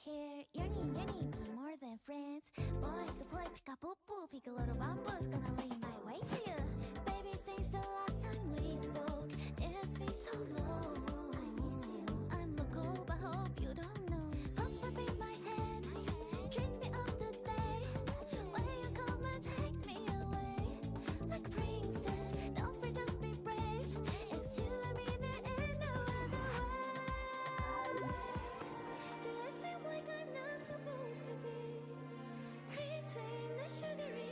here. Yearning, be more than friends. Boy, the boy, pick up poo, pick a little bamboo's gonna lead my way to you. Baby, since the last time we spoke, it's been so long. I miss you. I'm local, but hope you don't know. Pop in my head, dream me of the day when you come and take me away. Like princess, don't fear, just be brave. It's you and me, there ain't no other way. Do I seem like I'm not supposed to be? Retain the sugary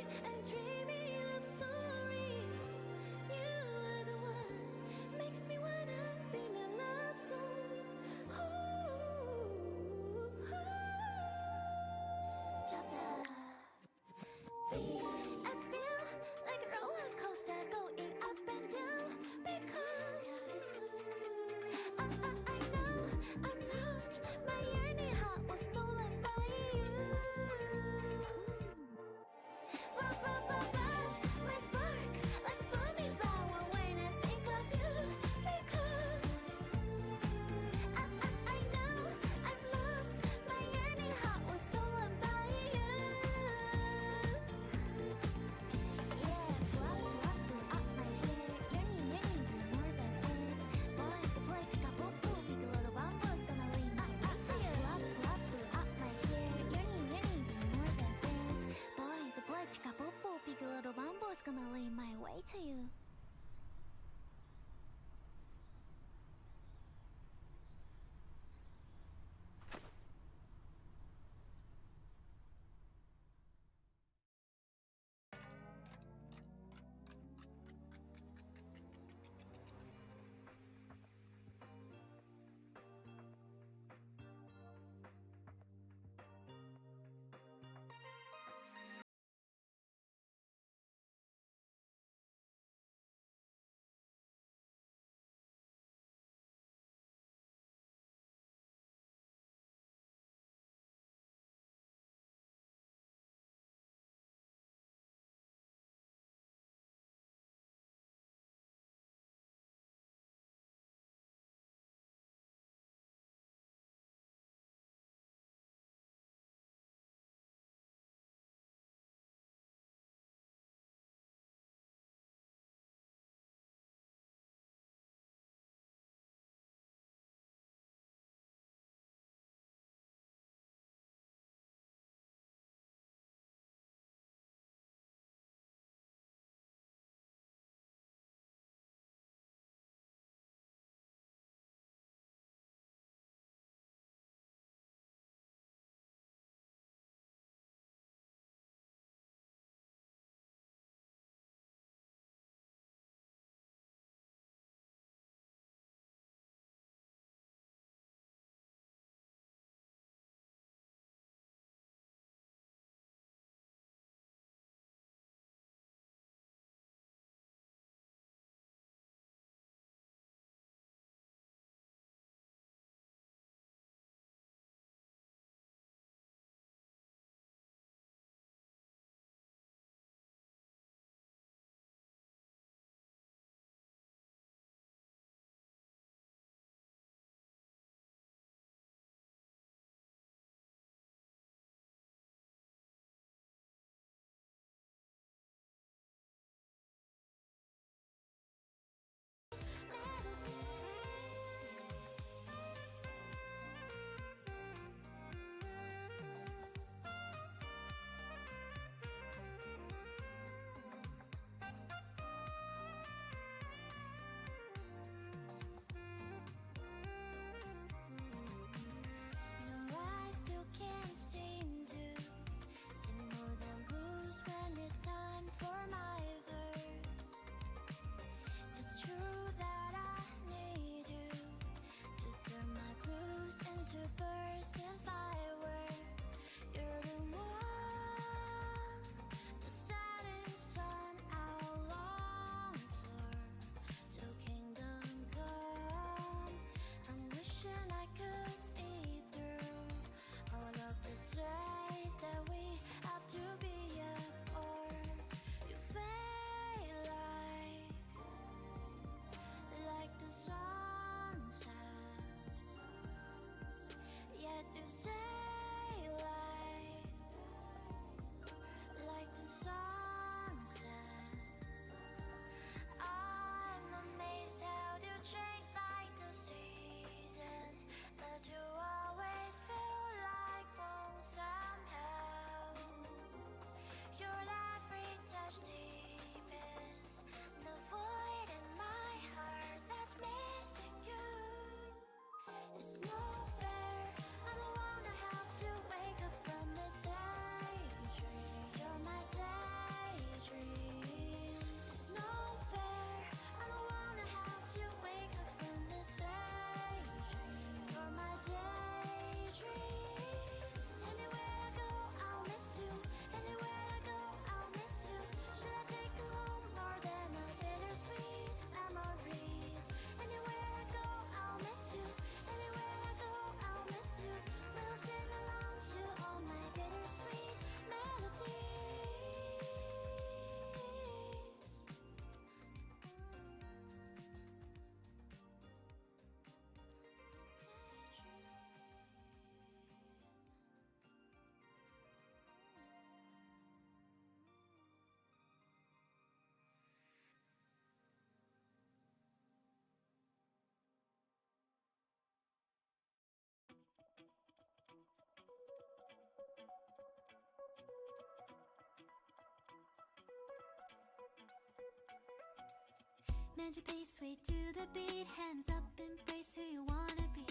Mend your pace, sway to the beat. Hands up, embrace who you wanna be.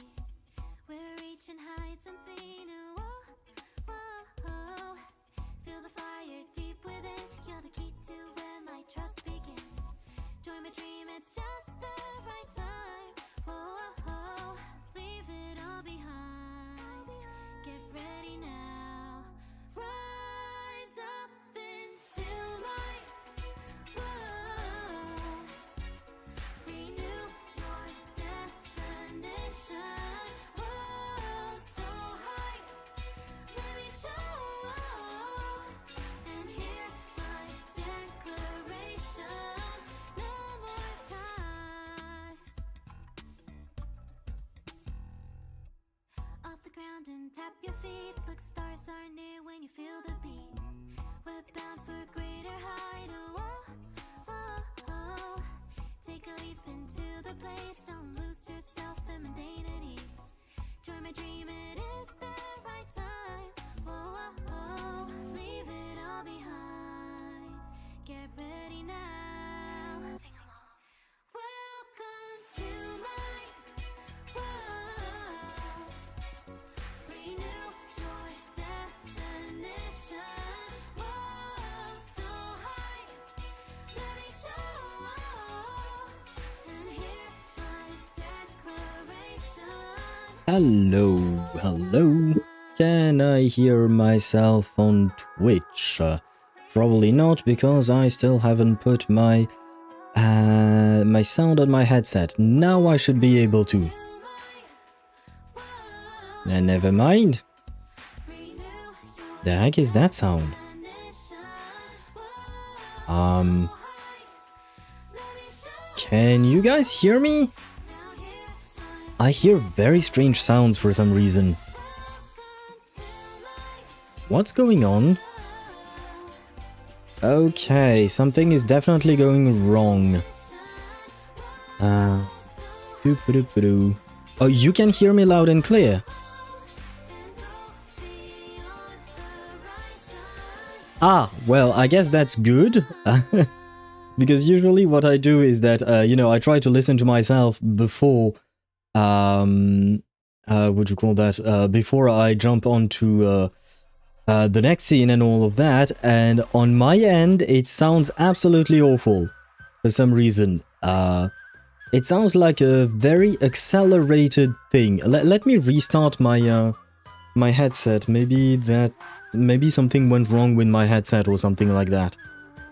We're reaching heights unseen. Whoa, whoa, whoa. Feel the fire deep within. You're the key to where my trust begins. Join my dream, it's just the right time. Whoa, whoa, leave it all behind. Get ready now. Rise up into light. Whoa. Renew your definition. World so high. Let me show. And hear my declaration. No more ties. Off the ground and tap your feet. Look, stars are near when you feel the beat. We're bound for a greater height. Whoa, whoa, whoa. Take a leap into the place. Don't lose yourself in mundanity. Join my dream, it is the right time. Whoa, whoa, whoa. Leave it all behind. Get ready now. Sing along. Welcome to my world. Renew your definition. World so high. Let me show. And hear my declaration. Hello, hello. Can I hear myself on Twitch? Probably not, because I still haven't put my my sound on my headset. Now I should be able to. Never mind. The heck is that sound? Can you guys hear me? I hear very strange sounds for some reason. What's going on? Okay, something is definitely going wrong. Doo-ba-doo-ba-doo. Oh, you can hear me loud and clear. Ah, well, I guess that's good. Because usually what I do is that, you know, I try to listen to myself before, what you call that, before I jump onto, the next scene and all of that, and on my end, it sounds absolutely awful for some reason. It sounds like a very accelerated thing. Let me restart my, my headset. Maybe something went wrong with my headset or something like that.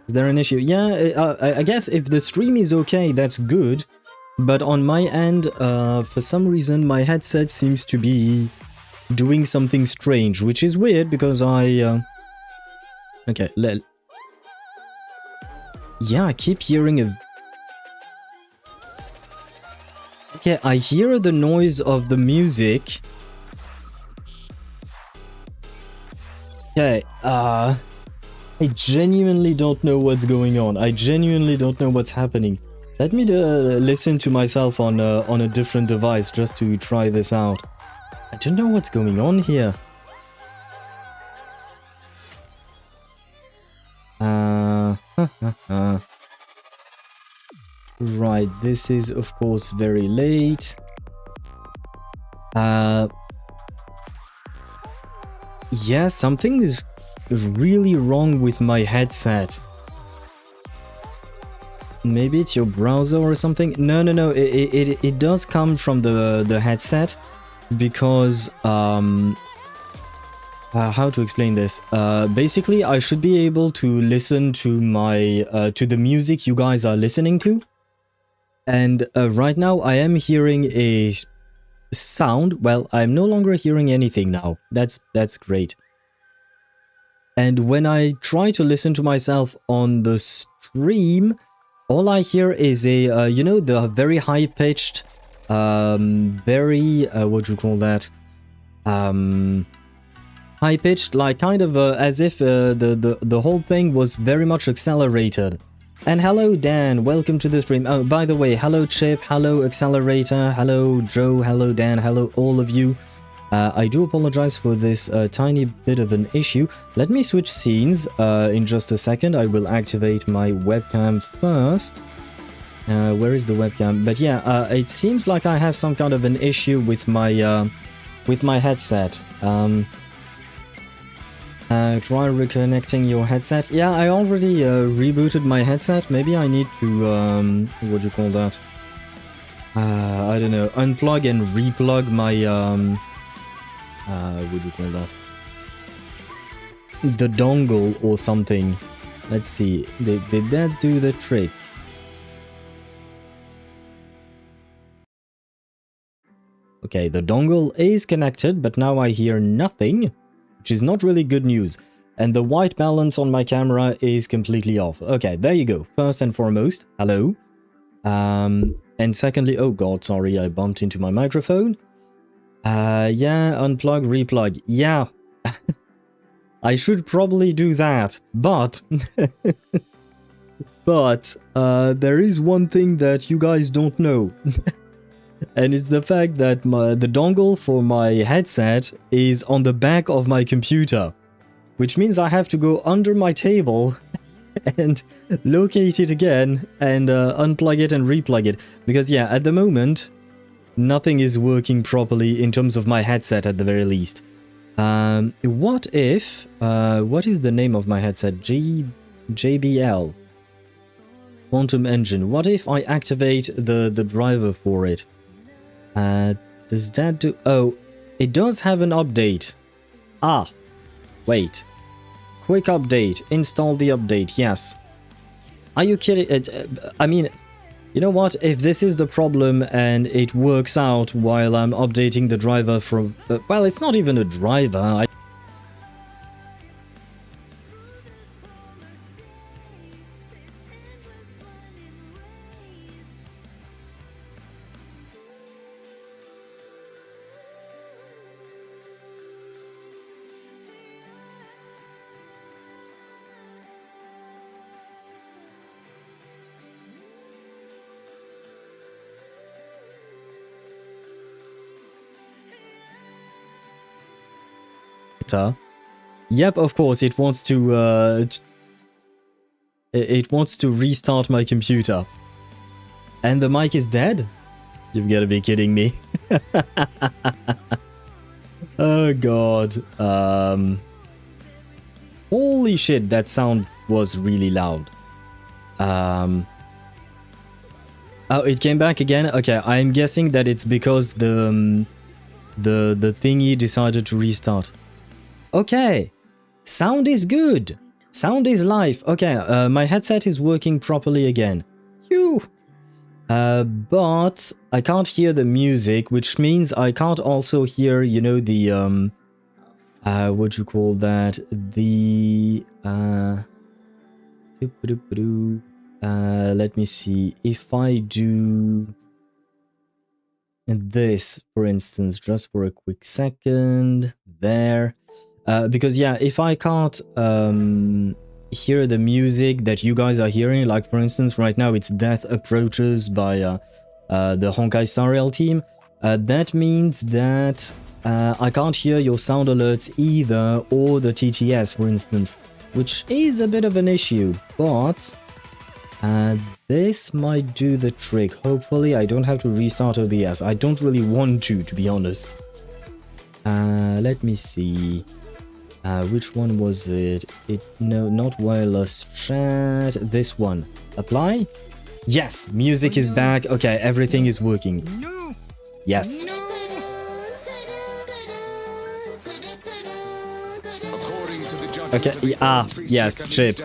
Is there an issue? Yeah, I guess if the stream is okay, that's good. But on my end, for some reason, my headset seems to be doing something strange, which is weird because I... Okay, yeah, I keep hearing a... Okay, I hear the noise of the music. Okay, I genuinely don't know what's going on. I genuinely don't know what's happening. Let me listen to myself on a different device just to try this out. I don't know what's going on here. Right, this is of course very late. Yeah, something is really wrong with my headset. Maybe it's your browser or something? No, it does come from the headset. Because, how to explain this? Basically, I should be able to listen to my, to the music you guys are listening to. And right now, I am hearing a sound. Well, I'm no longer hearing anything now. That's great. And when I try to listen to myself on the stream, all I hear is a, you know, the very high-pitched... very what do you call that, high-pitched, like kind of as if the whole thing was very much accelerated. And hello Dan, welcome to the stream. Oh, by the way, hello Chip, hello Accelerator, hello Joe, hello Dan, hello all of you. I do apologize for this tiny bit of an issue. Let me switch scenes in just a second. I will activate my webcam first. Where is the webcam? But yeah, it seems like I have some kind of an issue with my headset. Try reconnecting your headset. Yeah, I already rebooted my headset. Maybe I need to what do you call that? I don't know. Unplug and replug my what do you call that? The dongle or something. Let's see. Did that do the trick? Okay, the dongle is connected, but now I hear nothing, which is not really good news. And the white balance on my camera is completely off. Okay, there you go. First and foremost, hello. And secondly, oh god, sorry, I bumped into my microphone. Yeah, unplug, replug. Yeah. I should probably do that, but there is one thing that you guys don't know. And it's the fact that the dongle for my headset is on the back of my computer, which means I have to go under my table and locate it again and unplug it and replug it. Because yeah, at the moment, nothing is working properly in terms of my headset at the very least. What if, what is the name of my headset? JBL. Quantum Engine. What if I activate the driver for it? Does that do... Oh, it does have an update. Ah, wait. Quick update. Install the update. Yes. Are you kidding? I mean, you know what? If this is the problem and it works out while I'm updating the driver from... well, it's not even a driver. Yep, of course, it wants to restart my computer. And the mic is dead? You've got to be kidding me. Oh god. Holy shit, that sound was really loud. Oh, it came back again? Okay, I'm guessing that it's because the thingy decided to restart. Okay, sound is good. Sound is live. Okay, my headset is working properly again. Phew. But I can't hear the music, which means I can't also hear, you know, the what you call that? The let me see. If I do this, for instance, just for a quick second, there. Because yeah, if I can't hear the music that you guys are hearing, like for instance right now it's Death Approaches by the Honkai Star Rail team, that means that I can't hear your sound alerts either, or the TTS for instance, which is a bit of an issue, but this might do the trick. Hopefully I don't have to restart OBS. I don't really want to be honest. Let me see. Which one was it? No, not wireless chat. This one. Apply? Yes, music is back. Okay, everything is working. Yes. Okay, yes, chip.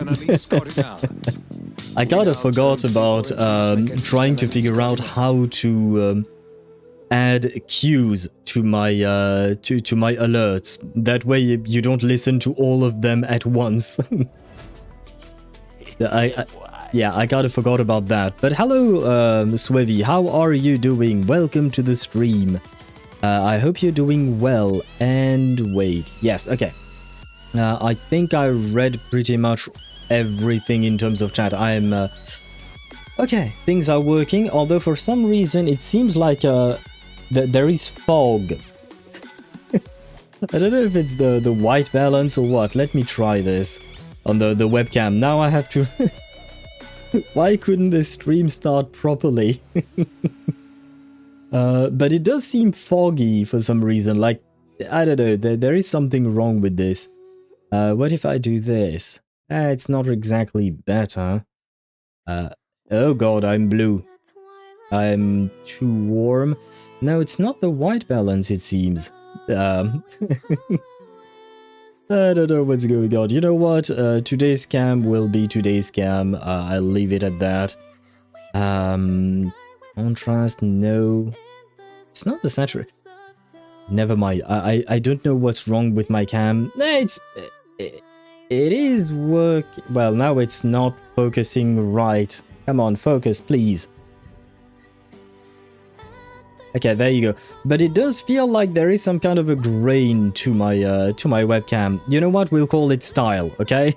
I kind of forgot about trying to figure out how to add cues to my alerts. That way you don't listen to all of them at once. Yeah, I kind of forgot about that. But hello, Swevy, how are you doing? Welcome to the stream. I hope you're doing well. And wait, yes, okay. I think I read pretty much everything in terms of chat. I am... okay, things are working, although for some reason it seems like there is fog. I don't know if it's the white balance or what. Let me try this on the webcam. Now I have to... Why couldn't this stream start properly? But it does seem foggy for some reason. Like, I don't know, there is something wrong with this. What if I do this? It's not exactly better. Oh god, I'm blue. I'm too warm. No, it's not the white balance, it seems. I don't know what's going on. You know what? Today's cam will be today's cam. I'll leave it at that. Contrast, no. It's not the saturation. Never mind. I don't know what's wrong with my cam. It is work. Well, now it's not focusing right. Come on, focus, please. Okay, there you go. But it does feel like there is some kind of a grain to my webcam. You know what? We'll call it style, okay?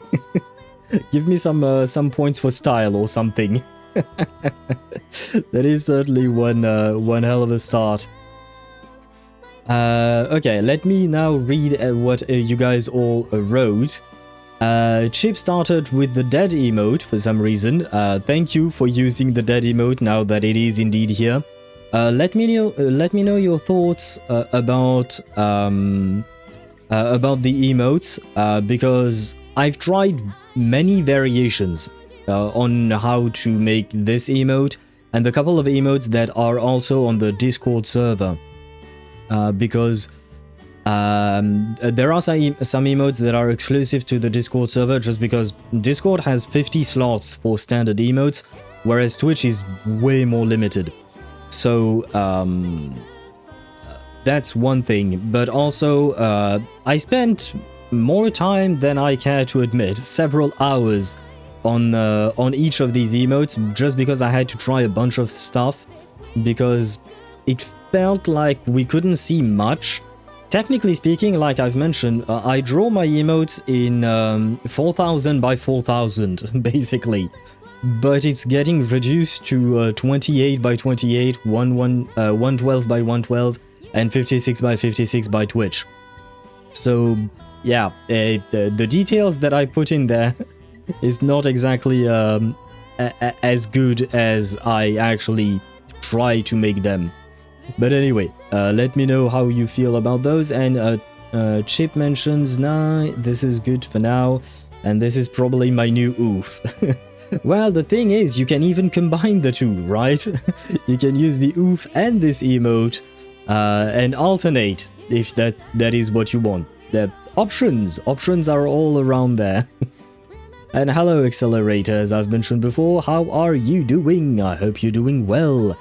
Give me some points for style or something. That is certainly one hell of a start. Okay, let me now read what you guys all wrote. Chip started with the dead emote for some reason. Thank you for using the dead emote now that it is indeed here. Let me know your thoughts about the emotes, because I've tried many variations on how to make this emote and a couple of emotes that are also on the Discord server, because there are some emotes that are exclusive to the Discord server, just because Discord has 50 slots for standard emotes, whereas Twitch is way more limited. So that's one thing, but also I spent more time than I care to admit, several hours on each of these emotes, just because I had to try a bunch of stuff, because it felt like we couldn't see much. Technically speaking, like I've mentioned, I draw my emotes in 4000 by 4000 basically. But it's getting reduced to 28 by 28, 112 by 112, and 56 by 56 by Twitch. So, yeah, the details that I put in there is not exactly as good as I actually try to make them. But anyway, let me know how you feel about those. And Chip mentions, nah, this is good for now, and this is probably my new oof. Well, the thing is, you can even combine the two, right? You can use the oof and this emote and alternate if that is what you want. The options are all around there. And hello, Accelerator, as I've mentioned before, how are you doing? I hope you're doing well.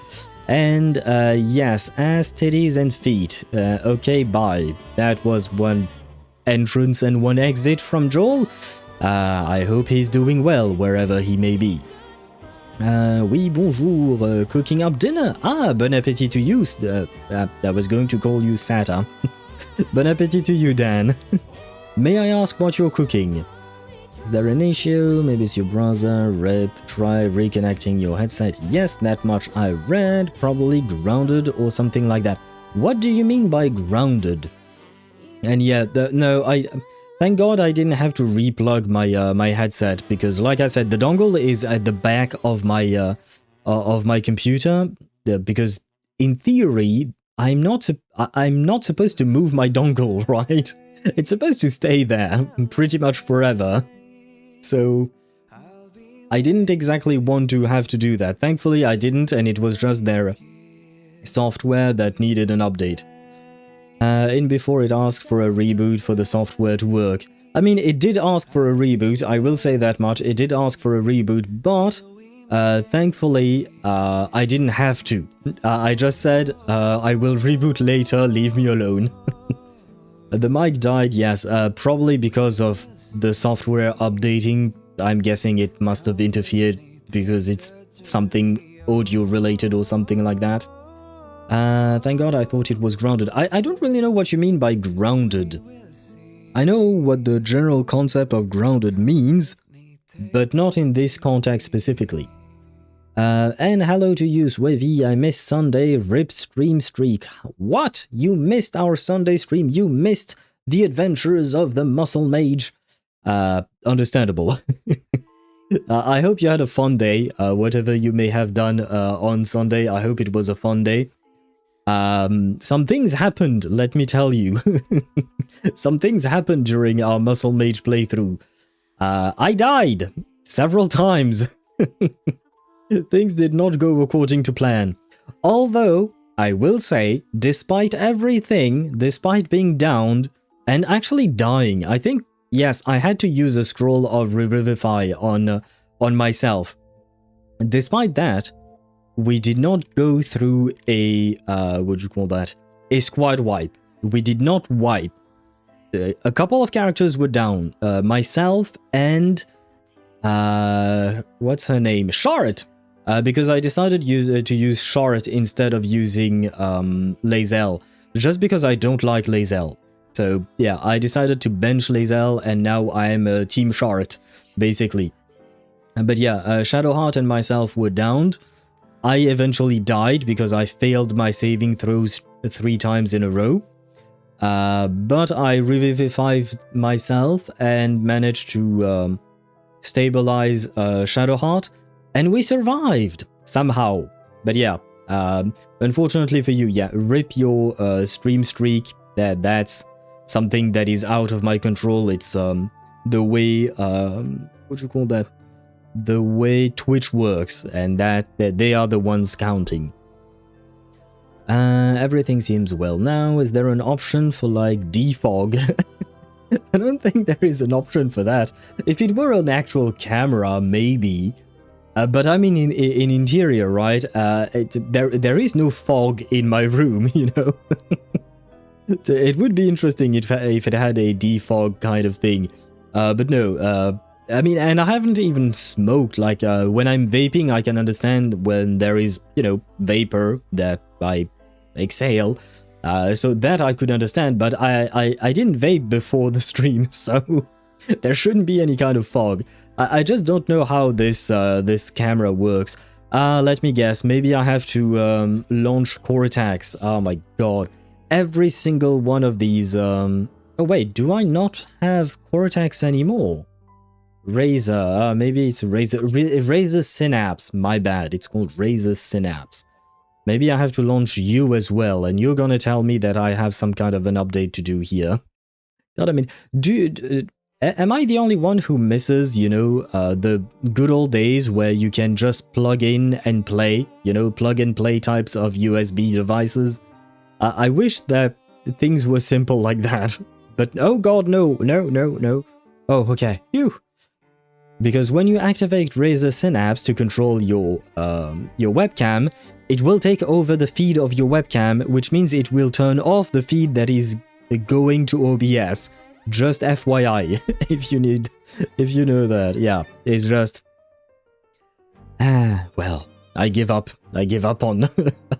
And yes, ass, titties and feet. Okay, bye. That was one entrance and one exit from Joel. I hope he's doing well wherever he may be. Oui, bonjour, cooking up dinner. Ah, bon appétit to you. I was going to call you Sata. Bon appétit to you, Dan. May I ask what you're cooking? Is there an issue? Maybe it's your browser. Rip, try reconnecting your headset. Yes, that much I read. Probably grounded or something like that. What do you mean by grounded? And yeah, thank God I didn't have to replug my headset, because like I said, the dongle is at the back of my computer, because in theory I'm not supposed to move my dongle, right? It's supposed to stay there pretty much forever. So I didn't exactly want to have to do that. Thankfully I didn't, and it was just their software that needed an update. In before it asked for a reboot for the software to work. I mean, it did ask for a reboot, I will say that much. It did ask for a reboot, but thankfully I didn't have to. I just said, I will reboot later, leave me alone. The mic died, yes, probably because of the software updating. I'm guessing it must have interfered because it's something audio related or something like that. Thank God I thought it was grounded. I don't really know what you mean by grounded. I know what the general concept of grounded means, but not in this context specifically. And hello to you, Swavy. I missed Sunday. RIP stream streak. What? You missed our Sunday stream? You missed the adventures of the muscle mage? Understandable. I hope you had a fun day, whatever you may have done on Sunday. I hope it was a fun day. Some things happened, let me tell you. Some things happened during our Muscle Mage playthrough. I died several times. Things did not go according to plan. Although, I will say, despite everything, despite being downed, and actually dying, I think, yes, I had to use a scroll of Revivify on myself. Despite that, we did not go through a, what do you call that? A squad wipe. We did not wipe. A couple of characters were down. Myself and, what's her name? Charlotte. Because I decided to use Charlotte instead of using Lae'zel, just because I don't like Lae'zel. So yeah, I decided to bench Lae'zel, and now I am Team Charlotte, basically. But yeah, Shadowheart and myself were downed. I eventually died because I failed my saving throws 3 times in a row. But I revivified myself and managed to stabilize Shadowheart. And we survived, somehow. But yeah, unfortunately for you, yeah, rip your stream streak. That's something that is out of my control. It's the way, what do you call that? The way Twitch works, and that they are the ones counting. Everything seems well now. Is there an option for, like, defog? I don't think there is an option for that. If it were an actual camera, maybe. But I mean, in interior, right? There is no fog in my room, you know. It would be interesting if it had a defog kind of thing. But no. I mean, and I haven't even smoked. Like when I'm vaping, I can understand when there is, you know, vapor that I exhale. So that I could understand. But I didn't vape before the stream, so there shouldn't be any kind of fog. I just don't know how this camera works. Let me guess. Maybe I have to launch core attacks. Oh my god. Every single one of these... Oh wait, do I not have core attacks anymore? Razor. Maybe it's Razor Synapse. My bad. It's called Razor Synapse. Maybe I have to launch you as well, and you're gonna tell me that I have some kind of an update to do here. God, I mean, dude... Am I the only one who misses, you know, the good old days where you can just plug in and play, you know, plug and play types of USB devices? I wish that things were simple like that. But oh god, no. Oh, okay. Phew. Because when you activate Razor Synapse to control your webcam, it will take over the feed of your webcam, which means it will turn off the feed that is going to OBS. Just FYI, if you know that. Yeah, it's just... well, I give up on,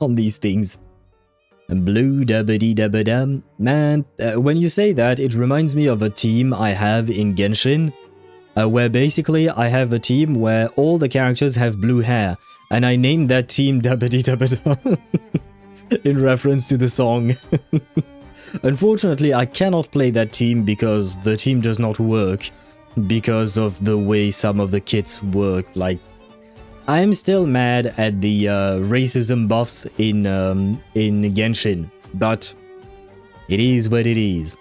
on these things. Blue dabbity dabbadam. Man, when you say that, it reminds me of a team I have in Genshin, where basically I have a team where all the characters have blue hair, and I named that team dabbity dabbadam in reference to the song. Unfortunately, I cannot play that team because the team does not work because of the way some of the kits work. Like, I'm still mad at the racism buffs in Genshin, but it is what it is.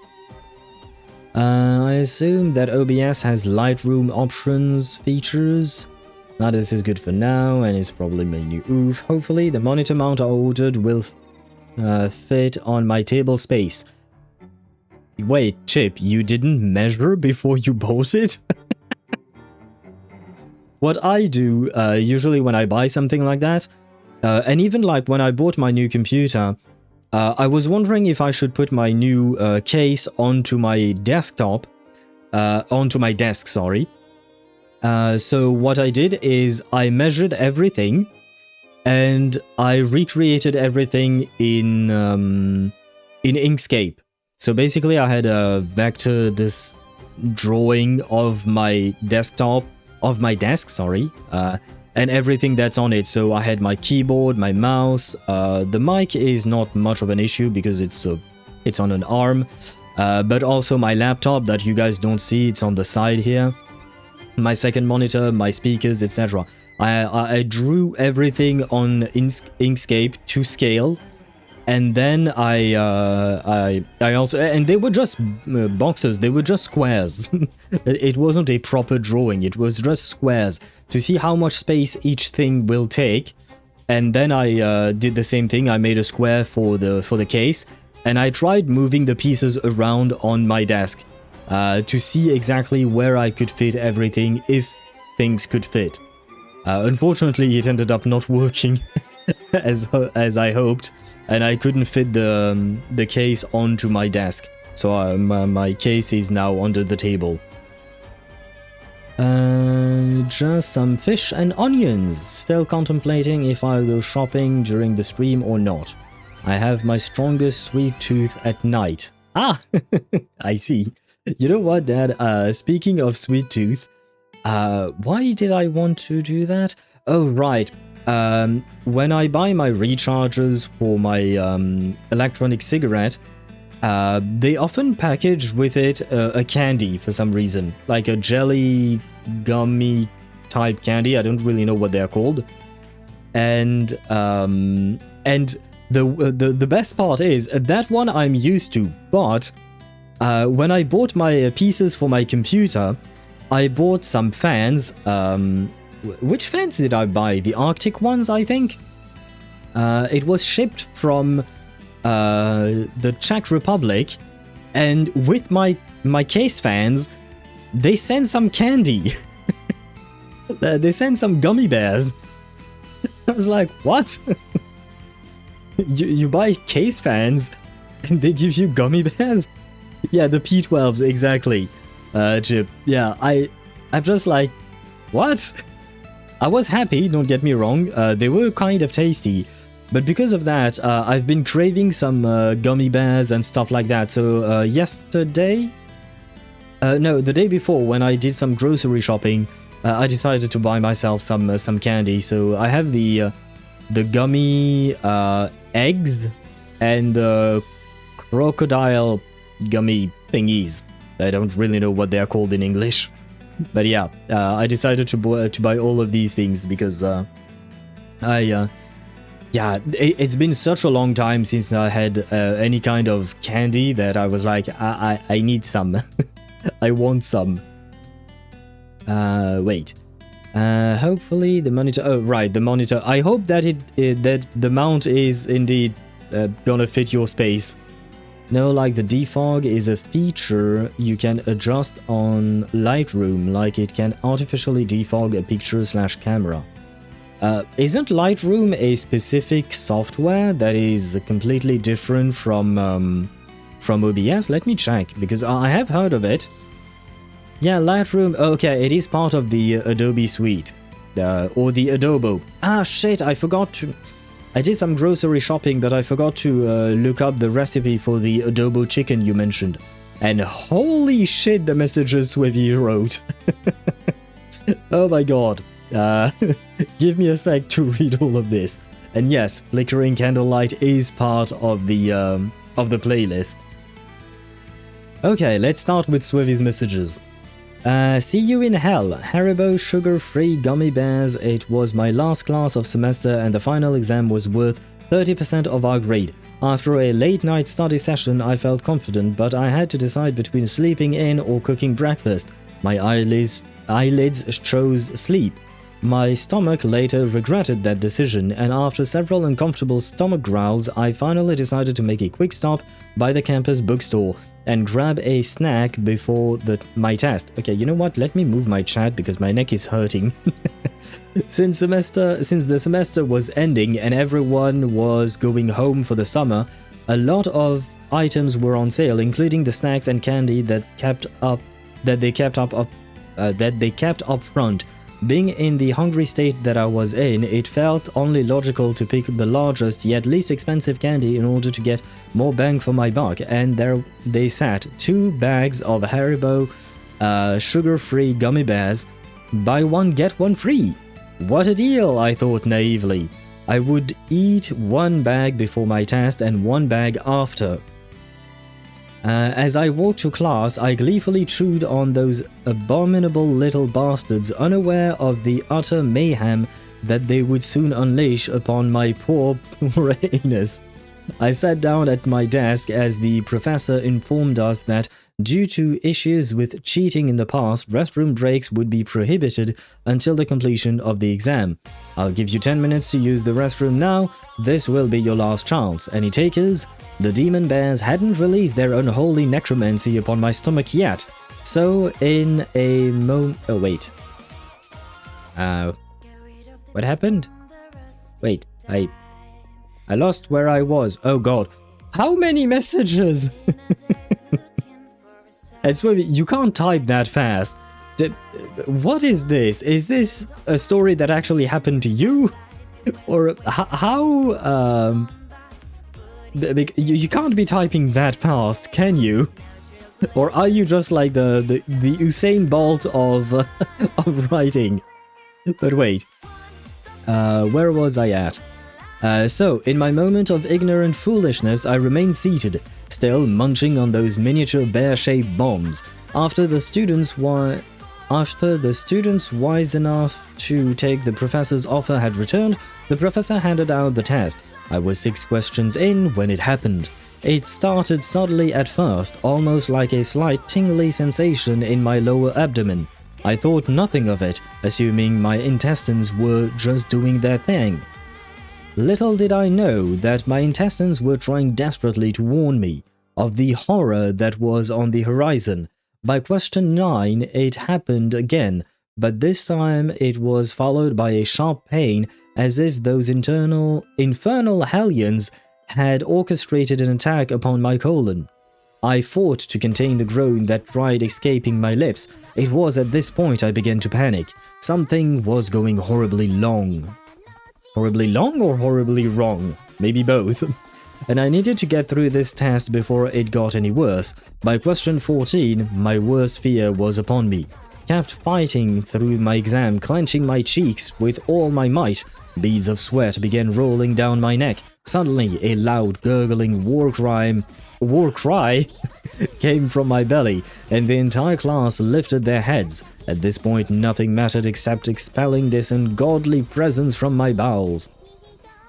I assume that OBS has Lightroom options features. Now this is good for now, and it's probably my new oof. Hopefully, the monitor mount I ordered will fit on my table space. Wait, Chip, you didn't measure before you bought it? What I do, usually when I buy something like that, and even like when I bought my new computer, I was wondering if I should put my new case onto my desktop, onto my desk, sorry. So what I did is I measured everything, and I recreated everything in Inkscape. So basically I had a vector drawing of my desktop, of my desk, sorry, and everything that's on it. So I had my keyboard, my mouse, the mic is not much of an issue because it's on an arm, but also my laptop that you guys don't see, it's on the side here. my second monitor, my speakers, etc. I drew everything on Inkscape to scale, and then I also, and they were just boxes, they were just squares. It wasn't a proper drawing, it was just squares to see how much space each thing will take. And then I did the same thing. I made a square for the case, and I tried moving the pieces around on my desk to see exactly where I could fit everything, if things could fit. Unfortunately, it ended up not working as I hoped, and I couldn't fit the case onto my desk. So my case is now under the table. Just some fish and onions. Still contemplating if I'll go shopping during the stream or not. I have my strongest sweet tooth at night. Ah, I see. You know what, Dad? Speaking of sweet tooth, why did I want to do that? Oh, right. When I buy my rechargers for my electronic cigarette, they often package with it a candy for some reason, like a jelly gummy type candy. I don't really know what they're called. And the best part is that one I'm used to, but when I bought my pieces for my computer, I bought some fans. Which fans did I buy? The Arctic ones, I think. It was shipped from the Czech Republic, and with my case fans, they sent some candy. They sent some gummy bears. I was like, what? you buy case fans and they give you gummy bears? Yeah, the P12s, exactly. Chip. Yeah, I'm just like, what? I was happy, don't get me wrong. They were kind of tasty. But because of that, I've been craving some gummy bears and stuff like that. So yesterday? No, the day before, when I did some grocery shopping, I decided to buy myself some candy. So I have the gummy eggs and the crocodile gummy thingies. I don't really know what they're called in English. But yeah, I decided to buy all of these things because yeah, it's been such a long time since I had any kind of candy that I was like, I need some. I want some. Wait. Hopefully the monitor... Oh, right, the monitor. I hope that that the mount is indeed gonna fit your space. No, like the defog is a feature you can adjust on Lightroom, like it can artificially defog a picture/camera. Isn't Lightroom a specific software that is completely different from OBS? Let me check, because I have heard of it. Yeah, Lightroom, okay, it is part of the Adobe suite, or the Adobo. Ah, shit, I forgot to... I did some grocery shopping, but I forgot to look up the recipe for the adobo chicken you mentioned. And holy shit, the messages Swivy wrote. Oh my god. Give me a sec to read all of this. And yes, Flickering Candlelight is part of the playlist. Okay, let's start with Swivy's messages. See you in hell. Haribo sugar-free gummy bears. It was my last class of semester and the final exam was worth 30% of our grade. After a late-night study session, I felt confident, but I had to decide between sleeping in or cooking breakfast. My eyelids chose sleep. My stomach later regretted that decision, and after several uncomfortable stomach growls, I finally decided to make a quick stop by the campus bookstore and grab a snack before my test. Okay, you know what? Let me move my chat because my neck is hurting. Since the semester was ending and everyone was going home for the summer, a lot of items were on sale, including the snacks and candy that they kept up front. Being in the hungry state that I was in, it felt only logical to pick the largest yet least expensive candy in order to get more bang for my buck, and there they sat, 2 bags of Haribo sugar-free gummy bears. Buy one, get one free. What a deal, I thought naively. I would eat 1 bag before my test and 1 bag after. As I walked to class, I gleefully chewed on those abominable little bastards, unaware of the utter mayhem that they would soon unleash upon my poor anus. I sat down at my desk as the professor informed us that, due to issues with cheating in the past, restroom breaks would be prohibited until the completion of the exam. I'll give you 10 minutes to use the restroom now. This will be your last chance. Any takers? The demon bears hadn't released their unholy necromancy upon my stomach yet. So, in a oh, wait. What happened? Wait, I lost where I was. Oh god. How many messages? I swear, you can't type that fast. What is this? Is this a story that actually happened to you? Or how... you can't be typing that fast, can you? Or are you just like the Usain Bolt of, of writing? But wait. Where was I at? So, in my moment of ignorant foolishness, I remained seated, still munching on those miniature bear-shaped bombs. After the students wise enough to take the professor's offer had returned, the professor handed out the test. I was 6 questions in when it happened. It started subtly at first, almost like a slight tingly sensation in my lower abdomen. I thought nothing of it, assuming my intestines were just doing their thing. Little did I know that my intestines were trying desperately to warn me of the horror that was on the horizon. By question 9, it happened again, but this time it was followed by a sharp pain, as if those infernal hellions had orchestrated an attack upon my colon. I fought to contain the groan that tried escaping my lips. It was at this point I began to panic. Something was going horribly long. Horribly long or horribly wrong? Maybe both. And I needed to get through this test before it got any worse. By question 14, my worst fear was upon me. Kept fighting through my exam, clenching my cheeks with all my might. Beads of sweat began rolling down my neck. Suddenly, a loud, gurgling war cry came from my belly, and the entire class lifted their heads. At this point, nothing mattered except expelling this ungodly presence from my bowels.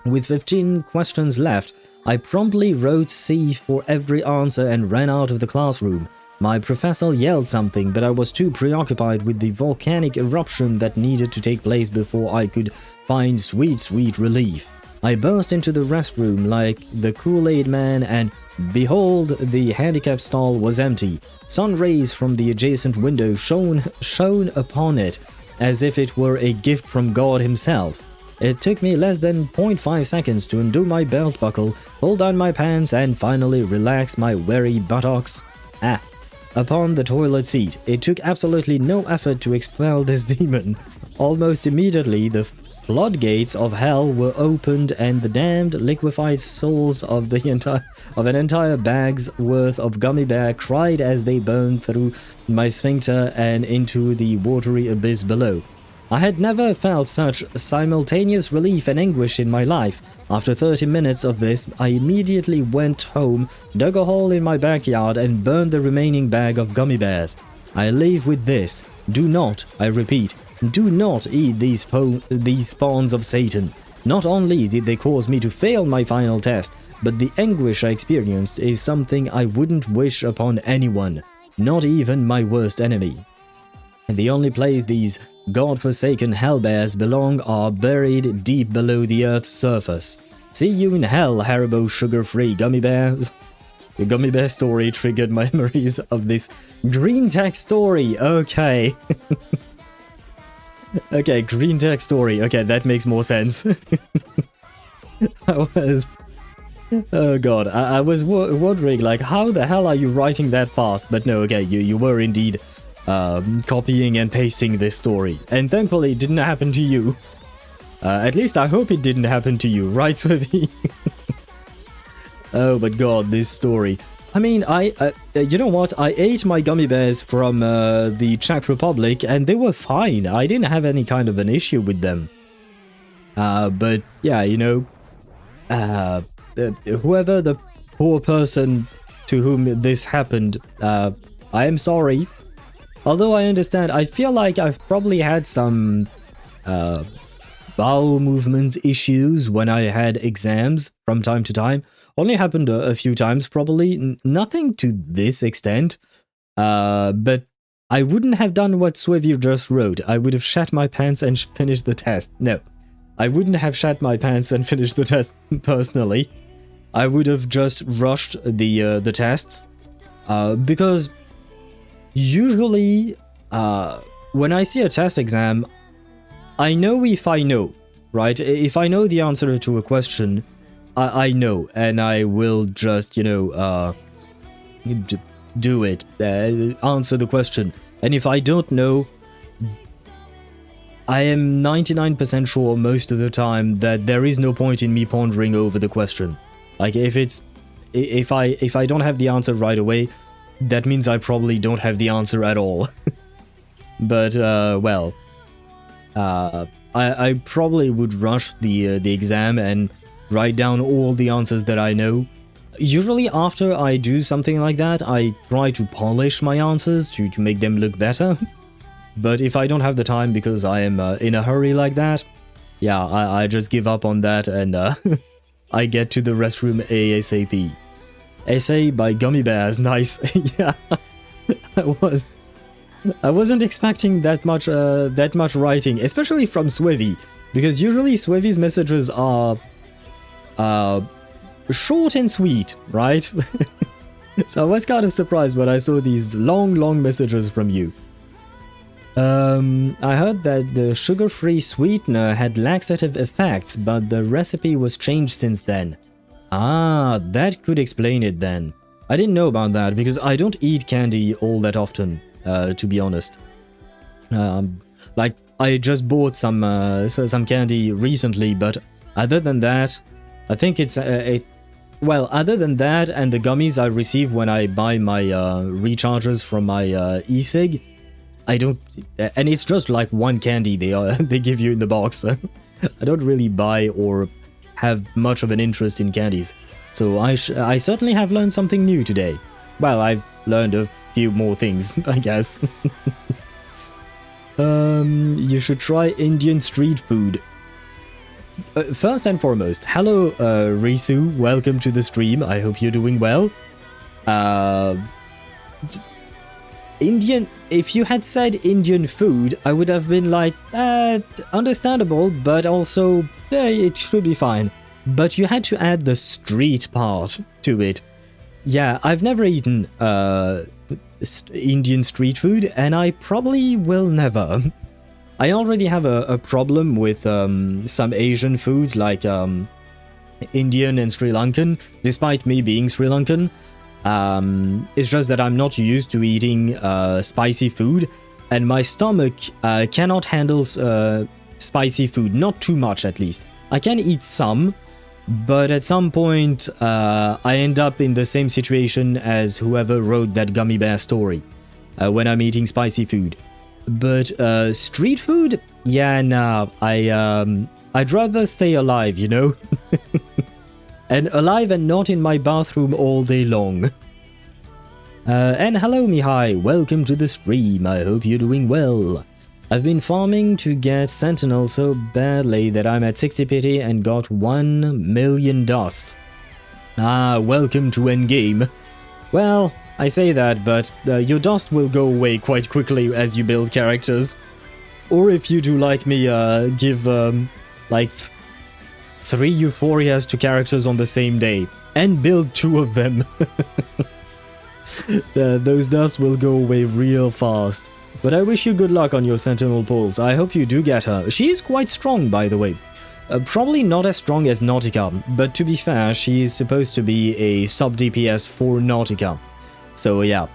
With 15 questions left, I promptly wrote C for every answer and ran out of the classroom. My professor yelled something, but I was too preoccupied with the volcanic eruption that needed to take place before I could find sweet relief. I burst into the restroom like the Kool-Aid man, and behold, the handicap stall was empty. Sun rays from the adjacent window shone upon it, as if it were a gift from God himself. It took me less than 0.5 seconds to undo my belt buckle, pull down my pants, and finally relax my weary buttocks upon the toilet seat. It took absolutely no effort to expel this demon. Almost immediately, the floodgates of hell were opened, and the damned, liquefied souls of an entire bag's worth of gummy bear cried as they burned through my sphincter and into the watery abyss below. I had never felt such simultaneous relief and anguish in my life. After 30 minutes of this, I immediately went home, dug a hole in my backyard, and burned the remaining bag of gummy bears. I leave with this: do not, I repeat, do not eat these spawns of Satan. Not only did they cause me to fail my final test, but the anguish I experienced is something I wouldn't wish upon anyone, not even my worst enemy. The only place these god-forsaken hellbears belong are buried deep below the earth's surface. See you in hell, Haribo sugar-free gummy bears. The gummy bear story triggered memories of this green tech story. Okay. Okay, green tech story. Okay, that makes more sense. Oh god, I was wondering, like, how the hell are you writing that fast? But no, okay, you were indeed copying and pasting this story. And thankfully it didn't happen to you. At least I hope it didn't happen to you, right, Swivy? Oh, but god, this story. I mean, you know what? I ate my gummy bears from the Czech Republic, and they were fine. I didn't have any kind of an issue with them. But yeah, you know, whoever the poor person to whom this happened, I am sorry. Although I understand, I feel like I've probably had some bowel movement issues when I had exams from time to time. Only happened a few times, probably. Nothing to this extent. But I wouldn't have done what Swivy just wrote. I would have shat my pants and finished the test. No, I wouldn't have shat my pants and finished the test personally. I would have just rushed the test. Because usually, when I see a test exam, I know if I know, right? If I know the answer to a question, I know, and I will just, you know, do it, answer the question. And if I don't know, I am 99% sure most of the time that there is no point in me pondering over the question. Like, if I don't have the answer right away, that means I probably don't have the answer at all. But, well, I probably would rush the exam and write down all the answers that I know. Usually after I do something like that, I try to polish my answers to make them look better. But if I don't have the time because I am in a hurry like that, yeah, I just give up on that and I get to the restroom ASAP. Essay by Gummy Bears, nice. Yeah, I wasn't expecting that much writing, especially from Swivy, because usually Swivy's messages are short and sweet, right? So I was kind of surprised when I saw these long messages from you. I heard that the sugar-free sweetener had laxative effects, but the recipe was changed since then. Ah, that could explain it then. I didn't know about that because I don't eat candy all that often, to be honest. Like, I just bought some candy recently, but other than that, I think it's well, other than that and the gummies I receive when I buy my rechargers from my e-cig, I don't, and it's just like one candy they give you in the box. So I don't really buy or have much of an interest in candies. So I certainly have learned something new today. Well, I've learned a few more things, I guess. You should try Indian street food. First and foremost, hello Risu, welcome to the stream. I hope you're doing well. Indian, if you had said Indian food, I would have been like, understandable, but also, it should be fine. But you had to add the street part to it. Yeah, I've never eaten Indian street food, and I probably will never. I already have a problem with some Asian foods like Indian and Sri Lankan, despite me being Sri Lankan. It's just that I'm not used to eating spicy food, and my stomach cannot handle spicy food, not too much at least. I can eat some, but at some point I end up in the same situation as whoever wrote that gummy bear story when I'm eating spicy food. But street food? Yeah, nah, I'd rather stay alive, you know? And alive and not in my bathroom all day long. And hello Mihai, welcome to the stream, I hope you're doing well. I've been farming to get Sentinel so badly that I'm at 60 pity and got 1 million dust. Ah, welcome to endgame. Well, I say that, but your dust will go away quite quickly as you build characters. Or if you do like me, give like 3 euphorias to characters on the same day, and build 2 of them. Those dust will go away real fast. But I wish you good luck on your Sentinel pulls. I hope you do get her. She is quite strong, by the way. Probably not as strong as Nautica, but to be fair, she is supposed to be a sub DPS for Nautica. So yeah,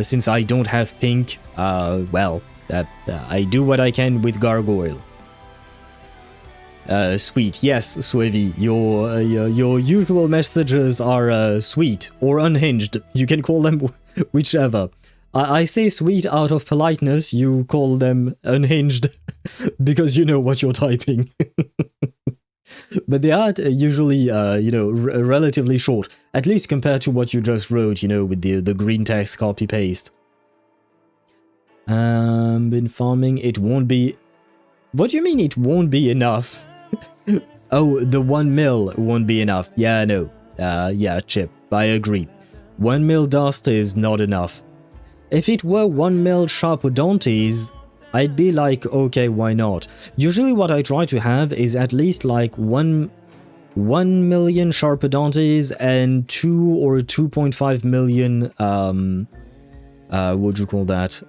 since I don't have pink, well, I do what I can with Gargoyle. Sweet, yes, Swivy, your usual messages are sweet or unhinged. You can call them whichever. I say sweet out of politeness, you call them unhinged because you know what you're typing. but they are usually, relatively short, at least compared to what you just wrote, with the green text copy-paste. Been farming, it won't be... What do you mean it won't be enough? Oh, the 1 mil won't be enough. Yeah, no. Yeah, Chip, I agree. 1 mil dust is not enough. If it were 1 mil Sharpodontes, I'd be like, okay, why not? Usually what I try to have is at least like 1 million Sharpodontes and 2 or 2.5 million, what would you call that?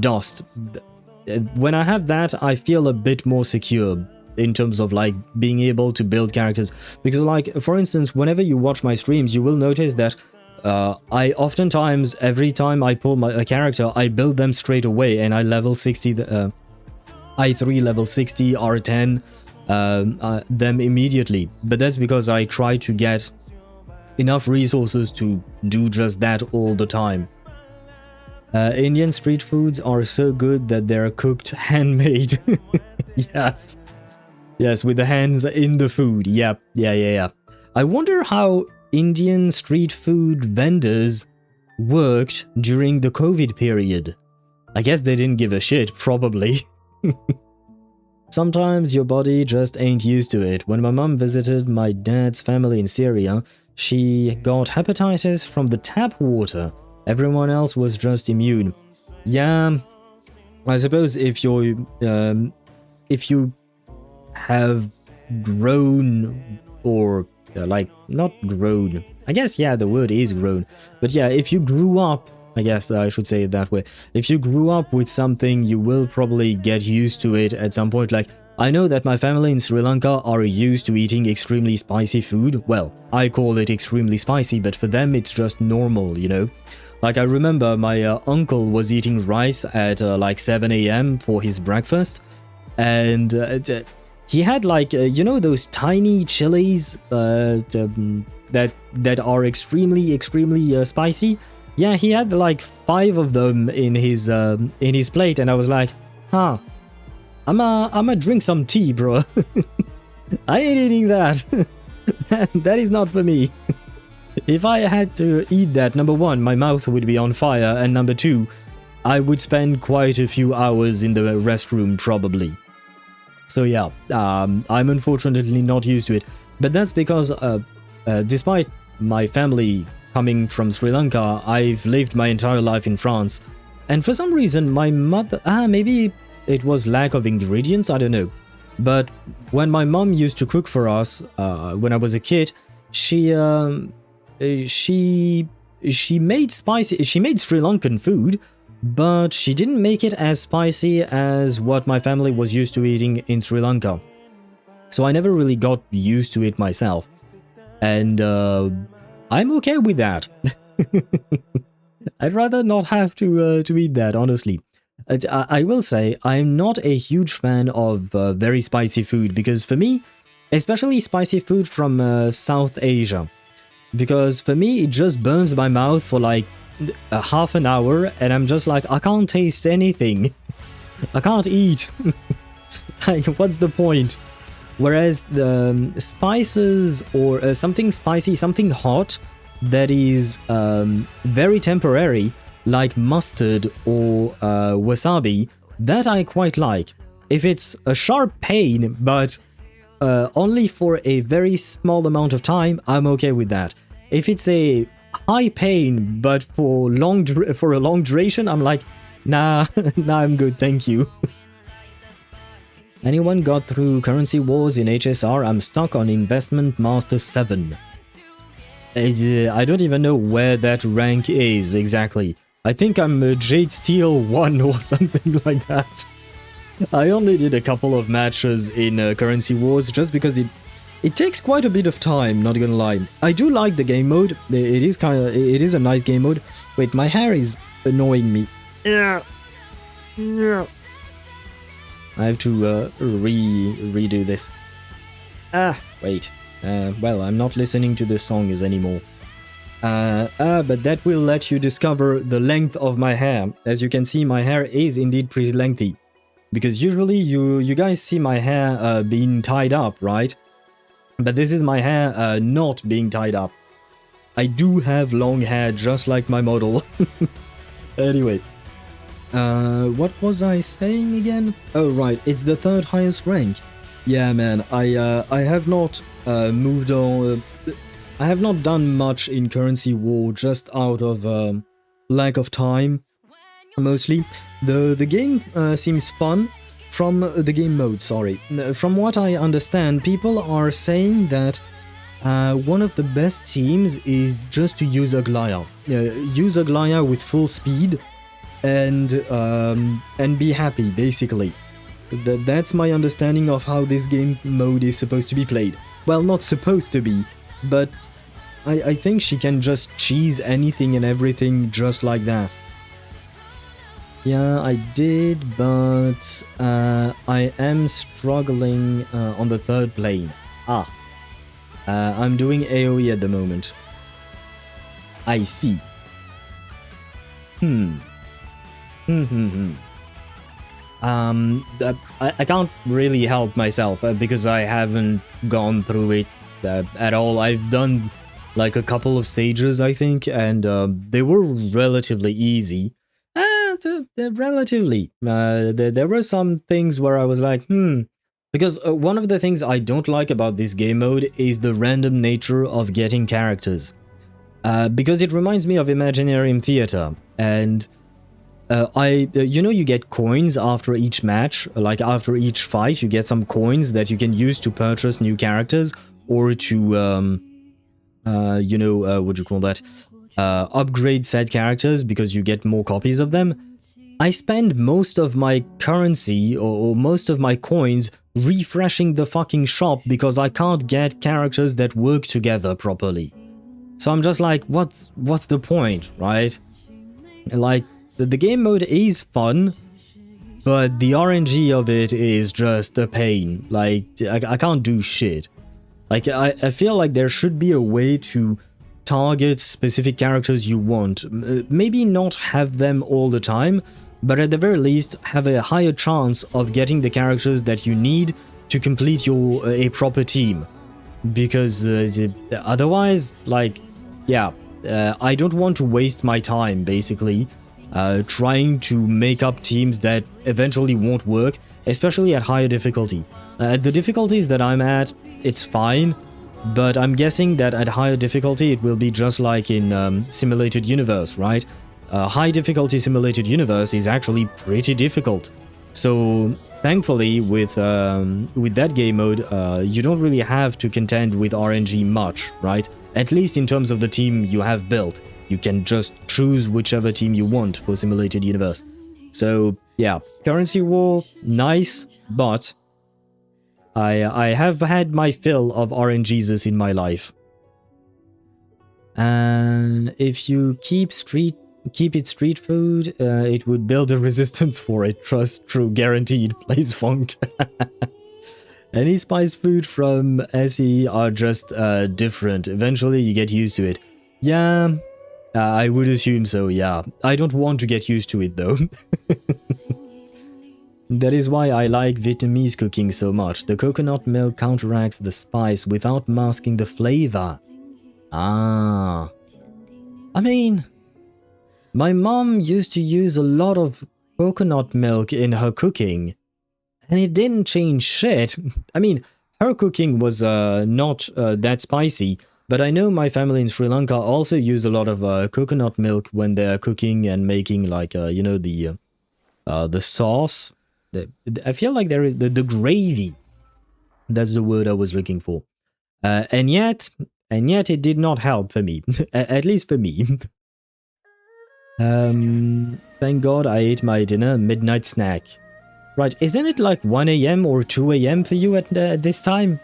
Dust. When I have that, I feel a bit more secure in terms of like being able to build characters, because like for instance, whenever you watch my streams, you will notice that I oftentimes, every time I pull a character, I build them straight away and I level 60 I3 level 60 R10 them immediately, but that's because I try to get enough resources to do just that all the time. Indian street foods are so good that they're cooked handmade. Yes. Yes, with the hands in the food. Yep. Yeah. I wonder how Indian street food vendors worked during the COVID period. I guess they didn't give a shit, probably. Sometimes your body just ain't used to it. When my mum visited my dad's family in Syria, she got hepatitis from the tap water. Everyone else was just immune. Yeah, I suppose if you have grown, or like not grown, I guess, yeah, the word is grown, but yeah, if you grew up, I guess I should say it that way, if you grew up with something, you will probably get used to it at some point. Like, I know that my family in Sri Lanka are used to eating extremely spicy food. Well, I call it extremely spicy, but for them it's just normal, you know? Like, I remember my uncle was eating rice at like 7 AM for his breakfast, and he had like, those tiny chilies that are extremely spicy. Yeah, he had like 5 of them in his plate, and I was like, huh, I'ma drink some tea, bro. I ain't eating that. That is not for me. If I had to eat that, number 1, my mouth would be on fire, and number 2, I would spend quite a few hours in the restroom, probably. So yeah, I'm unfortunately not used to it. But that's because, despite my family coming from Sri Lanka, I've lived my entire life in France. And for some reason, my mother... maybe it was lack of ingredients, I don't know. But when my mom used to cook for us, when I was a kid, she made spicy... She made Sri Lankan food, but she didn't make it as spicy as what my family was used to eating in Sri Lanka. So I never really got used to it myself. And I'm okay with that. I'd rather not have to eat that, honestly. I will say, I'm not a huge fan of very spicy food, because for me, especially spicy food from South Asia, because for me, it just burns my mouth for like a half an hour, and I'm just like, I can't taste anything. I can't eat. Like, what's the point? Whereas the spices, or something spicy, something hot that is very temporary, like mustard or wasabi, that I quite like. If it's a sharp pain, but only for a very small amount of time, I'm okay with that. If it's a high pain, but for a long duration, I'm like, nah, nah, I'm good, thank you. Anyone got through currency wars in HSR? I'm stuck on investment master 7. I don't even know where that rank is exactly. I think I'm Jade Steel 1 or something like that. I only did a couple of matches in currency wars just because it takes quite a bit of time, not gonna lie. I do like the game mode. It is a nice game mode. Wait, my hair is annoying me. Yeah. I have to redo this. Wait. Well, I'm not listening to the songs anymore. But that will let you discover the length of my hair. As you can see, my hair is indeed pretty lengthy. Because usually you guys see my hair being tied up, right? But this is my hair not being tied up. I do have long hair, just like my model. Anyway. What was I saying again? Oh, right, it's the third highest rank. Yeah, man, I have not moved on... I have not done much in Currency War just out of lack of time, mostly. The game seems fun. From the game mode, sorry. From what I understand, people are saying that one of the best teams is just to use Aglaya. Use Aglaya with full speed and be happy, basically. That's my understanding of how this game mode is supposed to be played. Well, not supposed to be, but I think she can just cheese anything and everything just like that. Yeah, I did, but I am struggling on the third plane. I'm doing AoE at the moment. I see. I can't really help myself because I haven't gone through it at all. I've done like a couple of stages, I think, and they were relatively easy. Relatively. There were some things where I was like, because one of the things I don't like about this game mode is the random nature of getting characters. Because it reminds me of Imaginarium Theater, and you get coins after each match, like after each fight, you get some coins that you can use to purchase new characters, or to, what do you call that, upgrade said characters because you get more copies of them. I spend most of my currency, or most of my coins, refreshing the fucking shop because I can't get characters that work together properly. So I'm just like, what's the point, right? Like, the game mode is fun, but the RNG of it is just a pain. Like, I can't do shit. Like, I feel like there should be a way to target specific characters you want. Maybe not have them all the time, but at the very least have a higher chance of getting the characters that you need to complete a proper team. Because otherwise, like, yeah, I don't want to waste my time, basically, trying to make up teams that eventually won't work, especially at higher difficulty. At the difficulties that I'm at, it's fine, but I'm guessing that at higher difficulty it will be just like in Simulated Universe, right? High difficulty Simulated Universe is actually pretty difficult. So thankfully with that game mode, you don't really have to contend with RNG much, right? At least in terms of the team you have built. You can just choose whichever team you want for Simulated Universe. So yeah, Currency War, nice, but I have had my fill of RNGs in my life. And if you keep it street food, it would build a resistance for it. Trust, true, guaranteed, plays Funk. Any spice food from SE are just different. Eventually you get used to it. Yeah, I would assume so, yeah. I don't want to get used to it though. That is why I like Vietnamese cooking so much. The coconut milk counteracts the spice without masking the flavor. Ah. I mean, my mom used to use a lot of coconut milk in her cooking, and it didn't change shit. I mean, her cooking was not that spicy, but I know my family in Sri Lanka also use a lot of coconut milk when they're cooking and making, like, the sauce. I feel like there is the gravy. That's the word I was looking for. And yet it did not help for me. At least for me. Thank God I ate my dinner, midnight snack. Right, isn't it like 1 AM or 2 AM for you at this time?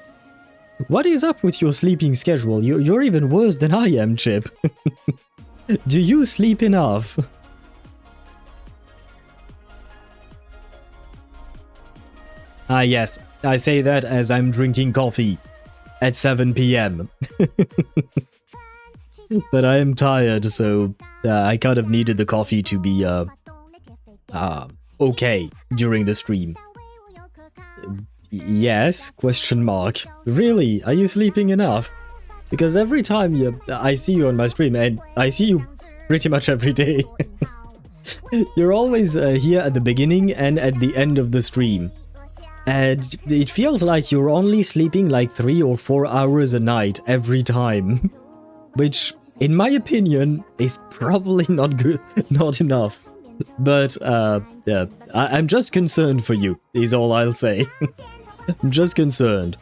What is up with your sleeping schedule? You're even worse than I am, Chip. Do you sleep enough? Ah yes, I say that as I'm drinking coffee at 7 PM. But I am tired, so I kind of needed the coffee to be okay during the stream. Yes, question mark. Really? Are you sleeping enough? Because every time I see you on my stream, and I see you pretty much every day, you're always here at the beginning and at the end of the stream. And it feels like you're only sleeping like 3 or 4 hours a night every time. Which, in my opinion, is probably not good, not enough. But, yeah, I'm just concerned for you, is all I'll say. I'm just concerned.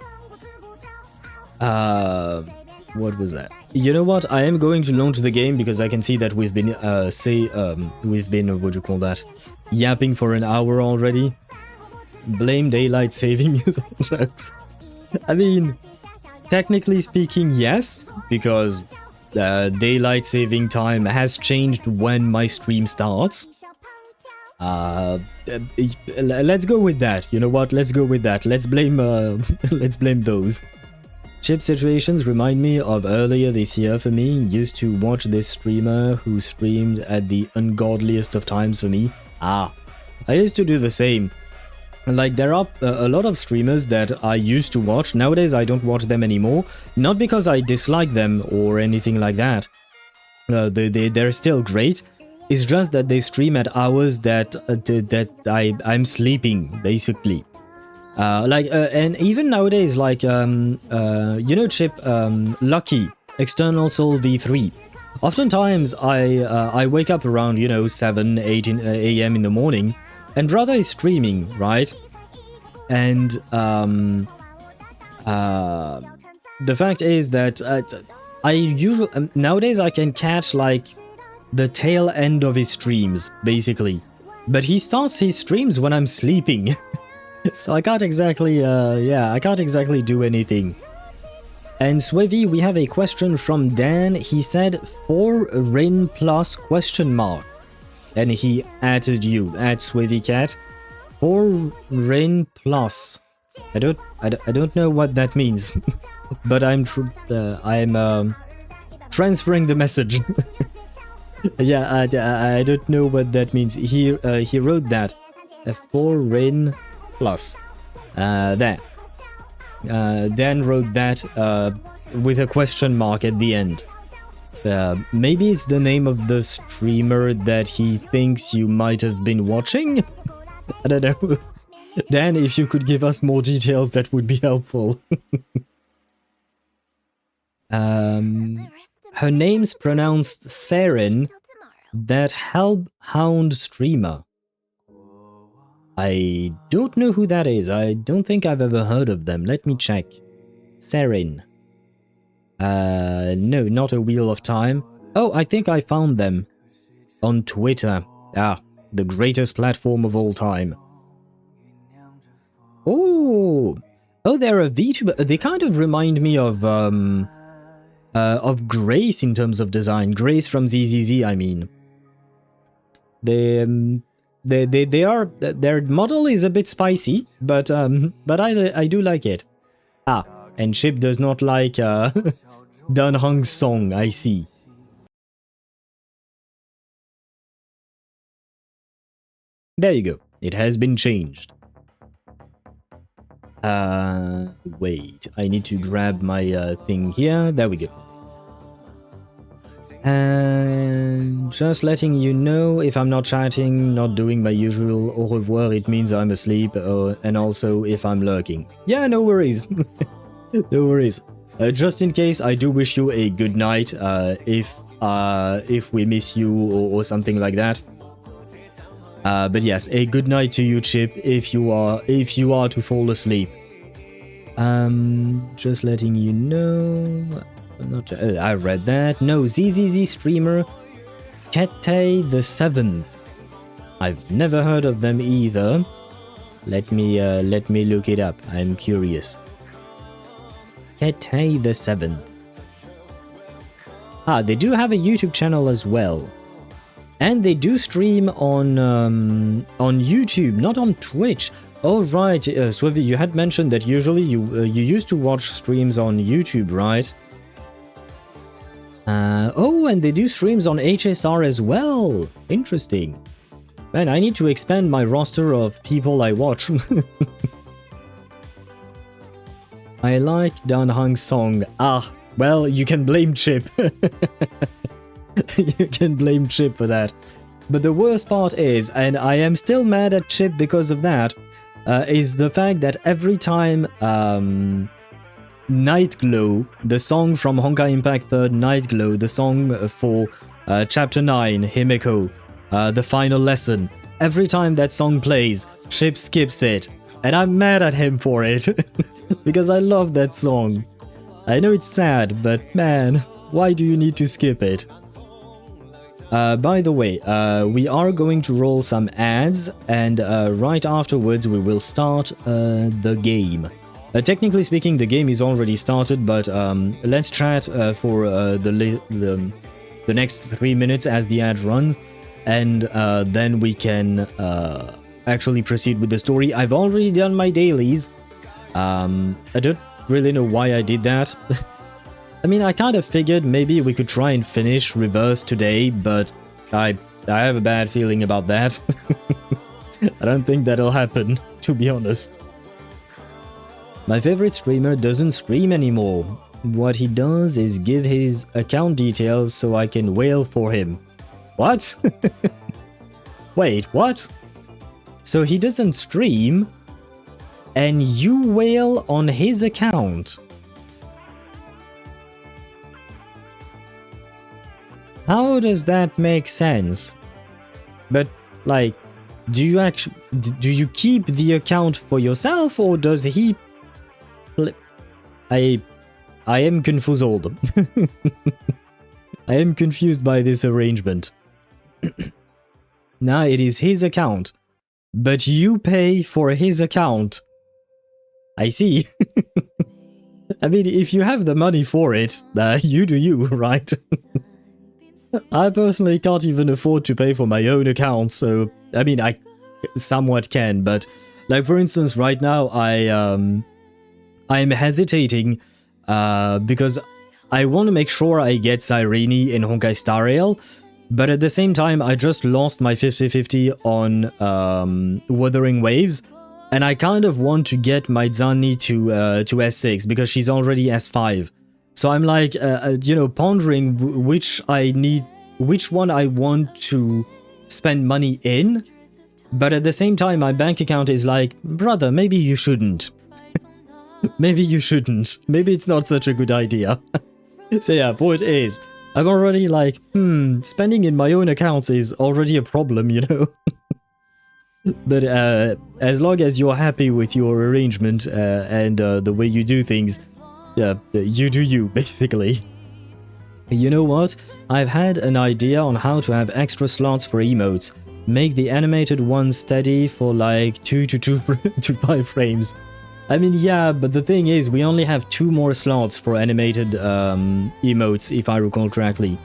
What was that? You know what? I am going to launch the game because I can see that we've been, what do you call that? Yapping for an hour already. Blame daylight saving jokes. I mean, technically speaking, yes, because daylight saving time has changed when my stream starts. Let's go with that. You know what? Let's go with that. Let's blame those. Chip situations remind me of earlier this year for me. Used to watch this streamer who streamed at the ungodliest of times for me. I used to do the same. Like, there are a lot of streamers that I used to watch. Nowadays, I don't watch them anymore. Not because I dislike them or anything like that. They're still great. It's just that they stream at hours that I'm sleeping, basically. And even nowadays, like, you know, Chip, Lucky, External Soul V3. Oftentimes, I wake up around, you know, 7, 8 a.m. in the morning, and brother is streaming, right? And the fact is that I usually nowadays I can catch like the tail end of his streams, basically. But he starts his streams when I'm sleeping. So I can't exactly, I can't exactly do anything. And Swevy, we have a question from Dan. He said 4 Rin plus question mark. And he added you, at SwevyCat. 4 Rin plus. I don't know what that means. But I'm transferring the message. Yeah, I don't know what that means. He wrote that. 4 Rin plus. There. Dan wrote that with a question mark at the end. Maybe it's the name of the streamer that he thinks you might have been watching? I don't know. Dan, if you could give us more details, that would be helpful. Her name's pronounced Saren, that Hellhound streamer. I don't know who that is. I don't think I've ever heard of them. Let me check. Saren. No, not a Wheel of Time. Oh, I think I found them. On Twitter. Ah, the greatest platform of all time. Oh! Oh, they're a VTuber. They kind of remind me of Grace in terms of design. Grace from ZZZ, I mean. Their model is a bit spicy, but I do like it. Ah, and Chip does not like Dan Hong's song, I see. There you go. It has been changed. Wait. I need to grab my thing here. There we go. And just letting you know, if I'm not chatting, not doing my usual au revoir, it means I'm asleep, and also if I'm lurking. Yeah, no worries. No worries. Just in case, I do wish you a good night, if we miss you or something like that. But yes, a good night to you, Chip, if you are to fall asleep. Just letting you know. Not, I read that. No, ZZZ streamer Kete the 7th. I've never heard of them either. Let me look it up. I'm curious. Kete the 7th. Ah, they do have a YouTube channel as well. And they do stream on YouTube, not on Twitch. Oh right, Swevy, you had mentioned that usually you used to watch streams on YouTube, right? Oh, and they do streams on HSR as well. Interesting. Man, I need to expand my roster of people I watch. I like Dan Hang's song. Ah, well, you can blame Chip. You can blame Chip for that. But the worst part is, and I am still mad at Chip because of that, is the fact that every time Night Glow, the song from Honkai Impact 3rd Night Glow, the song for Chapter 9, Himeko, the final lesson, every time that song plays, Chip skips it. And I'm mad at him for it. Because I love that song. I know it's sad, but man, why do you need to skip it? By the way, we are going to roll some ads, and right afterwards we will start the game. Technically speaking, the game is already started, but let's chat for the next 3 minutes as the ad runs, and then we can actually proceed with the story. I've already done my dailies. I don't really know why I did that. I mean, I kind of figured maybe we could try and finish Reverse today, but I have a bad feeling about that. I don't think that'll happen, to be honest. My favorite streamer doesn't stream anymore. What he does is give his account details so I can wail for him. What? Wait, what? So he doesn't stream, and you wail on his account? How does that make sense? But, like, do you keep the account for yourself, or does he... I am confused. I am confused by this arrangement. Now it is his account, but you pay for his account. I see. I mean, if you have the money for it, you do you, right? I personally can't even afford to pay for my own account, so, I mean, I somewhat can, but, like, for instance, right now, I'm hesitating, because I want to make sure I get Cyrene in Honkai Star Rail, but at the same time, I just lost my 50-50 on Wuthering Waves, and I kind of want to get my Zanni to S6 because she's already S5. So I'm like, you know, pondering which one I want to spend money in, but at the same time, my bank account is like, brother, maybe you shouldn't. Maybe you shouldn't. Maybe it's not such a good idea. So yeah, point is, I'm already like, spending in my own accounts is already a problem, you know? But as long as you're happy with your arrangement and the way you do things, yeah, you do you, basically. You know what? I've had an idea on how to have extra slots for emotes. Make the animated ones steady for like 2 to 5 frames. I mean, yeah, but the thing is, we only have 2 more slots for animated emotes, if I recall correctly.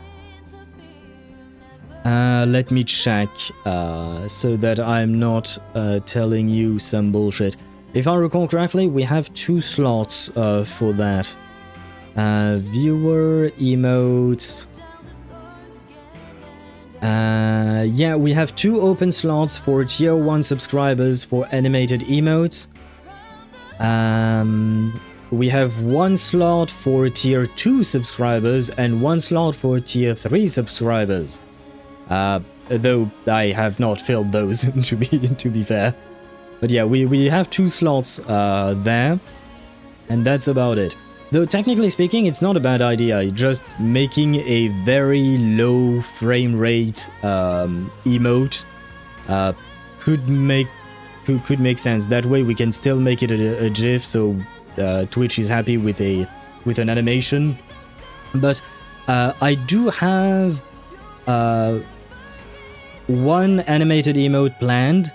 Let me check, so that I'm not telling you some bullshit. If I recall correctly, we have 2 slots for that. Viewer, emotes... yeah, we have 2 open slots for tier 1 subscribers for animated emotes. We have 1 slot for tier 2 subscribers and 1 slot for tier 3 subscribers. Though I have not filled those, to be fair. But yeah, we have 2 slots there, and that's about it. Though technically speaking, it's not a bad idea. Just making a very low frame rate emote could make sense. That way we can still make it a GIF, so Twitch is happy with an animation. But I do have 1 animated emote planned.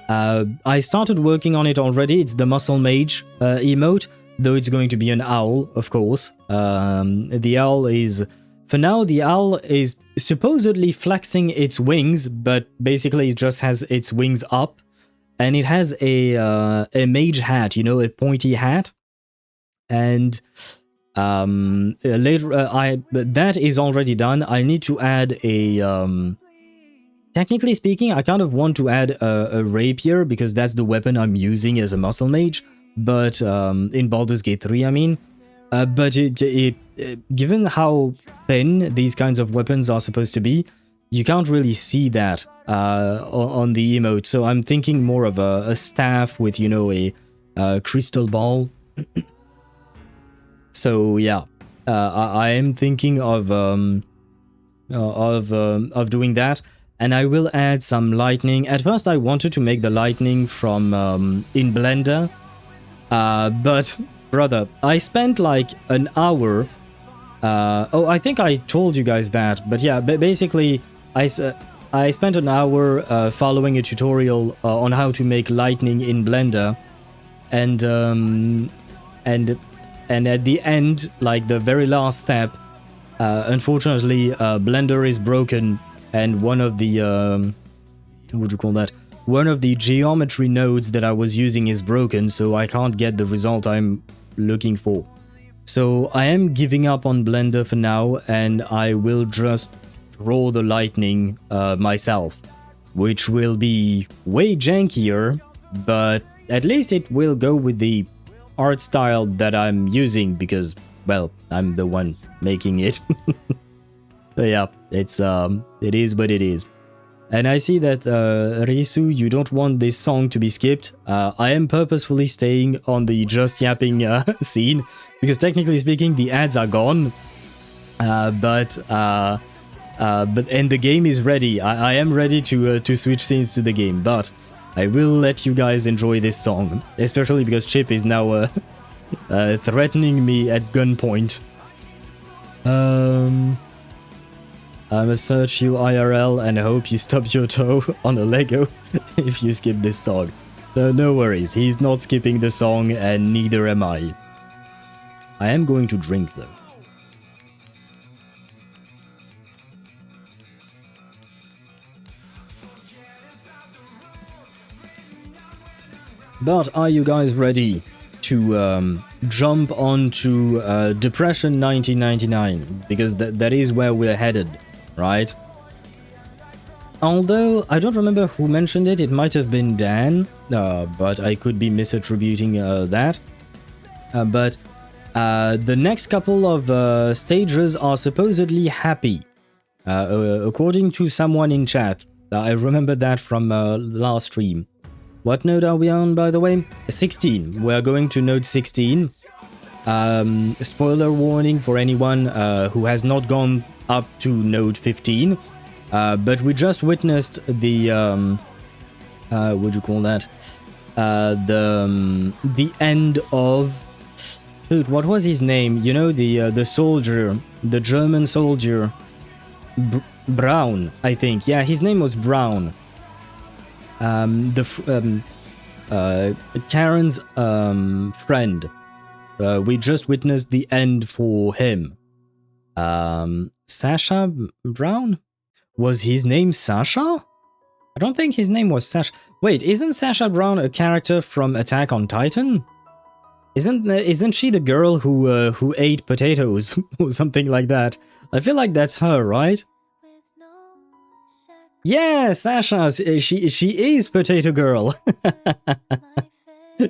I started working on it already. It's the Muscle Mage emote, though it's going to be an owl, of course. The owl is... For now, the owl is supposedly flexing its wings, but basically it just has its wings up. And it has a mage hat, you know, a pointy hat. And later, that is already done. I need to add a technically speaking, I kind of want to add a rapier because that's the weapon I'm using as a muscle mage. But in Baldur's Gate 3, I mean. But given how thin these kinds of weapons are supposed to be, you can't really see that on the emote. So I'm thinking more of a staff with, you know, a crystal ball. So yeah, I am thinking of doing that, and I will add some lightning. At first, I wanted to make the lightning from in Blender, but brother, I spent like an hour. Oh, I think I told you guys that, but yeah, basically, I spent an hour following a tutorial on how to make lightning in Blender, and at the end, like the very last step, unfortunately, Blender is broken, and one of the what would you call that? One of the geometry nodes that I was using is broken, so I can't get the result I'm looking for. So I am giving up on Blender for now, and I will just draw the lightning myself, which will be way jankier, but at least it will go with the art style that I'm using because, well, I'm the one making it. So yeah, it is what it is. And I see that, Risu, you don't want this song to be skipped. I am purposefully staying on the just yapping scene, because technically speaking, the ads are gone. But and the game is ready. I am ready to switch scenes to the game, but I will let you guys enjoy this song, especially because Chip is now threatening me at gunpoint. I must search you IRL and hope you stub your toe on a Lego if you skip this song. No worries, he's not skipping the song and neither am I. I am going to drink though. But are you guys ready to jump onto Depression 1999? Because that is where we're headed, right? Although, I don't remember who mentioned it, it might have been Dan, but I could be misattributing that. But the next couple of stages are supposedly happy, according to someone in chat. I remember that from last stream. What node are we on, by the way? 16. We're going to node 16. Spoiler warning for anyone who has not gone up to node 15. But we just witnessed the what do you call that? The end of, dude, what was his name? You know, the soldier, the German soldier, Braun, I think. Yeah, his name was Braun. Charon's friend. We just witnessed the end for him. Sasha Brown? Was his name Sasha? I don't think his name was Sasha. Wait, isn't Sasha Brown a character from Attack on Titan? Isn't she the girl who ate potatoes or something like that? I feel like that's her, right? Yeah, Sasha. She is Potato Girl.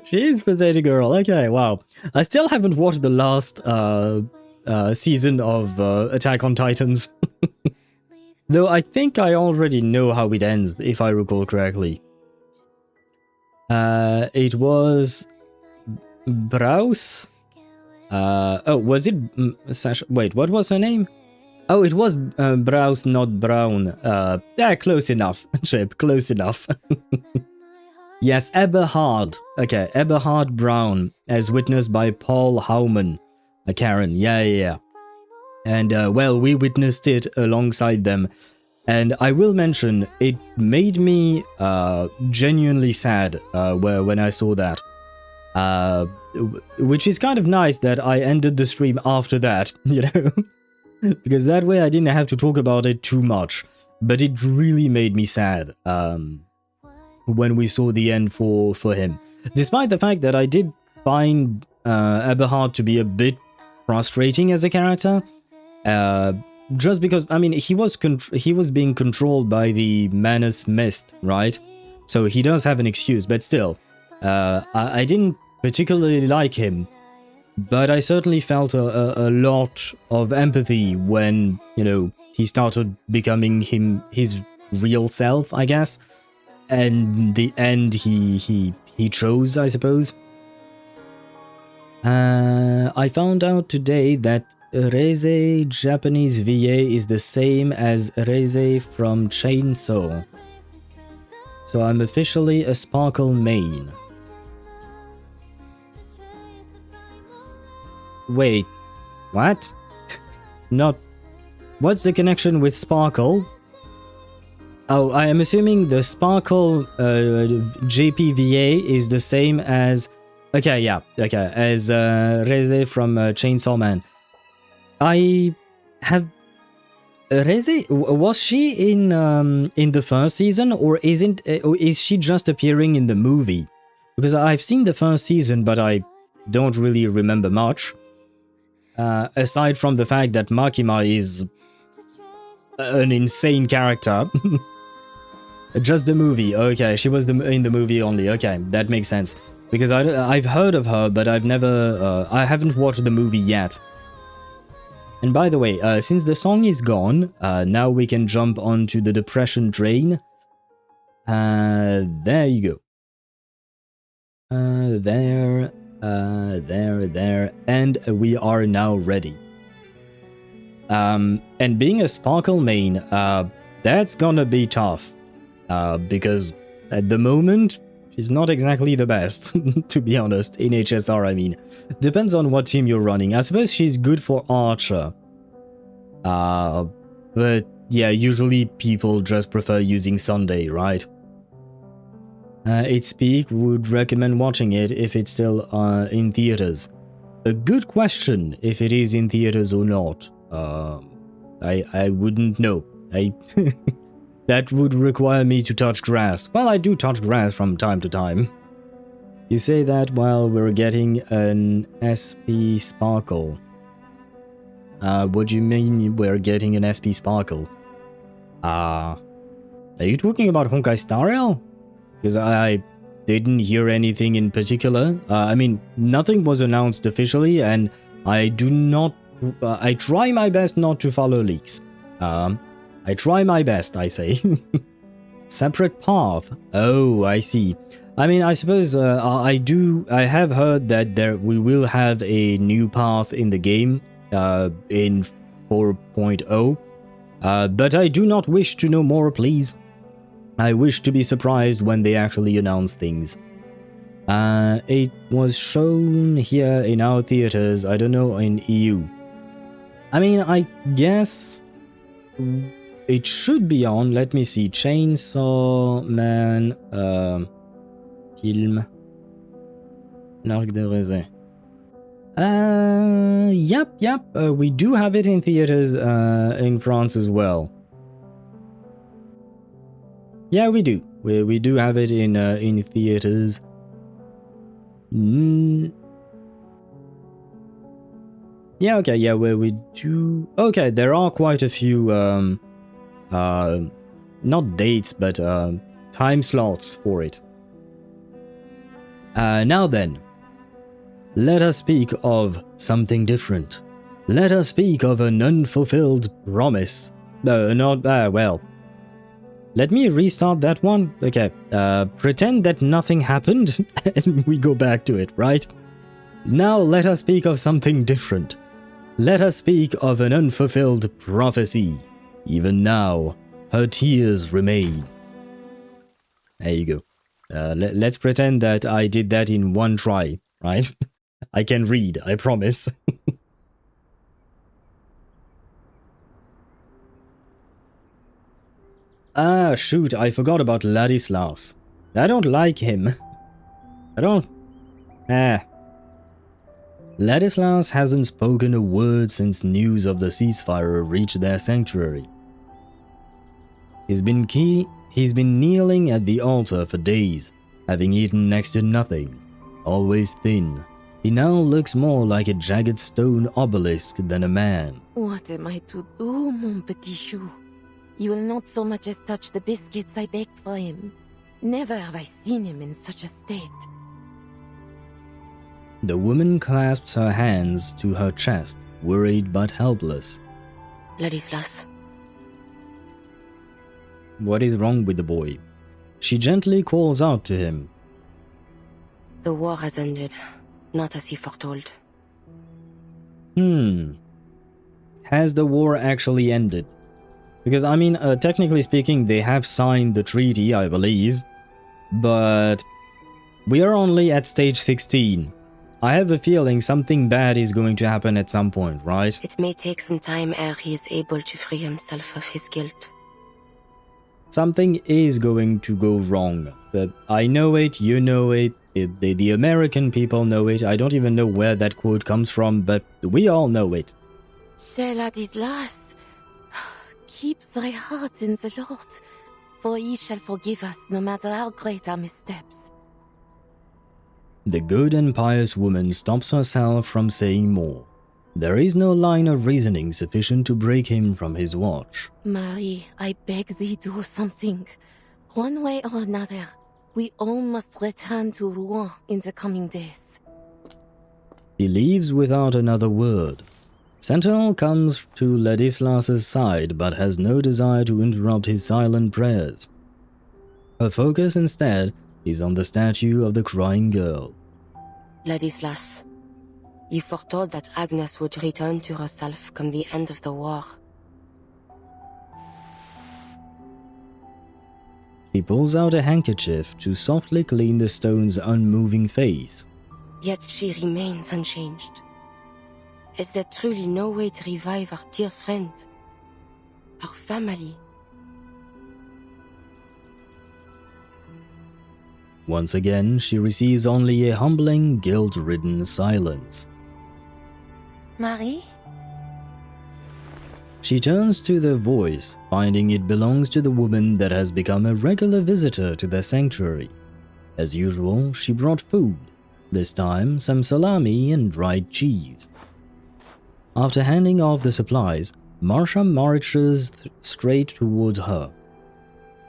She is Potato Girl. Okay, wow. I still haven't watched the last season of Attack on Titans. Though I think I already know how it ends, if I recall correctly. It was Browse. Oh, was it Sasha? Wait, what was her name? Oh, it was Browse, not Brown. Yeah, close enough, Chip, close enough. Yes, Eberhard. Okay, Eberhard Brown, as witnessed by Paul Howman. Karen, yeah. And, well, we witnessed it alongside them. And I will mention, it made me genuinely sad when I saw that. Which is kind of nice that I ended the stream after that, you know? Because that way I didn't have to talk about it too much. But it really made me sad when we saw the end for him. Despite the fact that I did find Eberhard to be a bit frustrating as a character. just because, I mean, he was being controlled by the Manus Mist, right? So he does have an excuse, but still, I didn't particularly like him, but I certainly felt a lot of empathy when, you know, he started becoming his real self, I guess. And the end he chose, I suppose. I found out today that Reze Japanese VA is the same as Reze from Chainsaw. So I'm officially a Sparkle main. Wait, what? Not... What's the connection with Sparkle? Oh, I am assuming the Sparkle JPVA is the same as... Okay, yeah, okay, as Reze from Chainsaw Man. I have... Reze, was she in the first season, or is she just appearing in the movie? Because I've seen the first season, but I don't really remember much. Aside from the fact that Makima is an insane character. Just the movie, okay, she was in the movie only, okay, that makes sense. Because I've heard of her, but I've never, I haven't watched the movie yet. And by the way, since the song is gone, now we can jump onto the depression train. There you go. There, and we are now ready. And being a Sparkle main, that's gonna be tough. Because at the moment, she's not exactly the best, to be honest, in HSR, I mean. Depends on what team you're running. I suppose she's good for Archer. But yeah, usually people just prefer using Sunday, right? Its peak, would recommend watching it if it's still in theaters. A good question if it is in theaters or not. I wouldn't know. That would require me to touch grass. Well, I do touch grass from time to time. You say that while we're getting an SP Sparkle. What do you mean we're getting an SP Sparkle? Are you talking about Honkai Star Rail? Because I didn't hear anything in particular. I mean, nothing was announced officially, and I do not... I try my best not to follow leaks. I try my best, I say. Separate path. Oh, I see. I mean, I suppose I have heard that we will have a new path in the game in 4.0. But I do not wish to know more, please. I wish to be surprised when they actually announce things. It was shown here in our theaters, I don't know, in EU. I mean, I guess it should be on. Let me see. Chainsaw Man film L'Arc de Raisin. Yep. We do have it in theaters in France as well. Yeah, we do. We do have it in theaters. Yeah, okay, yeah, where we do... Okay, there are quite a few, not dates, but time slots for it. Now then, let us speak of something different. Let us speak of an unfulfilled promise. Well. Let me restart that one. Okay, pretend that nothing happened, and we go back to it, right? Now let us speak of something different. Let us speak of an unfulfilled prophecy. Even now, her tears remain. There you go. Let's pretend that I did that in one try, right? I can read, I promise. Ah, shoot, I forgot about Ladislas. I don't like him. I don't... Ladislas hasn't spoken a word since news of the ceasefire reached their sanctuary. He's been kneeling at the altar for days, having eaten next to nothing, always thin, He now looks more like a jagged stone obelisk than a man. What am I to do, mon petit chou? You will not so much as touch the biscuits I baked for him. Never have I seen him in such a state. The woman clasps her hands to her chest, worried but helpless. Ladislas. What is wrong with the boy? She gently calls out to him. The war has ended, not as he foretold. Has the war actually ended? Because, I mean, technically speaking, they have signed the treaty, I believe. But we are only at stage 16. I have a feeling something bad is going to happen at some point, right? It may take some time ere he is able to free himself of his guilt. Something is going to go wrong. But I know it, you know it, the American people know it. I don't even know where that quote comes from, but we all know it. Cher Ladislas, keep thy heart in the Lord, for he shall forgive us no matter how great our missteps. The good and pious woman stops herself from saying more. There is no line of reasoning sufficient to break him from his watch. Marie, I beg thee do something. One way or another, we all must return to Rouen in the coming days. He leaves without another word. Sentinel comes to Ladislas's side but has no desire to interrupt his silent prayers. Her focus instead is on the statue of the crying girl. Ladislas, you foretold that Agnes would return to herself come the end of the war. She pulls out a handkerchief to softly clean the stone's unmoving face. Yet she remains unchanged. Is there truly no way to revive our dear friend? Our family? Once again, she receives only a humbling, guilt-ridden silence. Marie? She turns to the voice, finding it belongs to the woman that has become a regular visitor to their sanctuary. As usual, she brought food, this time some salami and dried cheese. After handing off the supplies, Marcia marches straight towards her.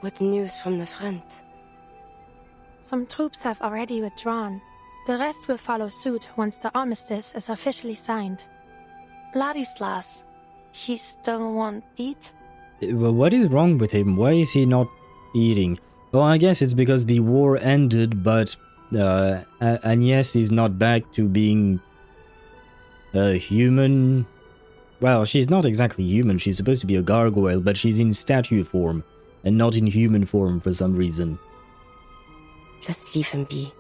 What news from the front? Some troops have already withdrawn. The rest will follow suit once the armistice is officially signed. Ladislas, he still won't eat? Well, what is wrong with him? Why is he not eating? Well, I guess it's because the war ended, but Agnès is not back to being a human. Well, she's not exactly human. She's supposed to be a gargoyle, but she's in statue form and not in human form for some reason. Just leave him be.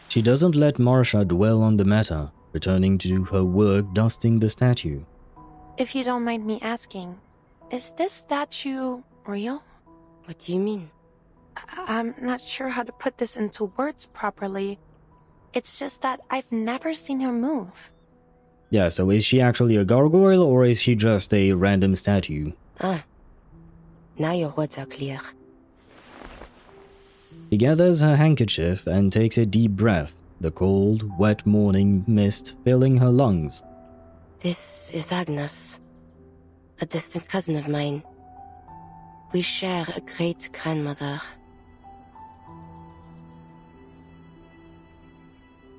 She doesn't let Marcia dwell on the matter, returning to her work dusting the statue. If you don't mind me asking, is this statue real? What do you mean? I'm not sure how to put this into words properly. It's just that I've never seen her move. Yeah, so is she actually a gargoyle or is she just a random statue? Ah, now your words are clear. She gathers her handkerchief and takes a deep breath, the cold, wet morning mist filling her lungs. This is Agnes, a distant cousin of mine. We share a great-grandmother.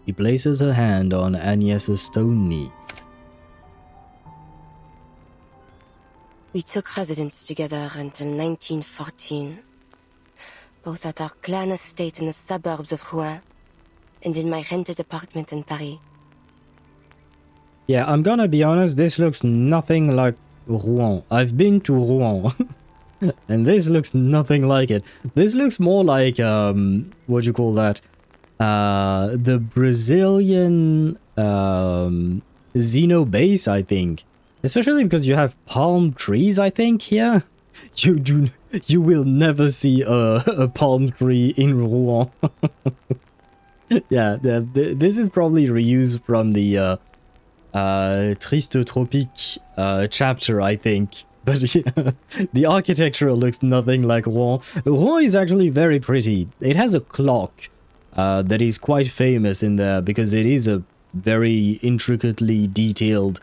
She places her hand on Agnès' stone knee. We took residence together until 1914, both at our clan estate in the suburbs of Rouen and in my rented apartment in Paris. Yeah, I'm gonna be honest, this looks nothing like Rouen. I've been to Rouen, and this looks nothing like it. This looks more like, what do you call that? The Brazilian Xeno base, I think. Especially because you have palm trees, I think, here. You will never see a palm tree in Rouen. Yeah, this is probably reused from the Triste Tropique chapter, I think. But yeah, the architecture looks nothing like Rouen. Rouen is actually very pretty. It has a clock that is quite famous in there because it is a very intricately detailed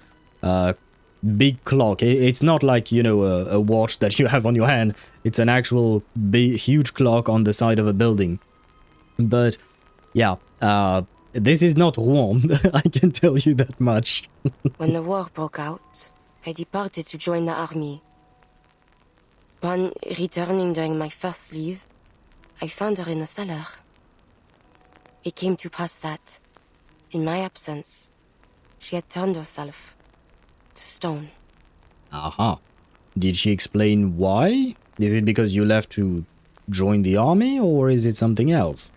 big clock. It's not like, you know, a watch that you have on your hand. It's an actual big, huge clock on the side of a building. But yeah, this is not Rouen. I can tell you that much. When the war broke out, I departed to join the army. Upon returning during my first leave, I found her in the cellar. It came to pass that, in my absence, she had turned herself to stone. Aha. Did she explain why? Is it because you left to join the army, or is it something else?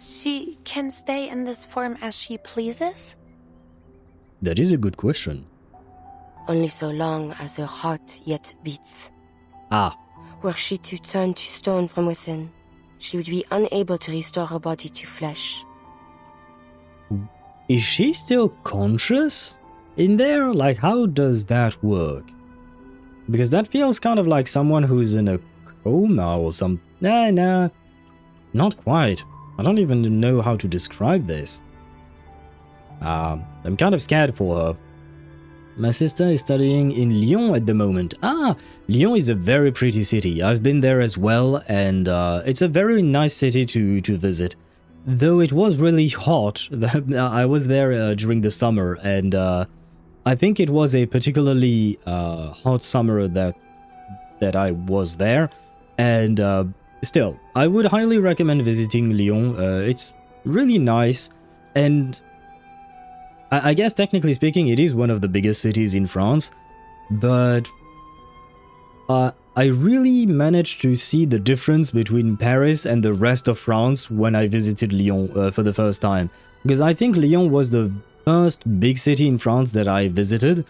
She can stay in this form as she pleases? That is a good question. Only so long as her heart yet beats. Ah, Were she to turn to stone from within, she would be unable to restore her body to flesh. is she still conscious in there? Like, how does that work? Because that feels kind of like someone who's in a coma or some... Nah, not quite. I don't even know how to describe this. I'm kind of scared for her. My sister is studying in Lyon at the moment. Ah, Lyon is a very pretty city. I've been there as well, and it's a very nice city to visit. Though it was really hot. I was there during the summer, and I think it was a particularly hot summer that I was there. And still, I would highly recommend visiting Lyon. It's really nice, and I guess technically speaking, it is one of the biggest cities in France, but I really managed to see the difference between Paris and the rest of France when I visited Lyon for the first time. Because I think Lyon was the first big city in France that I visited,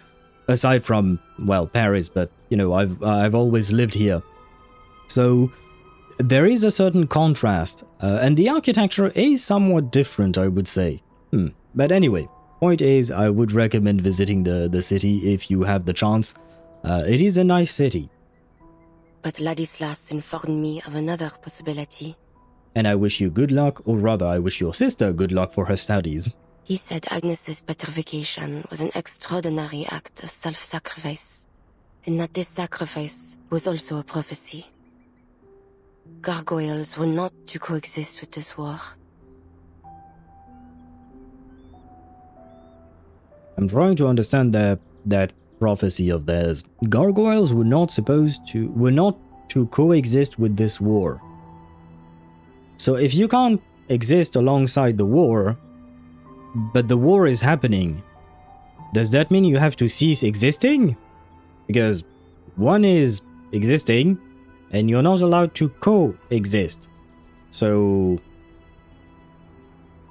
aside from, well, Paris, but, you know, I've always lived here. So there is a certain contrast, and the architecture is somewhat different, I would say. But anyway. Point is, I would recommend visiting the city if you have the chance. It is a nice city. But Ladislas informed me of another possibility. And I wish you good luck, or rather, I wish your sister good luck for her studies. He said Agnes's petrification was an extraordinary act of self-sacrifice, and that this sacrifice was also a prophecy. Gargoyles were not to coexist with this war. I'm trying to understand that prophecy of theirs. Gargoyles were not to coexist with this war. So if you can't exist alongside the war, but the war is happening, does that mean you have to cease existing? Because one is existing, and you're not allowed to coexist. So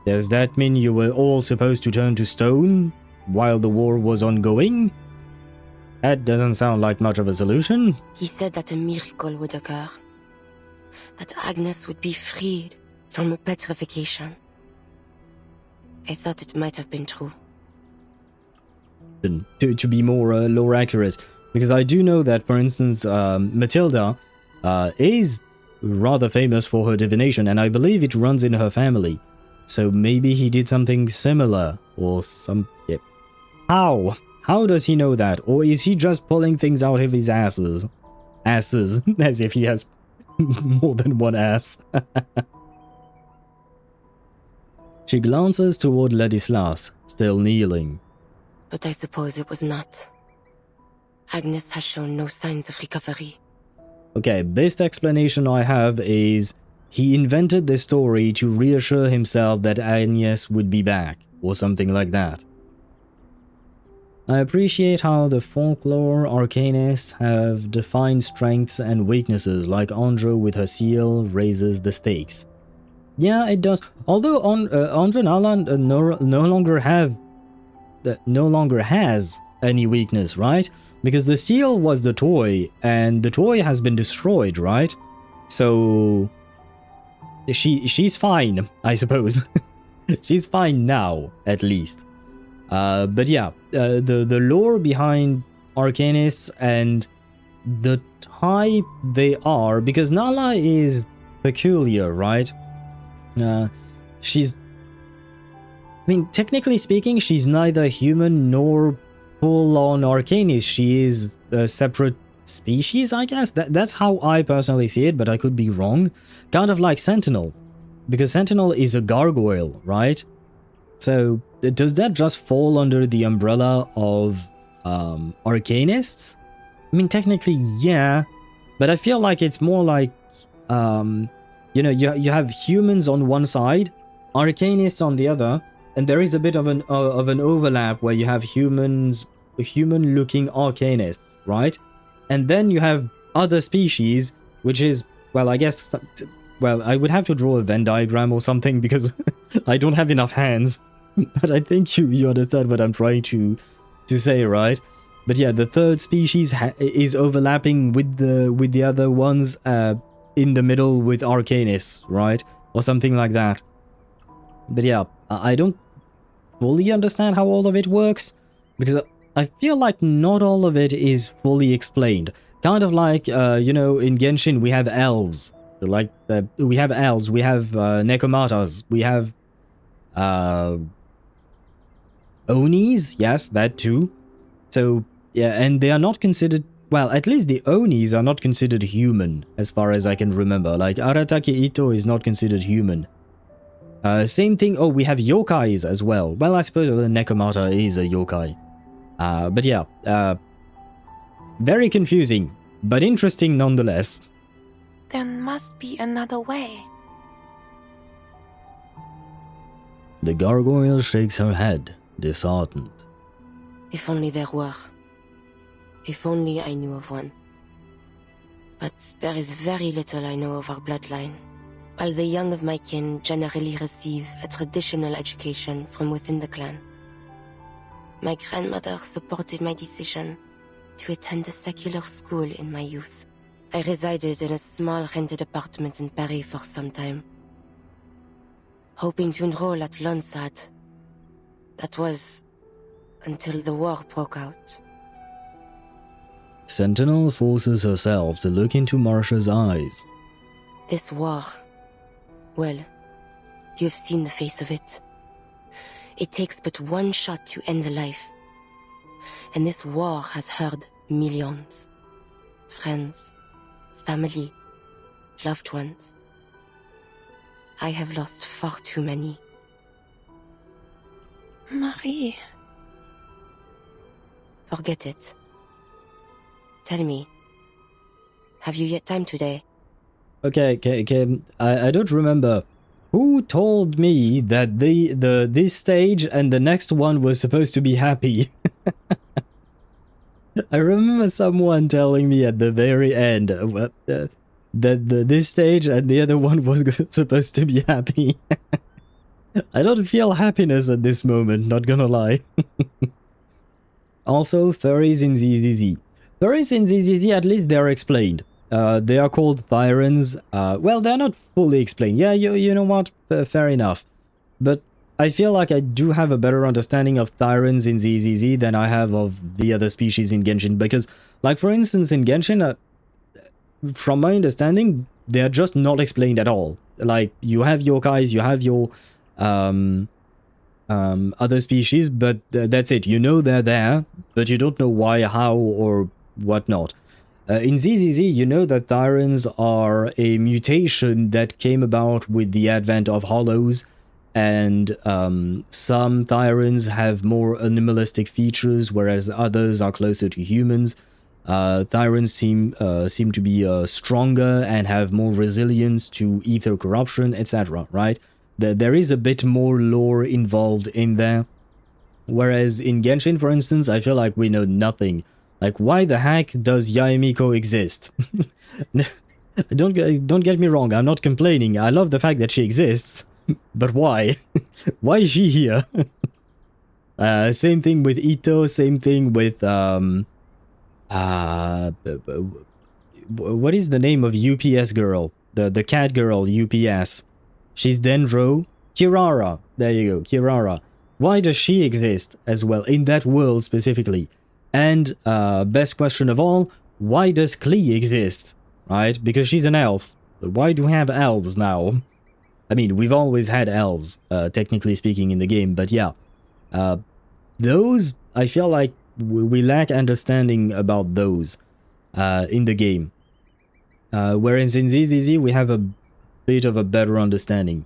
does that mean you were all supposed to turn to stone while the war was ongoing? That doesn't sound like much of a solution. He said that a miracle would occur. That Agnes would be freed from her petrification. I thought it might have been true. To be more lore accurate, because I do know that, for instance, Matilda is rather famous for her divination, and I believe it runs in her family. So maybe he did something similar, or some... Yeah. How? How does he know that? Or is he just pulling things out of his asses? Asses, as if he has more than one ass. She glances toward Ladislas, still kneeling. But I suppose it was not. Agnes has shown no signs of recovery. Okay, best explanation I have is he invented this story to reassure himself that Agnes would be back, or something like that. I appreciate how the folklore arcanists have defined strengths and weaknesses, like Andro with her seal raises the stakes. Yeah, it does. Although Andro Nalan no longer has any weakness, right? Because the seal was the toy, and the toy has been destroyed, right? So she's fine, I suppose. She's fine now, at least. But yeah, the lore behind arcanists and the type they are, because Nala is peculiar, right? She's... I mean, technically speaking, she's neither human nor full-on arcanist. She is a separate species, I guess. That's how I personally see it, but I could be wrong. Kind of like Sentinel, because Sentinel is a gargoyle, right? So does that just fall under the umbrella of arcanists? I mean, technically, yeah, but I feel like it's more like, you know, you have humans on one side, arcanists on the other, and there is a bit of an overlap where you have human-looking arcanists, right? And then you have other species, which is, well, I guess, well, I would have to draw a Venn diagram or something because I don't have enough hands. But I think you understand what I'm trying to say, right? But yeah, the third species is overlapping with the other ones in the middle with arcanists, right? Or something like that. But yeah, I don't fully understand how all of it works, because I feel like not all of it is fully explained. Kind of like, you know, in Genshin we have elves. Like, we have elves, we have Nekomatas, we have Onis, yes, that too. So, yeah, and they are not considered... Well, at least the Onis are not considered human, as far as I can remember. Like, Aratake Ito is not considered human. Same thing... Oh, we have yokais as well. Well, I suppose the Nekomata is a yokai. But yeah, very confusing, but interesting nonetheless. There must be another way. The gargoyle shakes her head, disheartened. If only there were. If only I knew of one. But there is very little I know of our bloodline. While the young of my kin generally receive a traditional education from within the clan. My grandmother supported my decision to attend a secular school in my youth. I resided in a small rented apartment in Paris for some time, hoping to enroll at Lonsad. That was until the war broke out. Sentinel forces herself to look into Marsha's eyes. This war, well, you have seen the face of it. It takes but one shot to end a life. And this war has hurt millions. Friends, family, loved ones. I have lost far too many. Marie. Forget it. Tell me, have you yet time today? Okay, I don't remember. Who told me that this stage and the next one was supposed to be happy? I remember someone telling me at the very end that this stage and the other one was supposed to be happy. I don't feel happiness at this moment, not gonna lie. Also, furries in ZZZ. Furries in ZZZ, at least they're explained. They are called Thyrans. Well, they're not fully explained. Yeah, you know what? Fair enough. But I feel like I do have a better understanding of Thyrans in ZZZ than I have of the other species in Genshin. Because, like, for instance, in Genshin, from my understanding, they're just not explained at all. Like, you have yokais, you have your other species, but that's it. You know they're there, but you don't know why, how, or whatnot. In ZZZ, you know that Thyrans are a mutation that came about with the advent of Hollows, and some Thyrans have more animalistic features, whereas others are closer to humans. Thyrans seem to be stronger and have more resilience to ether corruption, etc., right? There is a bit more lore involved in there. Whereas in Genshin, for instance, I feel like we know nothing. Like, why the heck does Yaemiko exist? Don't get me wrong, I'm not complaining. I love the fact that she exists. But why? Why is she here? Same thing with Ito, same thing with... what is the name of UPS girl? The cat girl, UPS. She's Dendro. Kirara. There you go, Kirara. Why does she exist as well, in that world specifically? And, best question of all, why does Klee exist, right? Because she's an elf. Why do we have elves now? I mean, we've always had elves, technically speaking, in the game, but yeah. Those, I feel like we lack understanding about those in the game. Whereas in ZZZ, we have a bit of a better understanding.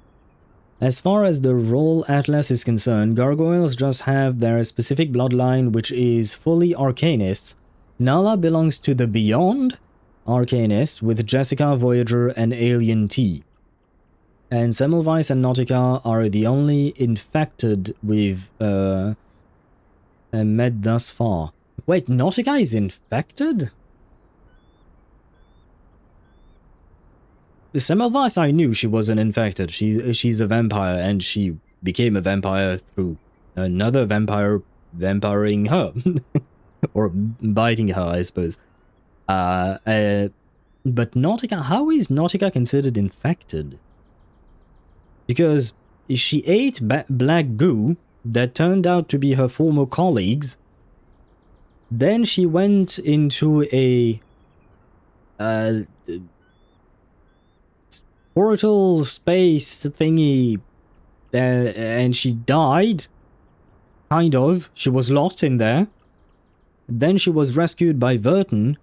As far as the role Atlas is concerned, gargoyles just have their specific bloodline, which is fully arcanists. Nala belongs to the Beyond arcanists, with Jessica, Voyager, and Alien T. And Semmelweis and Nautica are the only infected we've met thus far. Wait, Nautica is infected? Semmelweis, I knew she wasn't infected. She's a vampire, and she became a vampire through another vampire vampiring her. Or biting her, I suppose. But Nautica, how is Nautica considered infected? Because she ate black goo that turned out to be her former colleagues. Then she went into a portal space thingy, and she died. Kind of. She was lost in there. Then she was rescued by Vertin.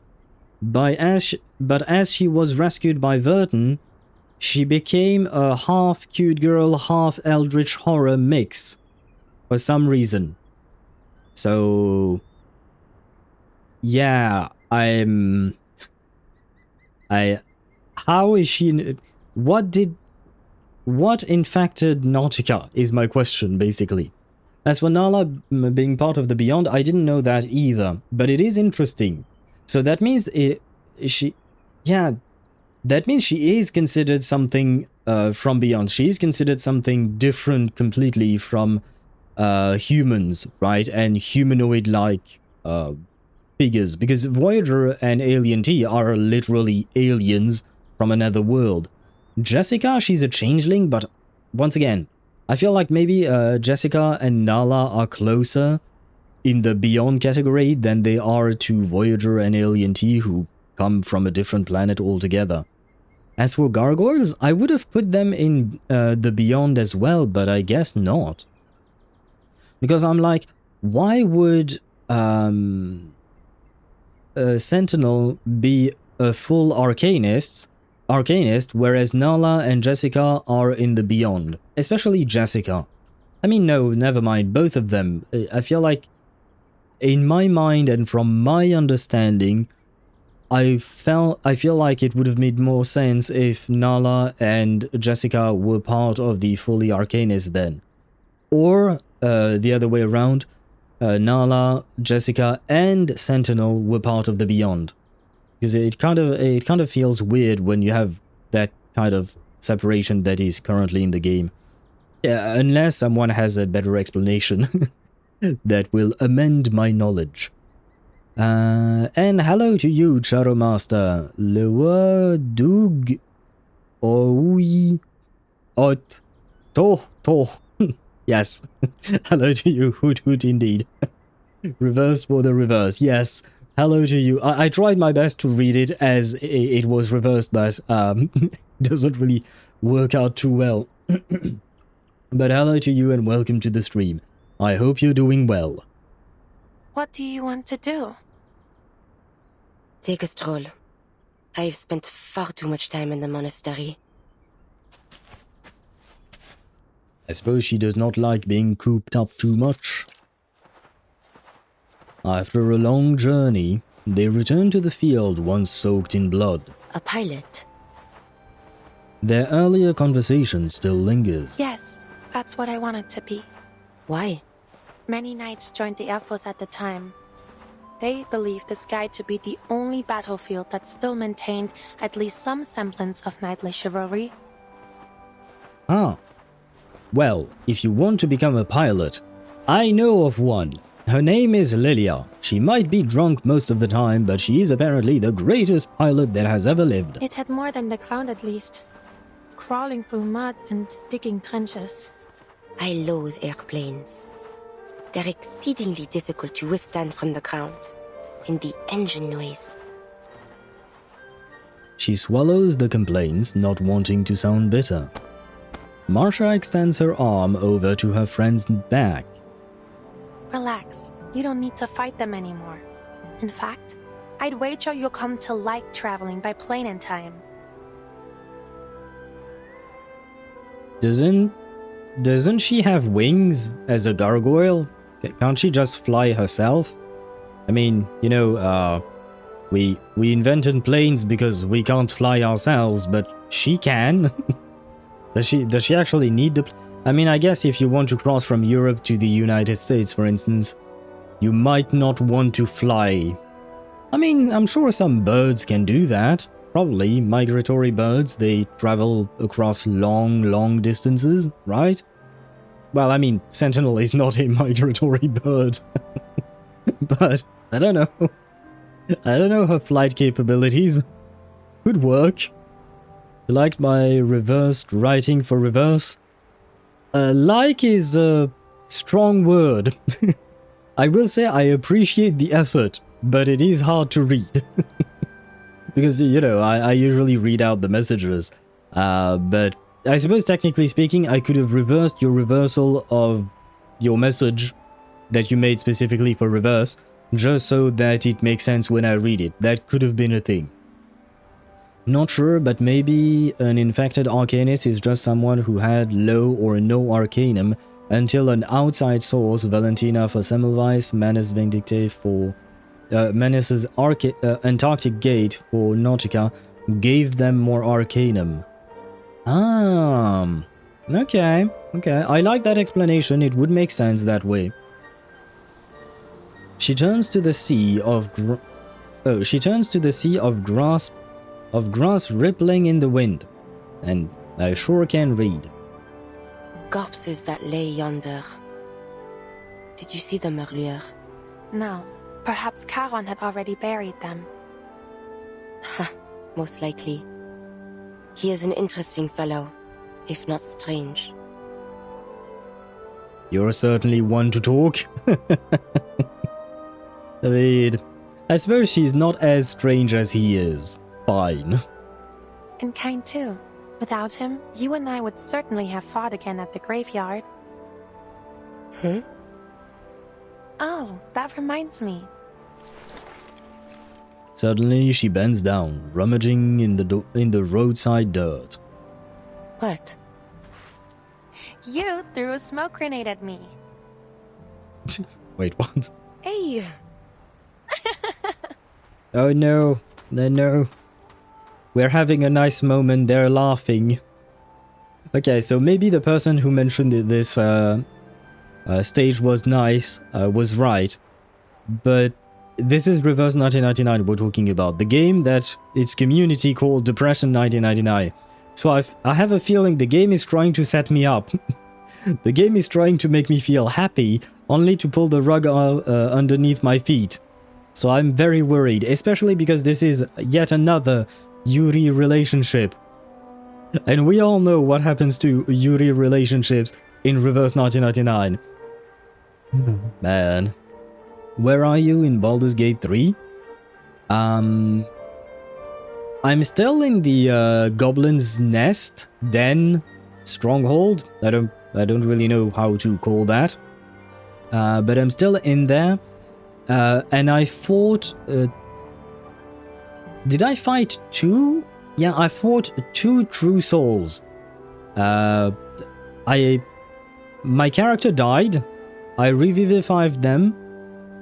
But as she was rescued by Vertin, she became a half cute girl, half eldritch horror mix. For some reason. So... yeah, how is she... What infected Nautica is my question, basically. As for Nala being part of the Beyond, I didn't know that either, but it is interesting. So that means she is considered something from Beyond. She is considered something different completely from humans, right? And humanoid-like figures, because Voyager and Alien T are literally aliens from another world. Jessica, she's a changeling, but once again, I feel like maybe Jessica and Nala are closer in the Beyond category than they are to Voyager and Alien T, who come from a different planet altogether. As for gargoyles, I would have put them in the Beyond as well, but I guess not. Because I'm like, why would Sentinel be a full arcanist, whereas Nala and Jessica are in the Beyond? Especially Jessica. I mean, no, never mind, both of them. I feel like, in my mind and from my understanding, I feel like it would have made more sense if Nala and Jessica were part of the fully arcanist then. Or, the other way around, Nala, Jessica, and Sentinel were part of the Beyond. Because it kind of feels weird when you have that kind of separation that is currently in the game. Yeah, unless someone has a better explanation that will amend my knowledge. And hello to you, Charo Master. Lewa Dug Oui Ot To. Yes. Hello to you, Hoot Hoot indeed. Reverse for the reverse, yes. Hello to you. I tried my best to read it as it was reversed, but it doesn't really work out too well. But hello to you and welcome to the stream. I hope you're doing well. What do you want to do? Take a stroll. I've spent far too much time in the monastery. I suppose she does not like being cooped up too much. After a long journey, they return to the field once soaked in blood. A pilot? Their earlier conversation still lingers. Yes, that's what I wanted to be. Why? Many knights joined the Air Force at the time. They believed the sky to be the only battlefield that still maintained at least some semblance of knightly chivalry. Ah. Well, if you want to become a pilot, I know of one. Her name is Lilia. She might be drunk most of the time, but she is apparently the greatest pilot that has ever lived. It had more than the ground at least. Crawling through mud and digging trenches. I loathe airplanes. They're exceedingly difficult to withstand from the ground. And the engine noise. She swallows the complaints, not wanting to sound bitter. Marsha extends her arm over to her friend's back. Relax. You don't need to fight them anymore. In fact, I'd wager you'll come to like traveling by plane in time. Doesn't she have wings as a gargoyle? Can't she just fly herself? I mean, you know, we invented planes because we can't fly ourselves, but she can. Does she actually need the... I mean, I guess if you want to cross from Europe to the United States, for instance, you might not want to fly. I mean, I'm sure some birds can do that. Probably migratory birds, they travel across long distances, right? Well, I mean, Sentinel is not a migratory bird. But, I don't know. I don't know her flight capabilities. Could work. You liked my reversed writing for reverse? Like is a strong word. I will say I appreciate the effort, but it is hard to read. Because, you know, I usually read out the messages. But I suppose technically speaking, I could have reversed your reversal of your message that you made specifically for reverse, just so that it makes sense when I read it. That could have been a thing. Not sure, but maybe an infected arcanist is just someone who had low or no arcanum until an outside source, Valentina for Semmelweis, Manus Vindictive for Manus's Antarctic Gate for Nautica, gave them more arcanum. Okay. I like that explanation. It would make sense that way. She turns to the sea of grass rippling in the wind, and I sure can read. Corpses that lay yonder. Did you see them earlier? No. Perhaps Charon had already buried them. Ha, most likely. He is an interesting fellow, if not strange. You're certainly one to talk. I mean, I suppose she's not as strange as he is. Fine. And kind too. Without him, you and I would certainly have fought again at the graveyard. Oh, that reminds me. Suddenly, she bends down, rummaging in the roadside dirt. What? You threw a smoke grenade at me. Wait, what? Hey! Oh no. No. We're having a nice moment, they're laughing. Okay, so maybe the person who mentioned this stage was nice, was right. But this is Reverse 1999 we're talking about. The game that its community called Depression 1999. So I have a feeling the game is trying to set me up. The game is trying to make me feel happy, only to pull the rug underneath my feet. So I'm very worried, especially because this is yet another Yuri relationship. And we all know what happens to Yuri relationships in Reverse 1999. Man. Where are you in Baldur's Gate 3? I'm still in the Goblin's Nest, Den, Stronghold. I don't really know how to call that. But I'm still in there. And I fought... did I fight 2? Yeah, I fought 2 True Souls. My character died. I revivified them.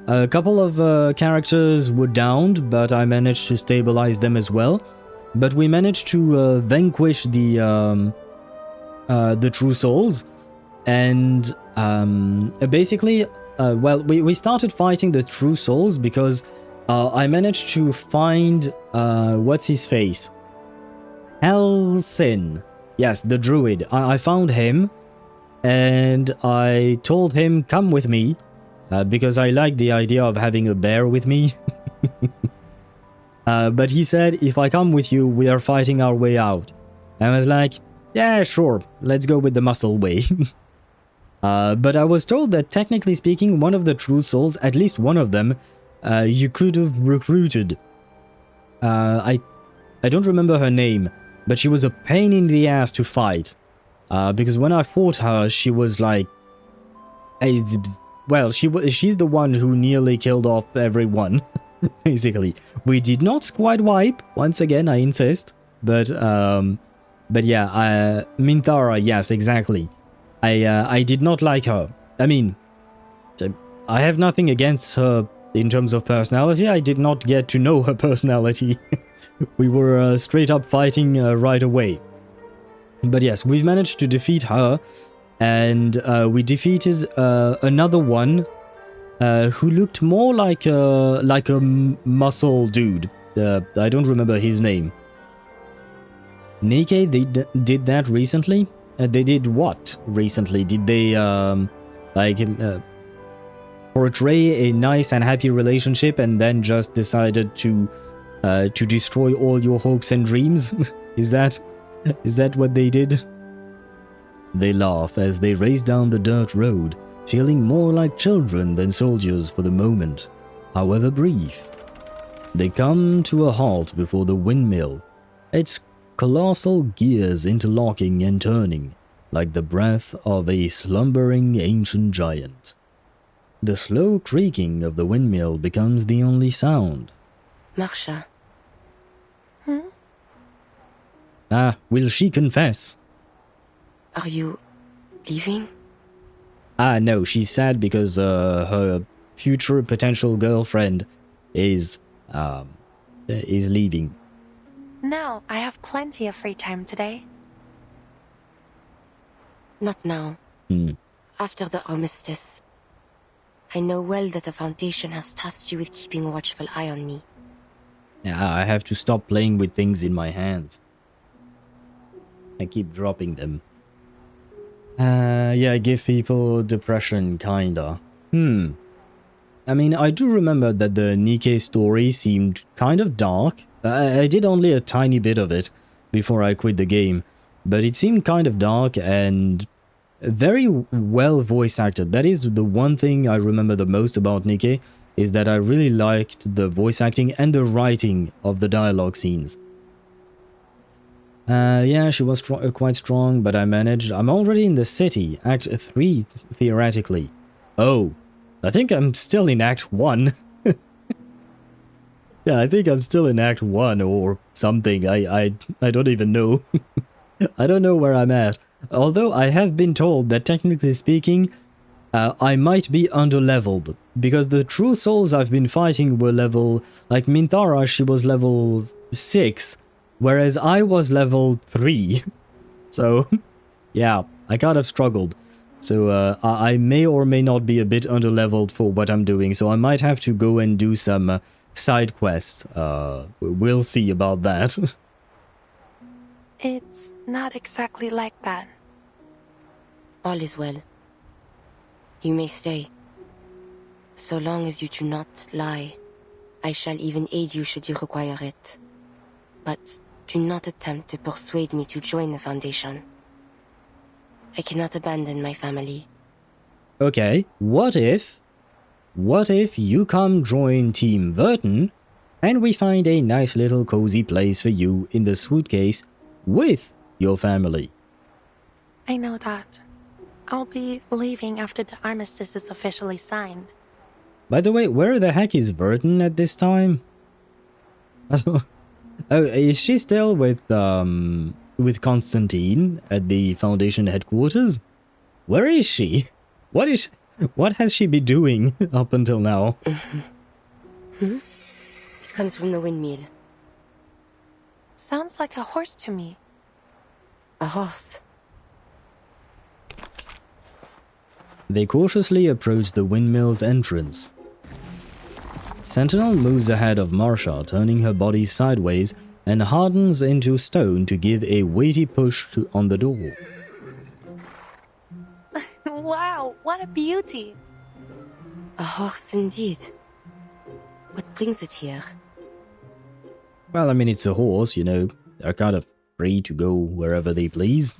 A couple of characters were downed, but I managed to stabilize them as well. But we managed to vanquish the True Souls. And basically... well, we started fighting the True Souls because I managed to find, what's his face? Helsin. Yes, the druid. I found him, and I told him, come with me, because I like the idea of having a bear with me. But he said, if I come with you, we are fighting our way out. And I was like, yeah, sure, let's go with the muscle way. But I was told that technically speaking, one of the True Souls, at least one of them, you could have recruited. I I don't remember her name, but she was a pain in the ass to fight. Because when I fought her, she was like... Well, she's the one who nearly killed off everyone, basically. We did not quite wipe, once again, I insist. But yeah, Minthara, yes, exactly. I did not like her. I mean, I have nothing against her in terms of personality. I did not get to know her personality. We were straight up fighting right away. But yes, we've managed to defeat her, and we defeated another one who looked more like a muscle dude. I don't remember his name. Nikkei, they did that recently? They did what recently? Did they portray a nice and happy relationship and then just decided to destroy all your hopes and dreams? Is that what they did? They laugh as they race down the dirt road, feeling more like children than soldiers for the moment, however brief. They come to a halt before the windmill, its colossal gears interlocking and turning, like the breath of a slumbering ancient giant. The slow creaking of the windmill becomes the only sound. Marsha. Ah, will she confess? Are you leaving? Ah, no, she's sad because her future potential girlfriend is leaving. No, I have plenty of free time today. Not now. After the armistice. I know well that the Foundation has tasked you with keeping a watchful eye on me. Yeah, I have to stop playing with things in my hands. I keep dropping them. Yeah, give people depression, kinda. I mean, I do remember that the Nikkei story seemed kind of dark. I did only a tiny bit of it before I quit the game, but it seemed kind of dark and very well voice acted. That is the one thing I remember the most about Nikkei, is that I really liked the voice acting and the writing of the dialogue scenes. Yeah, she was quite strong, but I managed. I'm already in the city, Act 3, theoretically. Oh, I think I'm still in Act 1. Yeah, I think I'm still in Act 1 or something. I don't even know. I don't know where I'm at. Although I have been told that technically speaking, I might be underleveled. Because the true souls I've been fighting were level... Like Minthara, she was level 6. Whereas I was level 3. So, yeah, I kind of struggled. So I may or may not be a bit underleveled for what I'm doing. So I might have to go and do some side quests. We'll see about that. It's not exactly like that. All is well. You may stay. So long as you do not lie, I shall even aid you should you require it. But do not attempt to persuade me to join the Foundation. I cannot abandon my family. Okay, what if you come join Team Vertin and we find a nice little cozy place for you in the suitcase with your family? I know that. I'll be leaving after the armistice is officially signed. By the way, where the heck is Vertin at this time? Oh, is she still with Constantine at the Foundation headquarters? Where is she? What has she been doing up until now? It comes from the windmill. Sounds like a horse to me. A horse. They cautiously approach the windmill's entrance. Sentinel moves ahead of Marsha, turning her body sideways and hardens into stone to give a weighty push on the door. Wow, what a beauty! A horse indeed. What brings it here? Well, I mean, it's a horse, you know. They're kind of free to go wherever they please.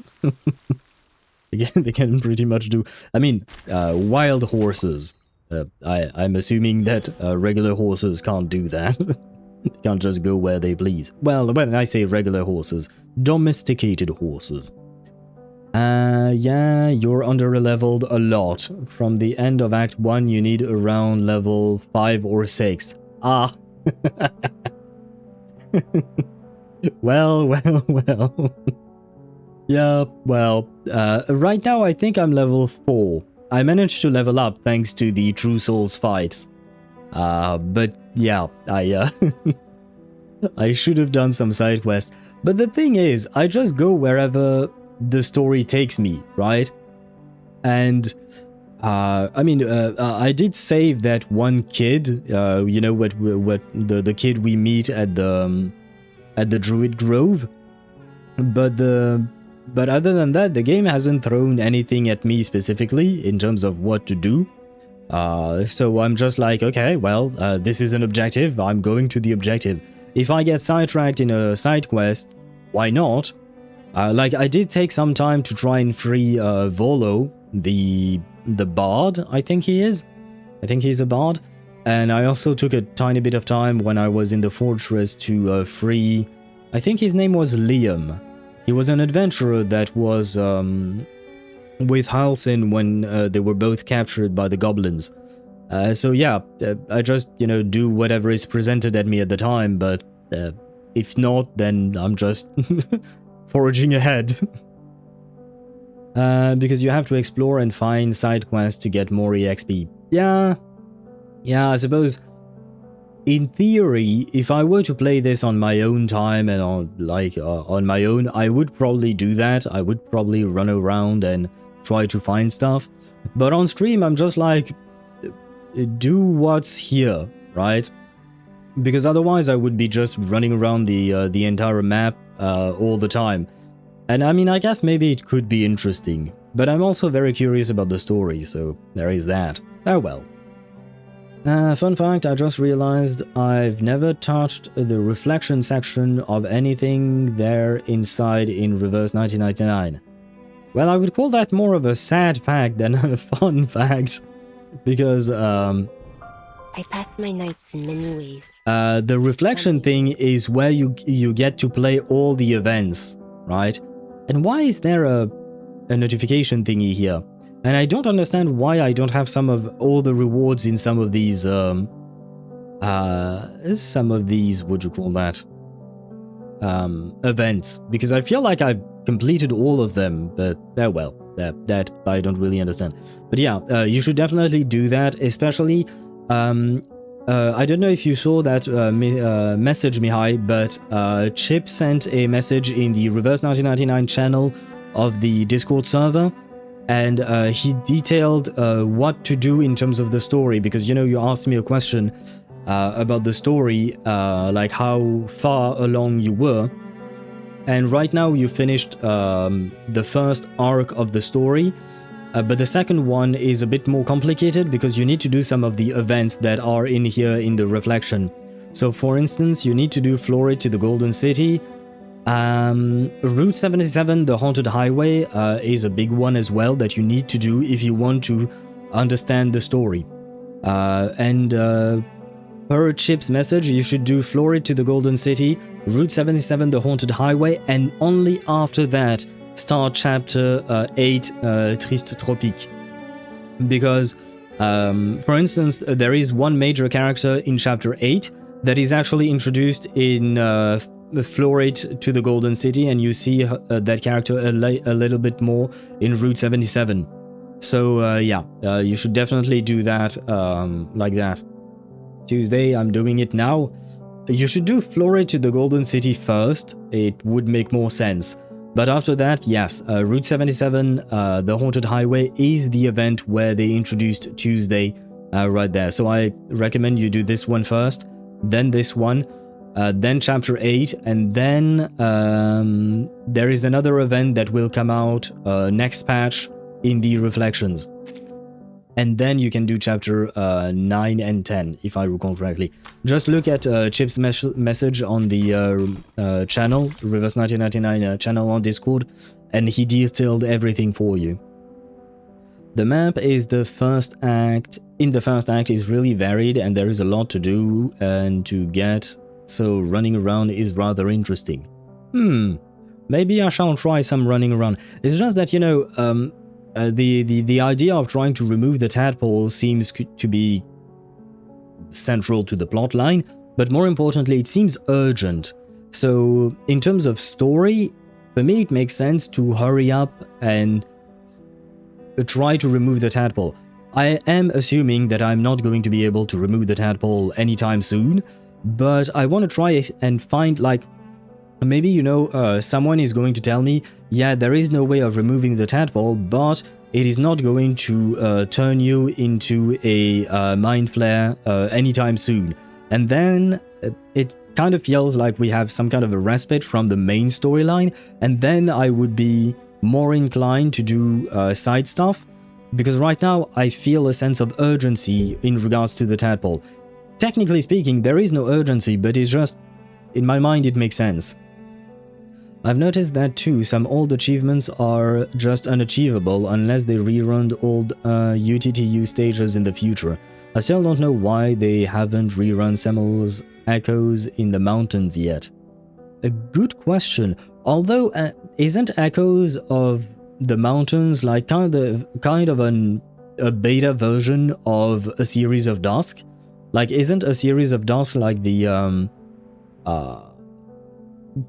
They can pretty much do... I mean, wild horses. I'm assuming that regular horses can't do that. They can't just go where they please. Well, when I say regular horses, domesticated horses. Yeah, you're under-leveled a lot. From the end of Act 1, you need around level 5 or 6. Ah. Well. Yeah, well, right now I think I'm level 4. I managed to level up thanks to the True Souls fights. But yeah, I should have done some side quests. But the thing is, I just go wherever the story takes me, right? And I did save that one kid. You know what the kid we meet at the Druid Grove. But other than that, the game hasn't thrown anything at me specifically in terms of what to do. So I'm just like, okay, well, this is an objective. I'm going to the objective. If I get sidetracked in a side quest, why not? Like, I did take some time to try and free Volo, the bard, I think he is. I think he's a bard. And I also took a tiny bit of time when I was in the fortress to free... I think his name was Liam. He was an adventurer that was with Halsin when they were both captured by the goblins. So yeah, I just, do whatever is presented at me at the time, but if not, then I'm just foraging ahead. Because you have to explore and find side quests to get more EXP. Yeah, I suppose... In theory, if I were to play this on my own time and on my own, I would probably do that. I would probably run around and try to find stuff. But on stream, I'm just like, do what's here, right? Because otherwise, I would be just running around the entire map all the time. And I mean, I guess maybe it could be interesting. But I'm also very curious about the story, so there is that. Oh well. Fun fact, I just realized I've never touched the reflection section of anything there inside in Reverse 1999. Well, I would call that more of a sad fact than a fun fact, because, I pass my nights in many ways. The reflection thing is where you get to play all the events, right? And why is there a notification thingy here? And I don't understand why I don't have some of all the rewards in some of these, what do you call that? Events. Because I feel like I've completed all of them, but well, that I don't really understand. But yeah, you should definitely do that, especially, I don't know if you saw that message, Mihai, but Chip sent a message in the Reverse 1999 channel of the Discord server. And he detailed what to do in terms of the story, because, you asked me a question about the story, like how far along you were. And right now you finished the first arc of the story, but the second one is a bit more complicated because you need to do some of the events that are in here in the reflection. So for instance, you need to do Florid to the Golden City. Route 77, the Haunted Highway, is a big one as well that you need to do if you want to understand the story. Per Chip's message, you should do Florid to the Golden City, Route 77, the Haunted Highway, and only after that start Chapter 8, Triste Tropique. Because, for instance, there is one major character in Chapter 8 that is actually introduced in Florid to the Golden City, and you see that character a little bit more in Route 77. So yeah, you should definitely do that like that. Tuesday, I'm doing it now. You should do Florid to the Golden City first, it would make more sense. But after that, yes, Route 77, the Haunted Highway, is the event where they introduced Tuesday right there. So I recommend you do this one first, then this one, then Chapter 8, and then there is another event that will come out next patch in the Reflections. And then you can do Chapter 9 and 10, if I recall correctly. Just look at Chip's message on the channel, Reverse 1999 channel on Discord, and he detailed everything for you. The map is the first act. In the first act is really varied, and there is a lot to do and to get so running around is rather interesting. Maybe I shall try some running around. It's just that, you know, the idea of trying to remove the tadpole seems to be central to the plot line, but more importantly, it seems urgent. So, in terms of story, for me it makes sense to hurry up and try to remove the tadpole. I am assuming that I'm not going to be able to remove the tadpole anytime soon, but I want to try and find, like, maybe, you know, someone is going to tell me, yeah, there is no way of removing the tadpole, but it is not going to turn you into a mind flare anytime soon. And then it kind of feels like we have some kind of a respite from the main storyline, and then I would be more inclined to do side stuff, because right now I feel a sense of urgency in regards to the tadpole. Technically speaking, there is no urgency, but it's just, in my mind, it makes sense. I've noticed that too, some old achievements are just unachievable unless they rerun old UTTU stages in the future. I still don't know why they haven't rerun Semmel's Echoes in the Mountains yet. A good question, although isn't Echoes of the Mountains like kind of a beta version of A Series of Dusk? Like, isn't A Series of Dusk like the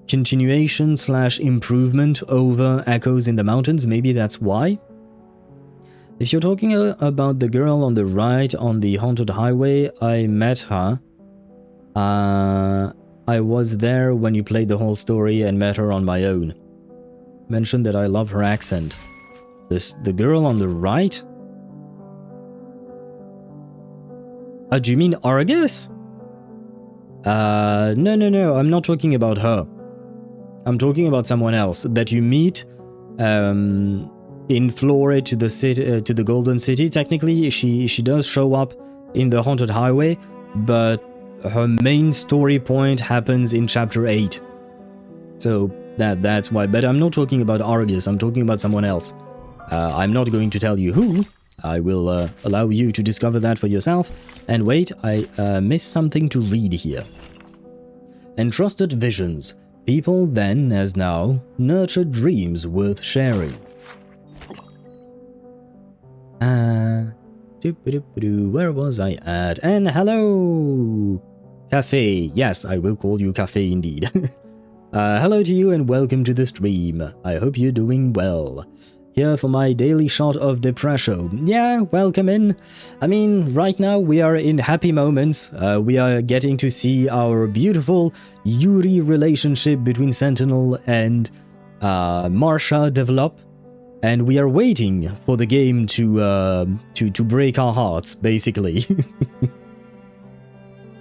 continuation / improvement over Echoes in the Mountains? Maybe that's why. If you're talking about the girl on the right on the haunted highway, I met her. I was there when you played the whole story and met her on my own. Mentioned that I love her accent. The girl on the right? Do you mean Argus? No, I'm not talking about her. I'm talking about someone else that you meet in Flore to the city, to the Golden City. Technically, she does show up in the Haunted Highway, but her main story point happens in Chapter 8. So that's why. But I'm not talking about Argus, I'm talking about someone else. I'm not going to tell you who. I will allow you to discover that for yourself. And wait, I missed something to read here. Entrusted visions. People then, as now, nurture dreams worth sharing. Where was I at? And hello, Cafe. Yes, I will call you Cafe indeed. Hello to you and welcome to the stream. I hope you're doing well. Here for my daily shot of depression. Yeah, welcome in. I mean, right now we are in happy moments. We are getting to see our beautiful Yuri relationship between Sentinel and Marsha develop. And we are waiting for the game to break our hearts, basically.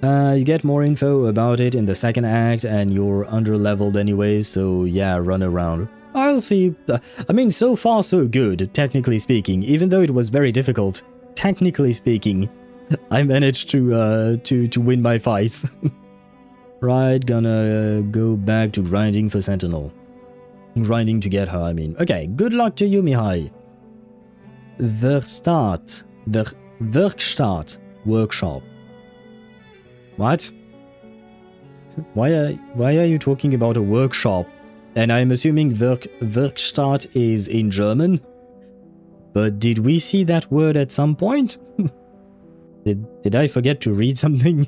You get more info about it in the second act, and you're under-leveled anyways, so yeah, run around. I'll see. I mean, so far so good, technically speaking. Even though it was very difficult, technically speaking, I managed to win my fights. Right, gonna go back to grinding for Sentinel. Grinding to get her, I mean. Okay, good luck to you, Mihai. Werkstatt. Workshop. What? Why are you talking about a workshop? And I'm assuming Werkstatt is in German? But did we see that word at some point? Did I forget to read something?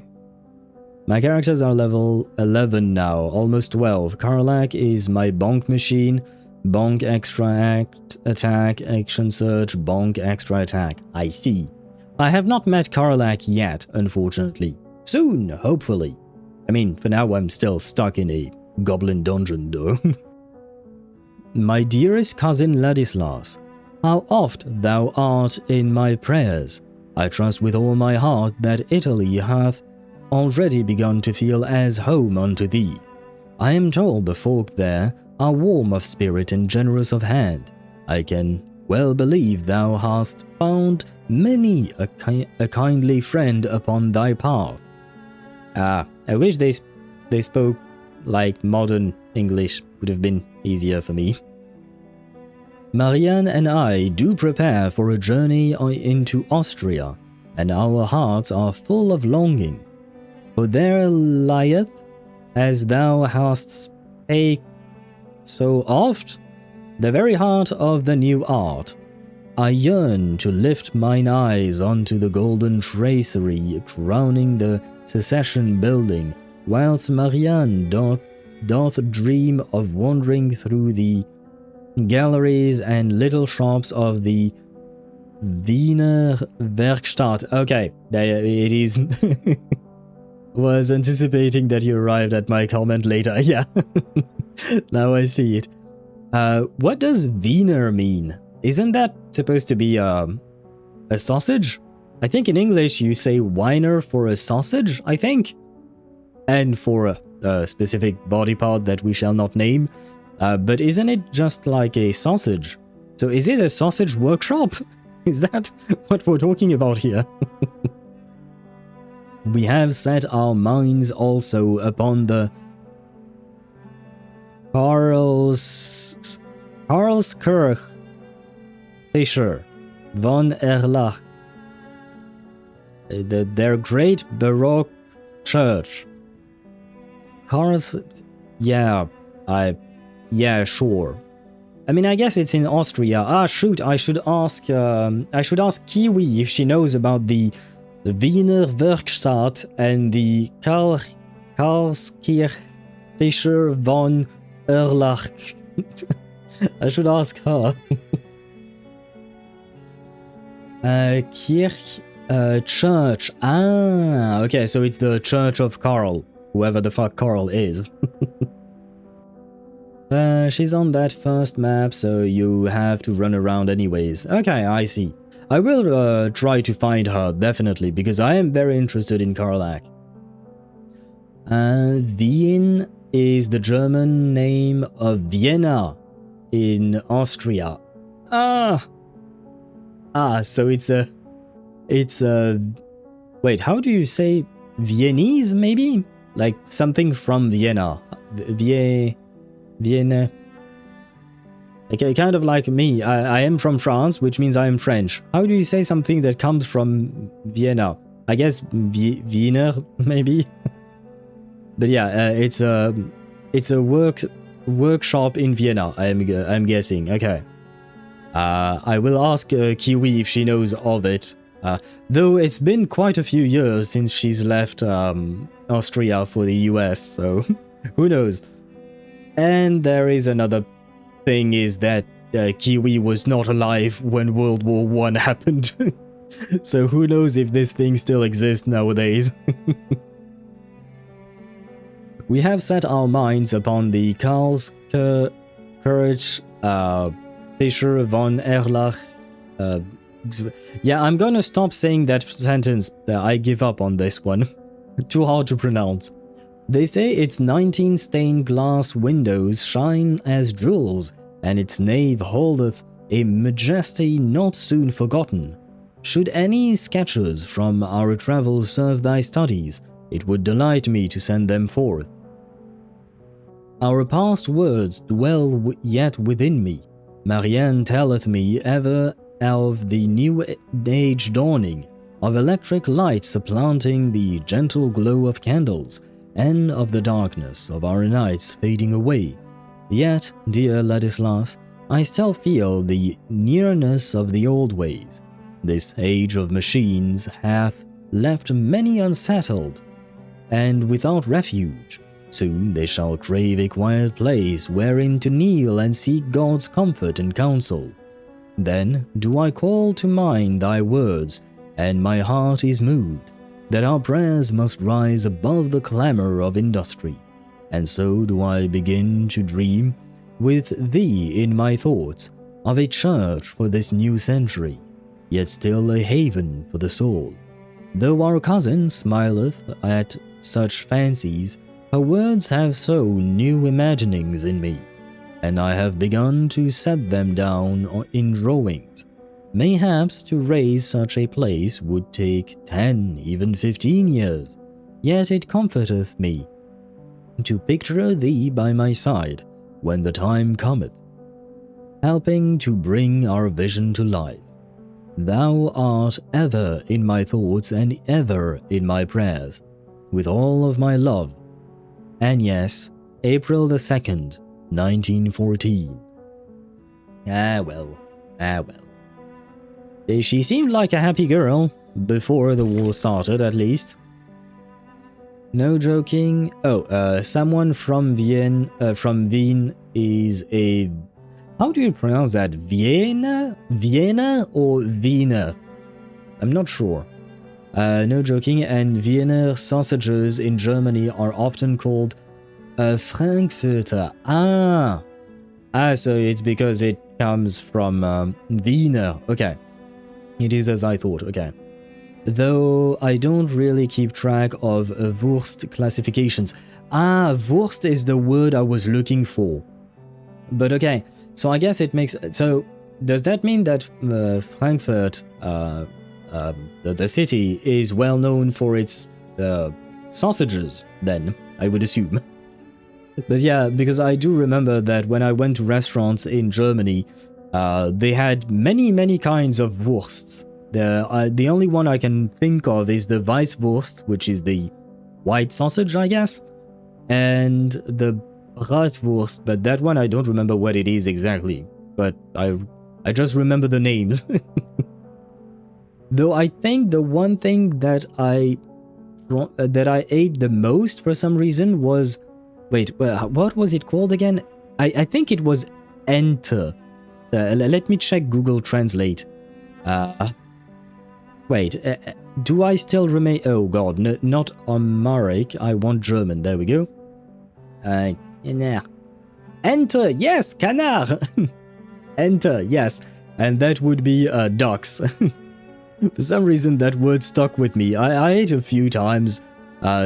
My characters are level 11 now, almost 12. Karlak is my bonk machine. Bonk extra attack, action search, bonk extra attack. I see. I have not met Karlak yet, unfortunately. Soon, hopefully. I mean, for now I'm still stuck in a goblin dungeon though. My dearest cousin Ladislas, how oft thou art in my prayers. I trust with all my heart that Italy hath already begun to feel as home unto thee. I am told the folk there are warm of spirit and generous of hand. I can well believe thou hast found many a kindly friend upon thy path. I wish they spoke like modern English, would have been easier for me. Marianne and I do prepare for a journey into Austria, and our hearts are full of longing. For there lieth as thou hast spake so oft, the very heart of the new art. I yearn to lift mine eyes onto the golden tracery crowning the secession building, whilst Marianne doth dream of wandering through the galleries and little shops of the Wiener Werkstatt. Okay, there it is. Was anticipating that you arrived at my comment later. Yeah, now I see it. What does Wiener mean? Isn't that supposed to be a sausage? I think in English you say Wiener for a sausage, I think. And for a specific body part that we shall not name. But isn't it just like a sausage? So is it a sausage workshop? Is that what we're talking about here? We have set our minds also upon the Karlskirch Fischer von Erlach, their great Baroque church. Yeah, sure. I mean, I guess it's in Austria. Ah, shoot! I should ask Kiwi if she knows about the Wiener Werkstatt and the Karlskirch Fischer von Erlach. I should ask her. Church. Ah, okay, so it's the Church of Karl, whoever the fuck Karl is. She's on that first map, so you have to run around anyways. Okay, I see. I will try to find her, definitely, because I am very interested in Karlach. Wien is the German name of Vienna in Austria. So it's a... Wait, how do you say Viennese, maybe? Like something from Vienna. Vienna. Okay, kind of like me. I am from France, which means I am French. How do you say something that comes from Vienna? I guess Wiener, maybe? But yeah, it's a workshop in Vienna, I'm guessing. Okay. I will ask Kiwi if she knows of it. Though it's been quite a few years since she's left Austria for the US, so who knows? And there is another thing, is that Kiwi was not alive when World War I happened. So who knows if this thing still exists nowadays. We have set our minds upon the Karlskirch Fischer von Erlach. Yeah, I'm gonna stop saying that sentence. I give up on this one. Too hard to pronounce. They say its 19 stained glass windows shine as jewels, and its nave holdeth a majesty not soon forgotten. Should any sketches from our travels serve thy studies, it would delight me to send them forth. Our past words dwell yet within me. Marianne telleth me ever of the new age dawning, of electric light supplanting the gentle glow of candles, and of the darkness of our nights fading away. Yet, dear Ladislas, I still feel the nearness of the old ways. This age of machines hath left many unsettled and without refuge. Soon they shall crave a quiet place wherein to kneel and seek God's comfort and counsel. Then do I call to mind thy words, and my heart is moved, that our prayers must rise above the clamor of industry. And so do I begin to dream, with thee in my thoughts, of a church for this new century, yet still a haven for the soul. Though our cousin smileth at such fancies, her words have sown new imaginings in me, and I have begun to set them down in drawings. Mayhaps to raise such a place would take 10, even 15 years, yet it comforteth me to picture thee by my side when the time cometh, helping to bring our vision to life. Thou art ever in my thoughts and ever in my prayers, with all of my love, And yes, April the 2nd, 1914. Ah well. She seemed like a happy girl, before the war started at least. No joking. Oh, someone from Wien is a... How do you pronounce that? Vienna or Wiener? I'm not sure. No joking, and Wiener sausages in Germany are often called Frankfurter. So it's because it comes from Wiener. Okay. It is as I thought, okay. Though I don't really keep track of Wurst classifications. Wurst is the word I was looking for. But okay, so I guess it makes... So, does that mean that Frankfurt, the city, is well known for its sausages, then, I would assume? But yeah, because I do remember that when I went to restaurants in Germany, they had many kinds of Wursts. The only one I can think of is the Weisswurst, which is the white sausage, I guess, and the Bratwurst, but that one I don't remember what it is exactly, but I just remember the names. Though I think the one thing that I ate the most for some reason was... Wait, what was it called again? I think it was Ente. Let me check Google Translate. Wait, do I still remain... Oh god, no, not Amharic, I want German, there we go. Enter, yes, canard! Enter, yes, and that would be ducks. For some reason that word stuck with me. I ate a few times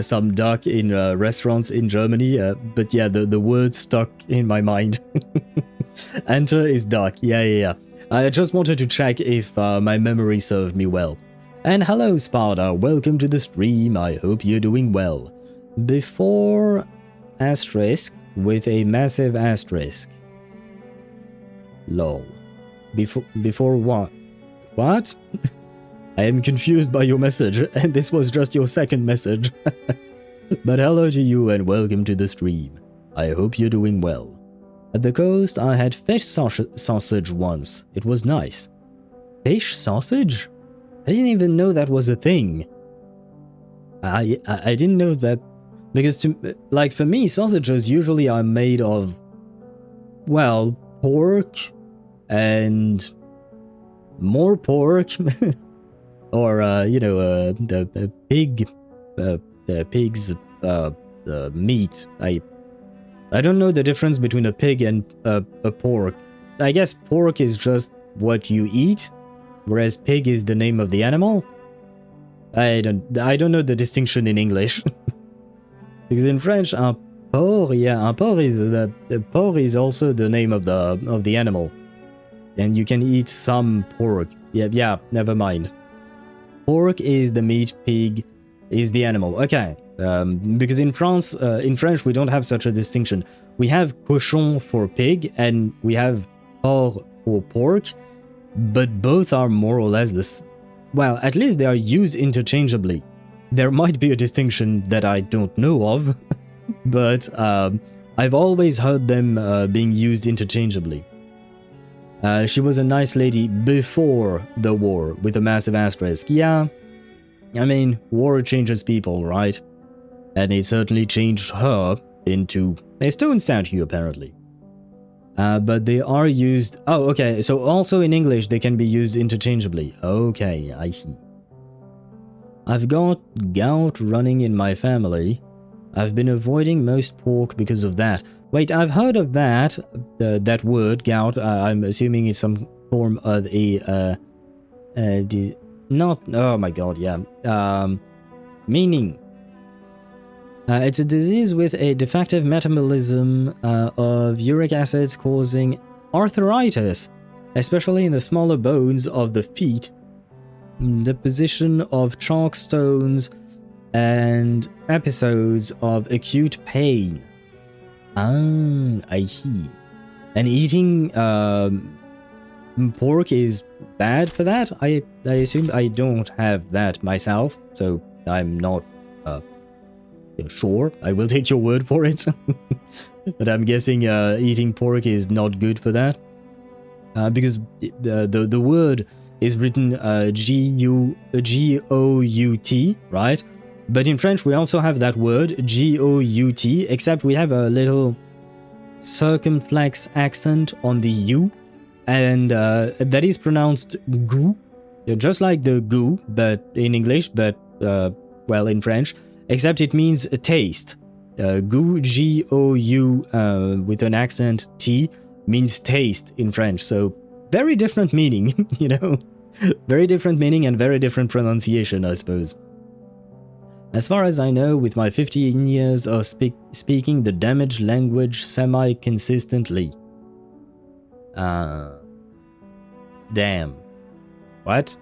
some duck in restaurants in Germany, but yeah, the word stuck in my mind. Enter is duck, yeah. I just wanted to check if my memory served me well. And hello Sparta, welcome to the stream, I hope you're doing well. Before asterisk with a massive asterisk. Lol. Before what? What? I am confused by your message, and this was just your second message. But hello to you and welcome to the stream. I hope you're doing well. At the coast, I had fish sausage once. It was nice. Fish sausage? I didn't even know that was a thing. I didn't know that, because for me, sausages usually are made of, well, pork and more pork, or the pig's meat. I don't know the difference between a pig and a pork. I guess pork is just what you eat, whereas pig is the name of the animal. I don't know the distinction in English. Because in French, un porc, yeah, un porc is the porc is also the name of the animal, and you can eat some pork. Yeah, never mind. Pork is the meat, pig is the animal. Okay, because in France, in French, we don't have such a distinction. We have cochon for pig, and we have porc for pork, but both are more or less this. Well, at least they are used interchangeably. There might be a distinction that I don't know of, but I've always heard them being used interchangeably. She was a nice lady before the war, with a massive asterisk. Yeah, I mean, war changes people, right? And it certainly changed her into a stone statue, apparently. But they are used... Oh, okay, so also in English they can be used interchangeably. Okay, I see. I've got gout running in my family. I've been avoiding most pork because of that. Wait, I've heard of that. That word, gout. I'm assuming it's some form of a... not... Oh my god, yeah. Meaning... it's a disease with a defective metabolism of uric acids causing arthritis, especially in the smaller bones of the feet, the position of chalk stones, and episodes of acute pain. Ah, I see. And eating pork is bad for that? I assume I don't have that myself, so I'm not... Sure, I will take your word for it. But I'm guessing eating pork is not good for that. Because the word is written G-O-U-T, right? But in French we also have that word, G-O-U-T, except we have a little circumflex accent on the U, and that is pronounced goût, just like the goût, but in English, but, well, in French, except it means a taste. Goût, G-O-U, with an accent T, means taste in French, so very different meaning, you know? Very different meaning and very different pronunciation, I suppose. As far as I know, with my 15 years of speaking the damaged language semi-consistently. Damn. What?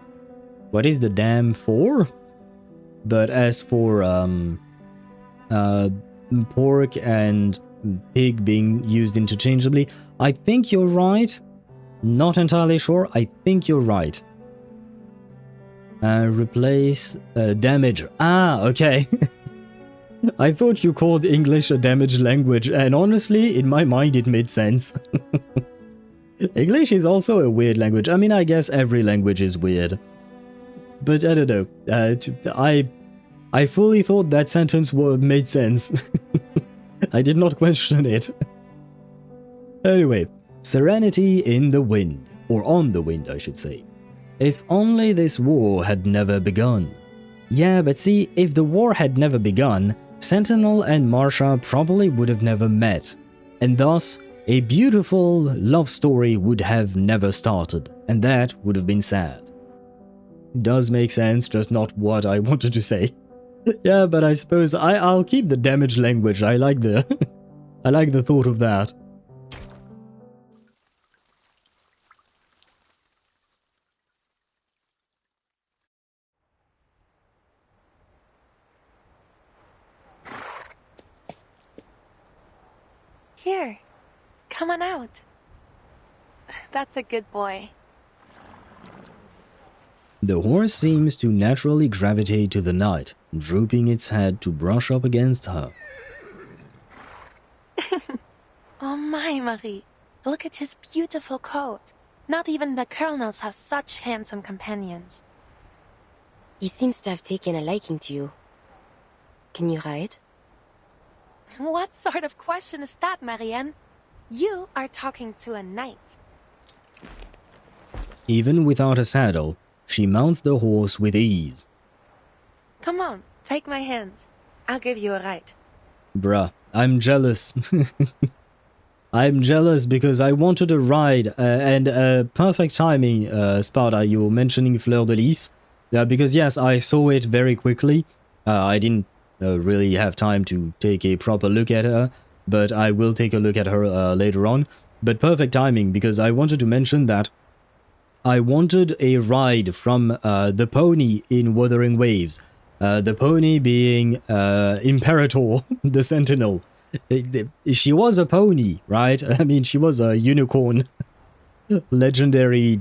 What is the damn for? But as for pork and pig being used interchangeably, I think you're right. Not entirely sure. I think you're right. Replace damage. Ah, okay. I thought you called English a damaged language, and honestly, in my mind, it made sense. English is also a weird language. I mean, I guess every language is weird. But I don't know. I fully thought that sentence made sense. I did not question it. Anyway, serenity in the wind. Or on the wind, I should say. If only this war had never begun. Yeah, but see, if the war had never begun, Sentinel and Marsha probably would have never met. And thus, a beautiful love story would have never started. And that would have been sad. Does make sense, just not what I wanted to say. Yeah, but I suppose I'll keep the damaged language. I like the I like the thought of that. Here, come on out. That's a good boy. The horse seems to naturally gravitate to the knight, drooping its head to brush up against her. Oh my, Marie. Look at his beautiful coat. Not even the colonels have such handsome companions. He seems to have taken a liking to you. Can you ride? What sort of question is that, Marianne? You are talking to a knight. Even without a saddle, she mounts the horse with ease. Come on, take my hand. I'll give you a ride. Bruh, I'm jealous. I'm jealous because I wanted a ride and perfect timing, Sparta, you were mentioning Fleur de Lis. Because yes, I saw it very quickly. I didn't really have time to take a proper look at her, but I will take a look at her later on. But perfect timing, because I wanted to mention that I wanted a ride from the pony in Wuthering Waves. The pony being Imperator, the Sentinel. She was a pony, right? I mean, she was a unicorn. Legendary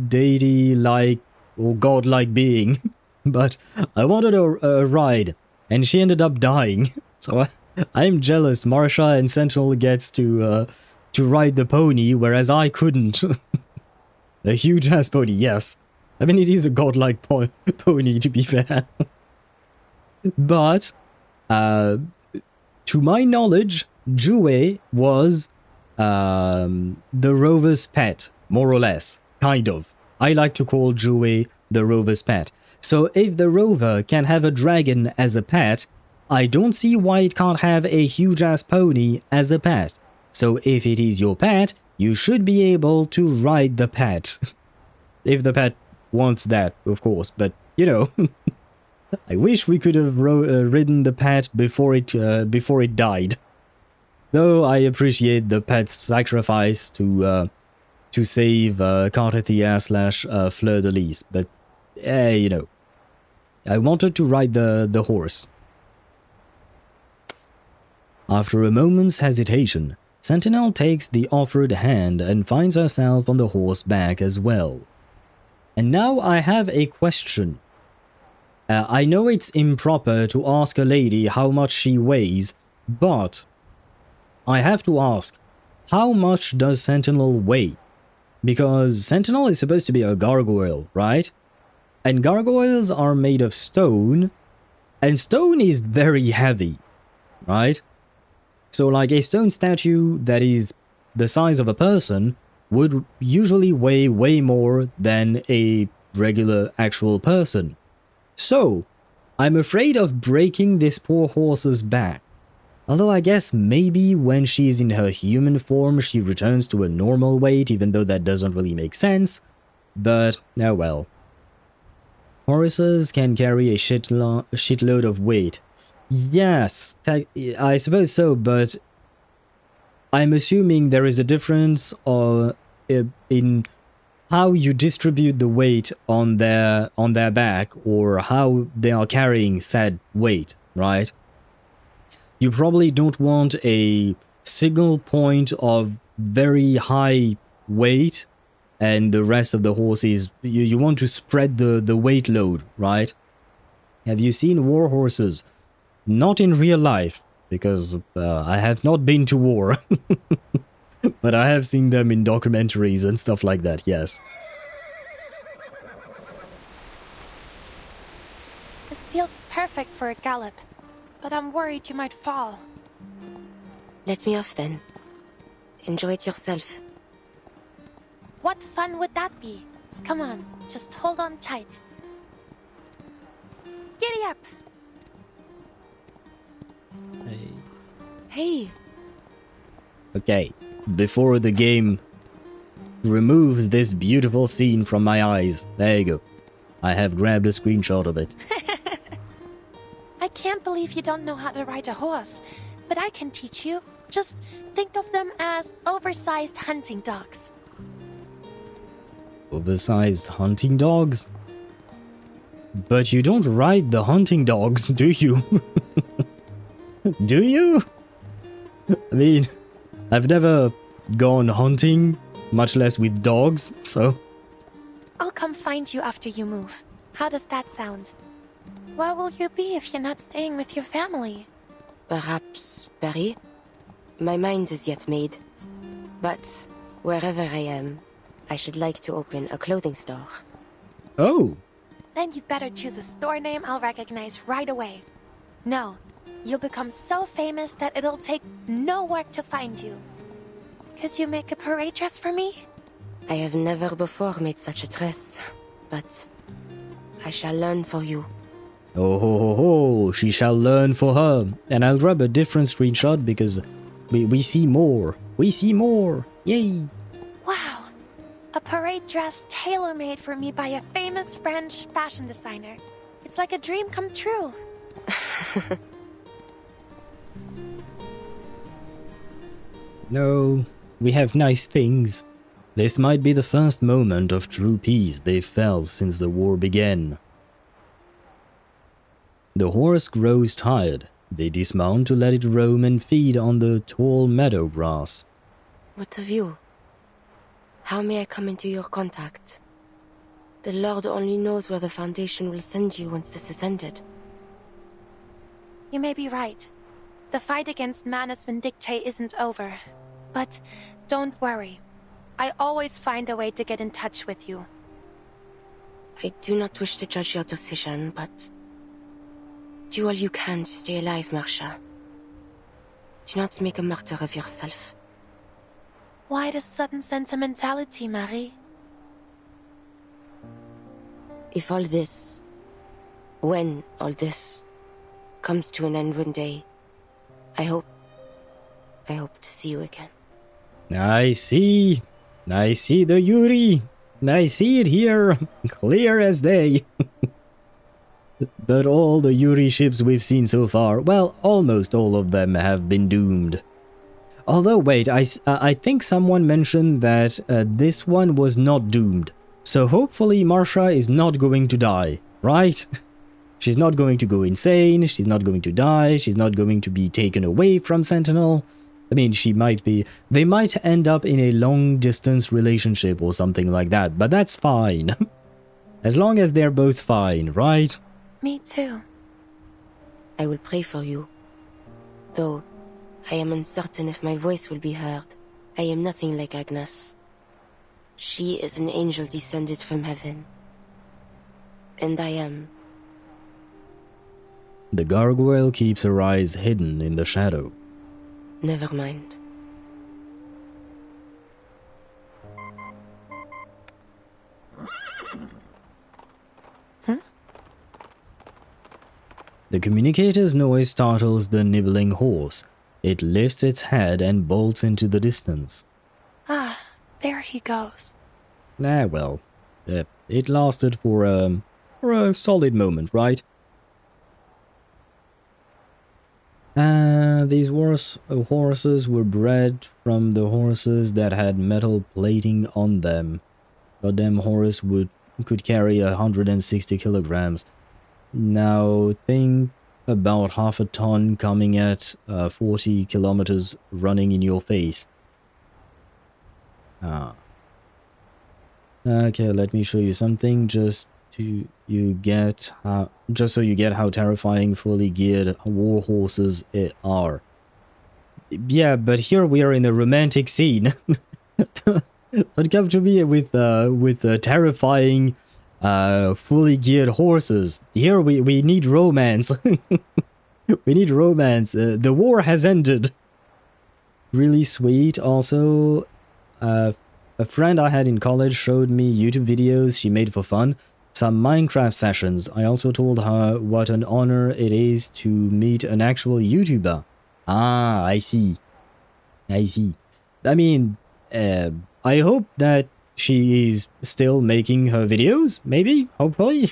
deity-like or godlike being. But I wanted a ride, and she ended up dying. So I'm jealous Marsha and Sentinel gets to ride the pony, whereas I couldn't. A huge-ass pony, yes. I mean, it is a godlike pony, to be fair. But, to my knowledge, Jue was the rover's pet, more or less. Kind of. I like to call Jue the rover's pet. So if the rover can have a dragon as a pet, I don't see why it can't have a huge-ass pony as a pet. So if it is your pet, you should be able to ride the pet. If the pet wants that, of course, but, you know, I wish we could have ridden the pet before it died. Though I appreciate the pet's sacrifice to save Cartethia / Fleur de Lis, but, you know, I wanted to ride the horse. After a moment's hesitation, Sentinel takes the offered hand and finds herself on the horse back as well. And now I have a question. I know it's improper to ask a lady how much she weighs, but I have to ask, how much does Sentinel weigh? Because Sentinel is supposed to be a gargoyle, right? And gargoyles are made of stone, and stone is very heavy, right? So like a stone statue that is the size of a person would usually weigh way more than a regular actual person. So, I'm afraid of breaking this poor horse's back. Although I guess maybe when she's in her human form she returns to a normal weight, even though that doesn't really make sense. But, oh well. Horses can carry a shitload of weight. Yes, I suppose so, but I'm assuming there is a difference in how you distribute the weight on their back, or how they are carrying said weight, right? You probably don't want a single point of very high weight and the rest of the horse is... You want to spread the weight load, right? Have you seen war horses? Not in real life, because I have not been to war. But I have seen them in documentaries and stuff like that, yes. This feels perfect for a gallop, but I'm worried you might fall. Let me off then. Enjoy it yourself. What fun would that be? Come on, just hold on tight. Giddy up! Hey. Okay, before the game removes this beautiful scene from my eyes, there you go. I have grabbed a screenshot of it. I can't believe you don't know how to ride a horse, but I can teach you. Just think of them as oversized hunting dogs. Oversized hunting dogs? But you don't ride the hunting dogs, do you? Do you? I mean, I've never gone hunting, much less with dogs, so... I'll come find you after you move. How does that sound? Where will you be if you're not staying with your family? Perhaps Paris? My mind is yet made. But wherever I am, I should like to open a clothing store. Oh! Then you'd better choose a store name I'll recognize right away. No, you'll become so famous that it'll take no work to find you. Could you make a parade dress for me? I have never before made such a dress, but I shall learn for you. Oh ho ho ho, she shall learn for her. And I'll grab a different screenshot because we see more. We see more. Yay! Wow! A parade dress tailor-made for me by a famous French fashion designer. It's like a dream come true. No, we have nice things. This might be the first moment of true peace they've felt since the war began. The horse grows tired. They dismount to let it roam and feed on the tall meadow grass. What of you? How may I come into your contact? The Lord only knows where the Foundation will send you once this is ended. You may be right. The fight against Manus Vindictae isn't over. But don't worry. I always find a way to get in touch with you. I do not wish to judge your decision, but... do all you can to stay alive, Marcia. Do not make a martyr of yourself. Why the sudden sentimentality, Marie? If all this... when all this... comes to an end one day, I hope to see you again. I see the Yuri. I see it here, clear as day. But all the Yuri ships we've seen so far, well, almost all of them have been doomed. Although, wait, I think someone mentioned that this one was not doomed. So hopefully Marcia is not going to die, right? She's not going to go insane, she's not going to die, she's not going to be taken away from Sentinel. I mean, she might be... they might end up in a long-distance relationship or something like that, but that's fine. As long as they're both fine, right? Me too. I will pray for you. Though, I am uncertain if my voice will be heard. I am nothing like Agnes. She is an angel descended from heaven. And I am. The gargoyle keeps her eyes hidden in the shadow. Never mind. The communicator's noise startles the nibbling horse. It lifts its head and bolts into the distance. Ah, there he goes. Ah, well, it lasted for a solid moment, right? These horses were bred from the horses that had metal plating on them. Goddamn horse could carry 160 kilograms. Now think about half a ton coming at 40 kilometers running in your face. Okay, let me show you something just so you get how terrifying fully geared war horses are. Yeah, but here we are in a romantic scene. Don't come to me with terrifying fully geared horses. Here we need romance. We need romance. The war has ended. Really sweet. Also, a friend I had in college showed me YouTube videos she made for fun. Some Minecraft sessions. I also told her what an honor it is to meet an actual YouTuber. Ah, I see. I see. I mean, I hope that she is still making her videos, maybe, hopefully.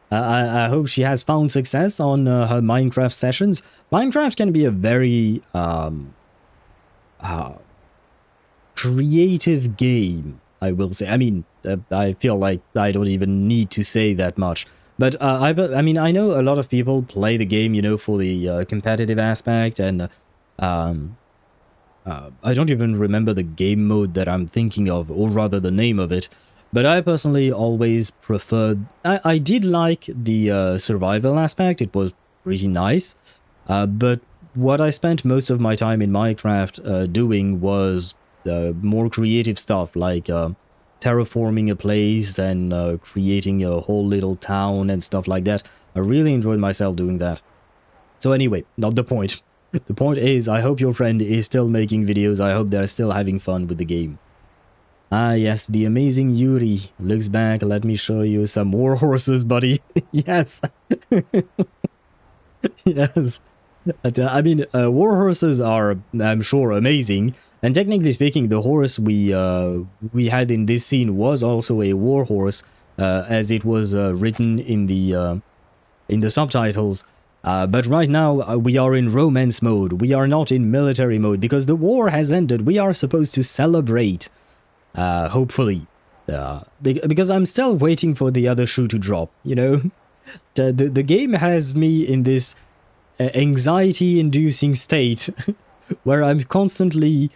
I hope she has found success on her Minecraft sessions. Minecraft can be a very creative game, I will say. I mean, I feel like I don't even need to say that much. But I mean, I know a lot of people play the game, you know, for the competitive aspect, and I don't even remember the game mode that I'm thinking of, or rather the name of it. But I personally always preferred... I did like the survival aspect, it was pretty nice. But what I spent most of my time in Minecraft doing was more creative stuff, like terraforming a place and creating a whole little town and stuff like that. I really enjoyed myself doing that. So anyway, not the point. The point is, I hope your friend is still making videos. I hope they're still having fun with the game. Ah, yes, the amazing Yuri looks back. Let me show you some more horses, buddy. Yes. Yes. But, I mean, war horses are, I'm sure, amazing. And technically speaking, the horse we had in this scene was also a war horse, as it was written in the subtitles. But right now, we are in romance mode. We are not in military mode, because the war has ended. We are supposed to celebrate, hopefully. Because I'm still waiting for the other shoe to drop, you know? The game has me in this anxiety-inducing state, where I'm constantly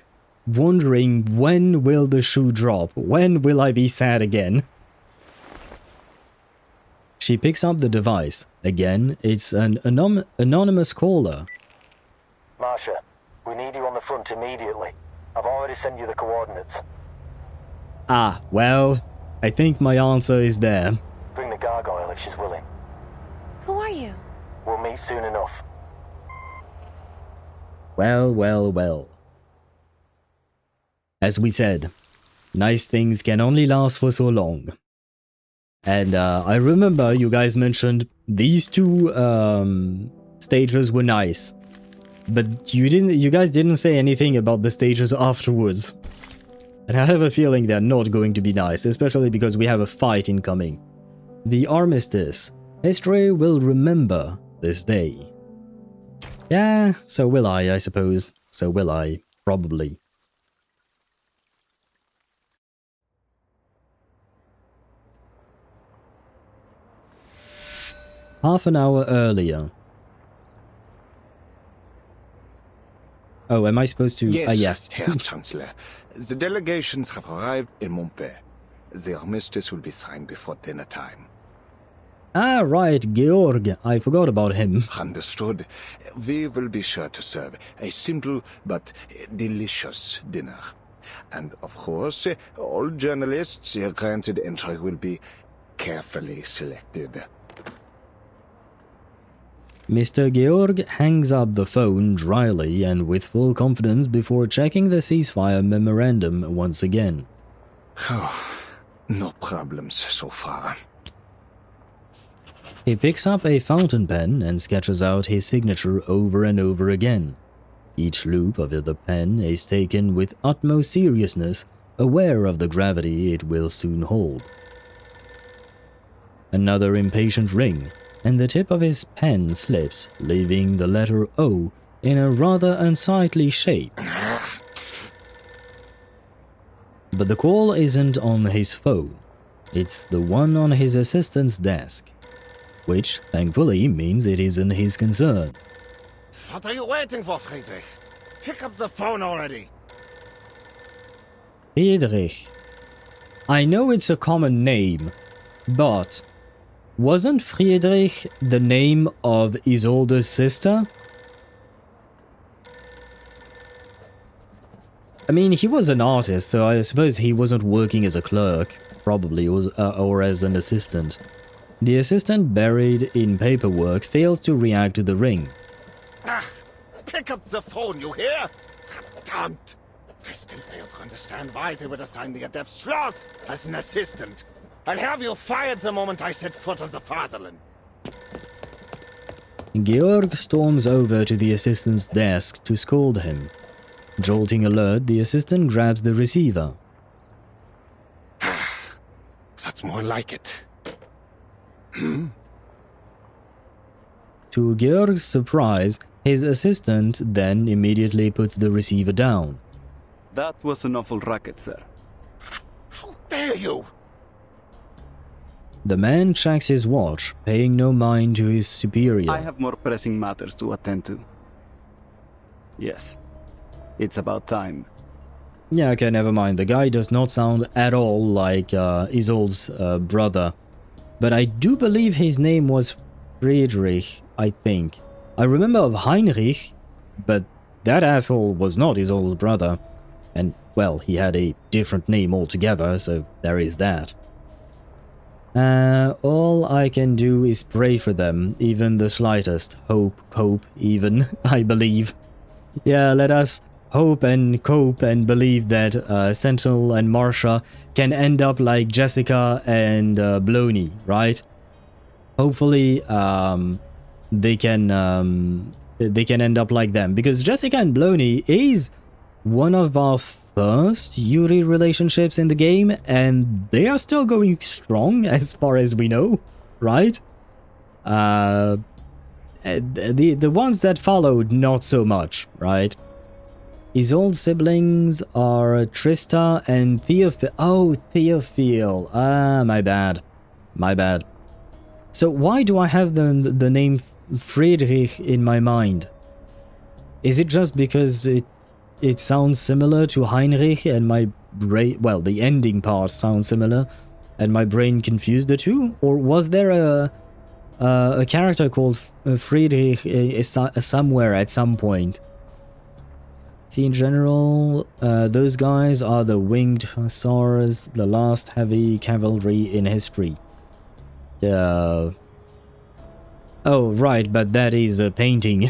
wondering, when will the shoe drop? When will I be sad again? She picks up the device. Again, it's an anonymous caller. Marsha, we need you on the front immediately. I've already sent you the coordinates. Ah, well, I think my answer is there. Bring the gargoyle if she's willing. Who are you? We'll meet soon enough. Well, well, well. As we said, nice things can only last for so long. And I remember you guys mentioned these two stages were nice, but you guys didn't say anything about the stages afterwards. And I have a feeling they're not going to be nice, especially because we have a fight incoming. The armistice. History will remember this day. Yeah, so will I suppose. So will I, probably. Half an hour earlier. Oh, am I supposed to... yes. Herr Chancellor. The delegations have arrived in Montpellier. The armistice will be signed before dinner time. Ah, right, Georg. I forgot about him. Understood. We will be sure to serve a simple but delicious dinner. And of course, all journalists granted entry will be carefully selected. Mr. Georg hangs up the phone dryly and with full confidence before checking the ceasefire memorandum once again. No problems so far. He picks up a fountain pen and sketches out his signature over and over again. Each loop of the pen is taken with utmost seriousness, aware of the gravity it will soon hold. Another impatient ring, and the tip of his pen slips, leaving the letter O in a rather unsightly shape. But the call isn't on his phone. It's the one on his assistant's desk. Which, thankfully, means it isn't his concern. What are you waiting for, Friedrich? Pick up the phone already. Friedrich. I know it's a common name, but wasn't Friedrich the name of Isolde's sister? I mean, he was an artist, so I suppose he wasn't working as a clerk, probably, or as an assistant. The assistant, buried in paperwork, fails to react to the ring. Pick up the phone, you hear? Verdammt! I still fail to understand why they would assign me a deaf sloth as an assistant. I'll have you fired the moment I set foot on the fatherland. Georg storms over to the assistant's desk to scold him. Jolting alert, the assistant grabs the receiver. That's more like it. To Georg's surprise, his assistant then immediately puts the receiver down. That was an awful racket, sir. How dare you! The man checks his watch, paying no mind to his superior. I have more pressing matters to attend to. Yes, it's about time. Yeah, okay, never mind. The guy does not sound at all like Isolde's brother. But I do believe his name was Friedrich, I think. I remember of Heinrich, but that asshole was not Isolde's brother. And, well, he had a different name altogether, so there is that. All I can do is pray for them, even the slightest. Hope, even, I believe. Yeah, let us hope and cope and believe that Sentinel and Marsha can end up like Jessica and Bloney, right? Hopefully, they can end up like them, because Jessica and Bloney is one of our first Yuri relationships in the game, and they are still going strong as far as we know, right? The ones that followed, not so much, right? Isolde's siblings are Trista and Theophil. Oh, Theophil. Ah, my bad. My bad. So why do I have the name Friedrich in my mind? Is it just because it sounds similar to Heinrich and my brain... Well, the ending part sounds similar and my brain confused the two? Or was there a character called Friedrich somewhere at some point? See, in general, those guys are the winged hussars, the last heavy cavalry in history. Oh, right, but that is a painting.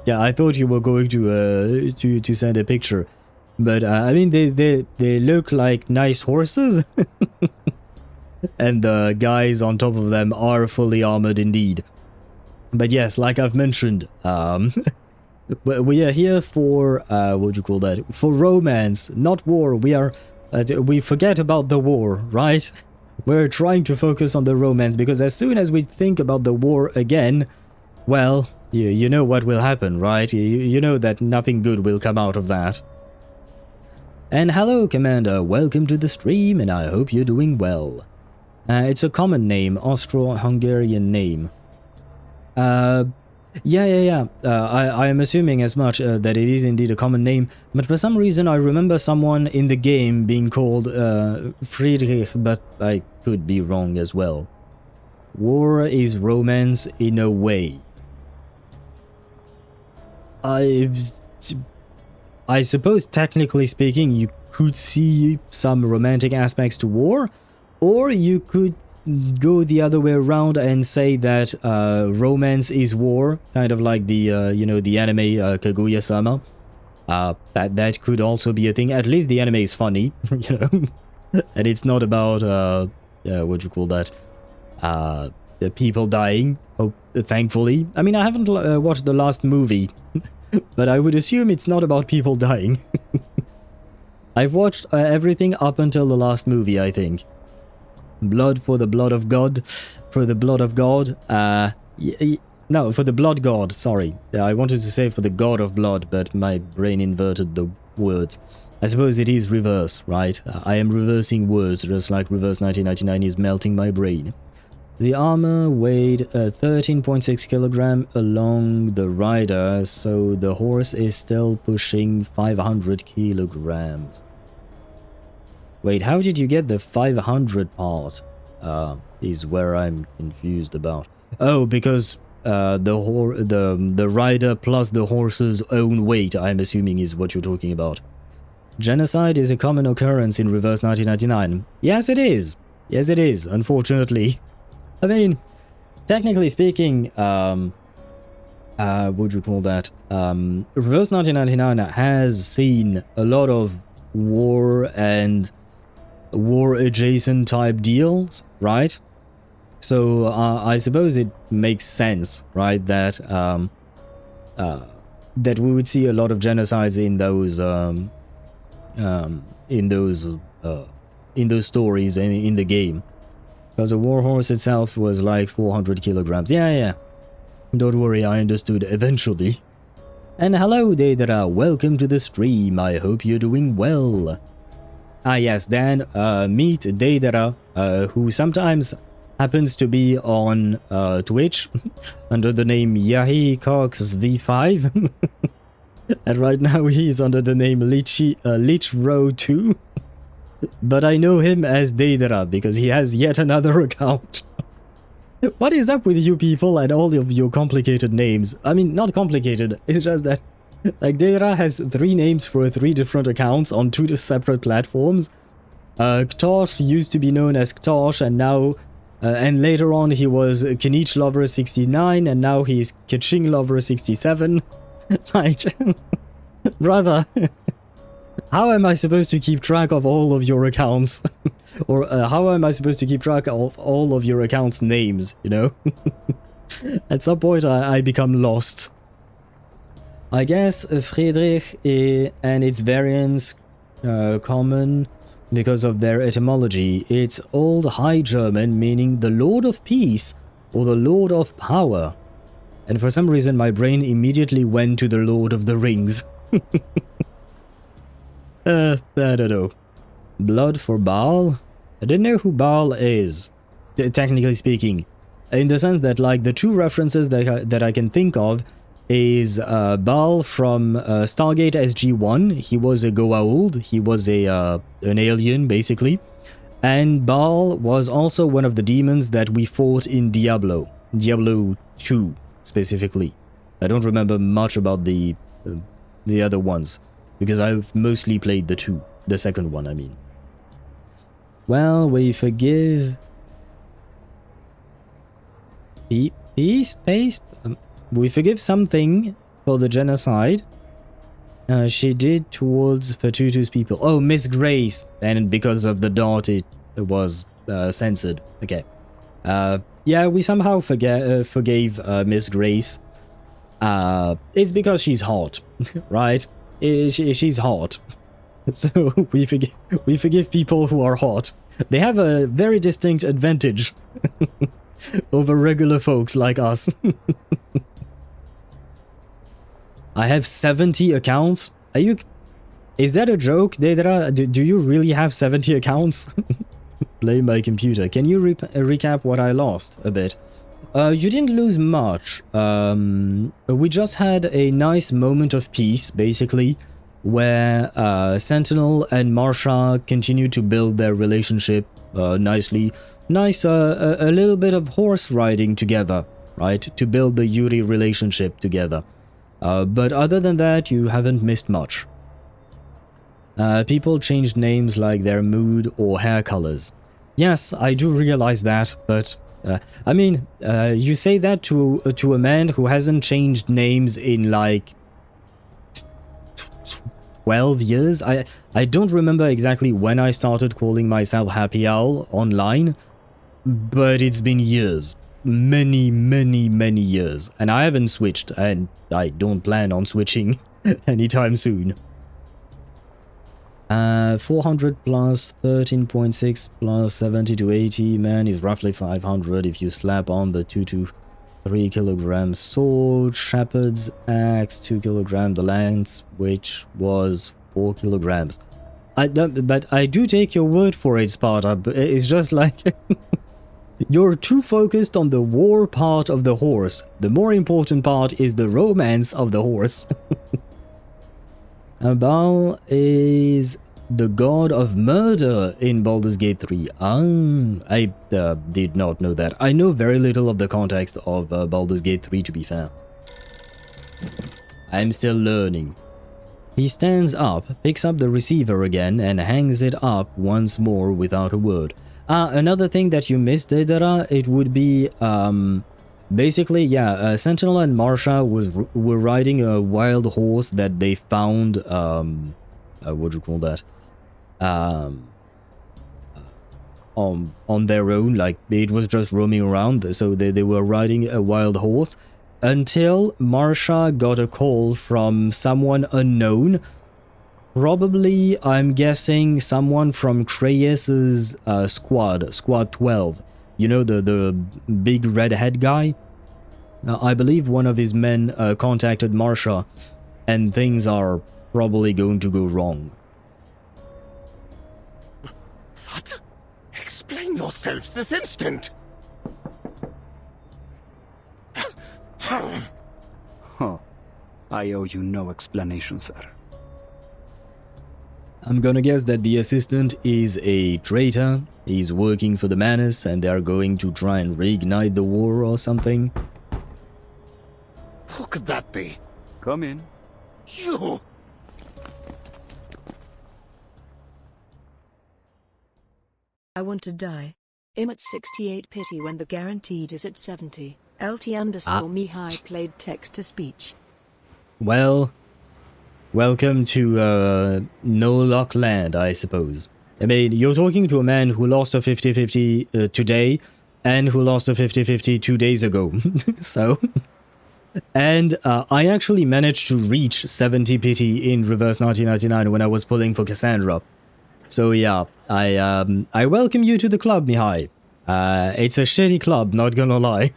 Yeah, I thought you were going to send a picture, but I mean they look like nice horses, and the guys on top of them are fully armored indeed. But yes, like I've mentioned, we are here for what do you call that? For romance, not war. We forget about the war, right? We're trying to focus on the romance, because as soon as we think about the war again, well, you know what will happen, right? You know that nothing good will come out of that. And hello, Commander. Welcome to the stream, and I hope you're doing well. It's a common name, Austro-Hungarian name. Yeah. I am assuming as much that it is indeed a common name, but for some reason I remember someone in the game being called Friedrich, but I could be wrong as well. war is romance in a way. I suppose, technically speaking, you could see some romantic aspects to war, or you could go the other way around and say that romance is war, kind of like the the anime Kaguya-sama. That could also be a thing. At least the anime is funny, you know, and it's not about what you call that, the people dying. Oh, thankfully. I mean, I haven't watched the last movie, but I would assume it's not about people dying. I've watched everything up until the last movie, I think. Blood for the blood of God, for the blood of God. No, for the blood god, sorry. I wanted to say for the god of blood, but my brain inverted the words. I suppose it is reverse, right? I am reversing words, just like Reverse 1999 is melting my brain. The armor weighed 13.6 kilogram along the rider, so the horse is still pushing 500 kilograms. Wait, how did you get the 500 part? Is where I'm confused about. Oh, because the rider plus the horse's own weight, I'm assuming, is what you're talking about. Genocide is a common occurrence in Reverse 1999. Yes, it is. Yes, it is, unfortunately. I mean, technically speaking, what would you call that? Reverse 1999 has seen a lot of war and war-adjacent type deals, right? So I suppose it makes sense, right, that that we would see a lot of genocides in those stories and in the game, because the warhorse itself was like 400 kilograms. Yeah. Don't worry, I understood eventually. And hello, Deidara. Welcome to the stream. I hope you're doing well. Ah, yes, then meet Deidara, who sometimes happens to be on Twitch under the name YahiCox V5. And right now he's under the name LichRow2. But I know him as Deidara because he has yet another account. What is up with you people and all of your complicated names? I mean, not complicated, it's just that like Deidara has 3 names for 3 different accounts on 2 separate platforms. Ktosh used to be known as Ktosh, and now and later on he was Kinich Lover 69, and now he's Kaching Lover 67. Like, brother, how am I supposed to keep track of all of your accounts? Or how am I supposed to keep track of all of your accounts' names, you know? At some point I become lost. I guess Friedrich and its variants common because of their etymology. It's Old High German, meaning the Lord of Peace or the Lord of Power. And for some reason my brain immediately went to the Lord of the Rings. I don't know. Blood for Baal? I don't know who Baal is, technically speaking. In the sense that, like, the 2 references that I can think of is Baal from Stargate SG-1. He was a Goa'uld. He was an alien, basically. And Baal was also one of the demons that we fought in Diablo 2, specifically. I don't remember much about the other ones, because I've mostly played the second one, I mean. Well, we forgive... Peace? We forgive something for the genocide she did towards Fatutu's people. Oh, Miss Grace. And because of the dot, it was censored. Okay. Yeah, we somehow forgave Miss Grace. It's because she's hot, right? She's hot. So we forgive people who are hot. They have a very distinct advantage over regular folks like us. I have 70 accounts. Are you... Is that a joke, Deidara? Do you really have 70 accounts? Blame my computer. Can you recap what I lost a bit? You didn't lose much. We just had a nice moment of peace, basically, where Sentinel and Marsha continued to build their relationship nice, a little bit of horse riding together, right? To build the Yuri relationship together. But other than that, you haven't missed much. People change names like their mood or hair colors. Yes, I do realize that, but I mean, you say that to a man who hasn't changed names in like 12 years. I don't remember exactly when I started calling myself Happy Owl online, but it's been years. Many years. And I haven't switched, and I don't plan on switching anytime soon. 400 plus 13.6 plus 70 to 80, man, is roughly 500 if you slap on the 2 to 3 kilogram sword, shepherd's axe, 2 kilogram, the lance, which was 4 kilograms. But I do take your word for it, Sparta. It's just like you're too focused on the war part of the horse. The more important part is the romance of the horse. Baal is the god of murder in Baldur's Gate 3. I did not know that. I know very little of the context of Baldur's Gate 3, to be fair. I'm still learning. He stands up, picks up the receiver again, and hangs it up once more without a word. Another thing that you missed, Dedera, it would be, basically, yeah, Sentinel and Marsha were riding a wild horse that they found, what do you call that? On their own, like, it was just roaming around, so they were riding a wild horse, until Marsha got a call from someone unknown. Probably, I'm guessing, someone from Kreyas's Squad 12. You know, the big redhead guy? I believe one of his men contacted Marsha, and things are probably going to go wrong. What? Explain yourselves this instant! Huh. I owe you no explanation, sir. I'm gonna guess that the assistant is a traitor, he's working for the Manus, and they're going to try and reignite the war or something. Who could that be? Come in. You! I want to die. I'm at 68 pity when the guaranteed is at 70. LT_Mihai played text-to-speech. Well, welcome to No Luck Land, I suppose. I mean, you're talking to a man who lost a 50-50 today, and who lost a 50-50 2 days ago. So, and I actually managed to reach 70 pity in reverse 1999 when I was pulling for Cassandra. So yeah, I welcome you to the club, Mihai. It's a shitty club, not gonna lie.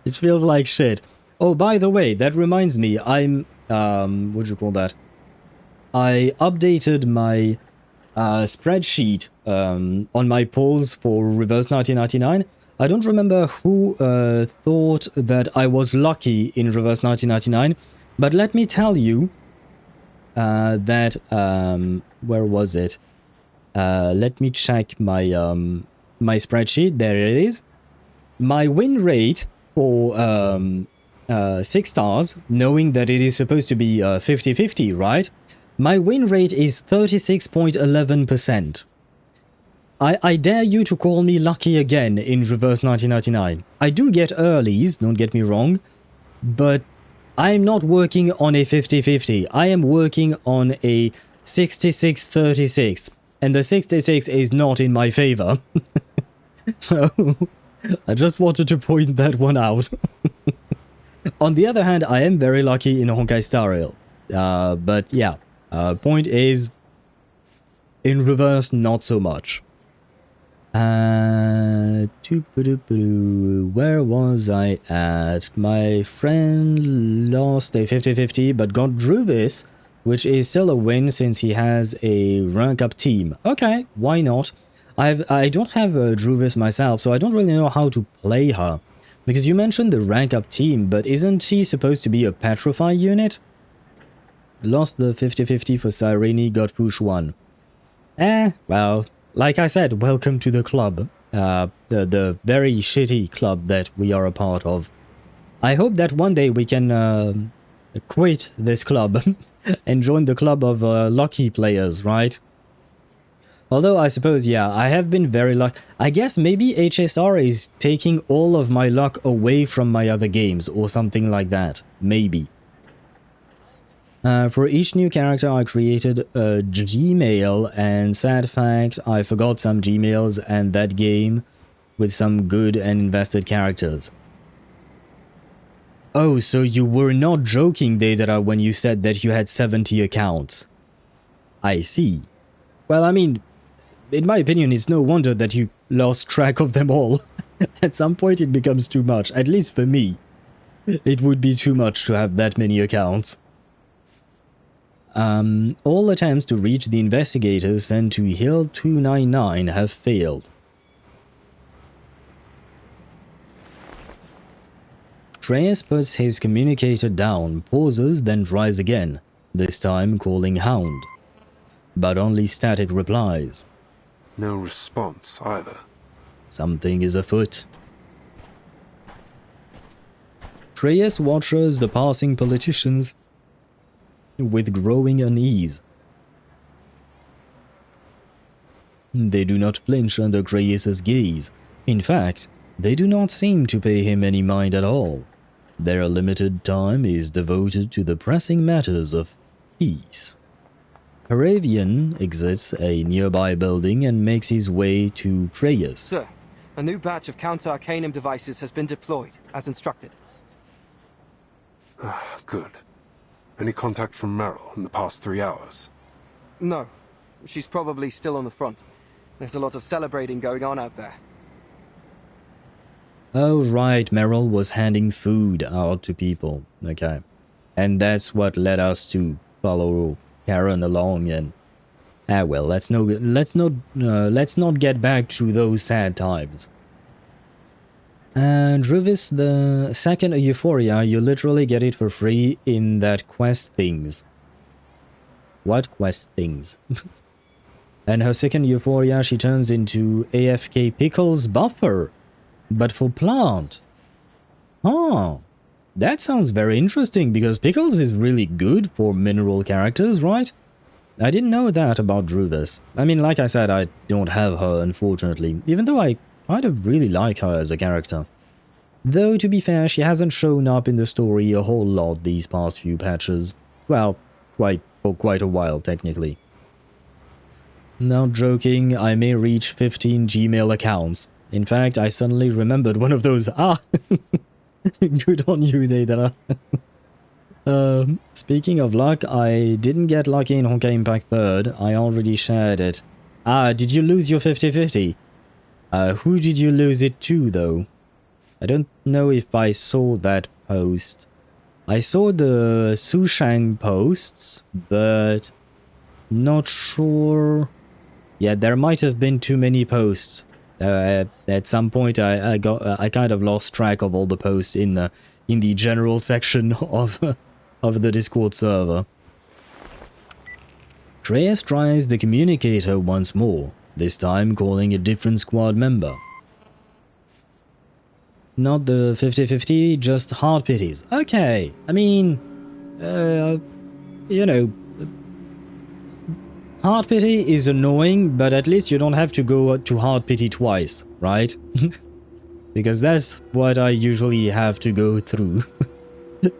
It feels like shit. Oh, by the way, that reminds me, I'm, what do you call that? I updated my spreadsheet on my polls for reverse 1999. I don't remember who thought that I was lucky in reverse 1999, but let me tell you that, where was it? Let me check my, my spreadsheet. There it is. My win rate for 6 stars, knowing that it is supposed to be 50-50, right? My win rate is 36.11%. I dare you to call me lucky again in reverse 1999. I do get earlies, don't get me wrong, but I'm not working on a 50-50. I am working on a 66-36, and the 66 is not in my favor. So, I just wanted to point that one out. On the other hand, I am very lucky in Honkai Star Rail. But yeah, point is, in reverse, not so much. Where was I at? My friend lost a 50-50 but got Druvis, which is still a win since he has a rank up team. Okay, why not? I don't have Druvis myself, so I don't really know how to play her. Because you mentioned the rank up team, but isn't she supposed to be a Petrify unit? Lost the 50-50 for Cyrene, got push 1. Well, like I said, welcome to the club. The very shitty club that we are a part of. I hope that one day we can quit this club and join the club of lucky players, right? Although I suppose, yeah, I have been very lucky. I guess maybe HSR is taking all of my luck away from my other games or something like that. Maybe. For each new character I created a Gmail, and sad fact, I forgot some Gmails and that game with some good and invested characters. Oh, so you were not joking, Deidara, when you said that you had 70 accounts. I see. Well, I mean, in my opinion, it's no wonder that you lost track of them all. At some point it becomes too much, at least for me. It would be too much to have that many accounts. All attempts to reach the investigators sent to Hill 299 have failed. Reyes puts his communicator down, pauses, then tries again, this time calling Hound. But only static replies. No response either. Something is afoot. Reyes watches the passing politicians with growing unease. They do not flinch under Reyes' gaze. In fact, they do not seem to pay him any mind at all. Their limited time is devoted to the pressing matters of peace. Haravian exits a nearby building and makes his way to Reyes. Sir, a new batch of counter-arcanum devices has been deployed, as instructed. Good. Any contact from Meryl in the past 3 hours? No. She's probably still on the front. There's a lot of celebrating going on out there. Oh right, Meryl was handing food out to people. Okay. And that's what led us to follow Charon along and... Ah well, let's not get back to those sad times. Druvis, the second Euphoria, you literally get it for free in that quest things. What quest things? And her second Euphoria, she turns into AFK Pickles Buffer, but for plant. Oh, that sounds very interesting, because Pickles is really good for mineral characters, right? I didn't know that about Druvis. I mean, like I said, I don't have her, unfortunately, even though I kind of really like her as a character. Though, to be fair, she hasn't shown up in the story a whole lot these past few patches. Well, for quite a while, technically. Not joking, I may reach 15 Gmail accounts. In fact, I suddenly remembered one of those. Ah! Good on you, Deidara. Speaking of luck, I didn't get lucky in Honkai Impact 3rd. I already shared it. Ah, did you lose your 50-50? Who did you lose it to, though? I don't know if I saw that post. I saw the Sushang posts, but not sure. Yeah, there might have been too many posts. At some point, I kind of lost track of all the posts in the general section of the Discord server. Reyes tries the communicator once more, this time calling a different squad member. Not the 50-50, just hard pitties. Okay, I mean, you know, hard pity is annoying, but at least you don't have to go to hard pity twice, right? Because that's what I usually have to go through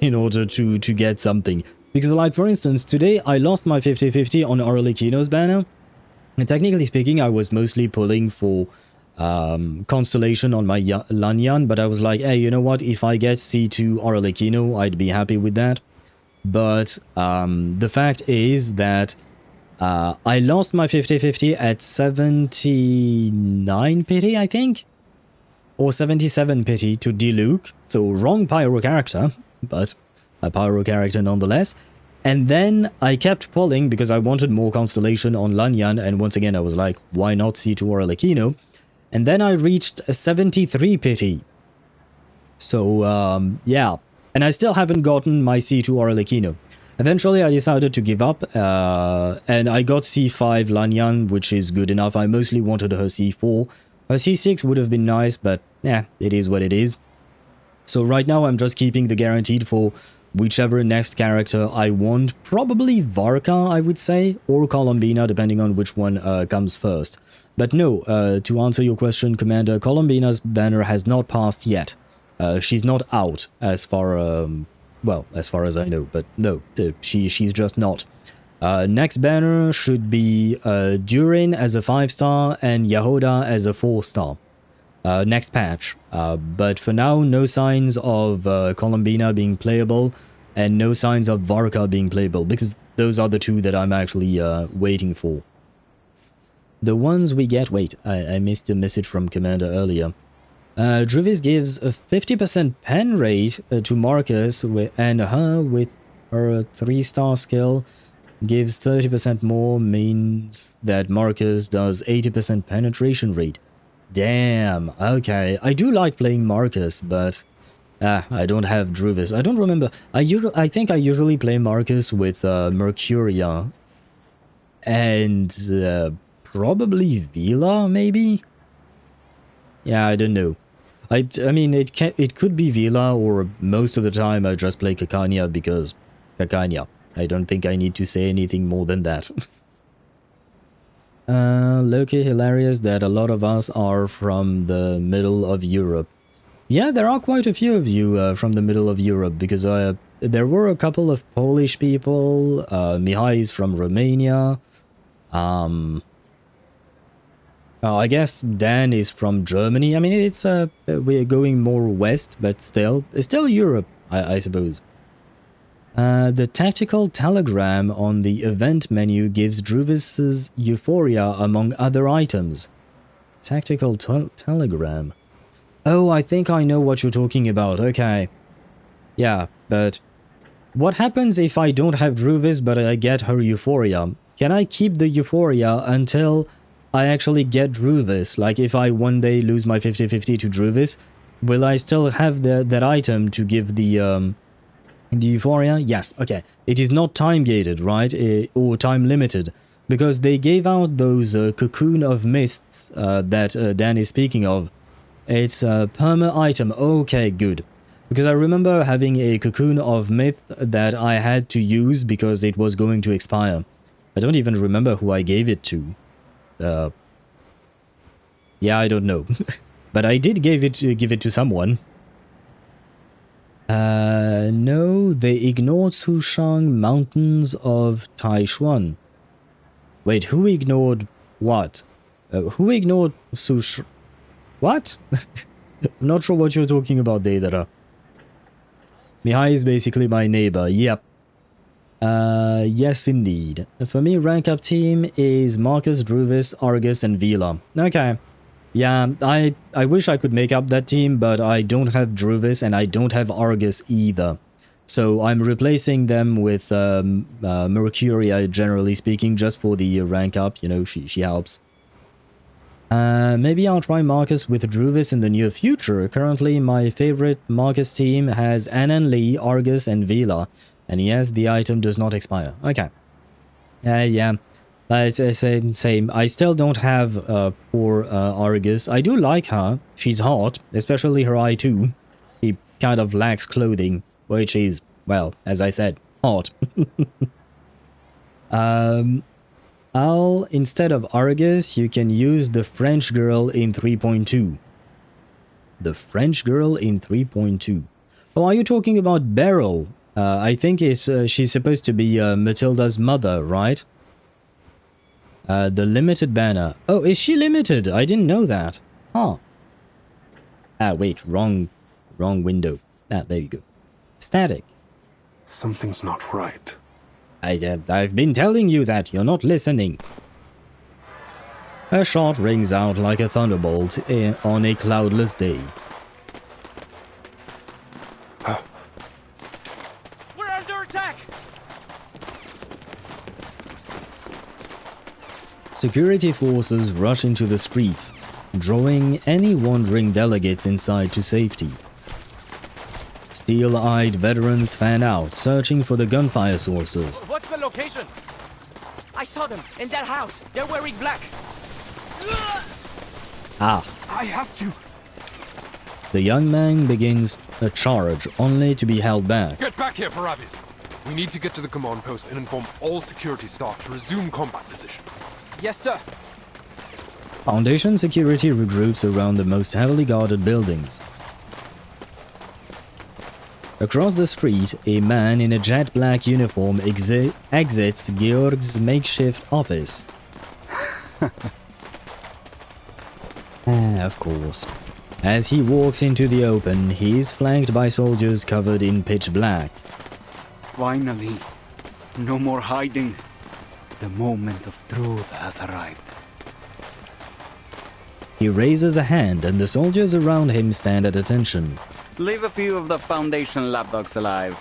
in order to get something. Because, like, for instance, today I lost my 50-50 on Arlecchino's banner. And technically speaking, I was mostly pulling for Constellation on my Lanyan, but I was like, hey, you know what? If I get C2 Arlecchino, I'd be happy with that. But the fact is that I lost my 50-50 at 79 pity, I think? Or 77 pity to Diluc. So wrong pyro character, but a pyro character nonetheless. And then I kept pulling because I wanted more Constellation on Lanyan, and once again I was like, why not C2 Arlecchino? And then I reached a 73 pity. So, yeah. And I still haven't gotten my C2 Arlecchino. Eventually, I decided to give up, and I got C5 Lanyan, which is good enough. I mostly wanted her C4. Her C6 would have been nice, but yeah, it is what it is. So right now, I'm just keeping the guaranteed for whichever next character I want. Probably Varka, I would say, or Colombina, depending on which one comes first. But no, to answer your question, Commander, Colombina's banner has not passed yet. She's not out, as far... well, as far as I know, but no, she's just not. Next banner should be Durin as a 5-star and Yahoda as a 4-star. Next patch. But for now, no signs of Colombina being playable and no signs of Varka being playable, because those are the two that I'm actually waiting for. The ones we get... Wait, I missed a message from Commander earlier. Druvis gives a 50% pen rate to Marcus, and her with her 3-star skill gives 30% more, means that Marcus does 80% penetration rate. Damn, okay. I do like playing Marcus, but I don't have Druvis. I don't remember. I think I usually play Marcus with Mercuria and probably Vila, maybe? Yeah, I don't know. I mean, it could be Vila, or most of the time I just play Kakania because Kakania. I don't think I need to say anything more than that. Loki, hilarious that a lot of us are from the middle of Europe. Yeah, there are quite a few of you from the middle of Europe, because there were a couple of Polish people. Mihai is from Romania. I guess Dan is from Germany. I mean, it's we're going more west, but still Europe, I suppose. The tactical telegram on the event menu gives Druvis's Euphoria among other items. Tactical telegram. Oh, I think I know what you're talking about. Okay. Yeah, but what happens if I don't have Druvis but I get her Euphoria? Can I keep the Euphoria until I actually get Druvis? Like, if I one day lose my 50-50 to Druvis, will I still have that item to give the Euphoria? Yes, okay. It is not time-gated, right? Or time-limited. Because they gave out those Cocoon of Mists that Dan is speaking of. It's a perma item. Okay, good. Because I remember having a Cocoon of Myth that I had to use because it was going to expire. I don't even remember who I gave it to. Yeah, I don't know. But I did give it to someone. No, they ignored Sushang Mountains of Taishuan. Wait, who ignored what? Who ignored Sush... What? I'm not sure what you're talking about, Deidara. Mihai is basically my neighbor, yep. Yes indeed. For me, rank up team is Marcus, Druvis, Argus, and Vila. Okay. Yeah, I wish I could make up that team, but I don't have Druvis and I don't have Argus either. So I'm replacing them with Mercuria, generally speaking, just for the rank up. You know, she helps. Maybe I'll try Marcus with Druvis in the near future. Currently, my favorite Marcus team has Anan Lee, Argus, and Vila. And yes, the item does not expire. Okay. Yeah. Same. I still don't have poor Argus. I do like her. She's hot, especially her I2. She kind of lacks clothing, which is, well, as I said, hot. Instead of Argus, you can use the French girl in 3.2. The French girl in 3.2. Oh, are you talking about Beryl? I think she's supposed to be Matilda's mother, right? The limited banner. Oh, is she limited? I didn't know that. Huh. Ah, wait, wrong window. Ah, there you go. Static. Something's not right. I've been telling you that. You're not listening. A shot rings out like a thunderbolt on a cloudless day. We're under attack! Security forces rush into the streets, drawing any wandering delegates inside to safety. Steel-eyed veterans fan out, searching for the gunfire sources. What's the location? I saw them in that house. They're wearing black. Ah. I have to. The young man begins a charge, only to be held back. Get back here, Parabi! We need to get to the command post and inform all security staff to resume combat positions. Yes, sir. Foundation security regroups around the most heavily guarded buildings. Across the street, a man in a jet black uniform exits Georg's makeshift office. Of course. As he walks into the open, he is flanked by soldiers covered in pitch black. Finally, no more hiding. The moment of truth has arrived. He raises a hand and the soldiers around him stand at attention. Leave a few of the Foundation lapdogs alive.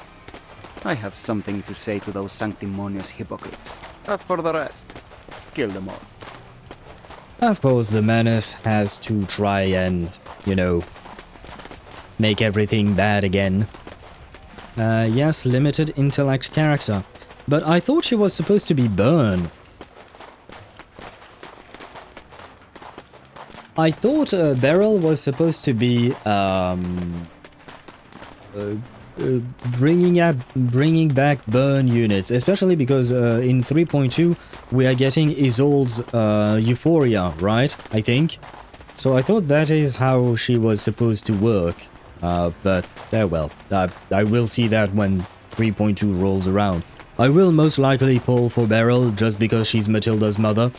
I have something to say to those sanctimonious hypocrites. As for the rest, kill them all. Of course, the menace has to try and, you know, make everything bad again. Yes, limited intellect character. But I thought she was supposed to be burned. I thought Beryl was supposed to be bringing back burn units, especially because in 3.2 we are getting Isolde's Euphoria, right? I think. So I thought that is how she was supposed to work. But well, I will see that when 3.2 rolls around. I will most likely pull for Beryl just because she's Matilda's mother,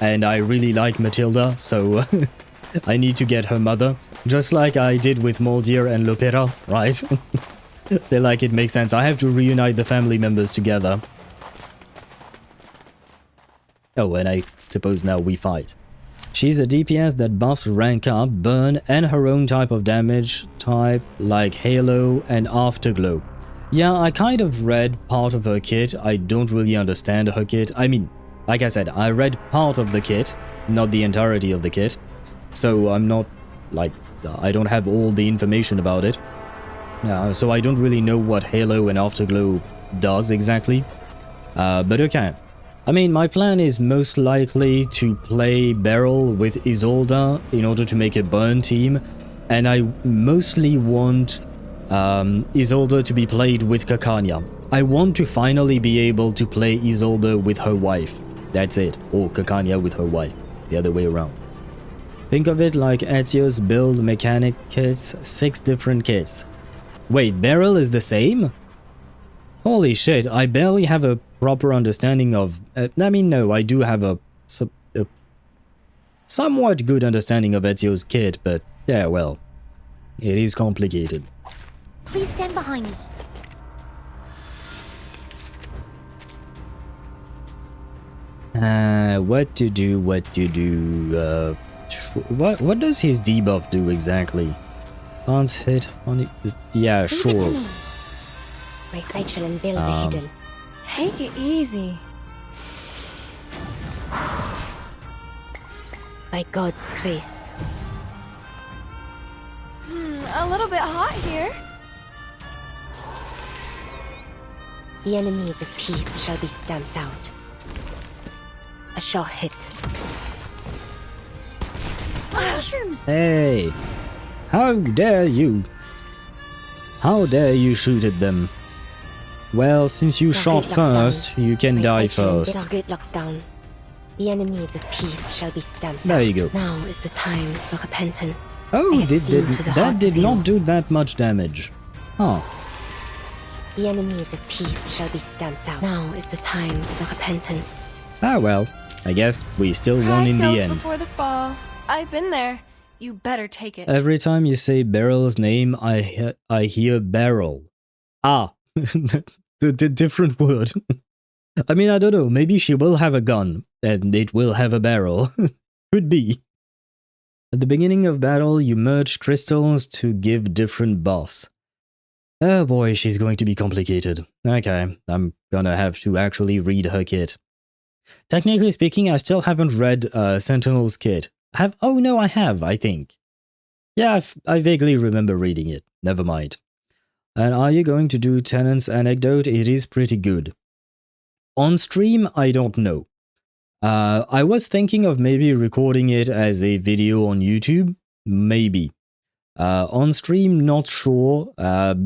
and I really like Matilda, so I need to get her mother, just like I did with Moldir and Lupera, right? Feel like it makes sense. I have to reunite the family members together. Oh, and I suppose now we fight. She's a DPS that buffs rank up, burn, and her own type of damage type, like Halo and Afterglow. Yeah, I kind of read part of her kit. I don't really understand her kit. I mean, like I said, I read part of the kit, not the entirety of the kit. So I'm not, like, I don't have all the information about it. So I don't really know what Halo and Afterglow does exactly. But okay. I mean, my plan is most likely to play Beryl with Isolde in order to make a burn team. And I mostly want Isolde to be played with Kakanya. I want to finally be able to play Isolde with her wife. That's it. Or Kakanya with her wife. The other way around. Think of it like Ezio's build mechanic kits, 6 different kits. Wait, Beryl is the same? Holy shit, I barely have a proper understanding of... I mean, no, I do have a somewhat good understanding of Ezio's kit, but yeah, well, it is complicated. Please stand behind me. What to do, what does his debuff do exactly? Can't hit on it. Yeah, Leave it sure. to me. My sight shall unveil the hidden. Take it easy. By God's grace. A little bit hot here. The enemies of peace shall be stamped out. A sure hit. Mushrooms! Hey! How dare you? How dare you shoot at them? Well, since you shot first, you can die first. Get our gateblocks down. The enemies of peace shall be stamped There out. you go. Now is the time for repentance. Oh, I have seen to the that heart did of you. not do that much damage. Huh. The enemies of peace shall be stamped out. Now is the time for repentance. Ah well, I guess we still won in the end. Before the fall. I've been there. You better take it. Every time you say Beryl's name, I hear barrel. Ah, the different word. I mean, I don't know, maybe she will have a gun, and it will have a barrel. Could be. At the beginning of battle, you merge crystals to give different buffs. Oh boy, she's going to be complicated. Okay, I'm gonna have to actually read her kit. Technically speaking, I still haven't read Sentinel's kit. Oh no, I have, I think. Yeah, I vaguely remember reading it. Never mind. And are you going to do Tenant's anecdote? It is pretty good. On stream, I don't know. I was thinking of maybe recording it as a video on YouTube. Maybe. On stream, not sure,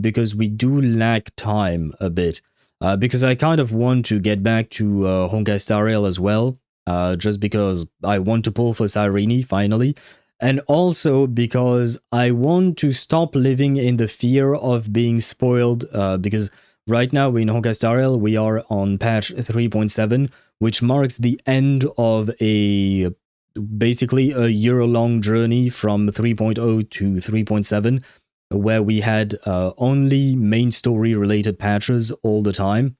because we do lack time a bit. Because I kind of want to get back to Honkai Star Rail as well, just because I want to pull for Cyrene finally, and also because I want to stop living in the fear of being spoiled, because right now in Honkai Star Rail we are on patch 3.7, which marks the end of basically a year-long journey from 3.0 to 3.7, where we had only main story related patches all the time.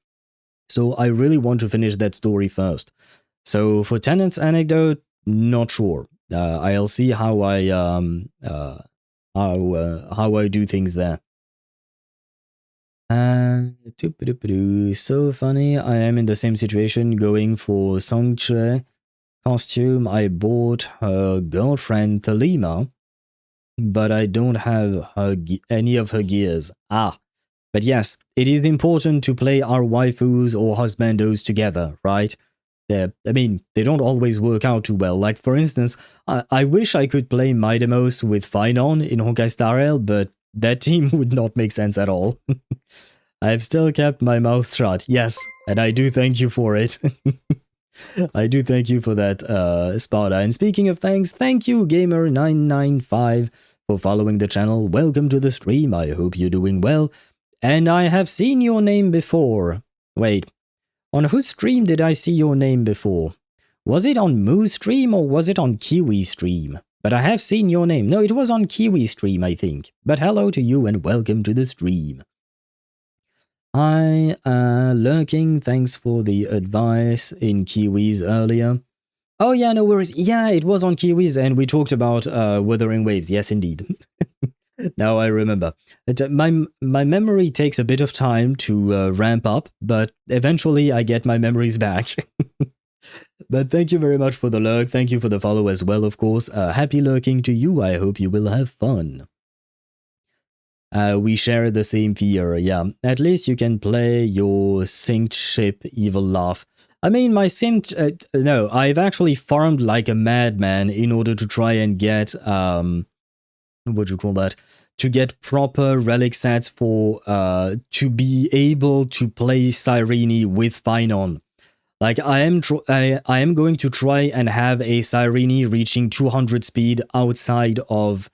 So I really want to finish that story first. So for Tenant's anecdote, not sure. I'll see how I do things there. So funny. I am in the same situation, going for Songche costume. I bought her girlfriend Thelema, but I don't have any of her gears. But yes, it is important to play our waifus or husbandos together, right? I mean, they don't always work out too well. Like, for instance, I wish I could play Maidemos with Finon in Honkai Star Rail, but that team would not make sense at all. I've still kept my mouth shut, yes, and I do thank you for it. I do thank you for that, Sparta. And speaking of thanks, thank you, Gamer995, for following the channel. Welcome to the stream, I hope you're doing well. And I have seen your name before. Wait, on whose stream did I see your name before? Was it on Moo stream or was it on Kiwi stream? But I have seen your name. No, it was on Kiwi stream, I think. But hello to you and welcome to the stream. Hi, Lurking, thanks for the advice in Kiwis earlier. Oh yeah, no worries. Yeah, it was on Kiwis and we talked about Wuthering Waves. Yes, indeed. Now I remember. My memory takes a bit of time to ramp up, but eventually I get my memories back. But thank you very much for the lurk. Thank you for the follow as well, of course. Happy lurking to you. I hope you will have fun. We share the same fear, yeah. At least you can play your synced ship Evil Laugh. I mean, my synced... no, I've actually farmed like a madman in order to try and get... what do you call that? To get proper relic sets for... to be able to play Cyrene with Finon. Like, I am going to try and have a Cyrene reaching 200 speed outside of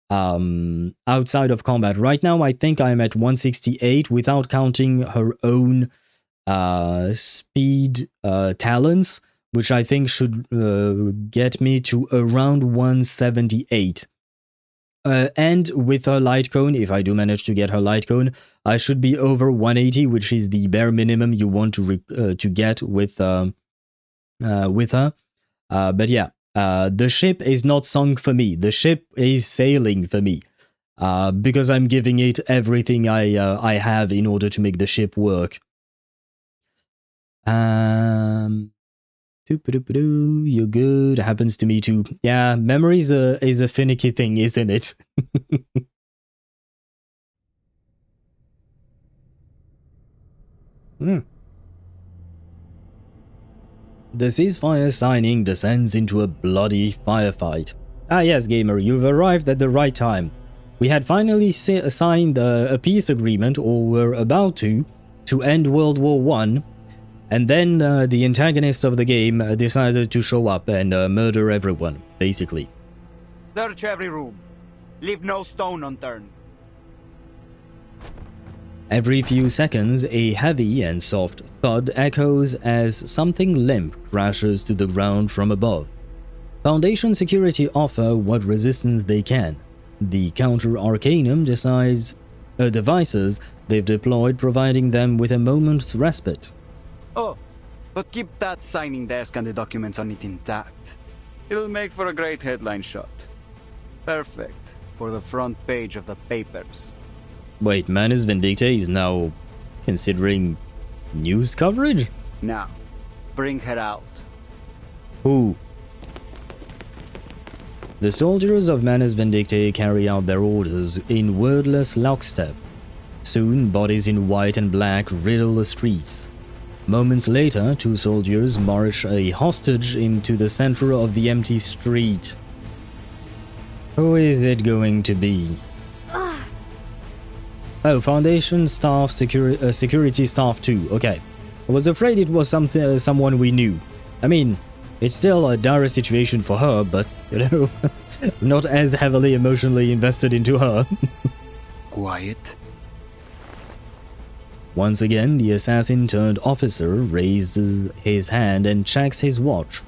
combat. Right now, I think I'm at 168 without counting her own speed talents, which I think should get me to around 178. And with her light cone, if I do manage to get her light cone, I should be over 180, which is the bare minimum you want to get with her. But yeah, the ship is not sunk for me. The ship is sailing for me, because I'm giving it everything I have in order to make the ship work. You're good. Happens to me too. Yeah, memory is a finicky thing, isn't it? The ceasefire signing descends into a bloody firefight. Ah yes, gamer, you've arrived at the right time. We had finally signed a peace agreement, or were about to end World War I. And then the antagonists of the game decided to show up and murder everyone, basically. Search every room. Leave no stone unturned. Every few seconds, a heavy and soft thud echoes as something limp crashes to the ground from above. Foundation security offer what resistance they can. The counter-arcanum devices they've deployed, providing them with a moment's respite. Oh, but keep that signing desk and the documents on it intact. It'll make for a great headline shot. Perfect for the front page of the papers. Wait, Manus Vindicta is now considering news coverage? Now, bring her out. Who? The soldiers of Manus Vindicta carry out their orders in wordless lockstep. Soon, bodies in white and black riddle the streets. Moments later, two soldiers march a hostage into the center of the empty street. Who is it going to be? Oh, Foundation staff, security staff too. Okay. I was afraid it was someone we knew. I mean, it's still a dire situation for her, but, you know, not as heavily emotionally invested into her. Quiet. Once again, the assassin-turned-officer raises his hand and checks his watch.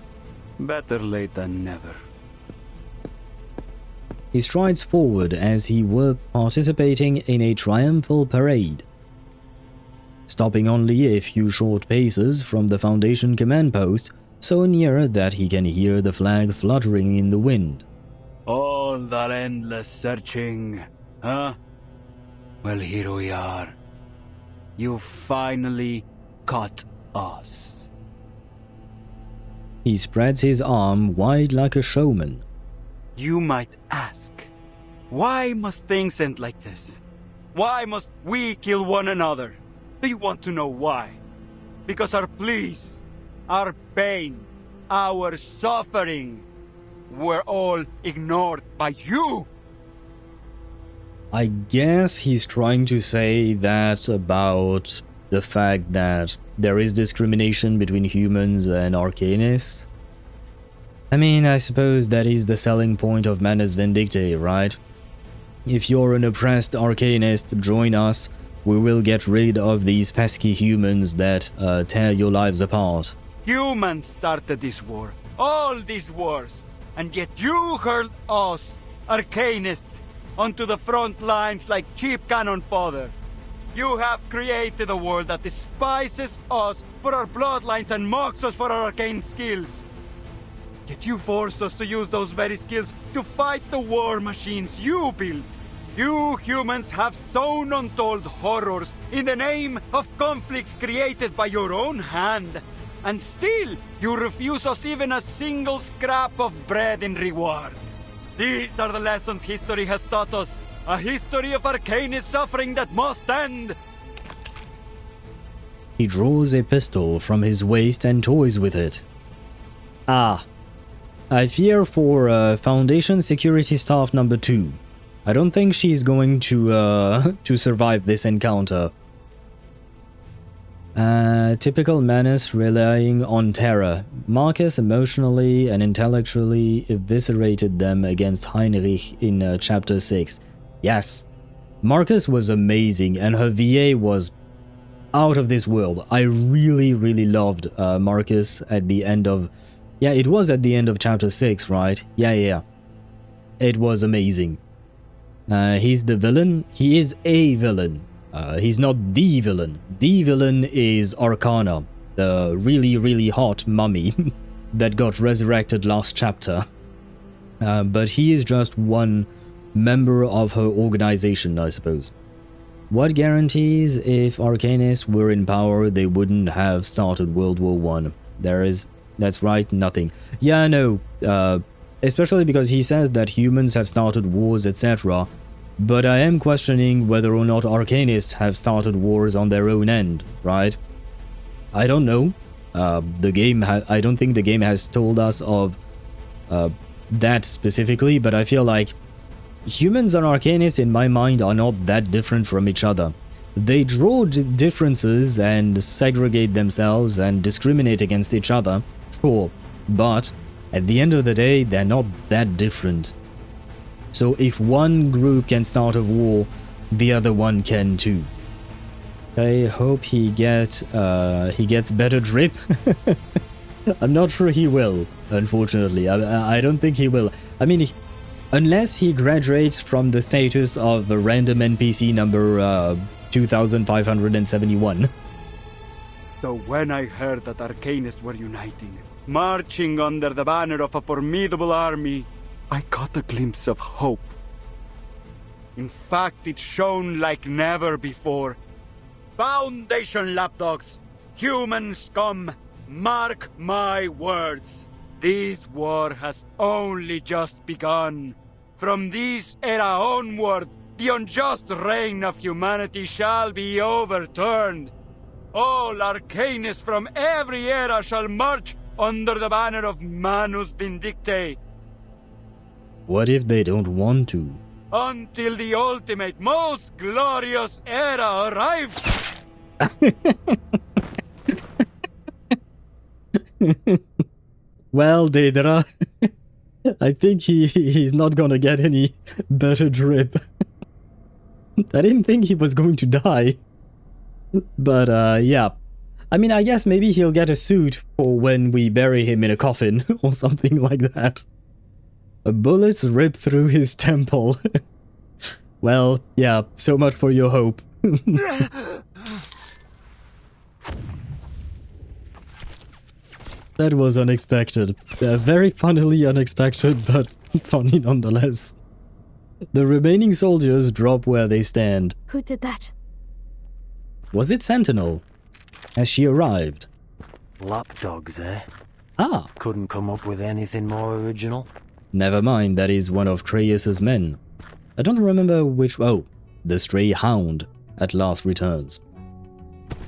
Better late than never. He strides forward as he were participating in a triumphal parade. Stopping only a few short paces from the Foundation command post, so near that he can hear the flag fluttering in the wind. All that endless searching, huh? Well, here we are. You finally caught us. He spreads his arm wide like a showman. You might ask, why must things end like this? Why must we kill one another? Do you want to know why? Because our pleas, our pain, our suffering were all ignored by you. I guess he's trying to say that about the fact that there is discrimination between humans and arcanists. I mean, I suppose that is the selling point of Manus Vindictae, right? If you're an oppressed arcanist, join us. We will get rid of these pesky humans that tear your lives apart. Humans started this war, all these wars, and yet you hurled us, arcanists, onto the front lines like cheap cannon fodder. You have created a world that despises us for our bloodlines and mocks us for our arcane skills. Yet you force us to use those very skills to fight the war machines you built. You humans have sown untold horrors in the name of conflicts created by your own hand. And still, you refuse us even a single scrap of bread in reward. These are the lessons history has taught us. A history of arcanist suffering that must end. He draws a pistol from his waist and toys with it. Ah. I fear for Foundation Security Staff number 2. I don't think she's going to survive this encounter. Typical Manus relying on terror. Marcus emotionally and intellectually eviscerated them against Heinrich in chapter 6. Yes, Marcus was amazing and her VA was out of this world. I really loved Marcus at the end of... Yeah, it was at the end of chapter 6, right? Yeah. It was amazing. He's the villain. He is a villain. He's not the villain. The villain is Arcana, the really hot mummy that got resurrected last chapter. But he is just one member of her organization, I suppose. What guarantees if Arcanists were in power they wouldn't have started World War I? That's right, nothing. Yeah, no, especially because he says that humans have started wars, etc. But I am questioning whether or not Arcanists have started wars on their own end, right? I don't know. I don't think the game has told us of that specifically, but I feel like humans and Arcanists in my mind are not that different from each other. They draw differences and segregate themselves and discriminate against each other, sure, but at the end of the day, they're not that different. So if one group can start a war, the other one can too. I hope he gets better drip. I'm not sure he will, unfortunately. I don't think he will. I mean, unless he graduates from the status of the random NPC number 2571. So when I heard that Arcanists were uniting, marching under the banner of a formidable army, I caught a glimpse of hope. In fact, it shone like never before. Foundation lapdogs, human scum, mark my words. This war has only just begun. From this era onward, The unjust reign of humanity shall be overturned. All arcanists from every era shall march under the banner of Manus Vindictae. What if they don't want to? Until the ultimate, most glorious era arrives. Well, Daedra, I think he's not gonna get any better drip. I didn't think he was going to die. But, yeah. I mean, I guess maybe he'll get a suit for when we bury him in a coffin or something like that. A bullet ripped through his temple. Well, yeah, so much for your hope. That was unexpected. Very funnily unexpected, but funny nonetheless. The remaining soldiers drop where they stand. Who did that? Was it Sentinel? Has she arrived? Lapdogs, eh? Ah, Couldn't come up with anything more original? never mind, that is one of Kraeus' men. I don't remember which... Oh, the stray hound at last returns.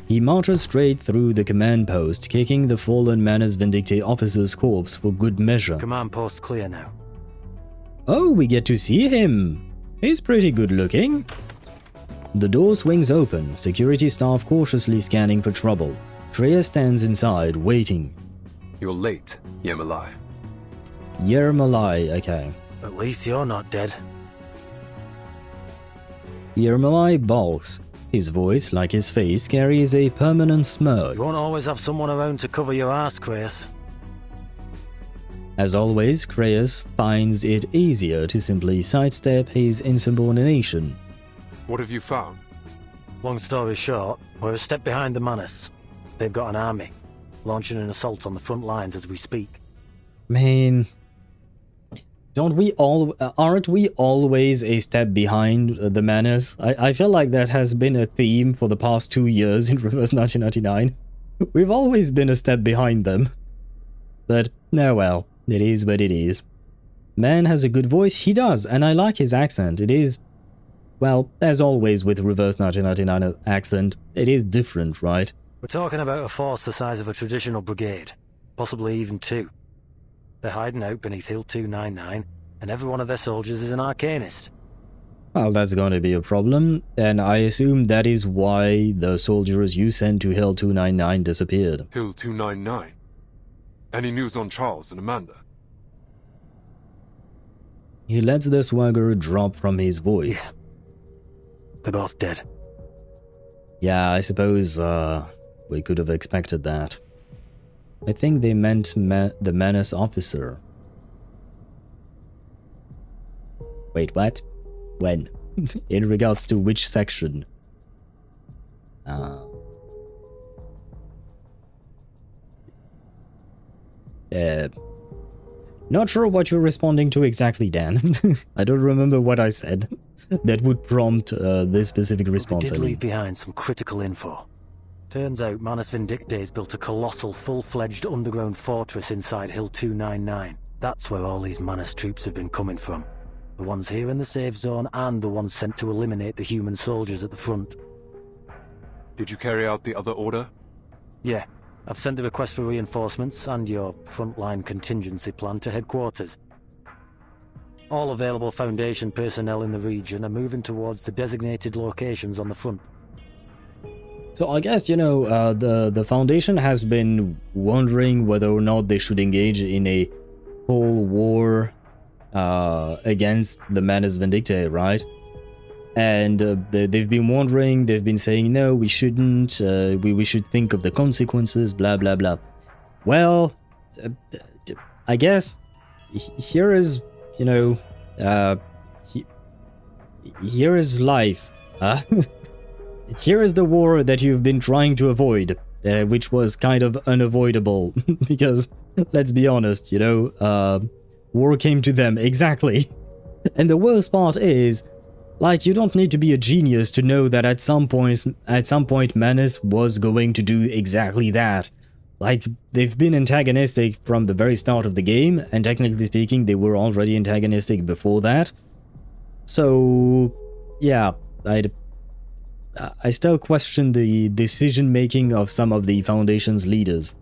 He marches straight through the command post, kicking the fallen Manus Vindictae officer's corpse for good measure. Command post's clear now. Oh, we get to see him. He's pretty good looking. The door swings open, security staff cautiously scanning for trouble. Kreia stands inside, waiting. You're late, Yemalai. Yermalai, okay. At least you're not dead. Yermalai balks. His voice, like his face, carries a permanent smirk. You won't always have someone around to cover your ass, Kraeus. As always, Kraeus finds it easier to simply sidestep his insubordination. What have you found? Long story short, we're a step behind the Manus. They've got an army, launching an assault on the front lines as we speak. Man, aren't we always a step behind the Manus? I feel like that has been a theme for the past 2 years in Reverse 1999. We've always been a step behind them. But, no well, it is what it is. Man has a good voice, he does, and I like his accent. It is, well, as always with Reverse 1999 accent, it is different, right? We're talking about a force the size of a traditional brigade, possibly even 2. They're hiding out beneath Hill 299, and every one of their soldiers is an arcanist. Well, that's going to be a problem, and I assume that is why the soldiers you sent to Hill 299 disappeared. Hill 299. Any news on Charles and Amanda? He lets the swagger drop from his voice. Yeah. They're both dead. Yeah, I suppose, we could have expected that. I think they meant the Manus officer. Wait, what? When? In regards to which section? Not sure what you're responding to exactly, Dan. I don't remember what I said. That would prompt this specific response. They did leave behind some critical info. Turns out Manus Vindictae's built a colossal, full-fledged underground fortress inside Hill 299. That's where all these Manus troops have been coming from. The ones here in the safe zone and the ones sent to eliminate the human soldiers at the front. Did you carry out the other order? Yeah. I've sent the request for reinforcements and your frontline contingency plan to headquarters. All available Foundation personnel in the region are moving towards the designated locations on the front. So I guess, you know, the Foundation has been wondering whether or not they should engage in a whole war against the Manus Vindictae, right? And they've been wondering, they've been saying, no, we shouldn't, we should think of the consequences, blah, blah, blah. Well, I guess here is, you know, here is life. Here is the war that you've been trying to avoid, which was kind of unavoidable, because, let's be honest, you know, war came to them, exactly. And the worst part is, like, you don't need to be a genius to know that at some point Manus was going to do exactly that. Like, they've been antagonistic from the very start of the game, and technically speaking, they were already antagonistic before that. So, yeah, I still question the decision making of some of the Foundation's leaders.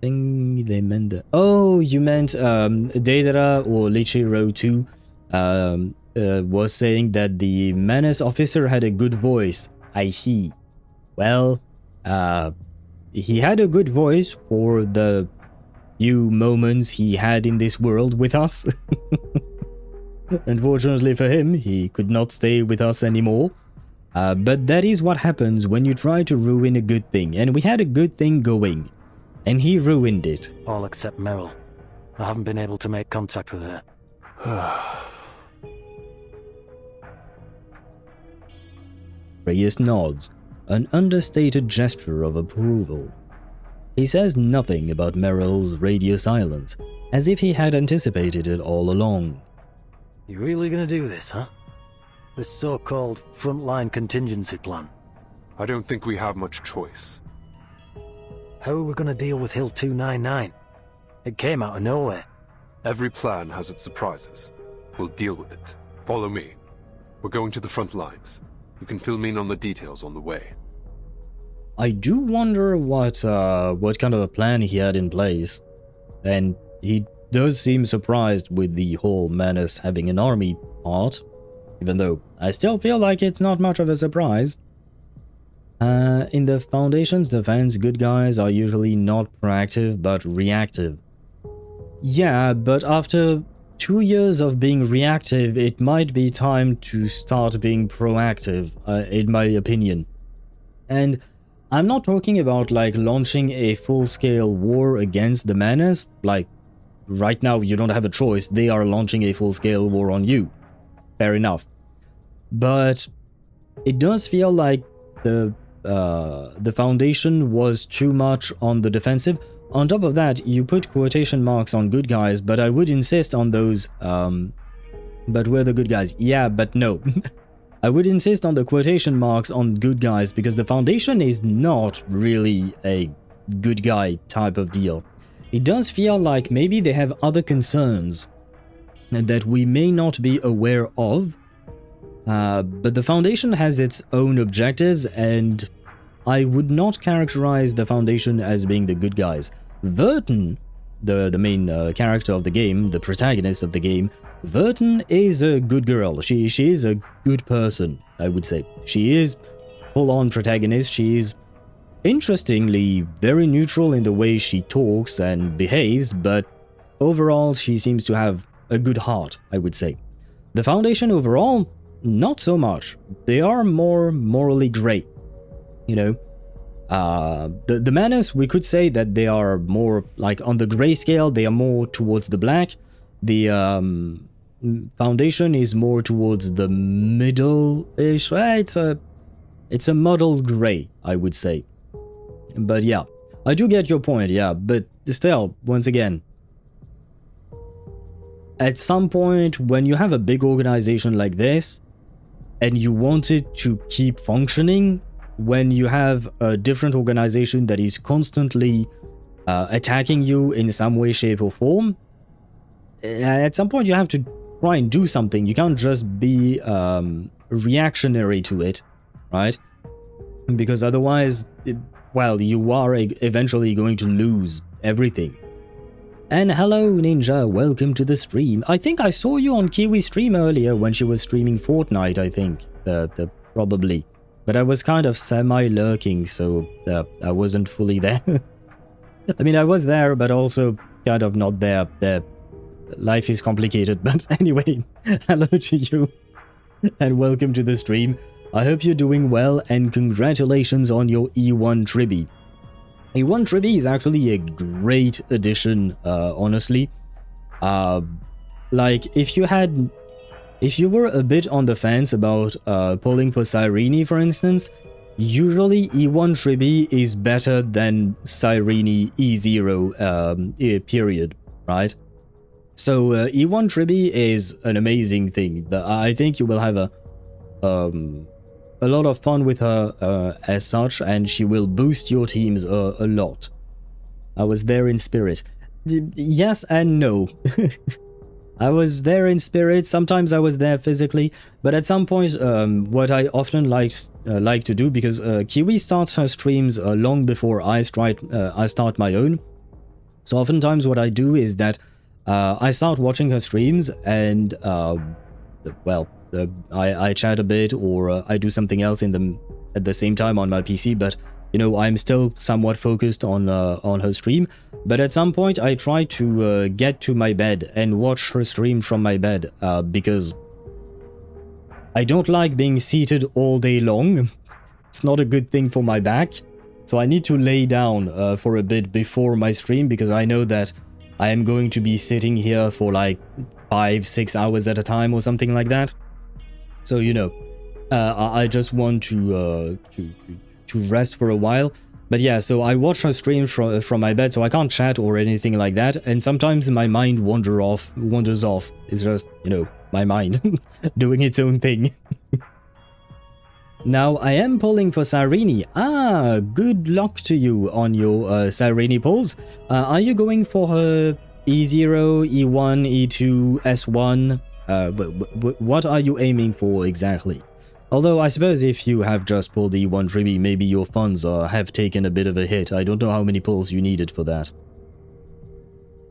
Thing they meant that. Oh, you meant Deidara or Lichiro too was saying that the Menace officer had a good voice. I see. Well, he had a good voice for the few moments he had in this world with us. Unfortunately for him, he could not stay with us anymore. But that is what happens when you try to ruin a good thing, and we had a good thing going. And he ruined it. All except Meryl. I haven't been able to make contact with her. Reyes nods, an understated gesture of approval. He says nothing about Meryl's radio silence, as if he had anticipated it all along. You really gonna do this, huh? This so-called frontline contingency plan? I don't think we have much choice. How are we gonna deal with Hill 299? It came out of nowhere. Every plan has its surprises. We'll deal with it. Follow me. We're going to the front lines. You can fill me in on the details on the way. I do wonder what kind of a plan he had in place. And he does seem surprised with the whole Menace having an army part, even though I still feel like it's not much of a surprise. In the Foundation's defense, good guys are usually not proactive but reactive. Yeah, but after 2 years of being reactive, it might be time to start being proactive, in my opinion. And I'm not talking about like launching a full-scale war against the Menace. Like, right now you don't have a choice, they are launching a full-scale war on you. Fair enough. But it does feel like the Foundation was too much on the defensive. On top of that, you put quotation marks on good guys, but I would insist on those, but we're the good guys. Yeah, but no. I would insist on the quotation marks on good guys, because the Foundation is not really a good guy type of deal. It does feel like maybe they have other concerns that we may not be aware of, but the Foundation has its own objectives, and I would not characterize the Foundation as being the good guys. Vertin, the main character of the game, the protagonist of the game, Vertin is a good girl. She is a good person, I would say. She is full-on protagonist. She is, interestingly, very neutral in the way she talks and behaves, but overall she seems to have a good heart, I would say. The Foundation overall, not so much. They are more morally grey, you know. The Menace, we could say that they are more like on the grey scale, they are more towards the black. The Foundation is more towards the middle-ish. It's a muddled grey, I would say. But yeah, I do get your point, yeah, but still, once again, at some point when you have a big organization like this and you want it to keep functioning, when you have a different organization that is constantly attacking you in some way, shape or form, at some point you have to try and do something. You can't just be reactionary to it, right? Because otherwise, well, you are eventually going to lose everything. And hello Ninja, welcome to the stream. I think I saw you on Kiwi's stream earlier when she was streaming Fortnite, I think, probably. But I was kind of semi-lurking, so I wasn't fully there. I mean, I was there, but also kind of not there. Life is complicated, but anyway, hello to you, and welcome to the stream. I hope you're doing well, and congratulations on your E1 Tribby. E1 Tribby is actually a great addition, honestly. Like, if you were a bit on the fence about pulling for Cyrene, for instance, usually E1 Tribby is better than Cyrene E0, period, right? So E1 Tribby is an amazing thing. I think you will have a lot of fun with her as such, and she will boost your teams a lot. I was there in spirit. Yes and no. I was there in spirit, sometimes I was there physically, but at some point, what I often like to do, because Kiwi starts her streams long before I start my own, so oftentimes what I do is that I start watching her streams and, I chat a bit, or I do something else at the same time on my PC, but you know, I'm still somewhat focused on her stream. But at some point, I try to get to my bed and watch her stream from my bed, because I don't like being seated all day long. It's not a good thing for my back. So I need to lay down for a bit before my stream, because I know that I am going to be sitting here for like 5-6 hours at a time or something like that. So, you know, I just want to rest for a while. But yeah, so I watch her stream from my bed, so I can't chat or anything like that. And sometimes my mind wanders off. It's just, you know, my mind doing its own thing. Now, I am pulling for Cyrene. Ah, good luck to you on your Cyrene pulls. Are you going for her E0, E1, E2, S1? What are you aiming for exactly? Although I suppose if you have just pulled E1 Tribby, maybe your funds have taken a bit of a hit. I don't know how many pulls you needed for that.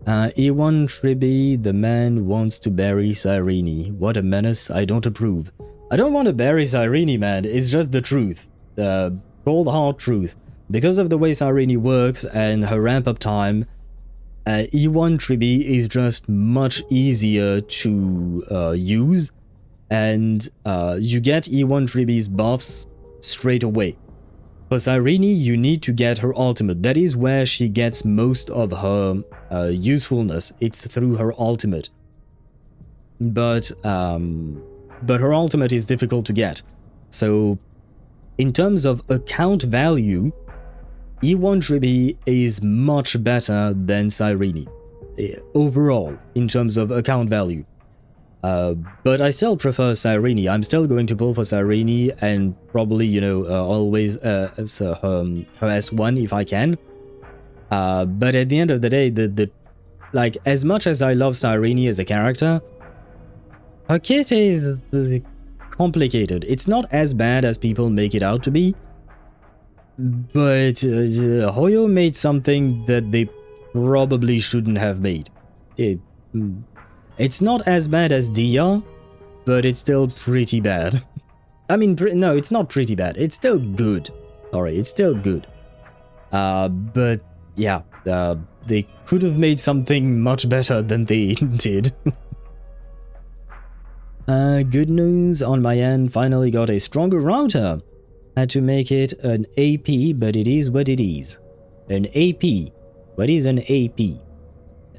E1 Tribby, the man wants to bury Cyrene. What a menace, I don't approve. I don't want to bury Cyrene, man, it's just the truth. The cold hard truth. Because of the way Cyrene works and her ramp up time, E1 Tribby is just much easier to use. And you get E1 Tribby's buffs straight away. For Cyrene, you need to get her ultimate. That is where she gets most of her usefulness. It's through her ultimate. But her ultimate is difficult to get. So, in terms of account value, E1 Tribby is much better than Cyrene. Overall, in terms of account value. But I still prefer Cyrene. I'm still going to pull for Cyrene and probably, you know, always her S1 if I can. But at the end of the day, like, as much as I love Cyrene as a character, her kit is complicated. It's not as bad as people make it out to be, but Hoyo made something that they probably shouldn't have made. It's not as bad as Dia, but it's still pretty bad. I mean, no, it's not pretty bad. It's still good. Sorry, it's still good. But yeah, they could have made something much better than they did. Good news on my end, finally got a stronger router. Had to make it an AP, but it is what it is. An AP. What is an AP?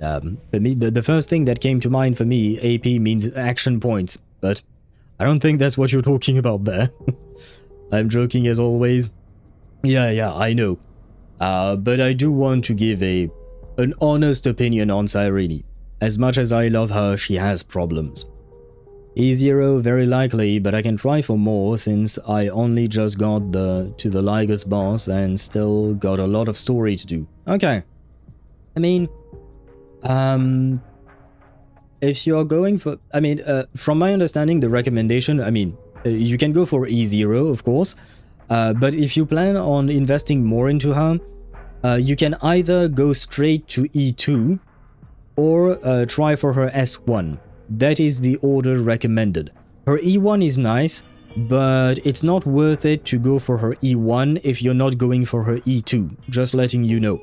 For me, the first thing that came to mind for me, AP means action points, but I don't think that's what you're talking about there. I'm joking as always. Yeah, I know. But I do want to give an honest opinion on Cyrene. As much as I love her, she has problems. E0 very likely, but I can try for more since I only just got to the Ligus boss and still got a lot of story to do. Okay. I mean, if you're going for, from my understanding, the recommendation, you can go for E0, of course, but if you plan on investing more into her, you can either go straight to E2 or try for her S1. That is the order recommended. Her E1 is nice, but it's not worth it to go for her E1 if you're not going for her E2, just letting you know.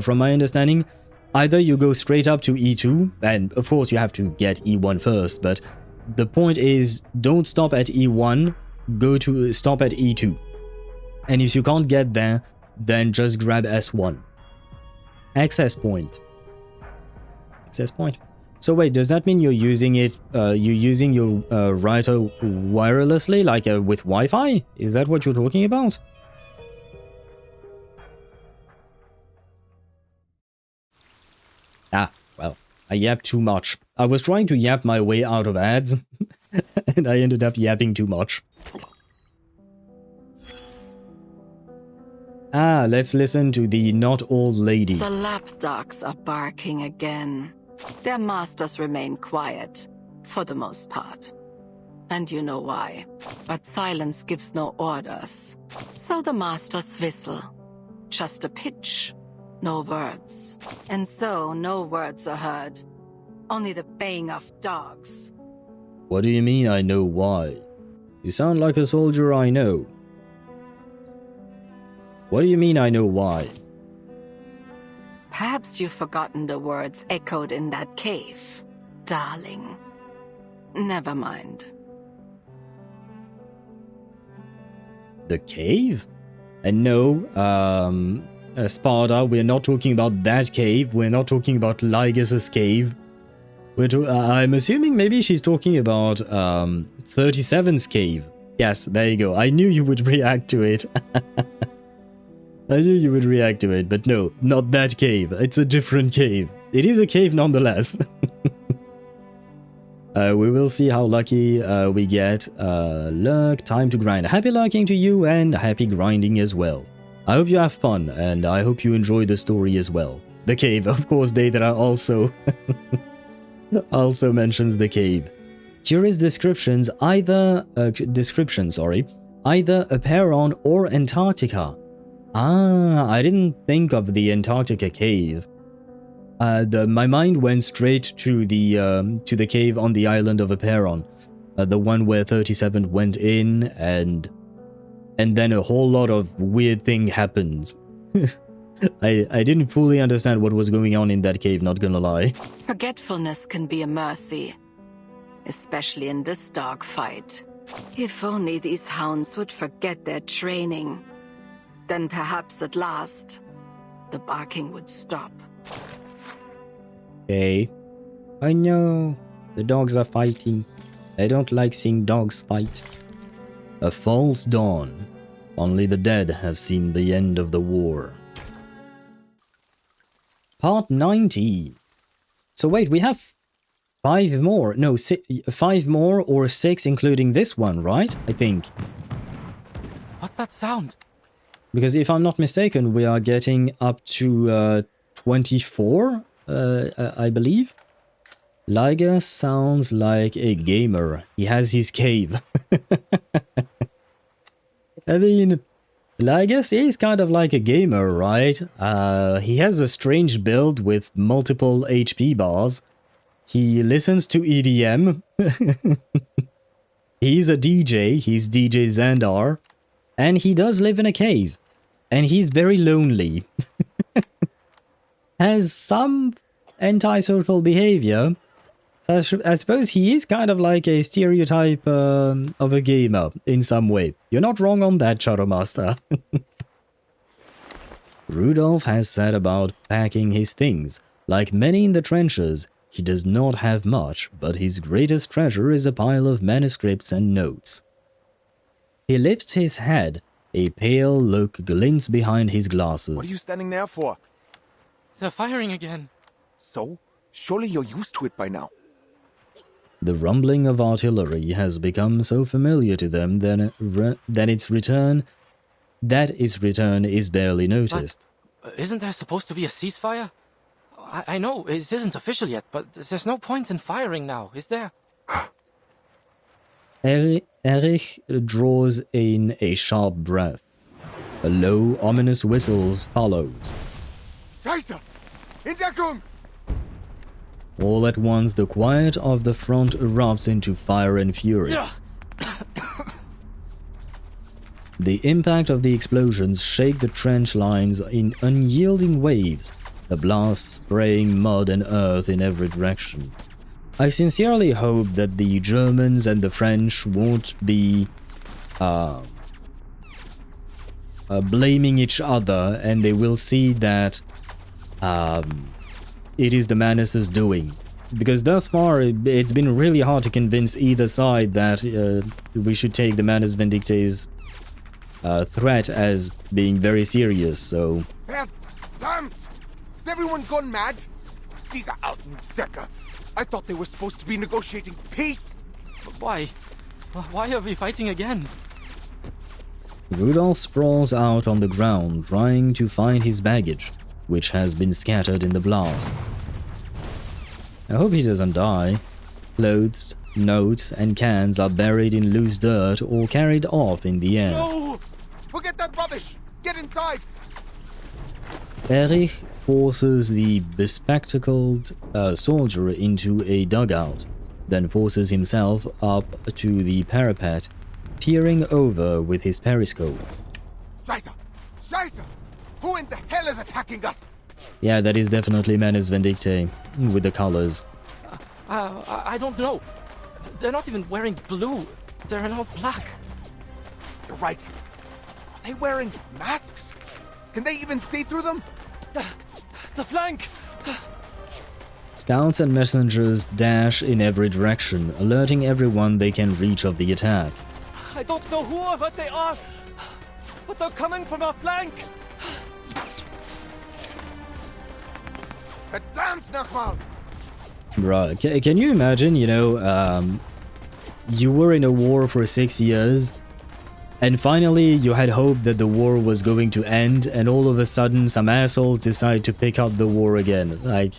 From my understanding, either you go straight up to E2, and of course you have to get E1 first, but the point is, don't stop at E1, stop at E2. And if you can't get there, then just grab S1. Access point. Access point. So wait, does that mean you're using it, you're using your router wirelessly, like with Wi-Fi? Is that what you're talking about? Ah, well, I yapped too much. I was trying to yap my way out of ads, and I ended up yapping too much. Ah, let's listen to the not old lady. The lapdogs are barking again. Their masters remain quiet, for the most part. And you know why. But silence gives no orders. So the masters whistle. Just a pitch, no words. And so no words are heard. Only the baying of dogs. What do you mean I know why? You sound like a soldier I know. What do you mean I know why? Perhaps you've forgotten the words echoed in that cave, darling. Never mind. The cave? And no, Sparta, we're not talking about that cave. We're not talking about Lygas's cave. I'm assuming maybe she's talking about 37's cave. Yes, there you go. I knew you would react to it. I knew you would react to it, but no, not that cave. It's a different cave. It is a cave nonetheless. We will see how lucky we get. Lurk, time to grind. Happy lurking to you and happy grinding as well. I hope you have fun and I hope you enjoy the story as well. The cave, of course, Deidara also also mentions the cave. Curious descriptions, either either Aperon or Antarctica. Ah, I didn't think of the Antarctica cave. My mind went straight to the cave on the island of Aperon, the one where 37 went in, and then a whole lot of weird thing happened. I didn't fully understand what was going on in that cave, not gonna lie. Forgetfulness can be a mercy, especially in this dog fight. If only these hounds would forget their training, then perhaps at last the barking would stop. Okay. I know. The dogs are fighting. I don't like seeing dogs fight. A false dawn. Only the dead have seen the end of the war. Part 90. So wait, we have 5 more. No, 5 more or 6 including this one, right? I think. What's that sound? Because if I'm not mistaken, we are getting up to 24, I believe. Lygas sounds like a gamer. He has his cave. I mean, Lygas is kind of like a gamer, right? He has a strange build with multiple HP bars. He listens to EDM. He's a DJ. He's DJ Xandar. And he does live in a cave. And he's very lonely. Has some antisocial behavior. I suppose he is kind of like a stereotype of a gamer in some way. You're not wrong on that, Shadow Master. Rudolph has said about packing his things. Like many in the trenches, he does not have much, but his greatest treasure is a pile of manuscripts and notes. He lifts his head. A pale look glints behind his glasses. What are you standing there for? They're firing again. So? Surely you're used to it by now. The rumbling of artillery has become so familiar to them that its return is barely noticed. But isn't there supposed to be a ceasefire? I know it isn't official yet, but there's no point in firing now, is there? Erich draws in a sharp breath. A low, ominous whistle follows. Scheiße! In Deckung! All at once, the quiet of the front erupts into fire and fury. The impact of the explosions shake the trench lines in unyielding waves, the blast spraying mud and earth in every direction. I sincerely hope that the Germans and the French won't be blaming each other, and they will see that it is the Manus' doing. Because thus far, it's been really hard to convince either side that we should take the Manus Vindicte's threat as being very serious, so... Verdammt! Has everyone gone mad? Diese alten Säcke! I thought they were supposed to be negotiating peace! But why? Why are we fighting again? Rudolph sprawls out on the ground, trying to find his baggage, which has been scattered in the blast. I hope he doesn't die. Clothes, notes, and cans are buried in loose dirt or carried off in the air. No! Forget that rubbish! Get inside! Erich forces the bespectacled soldier into a dugout, then forces himself up to the parapet, peering over with his periscope. Scheiße! Scheiße! Who in the hell is attacking us? Yeah, that is definitely Manus Vindictae, with the colors. I don't know. They're not even wearing blue. They're in all black. You're right. Are they wearing masks? Can they even see through them? The flank! Scouts and messengers dash in every direction, alerting everyone they can reach of the attack. I don't know who or what they are, but they're coming from our flank! Verdammt nochmal! Right, can you imagine, you know, you were in a war for 6 years, and finally you had hope that the war was going to end, and all of a sudden some assholes decide to pick up the war again, like...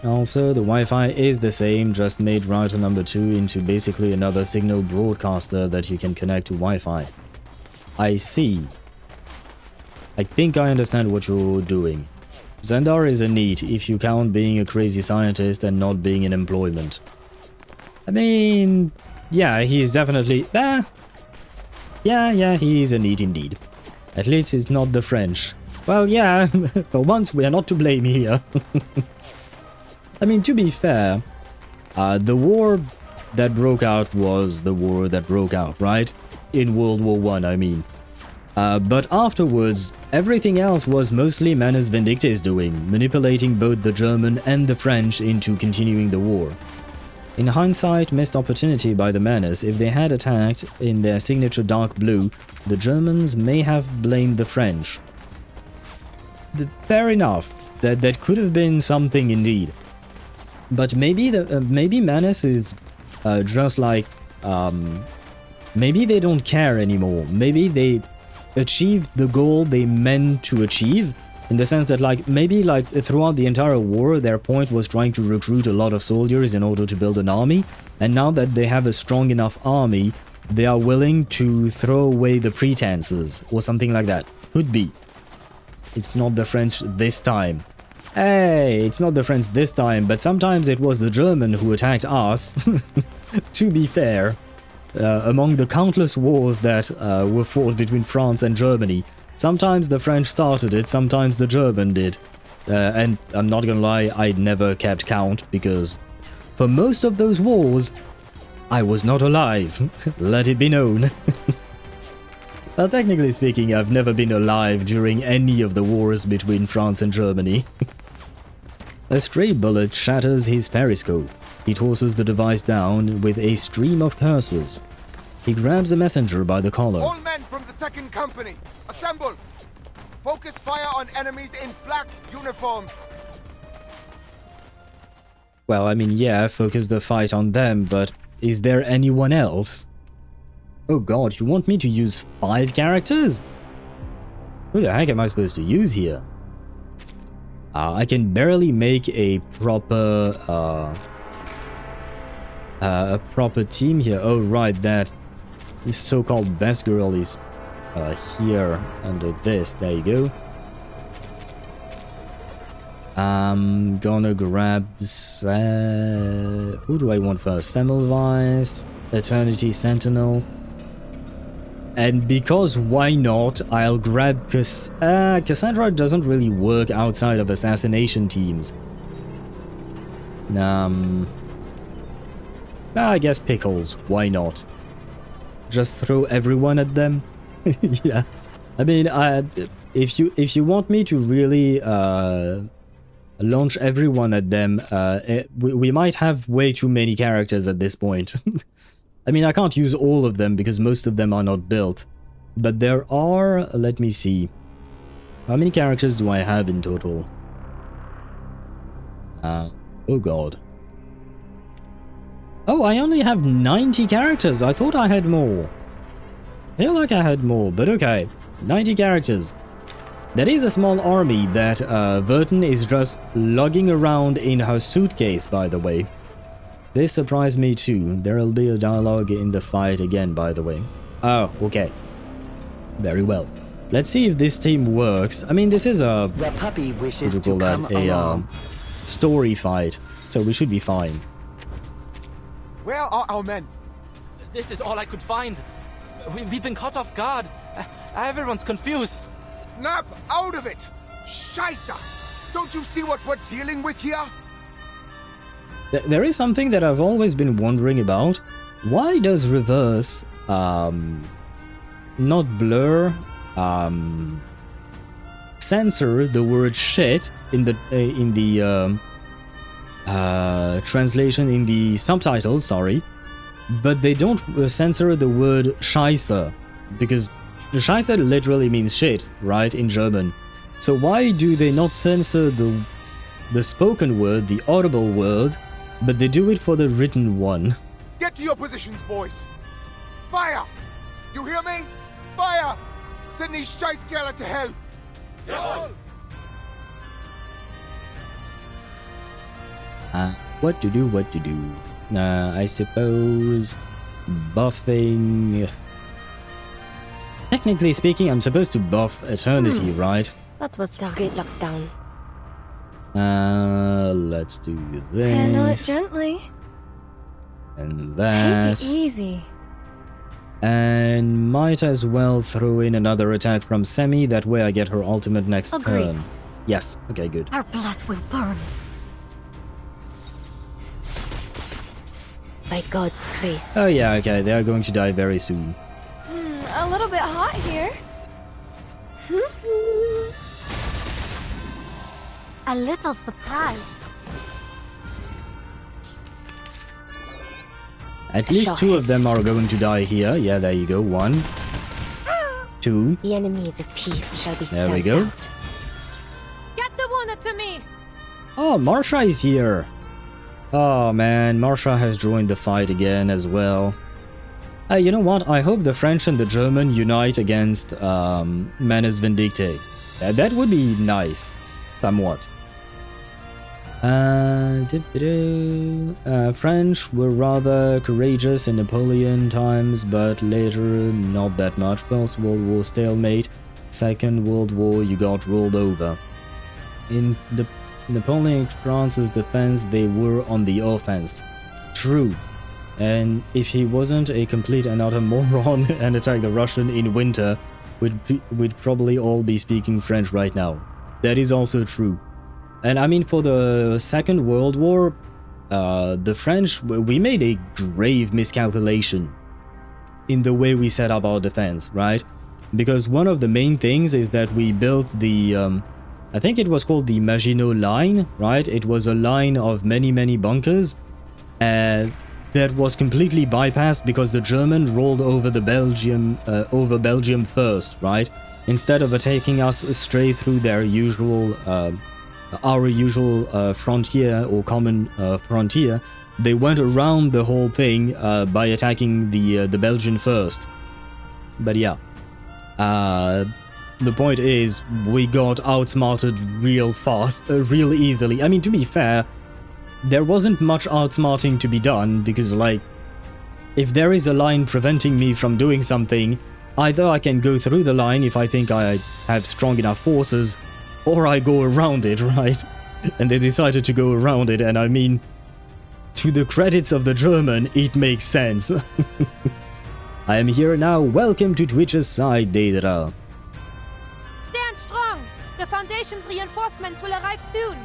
Also, the Wi-Fi is the same, just made router number 2 into basically another signal broadcaster that you can connect to Wi-Fi. I see. I think I understand what you're doing. Zendar is a NEET if you count being a crazy scientist and not being in employment. I mean... yeah, he's definitely... Yeah, he's a NEET indeed. At least it's not the French. Well, yeah, for once we are not to blame here. I mean, to be fair, the war that broke out was the war that broke out, right? In World War I, I mean. But afterwards, everything else was mostly Manus Vindictae's doing, manipulating both the German and the French into continuing the war. In hindsight, missed opportunity by the Manus. If they had attacked in their signature dark blue, the Germans may have blamed the French. Fair enough, that could have been something indeed. But maybe maybe Manus is just like maybe they don't care anymore. Maybe they achieved the goal they meant to achieve, in the sense that like maybe like throughout the entire war their point was trying to recruit a lot of soldiers in order to build an army, and now that they have a strong enough army, they are willing to throw away the pretenses or something like that. Could be. It's not the French this time. Hey, it's not the French this time, but sometimes it was the German who attacked us. To be fair, among the countless wars that were fought between France and Germany, sometimes the French started it, sometimes the German did. And I'm not gonna lie, I never kept count, because for most of those wars, I was not alive. Let it be known. Well, technically speaking, I've never been alive during any of the wars between France and Germany. A stray bullet shatters his periscope. He tosses the device down with a stream of curses. He grabs a messenger by the collar. All men from the 2nd Company, assemble! Focus fire on enemies in black uniforms! Well, I mean, yeah, focus the fight on them, but is there anyone else? Oh god, you want me to use 5 characters? Who the heck am I supposed to use here? I can barely make a proper team here. Oh right, that so-called best girl is here under this. There you go. I'm gonna grab who do I want first? Semmelweis, Eternity Sentinel. And because why not, I'll grab Cassandra doesn't really work outside of assassination teams. I guess Pickles, why not? Just throw everyone at them? Yeah. I mean, if you want me to really launch everyone at them, we might have way too many characters at this point. I mean, I can't use all of them because most of them are not built. But there are... let me see. How many characters do I have in total? Oh god. Oh, I only have 90 characters. I thought I had more. I feel like I had more, but okay. 90 characters. That is a small army that Vertin is just lugging around in her suitcase, by the way. This surprised me too. There'll be a dialogue in the fight again, by the way. Oh, okay. Very well. Let's see if this team works. I mean, this is a... The puppy wishes what do you call to that? come along. Story fight. So we should be fine. Where are our men? This is all I could find. We've been caught off guard. Everyone's confused. Snap out of it! Scheisse! Don't you see what we're dealing with here? There is something that I've always been wondering about. Why does reverse not blur, censor the word shit in the translation in the subtitles, sorry, but they don't censor the word Scheisse, because Scheisse literally means shit, right, in German. So why do they not censor the spoken word, the audible word, but they do it for the written one? Get to your positions, boys! Fire! You hear me? Fire! Send these Scheisskerle to hell! What to do? I suppose buffing... Technically speaking, I'm supposed to buff Eternity, right? That was target lockdown. Let's do this. Handle it gently. And that. Take it easy. And might as well throw in another attack from Semi, that way I get her ultimate next Agreed. turn. Yes, okay, good. Our blood will burn. By God's grace. Oh yeah, okay, they are going to die very soon. A little bit hot here. A little surprise. At least two of them are going to die here. Yeah, there you go. 1, 2. The enemies of peace shall be There we stamped go. out. Get the wounded to me! Oh, Marsha is here. Oh man, Marsha has joined the fight again as well. You know what? I hope the French and the German unite against Manus Vindicte. That would be nice. Somewhat. French were rather courageous in Napoleon times, but later not that much. First World War stalemate, Second World War you got rolled over. In the Napoleonic France's defense, they were on the offense. True. And if he wasn't a complete and utter moron and attacked the Russian in winter, we'd probably all be speaking French right now. That is also true. And I mean, for the Second World War, the French, we made a grave miscalculation in the way we set up our defense, right? Because one of the main things is that we built the, I think it was called the Maginot Line, right? It was a line of many bunkers that was completely bypassed because the German rolled over the Belgium first, right? Instead of attacking us straight through their usual, our usual frontier or common frontier, they went around the whole thing by attacking the Belgian first. But yeah, the point is we got outsmarted real fast, real easily. I mean, to be fair, there wasn't much outsmarting to be done because, like, if there is a line preventing me from doing something, either I can go through the line if I think I have strong enough forces, or I go around it, right? And they decided to go around it, and I mean, to the credits of the German, it makes sense. I am here now, welcome to Twitch's side, Deidra. Stand strong! The Foundation's reinforcements will arrive soon!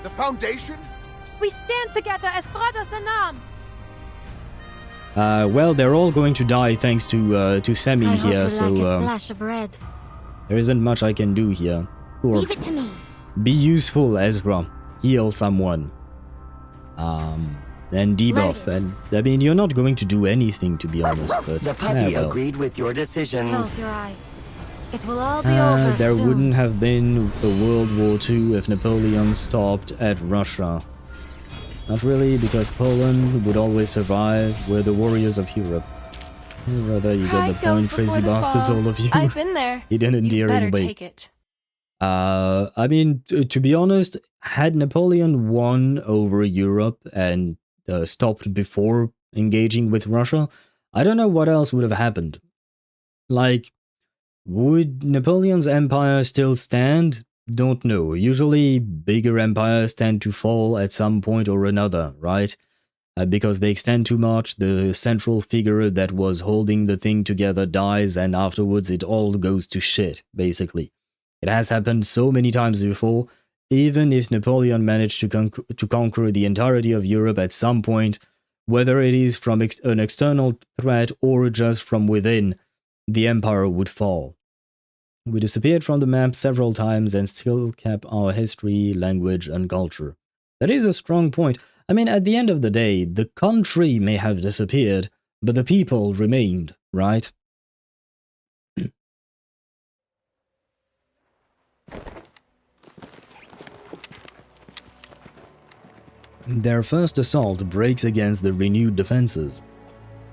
The Foundation? We stand together as brothers in arms! Well, they're all going to die thanks to Semi I here, hope so you like a splash of red. there isn't much I can do here. Or Leave it to me. be useful, Ezra. Heal someone. And debuff. And I mean, you're not going to do anything, to be honest. But The puppy well. agreed with your decision. Close your eyes. It will all be over There soon. wouldn't have been a World War II if Napoleon stopped at Russia. Not really, because Poland would always survive. We're the warriors of Europe. Rather, you get Pride the goes point, crazy before the bastards, fall. all of you. I've been there. He didn't You dare better anybody. take it. I mean, to be honest, had Napoleon won over Europe and stopped before engaging with Russia, I don't know what else would have happened. Like, would Napoleon's empire still stand? Don't know. Usually, bigger empires tend to fall at some point or another, right? Because they extend too much, the central figure that was holding the thing together dies, and afterwards it all goes to shit, basically. It has happened so many times before. Even if Napoleon managed to conquer the entirety of Europe at some point, whether it is from an external threat or just from within, the empire would fall. We disappeared from the map several times and still kept our history, language, and culture. That is a strong point. I mean, at the end of the day, the country may have disappeared, but the people remained, right? Their first assault breaks against the renewed defenses,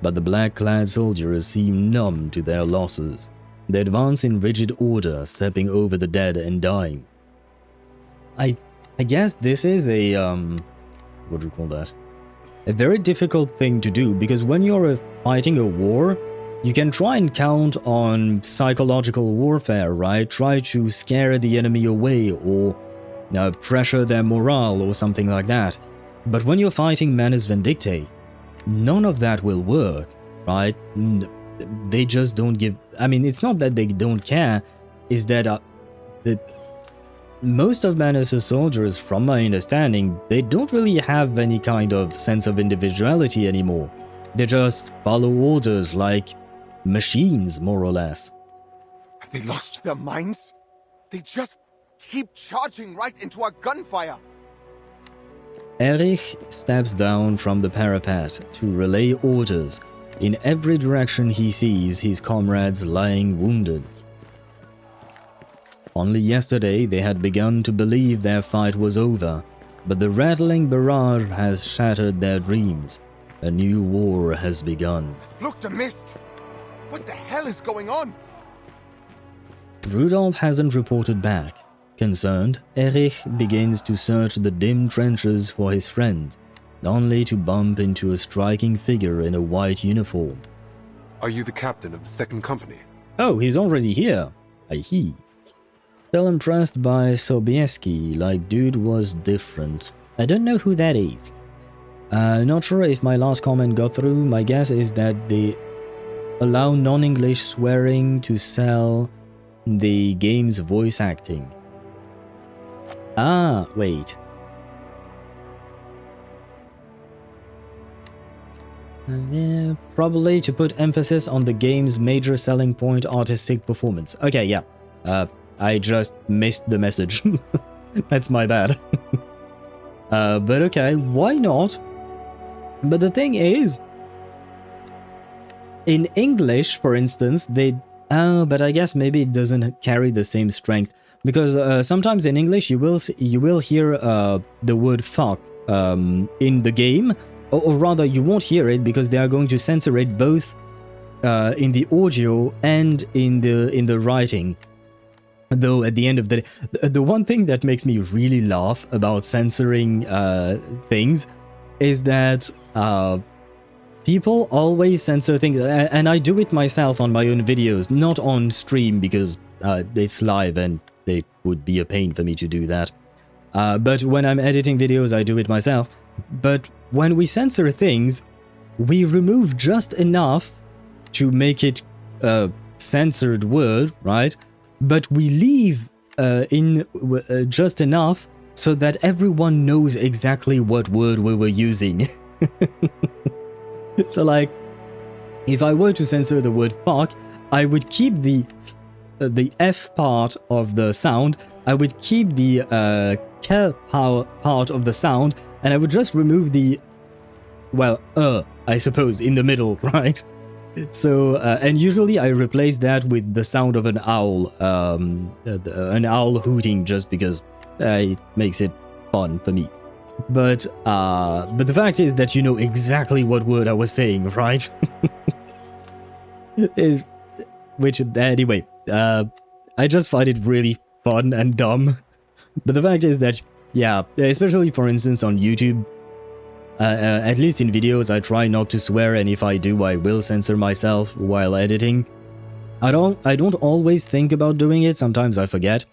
but the black-clad soldiers seem numb to their losses. They advance in rigid order, stepping over the dead and dying. I guess this is a, what do you call that? A very difficult thing to do, because when you're fighting a war, you can try and count on psychological warfare, right? Try to scare the enemy away or pressure their morale or something like that. But when you're fighting Manus Vindictae, none of that will work, right? They just don't give... I mean, it's not that they don't care, it's that most of Manus' soldiers, from my understanding, they don't really have any kind of sense of individuality anymore. They just follow orders like machines, more or less. Have they lost their minds? They just keep charging right into our gunfire. Erich steps down from the parapet to relay orders. In every direction he sees his comrades lying wounded. Only yesterday they had begun to believe their fight was over, but the rattling barrage has shattered their dreams. A new war has begun. Look, the mist! What the hell is going on? Rudolf hasn't reported back. Concerned, Erich begins to search the dim trenches for his friend, only to bump into a striking figure in a white uniform. Are you the captain of the second company? Oh, he's already here. Aye. Still impressed by Sobieski, like dude was different. I don't know who that is. Not sure if my last comment got through. My guess is that they allow non-English swearing to sell the game's voice acting. Ah, wait. Probably to put emphasis on the game's major selling point, artistic performance. Okay, yeah. I just missed the message. That's my bad. But okay, why not? But the thing is, in English, for instance, they... but I guess maybe it doesn't carry the same strength. Because sometimes in English you will hear the word fuck in the game. Or rather, you won't hear it because they are going to censor it both in the audio and in the writing. Though at the end of the day, the one thing that makes me really laugh about censoring things is that people always censor things, and I do it myself on my own videos, not on stream because it's live and it would be a pain for me to do that. But when I'm editing videos, I do it myself. But when we censor things, we remove just enough to make it a censored word, right? But we leave in just enough so that everyone knows exactly what word we were using. So like, if I were to censor the word fuck, I would keep the F part of the sound, I would keep the K part of the sound, and I would just remove the, well, I suppose, in the middle, right? So, and usually I replace that with the sound of an owl hooting, just because it makes it fun for me. But the fact is that you know exactly what word I was saying, right? Which, anyway, I just find it really fun and dumb. But the fact is that, yeah, especially for instance on YouTube, at least in videos, I try not to swear, and if I do, I will censor myself while editing. I don't always think about doing it, sometimes I forget.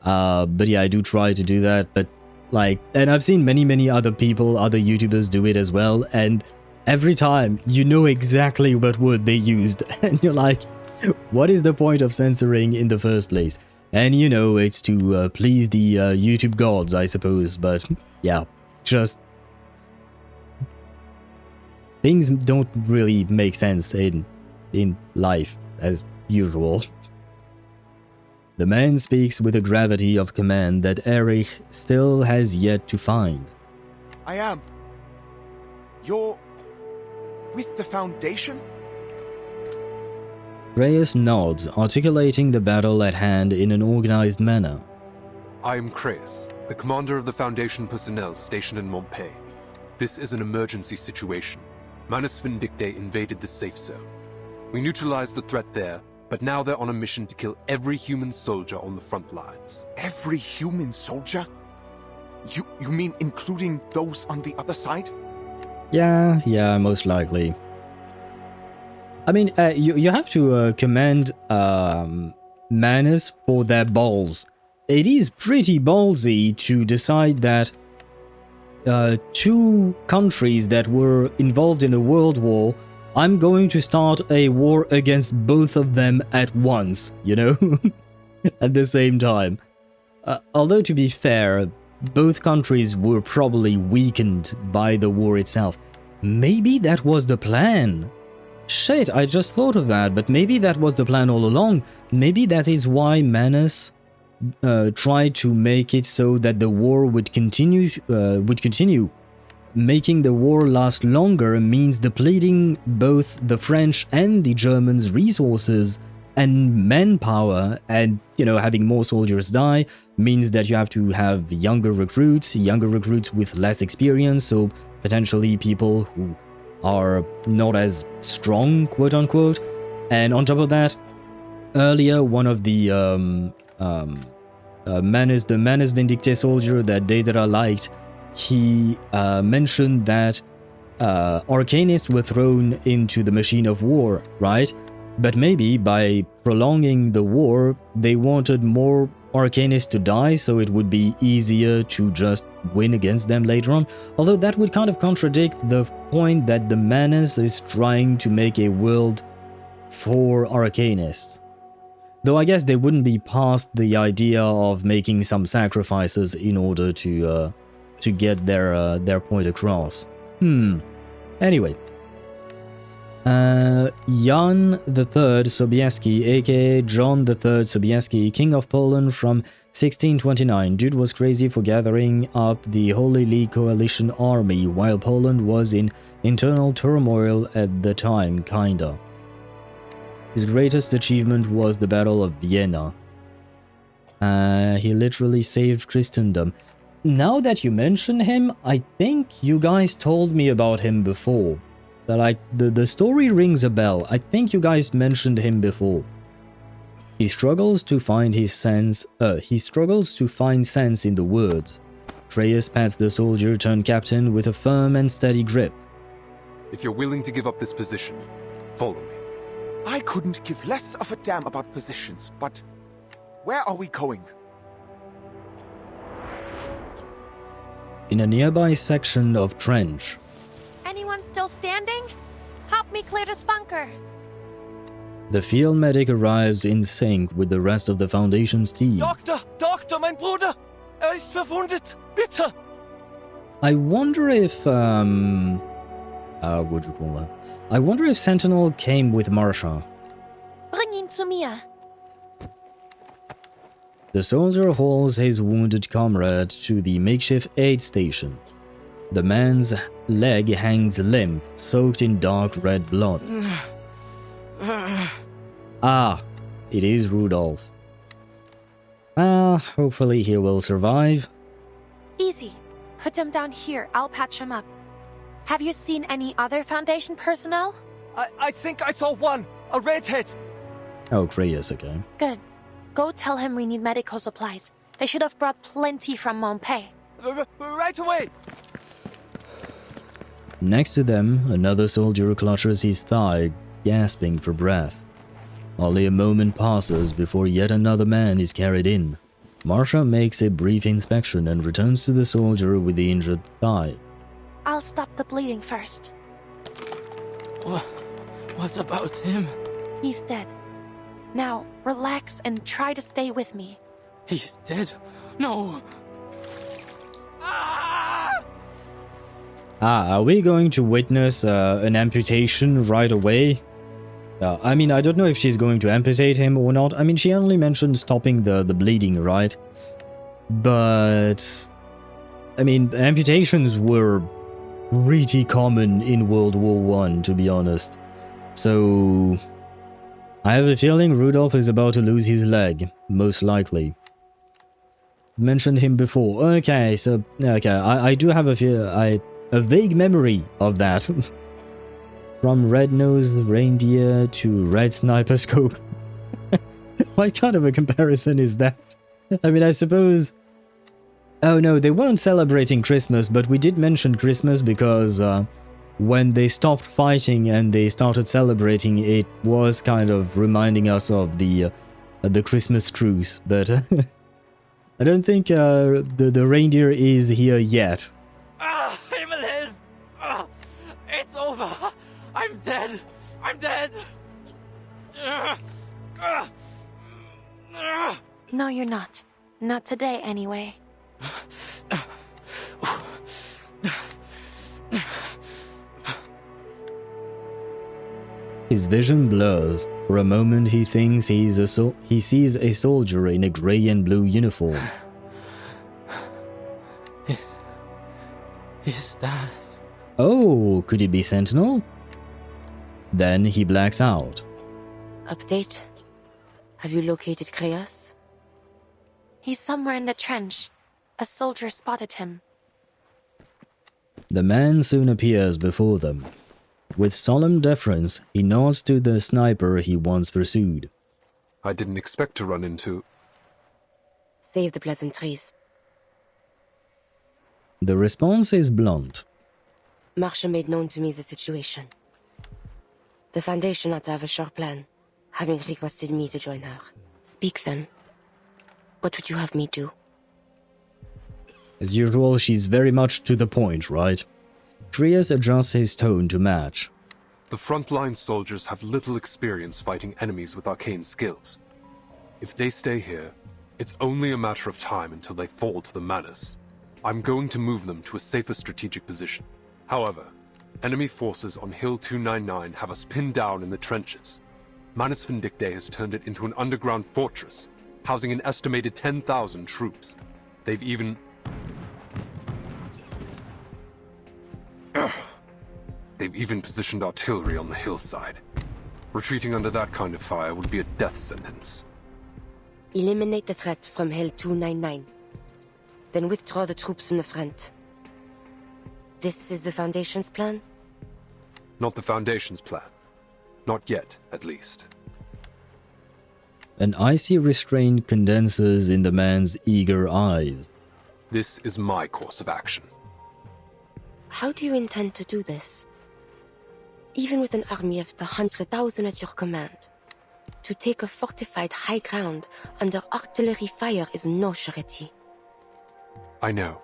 But yeah, I do try to do that, but like, and I've seen many other people, other YouTubers do it as well, and every time you know exactly what word they used, and you're like, what is the point of censoring in the first place? And you know, it's to please the YouTube gods, I suppose, but yeah, just things don't really make sense in life as usual. The man speaks with a gravity of command that Erich still has yet to find. I am. You're with the Foundation? Reyes nods, articulating the battle at hand in an organized manner. I am Kreis, the commander of the Foundation personnel stationed in Montpellier. This is an emergency situation. Manus Vindicte invaded the safe zone. We neutralized the threat there, but now they're on a mission to kill every human soldier on the front lines. Every human soldier? You mean including those on the other side? Yeah, most likely. I mean, you have to commend Manus for their balls. It is pretty ballsy to decide that two countries that were involved in a world war, I'm going to start a war against both of them at once, you know? At the same time. Although to be fair, both countries were probably weakened by the war itself. Maybe that was the plan. Shit, I just thought of that, but maybe that was the plan all along. Maybe that is why Manus tried to make it so that the war would continue. Making the war last longer means depleting both the French and the Germans' resources and manpower, and, you know, having more soldiers die means that you have to have younger recruits with less experience, so potentially people who are not as strong, quote-unquote. And on top of that, earlier, one of the Manus Vindicte soldier that Deidara liked, he mentioned that arcanists were thrown into the machine of war, right? But maybe by prolonging the war, they wanted more arcanists to die, so it would be easier to just win against them later on. Although that would kind of contradict the point that the Manus is trying to make a world for arcanists. Though I guess they wouldn't be past the idea of making some sacrifices in order to get their point across. Anyway. Jan III Sobieski, aka John III Sobieski, King of Poland from 1629. Dude was crazy for gathering up the Holy League coalition army while Poland was in internal turmoil at the time, kinda. His greatest achievement was the Battle of Vienna. He literally saved Christendom. Now that you mention him, I think you guys told me about him before. Like, the story rings a bell. I think you guys mentioned him before. He struggles to find sense in the words. Kreis pats the soldier turned captain with a firm and steady grip. If you're willing to give up this position, follow me. I couldn't give less of a damn about positions, but where are we going? In a nearby section of trench. Anyone still standing? Help me clear this bunker. The field medic arrives in sync with the rest of the Foundation's team. Doctor, mein Bruder! Ist verwundet! Bitte! I wonder if, I wonder if Sentinel came with Marsha. Bring ihn zu mir. The soldier hauls his wounded comrade to the makeshift aid station. The man's leg hangs limp, soaked in dark red blood. Ah, it is Rudolph. Well, hopefully he will survive. Easy. Put him down here. I'll patch him up. Have you seen any other Foundation personnel? I think I saw one. A redhead. Oh, Kreis, okay. Good. Go tell him we need medical supplies. They should have brought plenty from Montpay. Right away! Next to them, another soldier clutches his thigh, gasping for breath. Only a moment passes before yet another man is carried in. Marsha makes a brief inspection and returns to the soldier with the injured thigh. I'll stop the bleeding first. What about him? He's dead. Now, relax and try to stay with me. He's dead? No! Are we going to witness an amputation right away? I mean, I don't know if she's going to amputate him or not. I mean, she only mentioned stopping the bleeding, right? But... I mean, amputations were pretty common in World War I, to be honest. So... I have a feeling Rudolph is about to lose his leg, most likely. Mentioned him before. Okay, so... Okay, I do have a vague memory of that. From red-nosed reindeer to red sniper scope. What kind of a comparison is that? I mean, I suppose... Oh no, they weren't celebrating Christmas, but we did mention Christmas because when they stopped fighting and they started celebrating, it was kind of reminding us of the Christmas truce. But I don't think the reindeer is here yet. Himmelhilf! It's over! I'm dead! I'm dead! No, you're not. Not today, anyway. His vision blurs. For a moment he thinks he sees a soldier in a grey and blue uniform. Is that... Oh, could it be Sentinel? Then he blacks out. Update? Have you located Kreas? He's somewhere in the trench. A soldier spotted him. The man soon appears before them. With solemn deference, he nods to the sniper he once pursued. I didn't expect to run into... Save the pleasantries. The response is blunt. Marsha made known to me the situation. The Foundation ought to have a sure plan, having requested me to join her. Speak then. What would you have me do? As usual, she's very much to the point, right? Kreas adjusts his tone to match. The frontline soldiers have little experience fighting enemies with arcane skills. If they stay here, it's only a matter of time until they fall to the Manus. I'm going to move them to a safer strategic position. However, enemy forces on Hill 299 have us pinned down in the trenches. Manus Vindictae has turned it into an underground fortress, housing an estimated 10,000 troops. They've even positioned artillery on the hillside. Retreating under that kind of fire would be a death sentence. Eliminate the threat from Hill 299. Then withdraw the troops from the front. This is the Foundation's plan? Not the Foundation's plan. Not yet, at least. An icy restraint condenses in the man's eager eyes. This is my course of action. How do you intend to do this? Even with an army of 100,000 at your command, to take a fortified high ground under artillery fire is no surety. I know.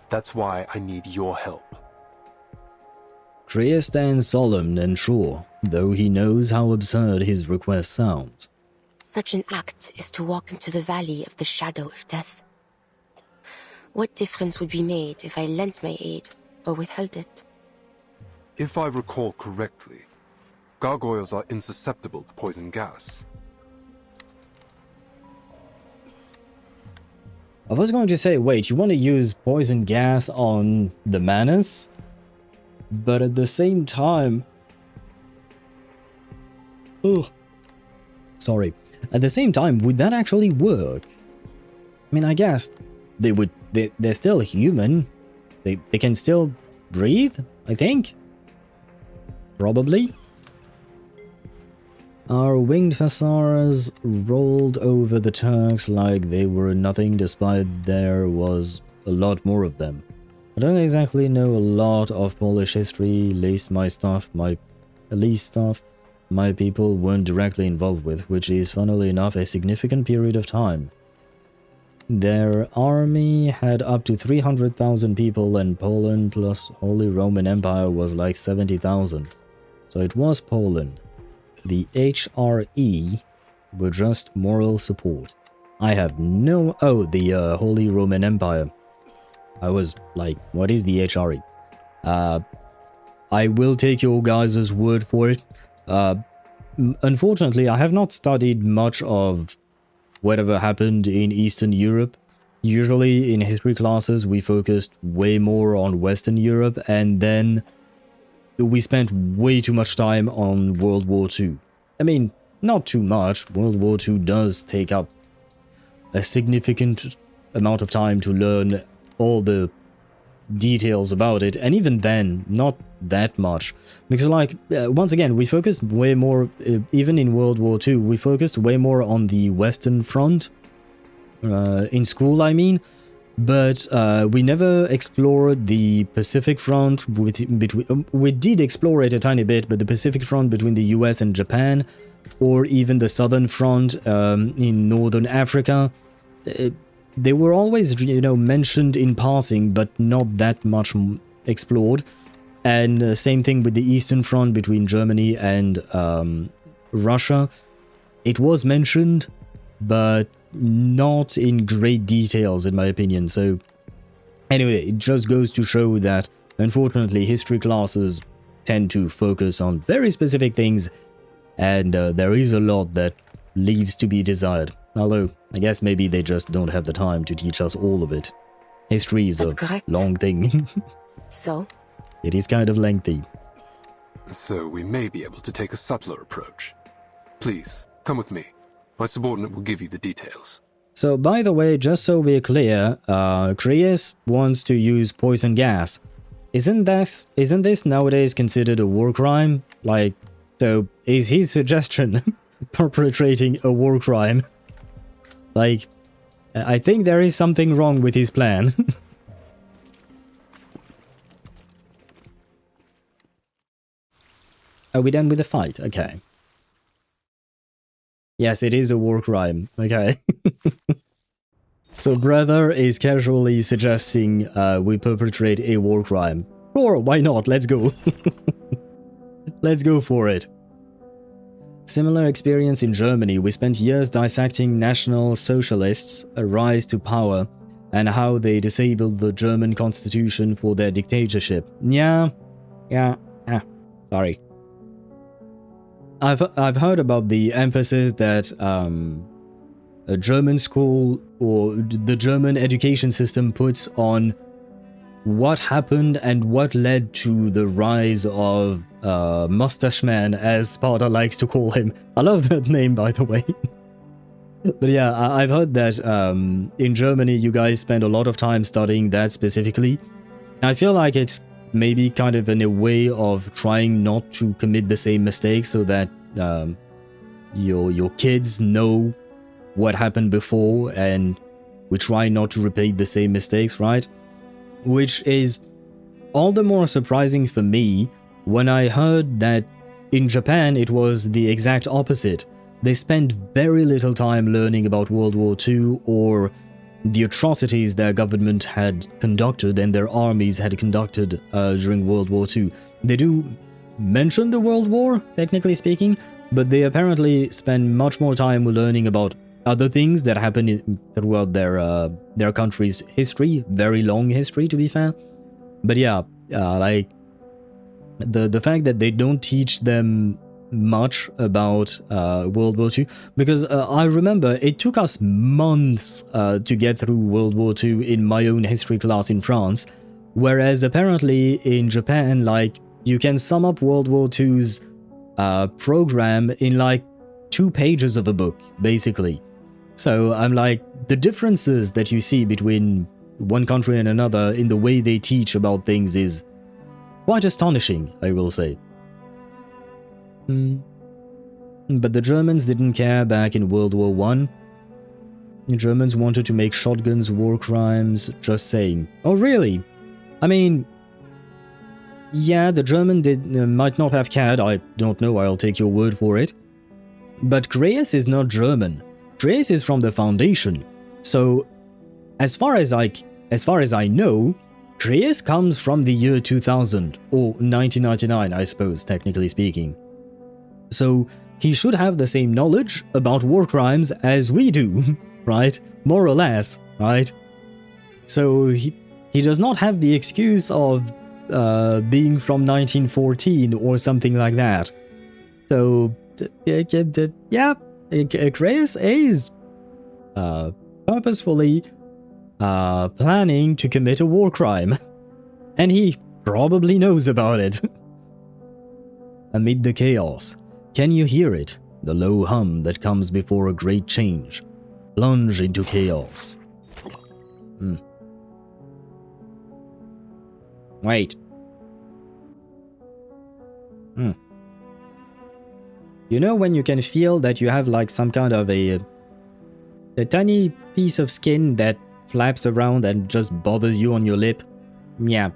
That's why I need your help. Kreas stands solemn and sure, though he knows how absurd his request sounds. Such an act is to walk into the valley of the shadow of death. What difference would be made if I lent my aid or withheld it? If I recall correctly, gargoyles are insusceptible to poison gas. I was going to say, wait, you want to use poison gas on the Manus? But at the same time... Oh, sorry. At the same time, would that actually work? I mean, I guess they would... They're still human. They can still breathe, I think? Probably. Our winged hussars rolled over the Turks like they were nothing, despite there was a lot more of them. I don't exactly know a lot of Polish history, at least stuff my people weren't directly involved with, which is, funnily enough, a significant period of time. Their army had up to 300,000 people, and Poland plus Holy Roman Empire was like 70,000. So it was Poland. The HRE were just moral support. I have no... Oh, the Holy Roman Empire. I was like, what is the HRE? I will take your guys' word for it. Unfortunately, I have not studied much of whatever happened in Eastern Europe. Usually in history classes we focused way more on Western Europe, and then we spent way too much time on World War II. I mean, not too much. World War II does take up a significant amount of time to learn all the details about it, and even then, not that much. Because, like, once again, we focused way more, even in World War II, we focused way more on the Western Front, in school, I mean, but we never explored the Pacific Front. We did explore it a tiny bit, but the Pacific Front between the US and Japan, or even the Southern Front in Northern Africa, they were always, you know, mentioned in passing, but not that much explored. And same thing with the Eastern Front between Germany and Russia. It was mentioned, but not in great details, in my opinion. So anyway, it just goes to show that, unfortunately, history classes tend to focus on very specific things, and there is a lot that leaves to be desired. Although, I guess maybe they just don't have the time to teach us all of it. History is a long thing. So? It is kind of lengthy. So we may be able to take a subtler approach. Please, come with me. My subordinate will give you the details. So, by the way, just so we're clear, Chris wants to use poison gas. Isn't this nowadays considered a war crime? Like, so is his suggestion perpetrating a war crime? Like, I think there is something wrong with his plan. Are we done with the fight? Okay. Yes, it is a war crime. Okay. So brother is casually suggesting we perpetrate a war crime. Sure, why not? Let's go. Let's go for it. Similar experience in Germany. We spent years dissecting National Socialists' rise to power and how they disabled the German constitution for their dictatorship. Yeah, sorry. I've heard about the emphasis that a German school or the German education system puts on what happened and what led to the rise of Mustache Man, as Sparta likes to call him. I love that name, by the way. But yeah, I've heard that in Germany you guys spend a lot of time studying that specifically. I feel like it's maybe kind of in a way of trying not to commit the same mistakes, so that your kids know what happened before, and we try not to repeat the same mistakes, right? Which is all the more surprising for me when I heard that in Japan it was the exact opposite. They spent very little time learning about World War II or the atrocities their government had conducted and their armies had conducted during World War II. They do mention the World War, technically speaking, but they apparently spend much more time learning about other things that happened throughout their country's history, very long history to be fair. But yeah, like the fact that they don't teach them much about World War II, because I remember it took us months to get through World War II in my own history class in France, whereas apparently in Japan, like, you can sum up World War II's program in like 2 pages of a book, basically. So I'm like, the differences that you see between one country and another in the way they teach about things is quite astonishing, I will say. But the Germans didn't care back in World War I. The Germans wanted to make shotguns war crimes, just saying. Oh really? I mean, yeah, the German might not have cared, I don't know, I'll take your word for it. But Greyes is not German. Greyes is from the Foundation. So, as far as I know, Greyes comes from the year 2000, or 1999, I suppose, technically speaking. So, he should have the same knowledge about war crimes as we do, right? More or less, right? So, he does not have the excuse of being from 1914 or something like that. So, yeah, Greyes is purposefully planning to commit a war crime. And he probably knows about it. Amid the chaos, can you hear it? The low hum that comes before a great change. Plunge into chaos. Wait. You know when you can feel that you have like some kind of a tiny piece of skin that flaps around and just bothers you on your lip? Yeah,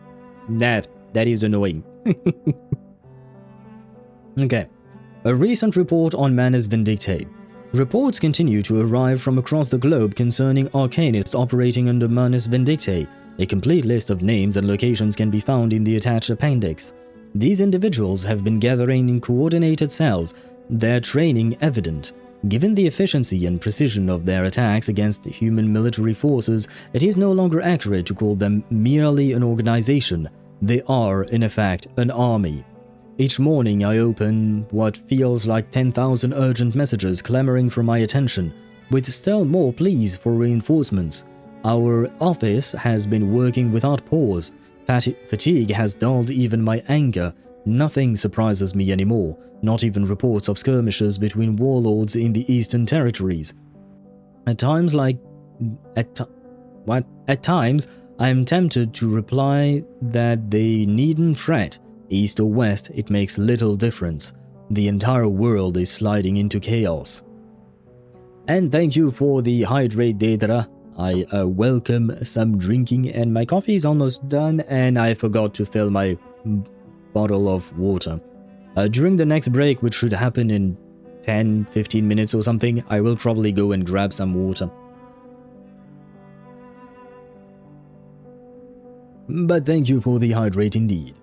that is annoying. Okay. A recent report on Manus Vindictae. Reports continue to arrive from across the globe concerning arcanists operating under Manus Vindictae. A complete list of names and locations can be found in the attached appendix. These individuals have been gathering in coordinated cells, their training evident. Given the efficiency and precision of their attacks against human military forces, it is no longer accurate to call them merely an organization. They are, in effect, an army. Each morning I open what feels like 10,000 urgent messages clamoring for my attention, with still more pleas for reinforcements. Our office has been working without pause. Fatigue has dulled even my anger. Nothing surprises me anymore, not even reports of skirmishes between warlords in the Eastern Territories. At times I am tempted to reply that they needn't fret. East or west, it makes little difference. The entire world is sliding into chaos. And thank you for the hydrate data. I welcome some drinking, and my coffee is almost done, and I forgot to fill my bottle of water. During the next break, which should happen in 10-15 minutes or something, I will probably go and grab some water. But thank you for the hydrate indeed.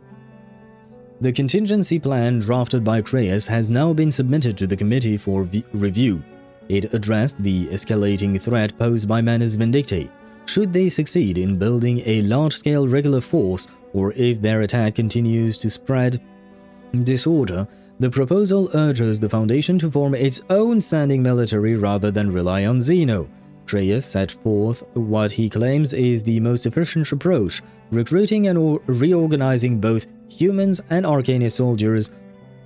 The contingency plan drafted by Greyes has now been submitted to the committee for review. It addressed the escalating threat posed by Manus Vindictae. Should they succeed in building a large-scale regular force, or if their attack continues to spread disorder, the proposal urges the Foundation to form its own standing military rather than rely on Xeno. Greyes set forth what he claims is the most efficient approach, recruiting and reorganizing both humans and arcanist soldiers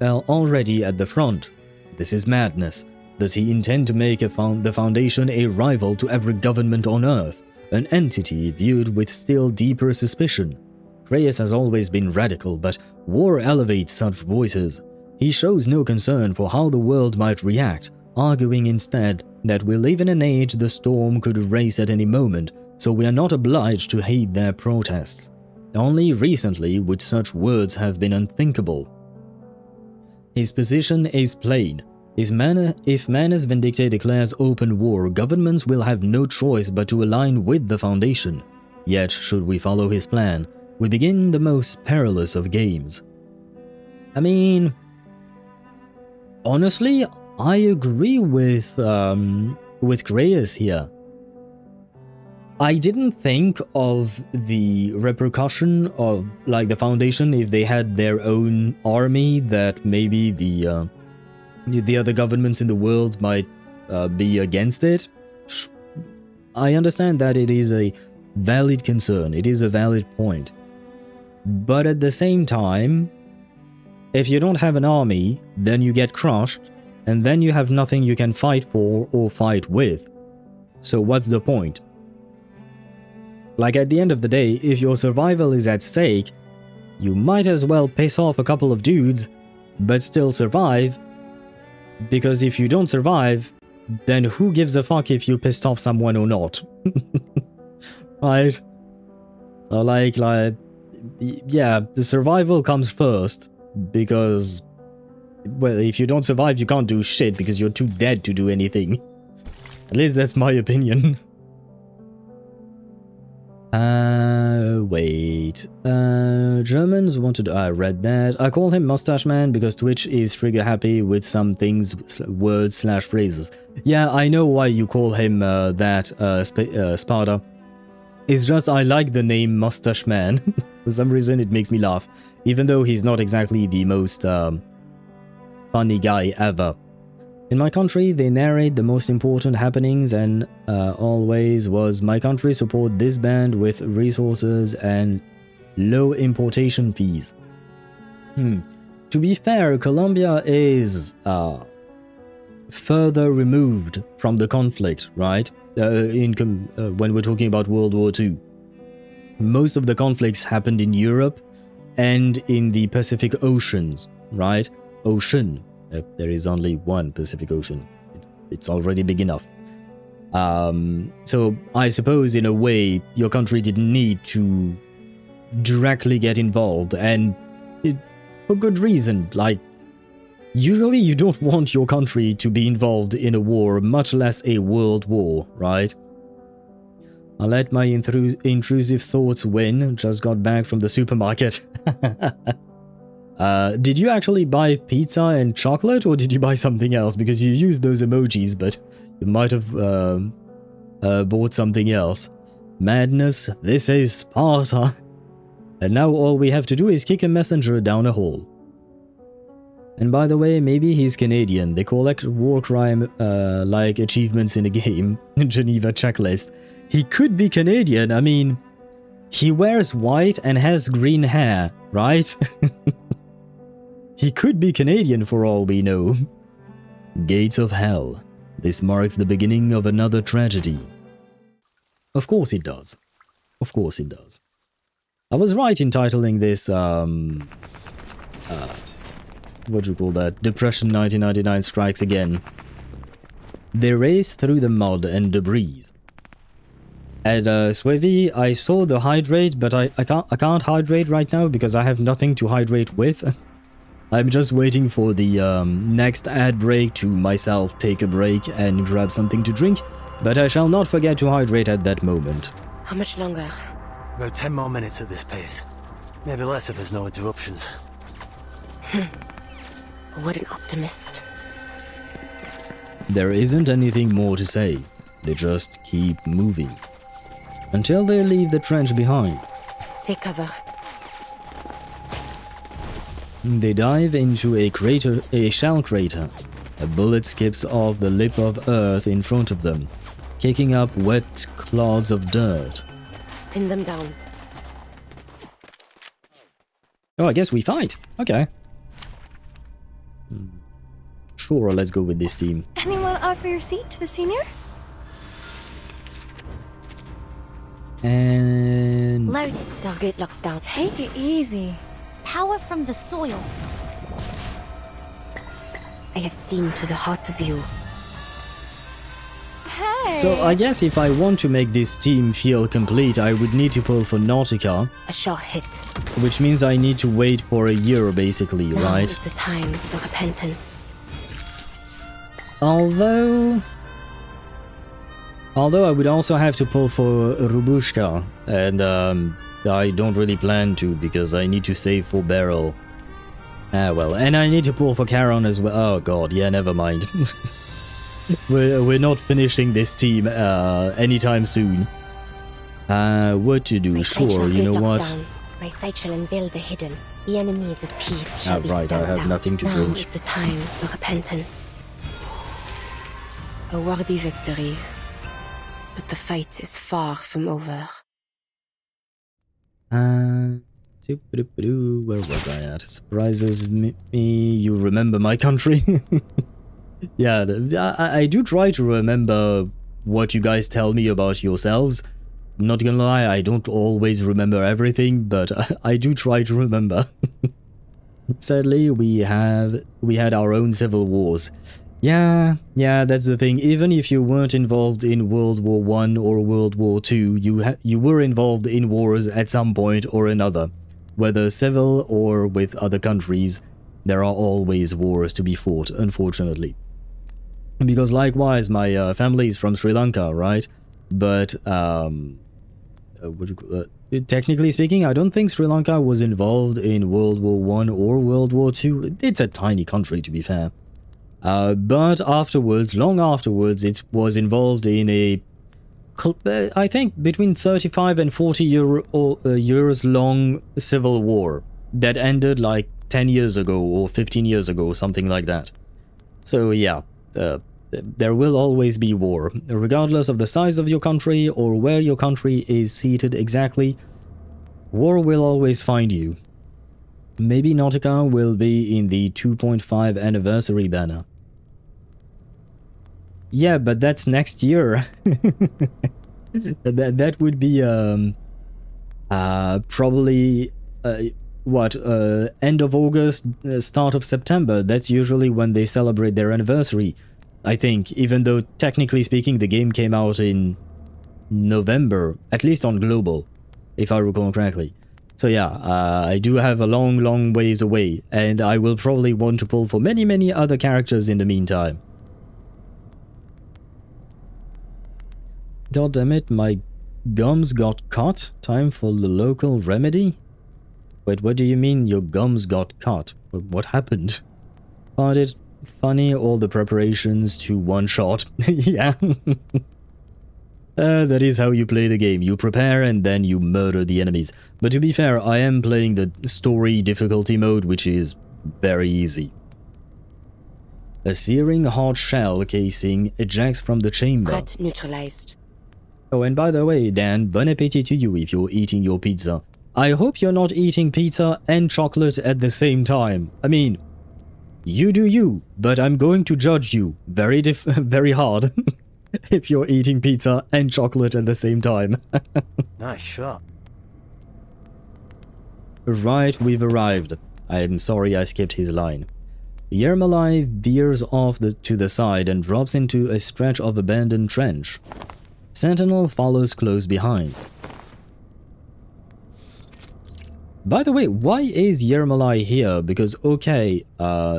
already at the front. This is madness. Does he intend to make the Foundation a rival to every government on Earth, an entity viewed with still deeper suspicion? Greyes has always been radical, but war elevates such voices. He shows no concern for how the world might react, arguing instead that we live in an age the storm could race at any moment, so we are not obliged to heed their protests. Only recently would such words have been unthinkable. His position is plain. If Manus Vindictae declares open war, governments will have no choice but to align with the Foundation. Yet, should we follow his plan, we begin the most perilous of games. I mean, honestly, I agree with Greyes here. I didn't think of the repercussion of like the Foundation if they had their own army, that maybe the other governments in the world might be against it. I understand that it is a valid concern, it is a valid point. But at the same time, if you don't have an army, then you get crushed, and then you have nothing you can fight for or fight with. So what's the point? Like at the end of the day, if your survival is at stake, you might as well piss off a couple of dudes, but still survive, Because if you don't survive, then who gives a fuck if you pissed off someone or not? Right? So like, yeah, the survival comes first, because, well, if you don't survive, you can't do shit because you're too dead to do anything. At least that's my opinion. Wait. Germans wanted... I read that. I call him Mustache Man because Twitch is trigger happy with some things, words / phrases. Yeah, I know why you call him that, Sparta. It's just I like the name Mustache Man. For some reason it makes me laugh. Even though he's not exactly the most funny guy ever. In my country, they narrate the most important happenings and always was my country support this band with resources and low importation fees. To be fair, Colombia is further removed from the conflict, right? When we're talking about World War II. Most of the conflicts happened in Europe and in the Pacific Oceans, right? Ocean. There is only one Pacific Ocean. It's already big enough. So I suppose in a way your country didn't need to directly get involved, and for good reason. Like, usually you don't want your country to be involved in a war, much less a world war, right? I let my intrusive thoughts win. Just got back from the supermarket. Did you actually buy pizza and chocolate, or did you buy something else? Because you used those emojis, but you might have bought something else. Madness, this is Sparta. And now all we have to do is kick a messenger down a hole. And by the way, maybe he's Canadian. They collect war crime like achievements in a game. Geneva checklist. He could be Canadian. I mean, he wears white and has green hair, right? He could be Canadian for all we know. Gates of Hell. This marks the beginning of another tragedy. Of course it does. Of course it does. I was right in titling this, what do you call that? Depression 1999 Strikes Again. They race through the mud and debris. At Swevy, I saw the hydrate, but I can't hydrate right now because I have nothing to hydrate with. I'm just waiting for the next ad break to myself take a break and grab something to drink, but I shall not forget to hydrate at that moment. How much longer? About 10 more minutes at this pace. Maybe less if there's no interruptions. What an optimist. There isn't anything more to say. They just keep moving. Until they leave the trench behind. Take cover. They dive into a shell crater. A bullet skips off the lip of earth in front of them, kicking up wet clods of dirt. Pin them down. Oh, I guess we fight. Okay. Sure, let's go with this team. Anyone offer your seat to the senior? And... Loaded. Target locked down. Take it easy. Power from the soil. I have seen to the heart of you. Hey! So I guess if I want to make this team feel complete, I would need to pull for Nautica. A sure hit. Which means I need to wait for a year, basically, Now right? is the time for repentance. Although I would also have to pull for Rubushka, and I don't really plan to because I need to save for Beryl. Ah well, and I need to pull for Charon as well. Oh god, yeah, never mind. we're not finishing this team anytime soon. What to do? Sure, you know what? Down. My sight shall unveil the hidden. The enemies of peace shall be right, I have stamped nothing to out. drink. Now is the time for repentance. A worthy victory. But the fight is far from over. Where was I at? Surprises me. You remember my country? Yeah, I do try to remember what you guys tell me about yourselves. I'm not gonna lie, I don't always remember everything, but I do try to remember. Sadly, we had our own civil wars. Yeah, that's the thing. Even if you weren't involved in World War I or World War II, you were involved in wars at some point or another. Whether civil or with other countries, there are always wars to be fought, unfortunately. Because likewise, my family is from Sri Lanka, right? But, technically speaking, I don't think Sri Lanka was involved in World War I or World War II. It's a tiny country, to be fair. But afterwards, long afterwards, it was involved in a, I think, between 35 and 40 years long civil war that ended like 10 years ago or 15 years ago, something like that. So yeah, there will always be war, regardless of the size of your country or where your country is seated exactly. War will always find you. Maybe Nautica will be in the 2.5 anniversary banner. Yeah, but that's next year. that would be probably end of August, start of September. That's usually when they celebrate their anniversary, I think, even though technically speaking the game came out in November, at least on global, if I recall correctly. So yeah, I do have a long ways away, and I will probably want to pull for many other characters in the meantime. God damn it, my gums got cut. Time for the local remedy? Wait, what do you mean your gums got cut? What happened? Find it funny, all the preparations to one shot. Yeah. That is how you play the game. You prepare and then you murder the enemies. But to be fair, I am playing the story difficulty mode, which is very easy. A searing hot shell casing ejects from the chamber. Threat neutralized. Oh, and by the way, Dan, bon appetit to you if you're eating your pizza. I hope you're not eating pizza and chocolate at the same time. I mean, you do you, but I'm going to judge you very hard if you're eating pizza and chocolate at the same time. Nice shot. Right, we've arrived. I'm sorry I skipped his line. Yermalai veers off to the side and drops into a stretch of abandoned trench. Sentinel follows close behind. By the way, why is Yermalai here? Because, okay,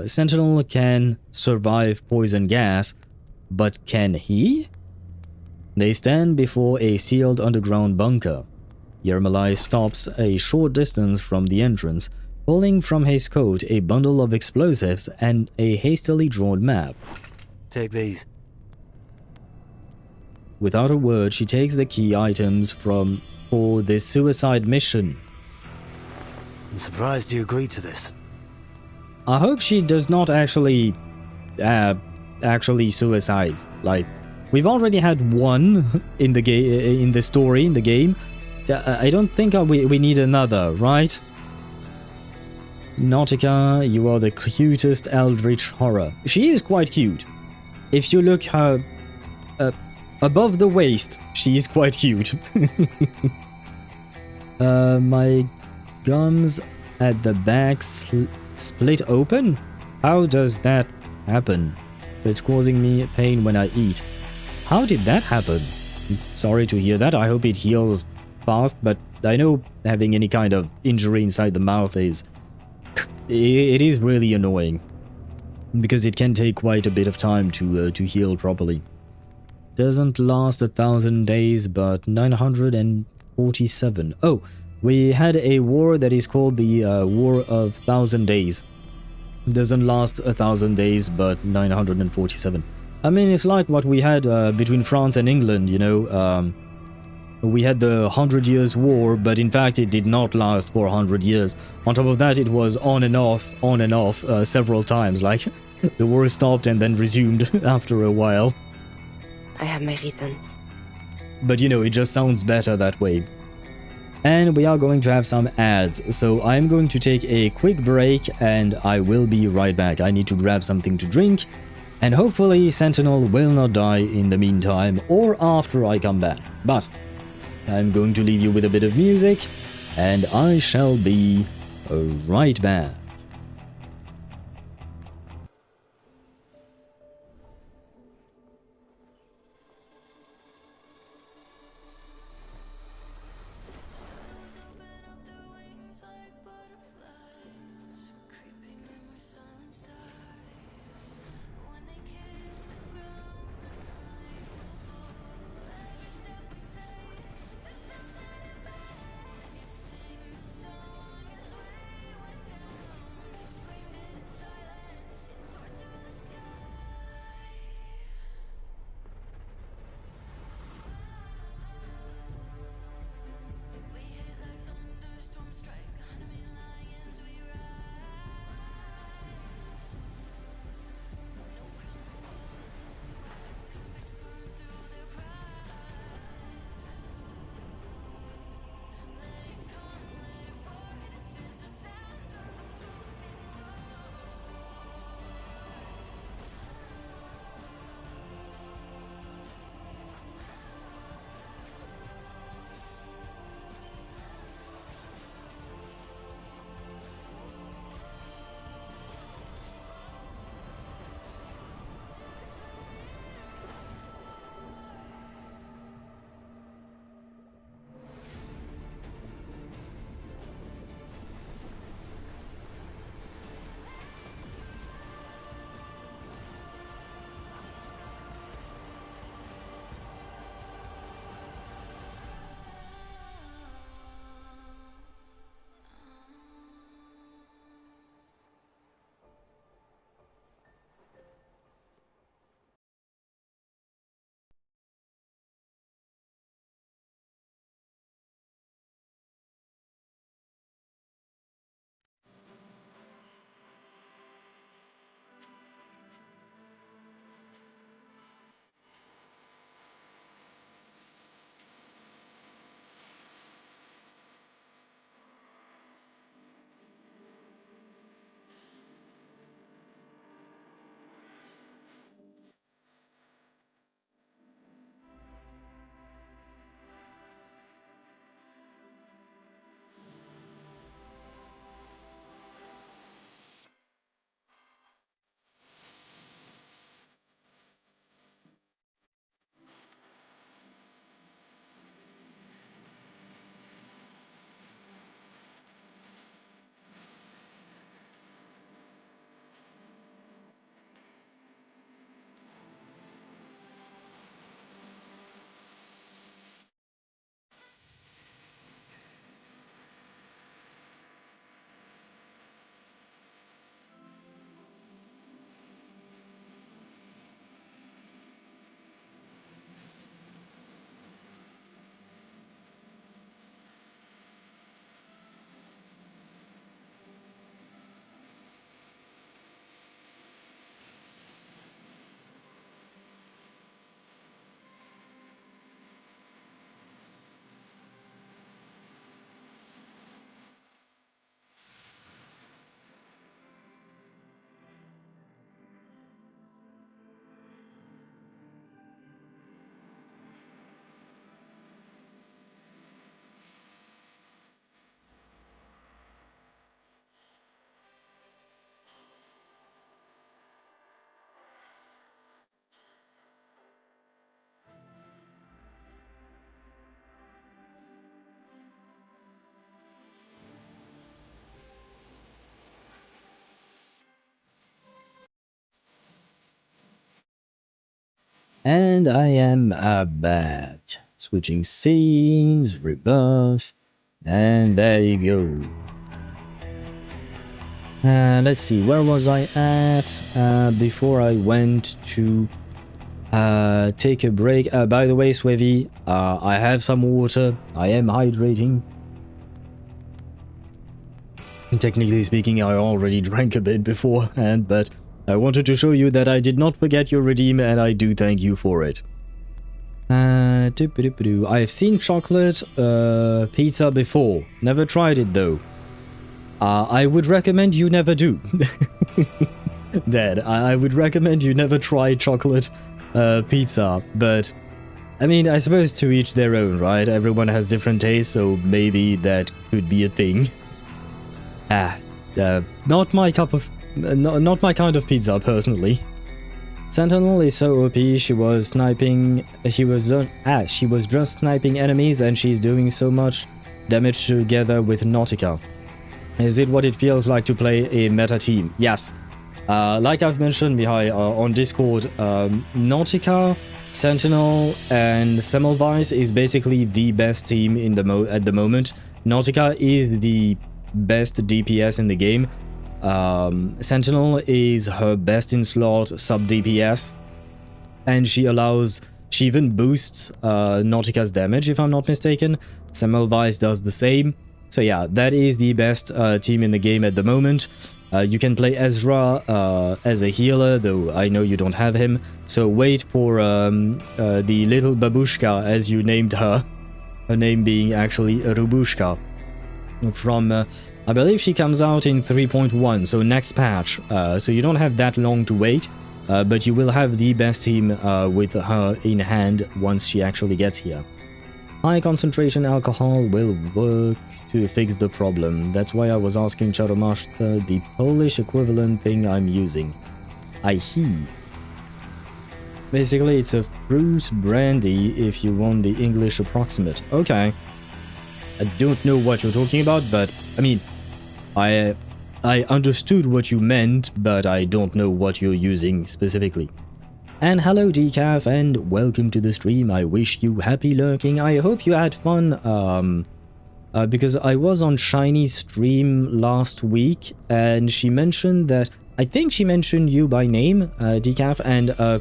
Sentinel can survive poison gas, but can he? They stand before a sealed underground bunker. Yermalai stops a short distance from the entrance, pulling from his coat a bundle of explosives and a hastily drawn map. Take these. Without a word, she takes the key items for this suicide mission. I'm surprised you agreed to this. I hope she does not actually suicides. Like, we've already had one in the story in the game. I don't think we need another, right? Nautica, you are the cutest eldritch horror. She is quite cute. If you look her above the waist, she is quite cute. My gums at the back split open? How does that happen? So it's causing me pain when I eat. How did that happen? Sorry to hear that. I hope it heals fast, but I know having any kind of injury inside the mouth is... it is really annoying. Because it can take quite a bit of time to heal properly. Doesn't last 1,000 days, but 947. Oh, we had a war that is called the War of 1,000 Days. Doesn't last 1,000 days, but 947. I mean, it's like what we had between France and England, you know. We had the 100 Years' War, but in fact it did not last for 100 years. On top of that, it was on and off several times. Like, the war stopped and then resumed after a while. I have my reasons. But you know, it just sounds better that way. And we are going to have some ads, so I'm going to take a quick break and I will be right back. I need to grab something to drink, and hopefully Sentinel will not die in the meantime or after I come back. But I'm going to leave you with a bit of music, and I shall be right back. And I am back. Switching scenes, reverse, and there you go. Let's see, where was I at before I went to take a break? By the way, Swevy, I have some water. I am hydrating. Technically speaking, I already drank a bit beforehand, but I wanted to show you that I did not forget your redeem, and I do thank you for it. I have seen chocolate pizza before. Never tried it though. I would recommend you never do. Dad, I would recommend you never try chocolate pizza, but I mean, I suppose to each their own, right? Everyone has different tastes, so maybe that could be a thing. Not my cup of... not my kind of pizza, personally. Sentinel is so OP, she was sniping... She was just sniping enemies and she's doing so much damage together with Nautica. Is it what it feels like to play a meta team? Yes. Like I've mentioned on Discord, Nautica, Sentinel, and Semmelweis is basically the best team in at the moment. Nautica is the best DPS in the game. Sentinel is her best in slot sub DPS, and she even boosts Nautica's damage, if I'm not mistaken. Semmelweis does the same. So yeah, that is the best team in the game at the moment. You can play Ezra as a healer, though I know you don't have him. So wait for the little babushka, as you named her. Her name being actually Rubushka. From, I believe she comes out in 3.1, so next patch. So you don't have that long to wait, but you will have the best team with her in hand once she actually gets here. High concentration alcohol will work to fix the problem. That's why I was asking Charomashta the Polish equivalent thing I'm using. I see. Basically, it's a fruit brandy if you want the English approximate. Okay. I don't know what you're talking about, but I mean, I understood what you meant, but I don't know what you're using specifically. And hello Decaf, and welcome to the stream. I wish you happy lurking. I hope you had fun, because I was on Shiny's stream last week, and she mentioned that, I think she mentioned you by name, Decaf, and a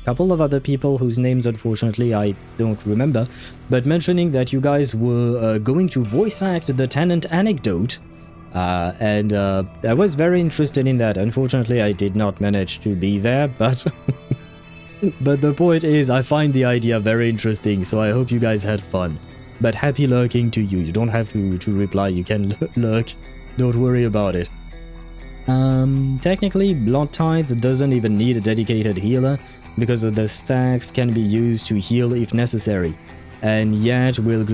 couple of other people whose names unfortunately I don't remember, but mentioning that you guys were going to voice act the Tenant anecdote, and I was very interested in that. Unfortunately, I did not manage to be there, but but the point is, I find the idea very interesting, so I hope you guys had fun. But happy lurking to you. You don't have to reply, you can lurk. Don't worry about it. Technically, Blood Tithe doesn't even need a dedicated healer, because the stacks can be used to heal if necessary. And yet we'll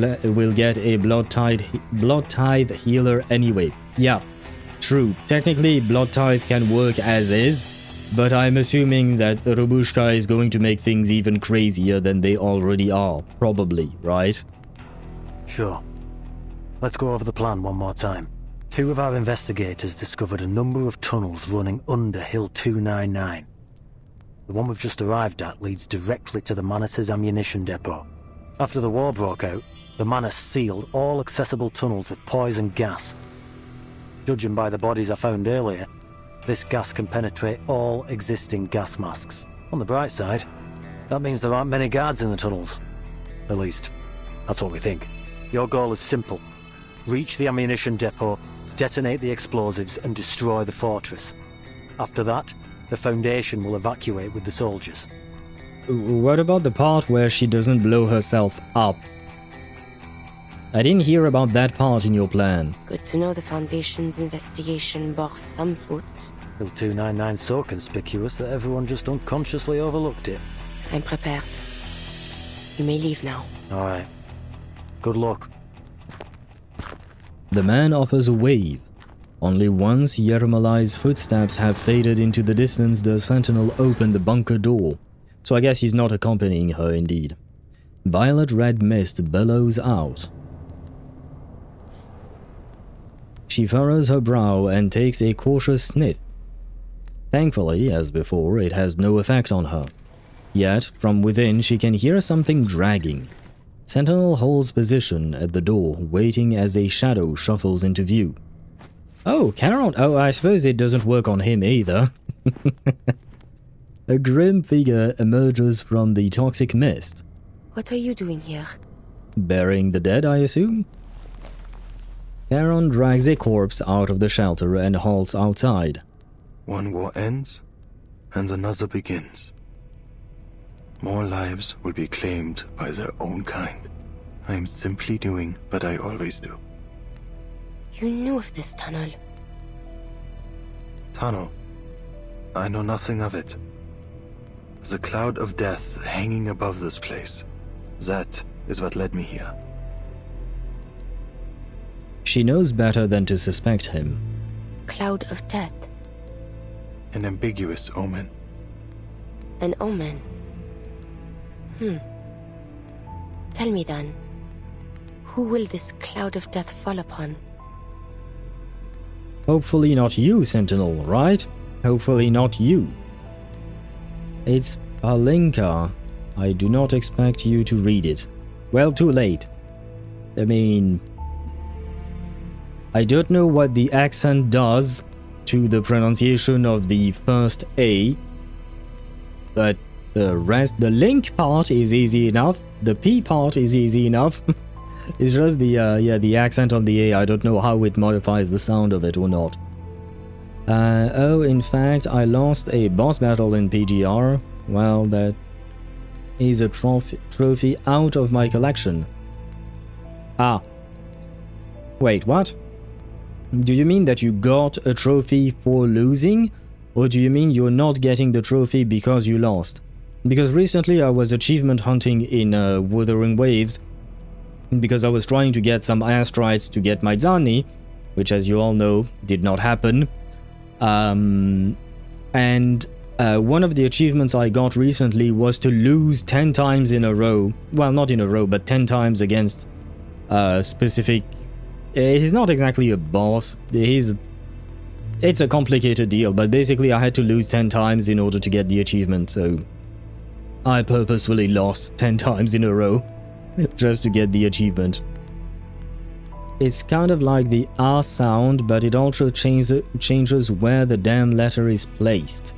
get a Blood Tithe healer anyway. Yeah, true. Technically, Blood Tithe can work as is, but I'm assuming that Rubushka is going to make things even crazier than they already are. Probably, right? Sure. Let's go over the plan one more time. 2 of our investigators discovered a number of tunnels running under Hill 299. The one we've just arrived at leads directly to the Manus' ammunition depot. After the war broke out, the Manus sealed all accessible tunnels with poison gas. Judging by the bodies I found earlier, this gas can penetrate all existing gas masks. On the bright side, that means there aren't many guards in the tunnels. At least, that's what we think. Your goal is simple. Reach the ammunition depot, detonate the explosives, and destroy the fortress. After that, the Foundation will evacuate with the soldiers. What about the part where she doesn't blow herself up? I didn't hear about that part in your plan. Good to know the Foundation's investigation bore some fruit. Hill 299's so conspicuous that everyone just unconsciously overlooked it. I'm prepared. You may leave now. Alright. Good luck. The man offers a wave. Only once Yermalai's footsteps have faded into the distance does Sentinel open the bunker door. So I guess he's not accompanying her indeed. Violet-red mist billows out. She furrows her brow and takes a cautious sniff. Thankfully, as before, it has no effect on her. Yet, from within, she can hear something dragging. Sentinel holds position at the door, waiting as a shadow shuffles into view. Oh, Charon! Oh, I suppose it doesn't work on him either. A grim figure emerges from the toxic mist. What are you doing here? Burying the dead, I assume? Charon drags a corpse out of the shelter and halts outside. One war ends, and another begins. More lives will be claimed by their own kind. I am simply doing what I always do. You knew of this tunnel. Tunnel? I know nothing of it. The cloud of death hanging above this place. That is what led me here. She knows better than to suspect him. Cloud of death. An ambiguous omen. An omen. Tell me then, who will this cloud of death fall upon? Hopefully not you, Sentinel, right? Hopefully not you. It's Palinka. I do not expect you to read it. Well, too late. I mean, I don't know what the accent does to the pronunciation of the first A, but the rest, the link part is easy enough. The P part is easy enough. It's just the accent on the A. I don't know how it modifies the sound of it or not. Oh, in fact, I lost a boss battle in PGR. Well, that is a trophy out of my collection. Ah. Wait, what? Do you mean that you got a trophy for losing? Or do you mean you're not getting the trophy because you lost? Because recently I was achievement hunting in Wuthering Waves, because I was trying to get some astrites to get my Zani, which, as you all know, did not happen. And one of the achievements I got recently was to lose 10 times in a row. Well, not in a row, but 10 times against specific... He's not exactly a boss. It's a complicated deal, but basically I had to lose 10 times in order to get the achievement, so I purposefully lost 10 times in a row just to get the achievement. It's kind of like the R sound, but it also changes where the damn letter is placed.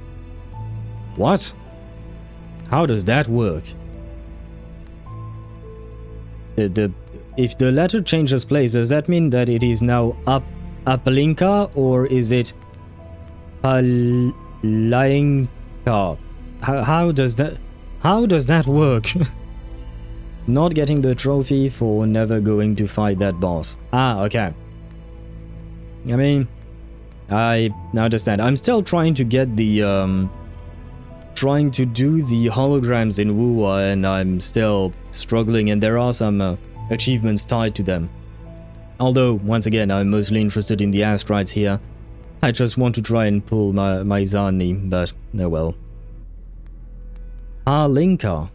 What? How does that work? If the letter changes place, does that mean that it is now Palinka, or is it Palinka? How does that work? Not getting the trophy for never going to fight that boss. Ah, okay. I mean, I understand. I'm still trying to get the trying to do the holograms in Wuwa, and I'm still struggling, and there are some achievements tied to them. Although, once again, I'm mostly interested in the astrites here. I just want to try and pull my Zani, but oh well. Palinka.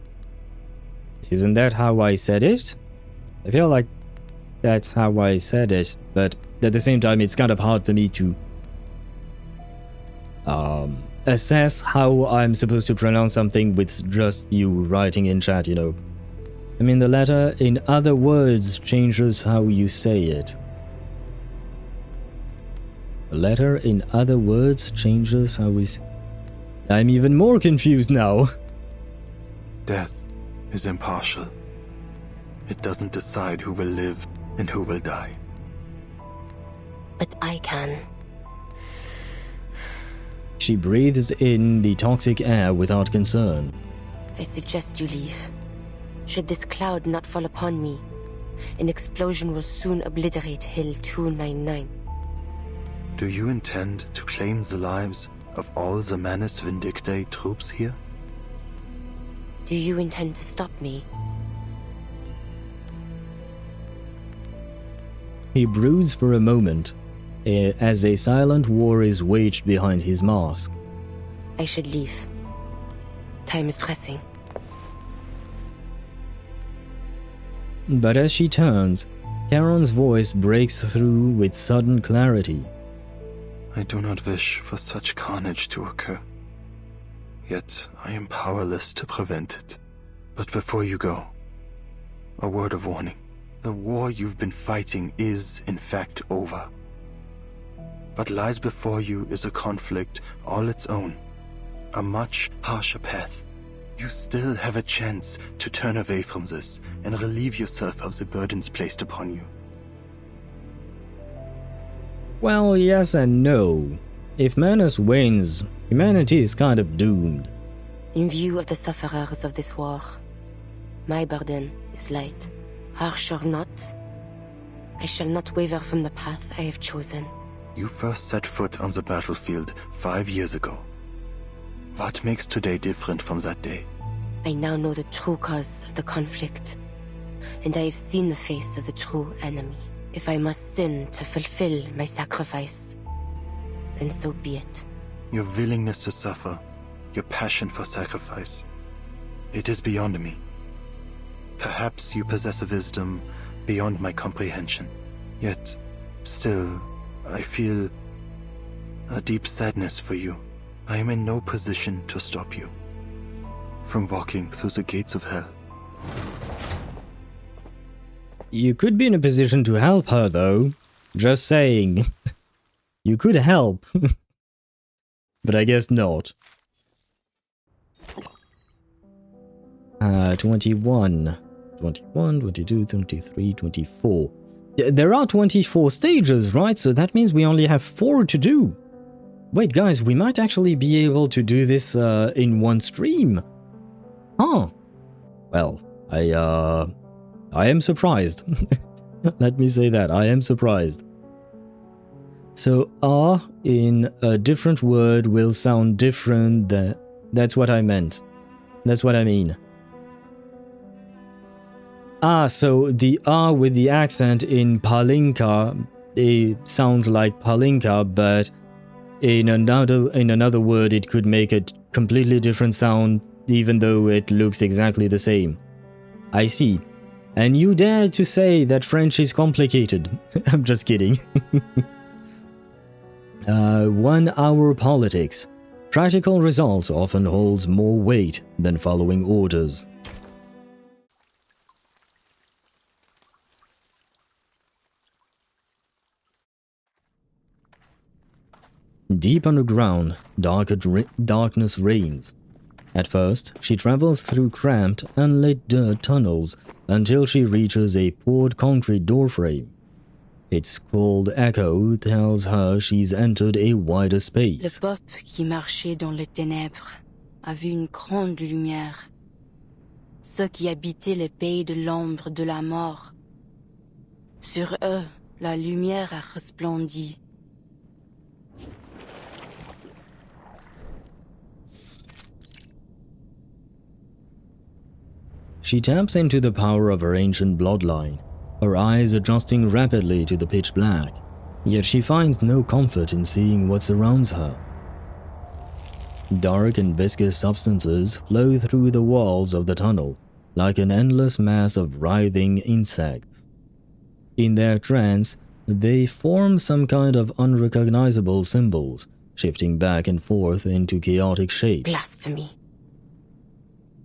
Isn't that how I said it? I feel like that's how I said it, but at the same time it's kind of hard for me to assess how I'm supposed to pronounce something with just you writing in chat, you know. I mean, the letter, in other words, changes how you say it. The letter, in other words, changes how we... I'm even more confused now. Death is impartial. It doesn't decide who will live and who will die. But I can. She breathes in the toxic air without concern. I suggest you leave. Should this cloud not fall upon me, an explosion will soon obliterate Hill 299. Do you intend to claim the lives of all the Manus Vindictae troops here? Do you intend to stop me? He broods for a moment, as a silent war is waged behind his mask. I should leave. Time is pressing. But as she turns, Charon's voice breaks through with sudden clarity. I do not wish for such carnage to occur. yet I am powerless to prevent it. But before you go, a word of warning. The war you've been fighting is, in fact, over. What lies before you is a conflict all its own, a much harsher path. You still have a chance to turn away from this and relieve yourself of the burdens placed upon you. Well, yes and no. If Manus wins, humanity is kind of doomed. In view of the sufferers of this war, my burden is light. Harsh or not, I shall not waver from the path I have chosen. You first set foot on the battlefield 5 years ago. What makes today different from that day? I now know the true cause of the conflict, and I have seen the face of the true enemy. If I must sin to fulfill my sacrifice, then so be it. Your willingness to suffer, your passion for sacrifice, it is beyond me. Perhaps you possess a wisdom beyond my comprehension. Yet, still, I feel a deep sadness for you. I am in no position to stop you from walking through the gates of hell. You could be in a position to help her, though. Just saying. You could help. But I guess not. 21, 22, 23, 24. There are 24 stages, right? So that means we only have 4 to do. Wait, guys, we might actually be able to do this in one stream. Huh. Well, I am surprised. Let me say that. I am surprised. So, R in a different word will sound different. That's what I meant. That's what I mean. Ah, so the R with the accent in Palinka, it sounds like Palinka, but in another word it could make a completely different sound, even though it looks exactly the same. I see. And you dare to say that French is complicated. I'm just kidding. 1 hour politics. Practical results often holds more weight than following orders. Deep underground, darkness reigns. At first, she travels through cramped, unlit dirt tunnels until she reaches a poured concrete doorframe. Its cold echo tells her she's entered a wider space. Le peuple qui marchait dans les ténèbres a vu une grande lumière. Ceux qui habitaient les pays de l'ombre de la mort. Sur eux, la lumière a resplendi. She taps into the power of her ancient bloodline, her eyes adjusting rapidly to the pitch black, yet she finds no comfort in seeing what surrounds her. Dark and viscous substances flow through the walls of the tunnel, like an endless mass of writhing insects. In their trance, they form some kind of unrecognizable symbols, shifting back and forth into chaotic shapes. Blasphemy.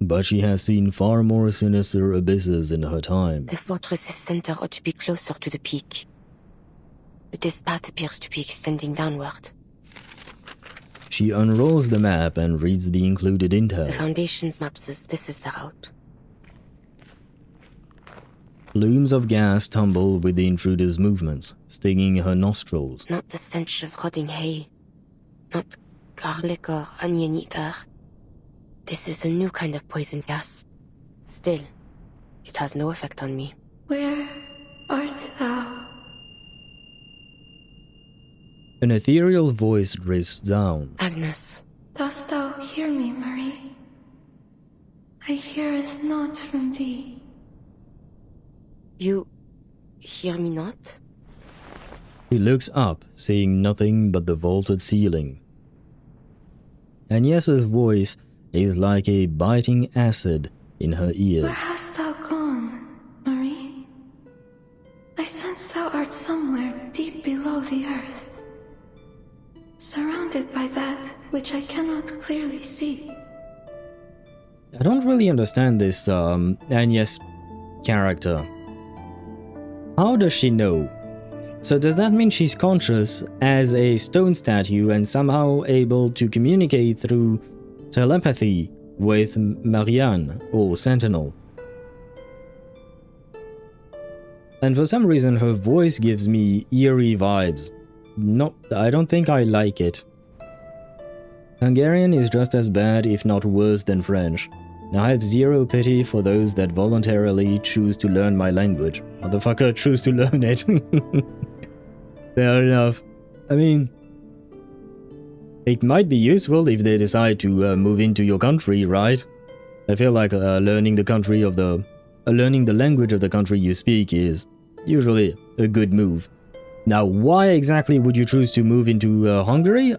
But she has seen far more sinister abysses in her time. The fortress's center ought to be closer to the peak. But this path appears to be extending downward. She unrolls the map and reads the included intel. The Foundation's map says this is the route. Plumes of gas tumble with the intruder's movements, stinging her nostrils. Not the stench of rotting hay. Not garlic or onion either. This is a new kind of poison gas. Still, it has no effect on me. Where art thou? An ethereal voice drifts down. Agnes. Dost thou hear me, Marie? I heareth not from thee. You hear me not? He looks up, seeing nothing but the vaulted ceiling. Agnes's voice is like a biting acid in her ears. Where hast thou gone, Marie? I sense thou art somewhere deep below the earth, surrounded by that which I cannot clearly see. I don't really understand this Agnes character. How does she know? So does that mean she's conscious as a stone statue and somehow able to communicate through telepathy with Marianne or Sentinel? And for some reason her voice gives me eerie vibes. No, I don't think I like it. Hungarian is just as bad, if not worse, than French. I have zero pity for those that voluntarily choose to learn my language. Motherfucker, choose to learn it. Fair enough. I mean, it might be useful if they decide to move into your country, right? I feel like learning the language of the country you speak is usually a good move. Now, why exactly would you choose to move into Hungary?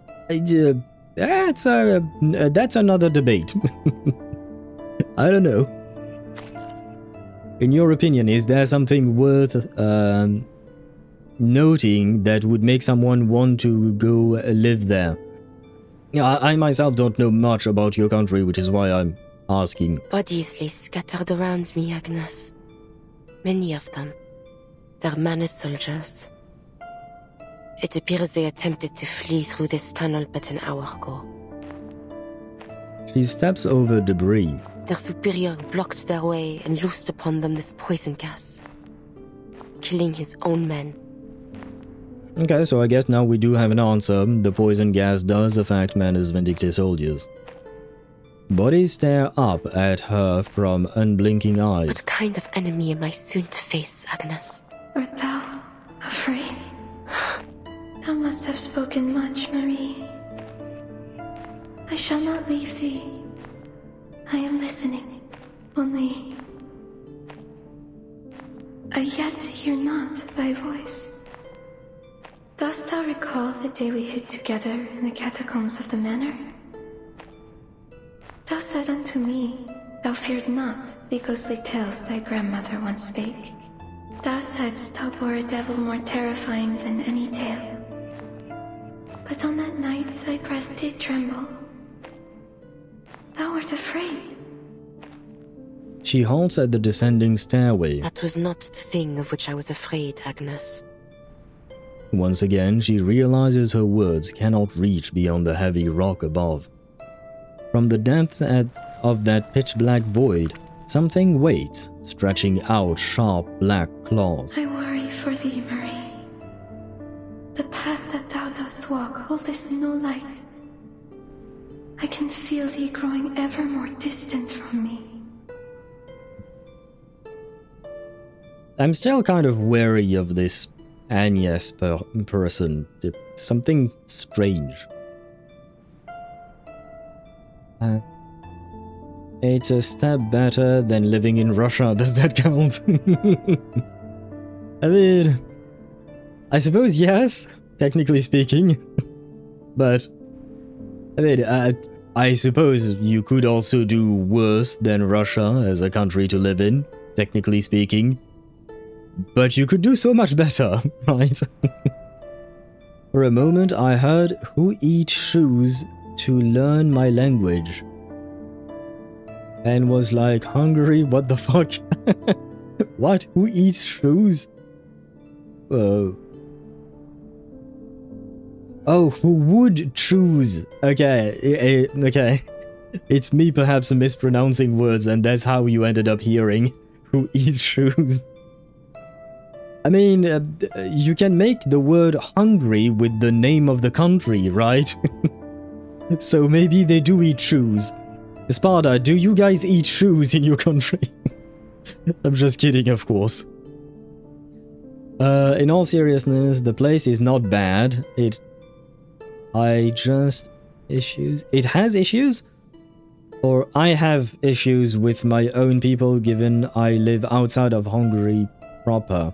That's another debate. I don't know. In your opinion, is there something worth noting that would make someone want to go live there? I myself don't know much about your country, which is why I'm asking. Bodies lay scattered around me, Agnes. Many of them. They're Manus soldiers. It appears they attempted to flee through this tunnel but an hour ago. She steps over debris. Their superior blocked their way and loosed upon them this poison gas, killing his own men. Okay, so I guess now we do have an answer. The poison gas does affect Manus Vindicte soldiers. Bodies stare up at her from unblinking eyes. What kind of enemy am I soon to face, Agnes? Art thou afraid? Thou must have spoken much, Marie. I shall not leave thee. I am listening. Only I yet hear not thy voice. Dost thou recall the day we hid together in the catacombs of the manor? Thou said unto me, thou feared not the ghostly tales thy grandmother once spake. Thou saidst thou bore a devil more terrifying than any tale. But on that night thy breath did tremble. Thou art afraid. She halts at the descending stairway. That was not the thing of which I was afraid, Agnes. Once again, she realizes her words cannot reach beyond the heavy rock above. From the depths of that pitch-black void, something waits, stretching out sharp black claws. I worry for thee, Marie. The path that thou dost walk holdeth no light. I can feel thee growing ever more distant from me. I'm still kind of wary of this Agnes person. Something strange. It's a step better than living in Russia. Does that count? I mean, I suppose yes, technically speaking. But I mean, I suppose you could also do worse than Russia as a country to live in, technically speaking. But you could do so much better, right? For a moment, I heard who eats shoes to learn my language. And was like, Hungary, what the fuck? What? Who eats shoes? Oh, who would choose? Okay, okay. It's me perhaps mispronouncing words, and that's how you ended up hearing who eats shoes. I mean, you can make the word Hungary with the name of the country, right? So maybe they do eat shoes. Sparta, do you guys eat shoes in your country? I'm just kidding, of course. In all seriousness, the place is not bad. It has issues? Or I have issues with my own people given I live outside of Hungary proper.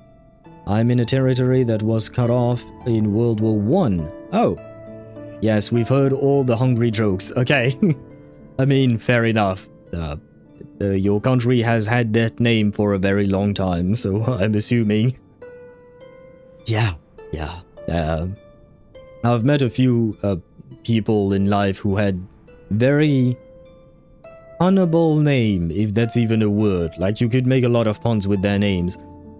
I'm in a territory that was cut off in World War I. Oh. Yes, we've heard all the Hungary jokes. Okay. I mean, fair enough. Your country has had that name for a very long time, so I'm assuming. Yeah. I've met a few people in life who had very punnable name, if that's even a word. Like, you could make a lot of puns with their names.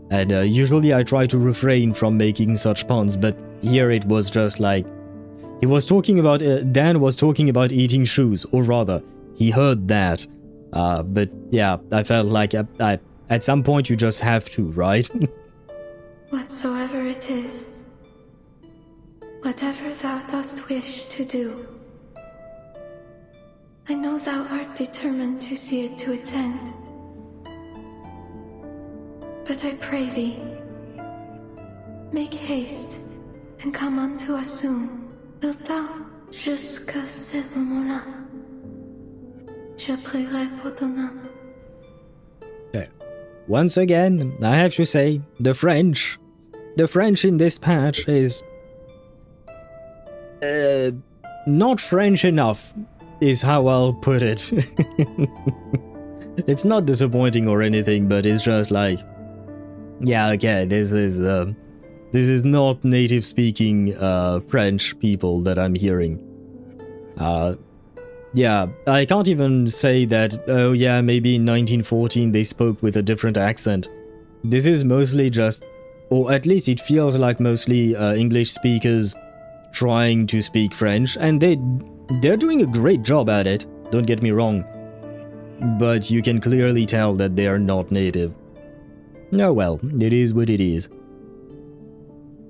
And usually I try to refrain from making such puns, but here it was just like... He was talking about... Dan was talking about eating shoes, or rather, he heard that. But yeah, I felt like at some point you just have to, right? Whatsoever it is, whatever thou dost wish to do, I know thou art determined to see it to its end. But I pray thee, make haste and come unto us soon. Wilt thou? Jusqu'à ce moment-là, je prierai pour ton âme. Okay. Once again, I have to say, the French in this patch is not French enough, is how I'll put it. It's not disappointing or anything, but it's just like, yeah, okay, this is not native speaking French people that I'm hearing. Yeah, I can't even say that, oh yeah, maybe in 1914 they spoke with a different accent. This is mostly just, or at least it feels like mostly English speakers trying to speak French, and they're doing a great job at it, don't get me wrong. But you can clearly tell that they are not native. Oh well, it is what it is.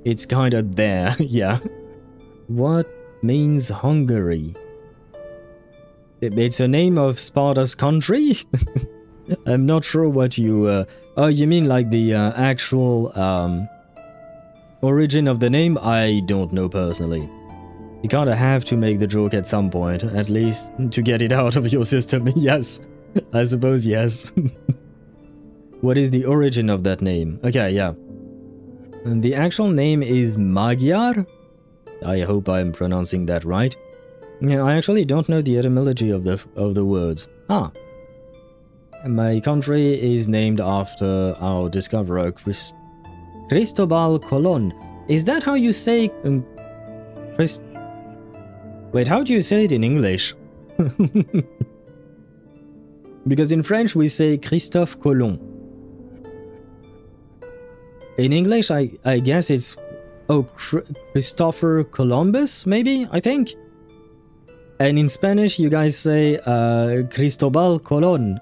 It's kinda there, yeah. What means Hungary? It's a name of Sparta's country? I'm not sure what you... oh, you mean like the actual origin of the name? I don't know personally. You kinda have to make the joke at some point, at least to get it out of your system. Yes, I suppose yes. What is the origin of that name? Okay, yeah. And the actual name is Magyar? I hope I'm pronouncing that right. Yeah, I actually don't know the etymology of the words. Ah. My country is named after our discoverer, Cristobal Colon. Is that how you say... Wait, how do you say it in English? Because in French we say Christophe Colomb. In English, I guess it's... Oh, Christopher Columbus, maybe? I think? And in Spanish, you guys say Cristobal Colon.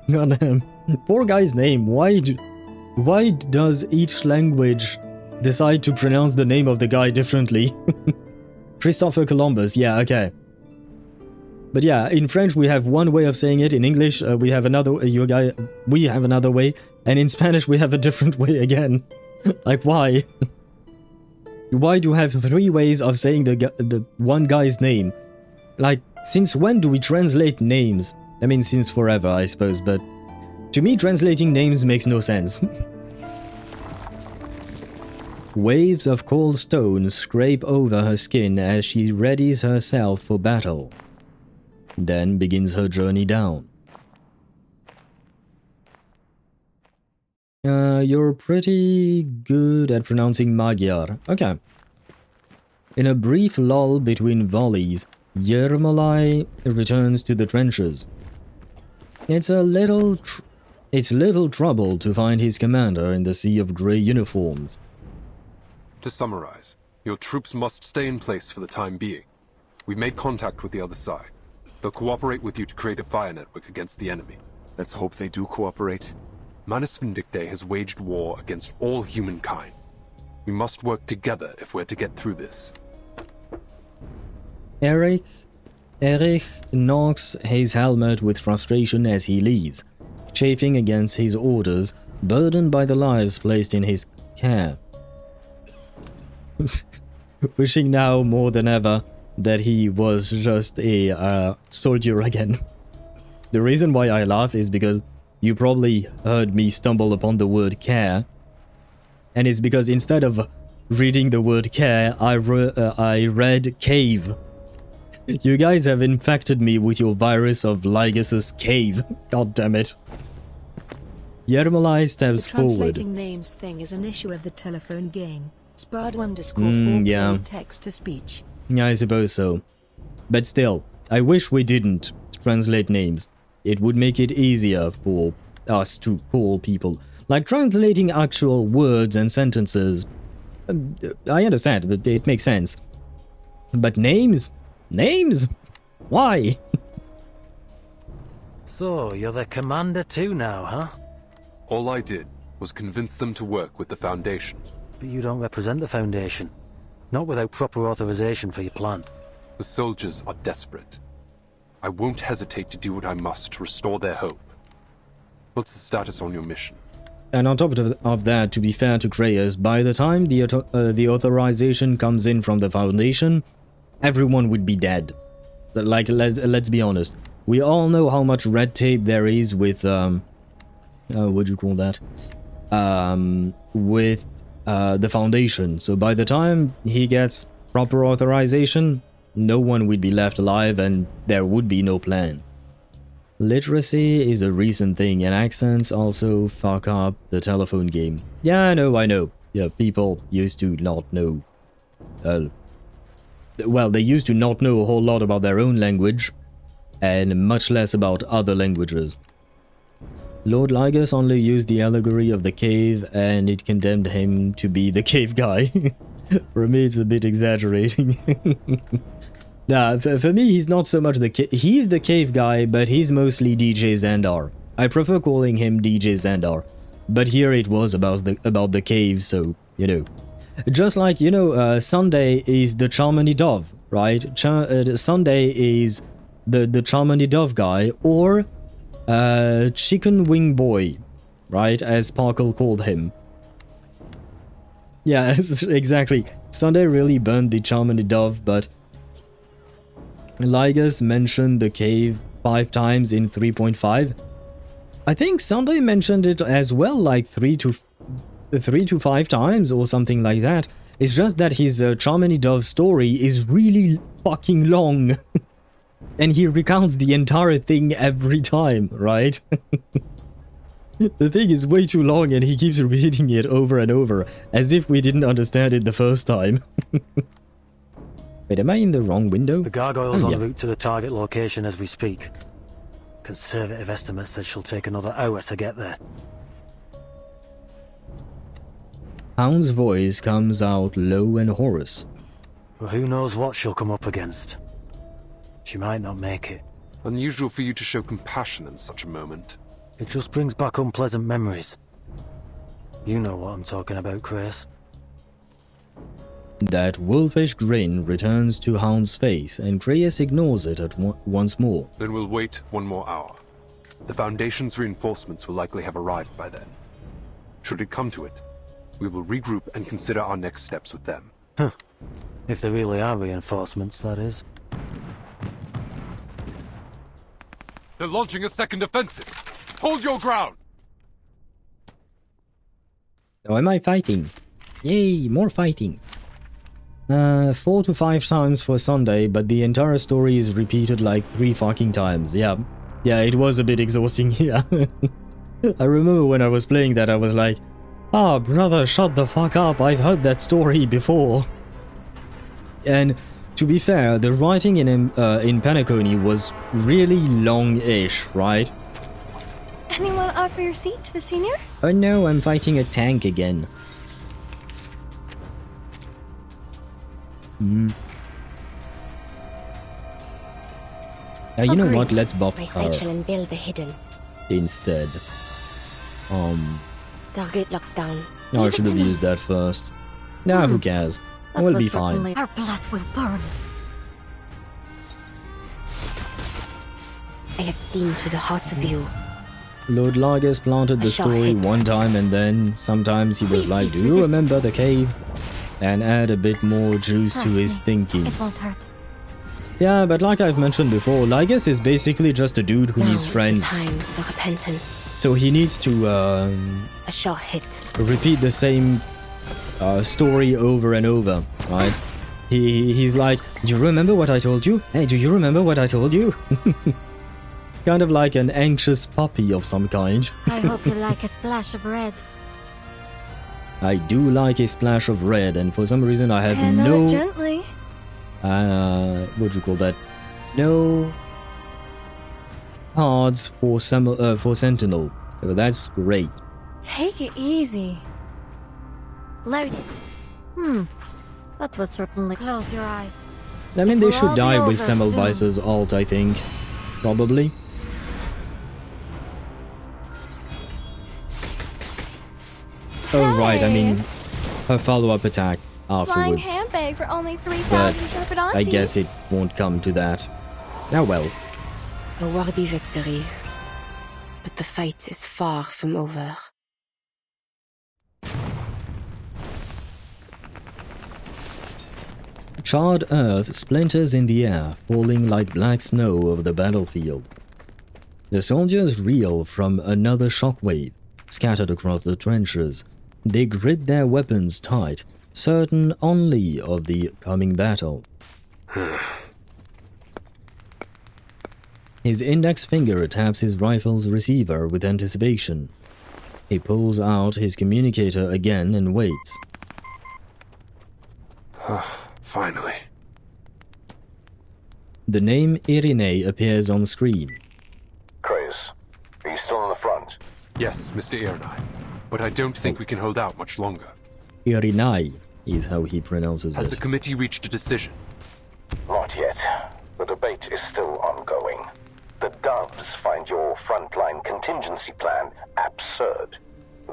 Goddamn. Poor guy's name. Why does each language decide to pronounce the name of the guy differently? Christopher Columbus, yeah, okay. But yeah, in French we have one way of saying it, in English we have another we have another way, and in Spanish we have a different way again. Like, why? Why do you have three ways of saying the one guy's name? Like, since when do we translate names? I mean, since forever, I suppose, but to me translating names makes no sense. Waves of cold stone scrape over her skin as she readies herself for battle. Then begins her journey down. You're pretty good at pronouncing Magyar. Okay. In a brief lull between volleys, Yermolai returns to the trenches. It's little trouble to find his commander in the sea of grey uniforms. To summarize, your troops must stay in place for the time being. We've made contact with the other side. They'll cooperate with you to create a fire network against the enemy. Let's hope they do cooperate. Manus Vindicte has waged war against all humankind. We must work together if we're to get through this. Erich knocks his helmet with frustration as he leaves, chafing against his orders, burdened by the lives placed in his care. Wishing now more than ever that he was just a soldier again. The reason why I laugh is because you probably heard me stumble upon the word care, and it's because instead of reading the word care, I read cave. You guys have infected me with your virus of Lygus' cave. God damn it. Yermolai steps forward. The translating names thing is an issue of the telephone game. Spard_4 yeah. text to speech. Yeah, I suppose so. But still, I wish we didn't translate names. It would make it easier for us to call people. Like translating actual words and sentences. I understand, but it makes sense. But names? Names? Why? So, you're the commander too now, huh? All I did was convince them to work with the Foundation. But you don't represent the Foundation. Not without proper authorization for your plan. The soldiers are desperate. I won't hesitate to do what I must to restore their hope. What's the status on your mission? And on top of that, to be fair to Kreyas, by the time the authorization comes in from the Foundation, everyone would be dead. Like, let's be honest. We all know how much red tape there is with, what do you call that? With the Foundation. So by the time he gets proper authorization, no one would be left alive and there would be no plan. Literacy is a recent thing, and accents also fuck up the telephone game. Yeah, I know. Yeah, people used to not know. Well, they used to not know a whole lot about their own language, and much less about other languages. Lord Lygus only used the allegory of the cave, and it condemned him to be the cave guy. For me, it's a bit exaggerating. Nah, for me, he's not so much he's the cave guy, but he's mostly DJ Xandar. I prefer calling him DJ Xandar. But here it was about the cave, so, you know. Just like, you know, Sunday is the Charmony Dove, right? Sunday is the Charmony Dove guy, or Chicken Wing Boy, right? As Sparkle called him. Yeah, exactly. Sunday really burned the Charmony Dove, but Lygus mentioned the cave 5 times in 3.5. I think Sunday mentioned it as well, like 3 to 5 times or something like that. It's just that his Charmony Dove story is really fucking long. And he recounts the entire thing every time, right? The thing is way too long and he keeps repeating it over and over, as if we didn't understand it the first time. Wait, am I in the wrong window? The gargoyle's en route to the target location as we speak. Conservative estimates said she'll take another hour to get there. Hound's voice comes out low and hoarse. Well, who knows what she'll come up against. She might not make it. Unusual for you to show compassion in such a moment. It just brings back unpleasant memories. You know what I'm talking about, Chris. That wolfish grin returns to Hound's face, and Kreyas ignores it once more. Then we'll wait 1 more hour. The Foundation's reinforcements will likely have arrived by then. Should it come to it, we will regroup and consider our next steps with them. Huh. If there really are reinforcements, that is. They're launching a second offensive! Hold your ground! Oh, am I fighting? Yay, more fighting. 4 to 5 times for Sunday, but the entire story is repeated like 3 fucking times. Yeah, it was a bit exhausting here. I remember when I was playing that, I was like, ah, brother, shut the fuck up, I've heard that story before. And to be fair, the writing in Penacony was really long-ish, right? Anyone offer your seat to the senior? Oh no, I'm fighting a tank again. You know what? Let's buff her and build the hidden instead. Target lockdown. No, I should have used that first. Nah, who cares? We'll be fine. Our blood will burn. I have seen to the heart of you. Lord Lygus planted the story one time, and then sometimes he was like, do you remember the cave? And add a bit more juice to his thinking. It won't hurt. Yeah, but like I've mentioned before, Lygus is basically just a dude who needs friends. Time for repentance. So he needs to a sure hit. Repeat the same story over and over, right? He's like, do you remember what I told you? Hey, do you remember what I told you? Kind of like an anxious puppy of some kind. I hope you like a splash of red. I do like a splash of red, and for some reason I have no... gently. What do you call that? No cards for Sentinel, so that's great. Take it easy. Loaded. That was certainly close your eyes. I mean, they should We'll die all be with over Semmelweis's ult, I think. Probably. Oh, right, I mean, her follow-up attack Flying afterwards. handbag for only But 3,000 Sharpedantes. I guess it won't come to that. Oh well. A worthy victory. But the fight is far from over. Charred earth splinters in the air, falling like black snow over the battlefield. The soldiers reel from another shockwave, scattered across the trenches. They grip their weapons tight, certain only of the coming battle. His index finger taps his rifle's receiver with anticipation. He pulls out his communicator again and waits. Finally. The name Irene appears on screen. Chris, are you still on the front? Yes, Mr. Ironeye. But I don't think we can hold out much longer. Irene is how he pronounces Has it. the committee reached a decision? Not yet. The debate is still ongoing. The Doves find your frontline contingency plan absurd.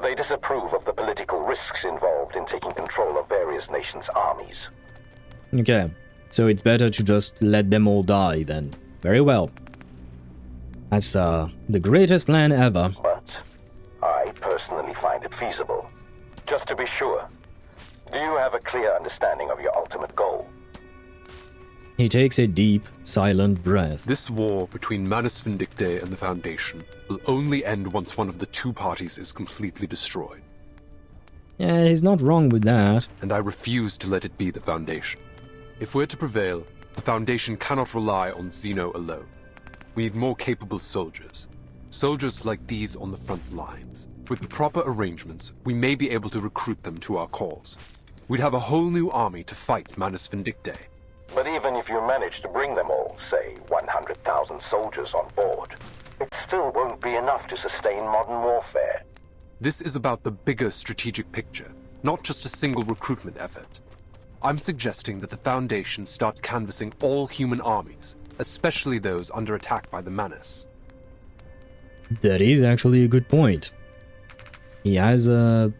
They disapprove of the political risks involved in taking control of various nations' armies. Okay, so it's better to just let them all die then. Very well. That's the greatest plan ever. But I personally find it feasible. Just to be sure, do you have a clear understanding of your ultimate goal? He takes a deep, silent breath. This war between Manus Vindictae and the Foundation will only end once one of the two parties is completely destroyed. Yeah, he's not wrong with that. And I refuse to let it be the Foundation. If we're to prevail, the Foundation cannot rely on Xeno alone. We need more capable soldiers. Soldiers like these on the front lines. With the proper arrangements, we may be able to recruit them to our cause. We'd have a whole new army to fight Manus Vindictae. But even if you manage to bring them all, say 100,000 soldiers on board, it still won't be enough to sustain modern warfare. This is about the bigger strategic picture, not just a single recruitment effort. I'm suggesting that the Foundation start canvassing all human armies, especially those under attack by the Manus. That is actually a good point. He has a...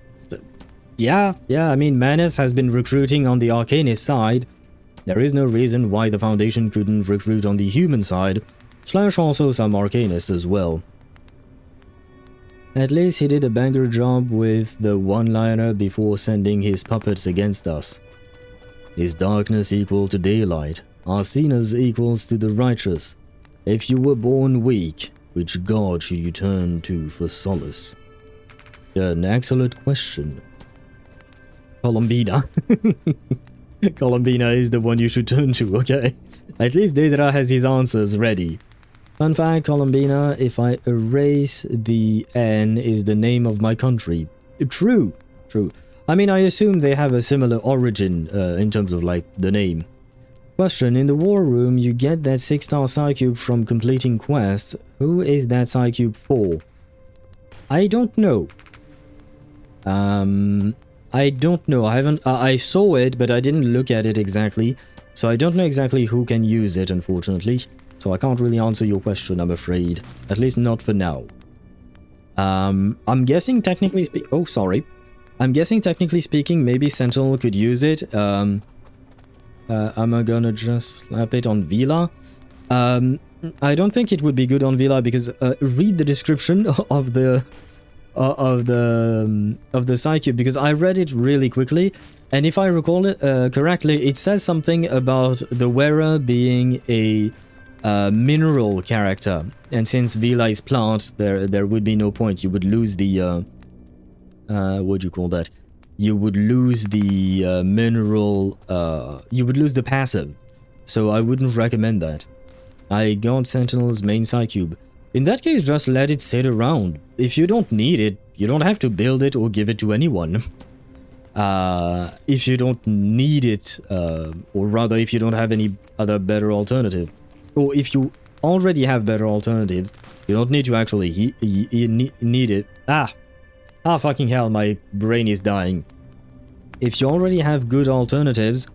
Yeah, I mean, Manus has been recruiting on the arcanist side. There is no reason why the Foundation couldn't recruit on the human side, / also some arcanists as well. At least he did a banger job with the one-liner before sending his puppets against us. Is darkness equal to daylight? Are sinners equals to the righteous? If you were born weak, which god should you turn to for solace? An excellent question. Columbina. Columbina is the one you should turn to, okay? At least Daedra has his answers ready. Fun fact, Columbina, if I erase the N, is the name of my country. True. I mean, I assume they have a similar origin in terms of, like, the name. Question, in the war room, you get that 6-star Psycube from completing quests. Who is that Psycube for? I don't know. I don't know. I haven't... I saw it, but I didn't look at it exactly. So I don't know exactly who can use it, unfortunately. So I can't really answer your question, I'm afraid. At least not for now. I'm guessing technically oh, sorry. I'm guessing technically speaking, maybe Sentinel could use it. Am I gonna just slap it on Vila? I don't think it would be good on Vila because read the description of the Psycube, because I read it really quickly, and if I recall it correctly, it says something about the wearer being a mineral character, and since Vila is plant, there would be no point. You would lose the what do you call that? You would lose the mineral. You would lose the passive, so I wouldn't recommend that. I got Sentinel's main Psycube. In that case, just let it sit around. If you don't need it, you don't have to build it or give it to anyone. If you don't need it, or rather if you don't have any other better alternative. Or if you already have better alternatives, you don't need to actually need it. Fucking hell, my brain is dying. If you already have good alternatives,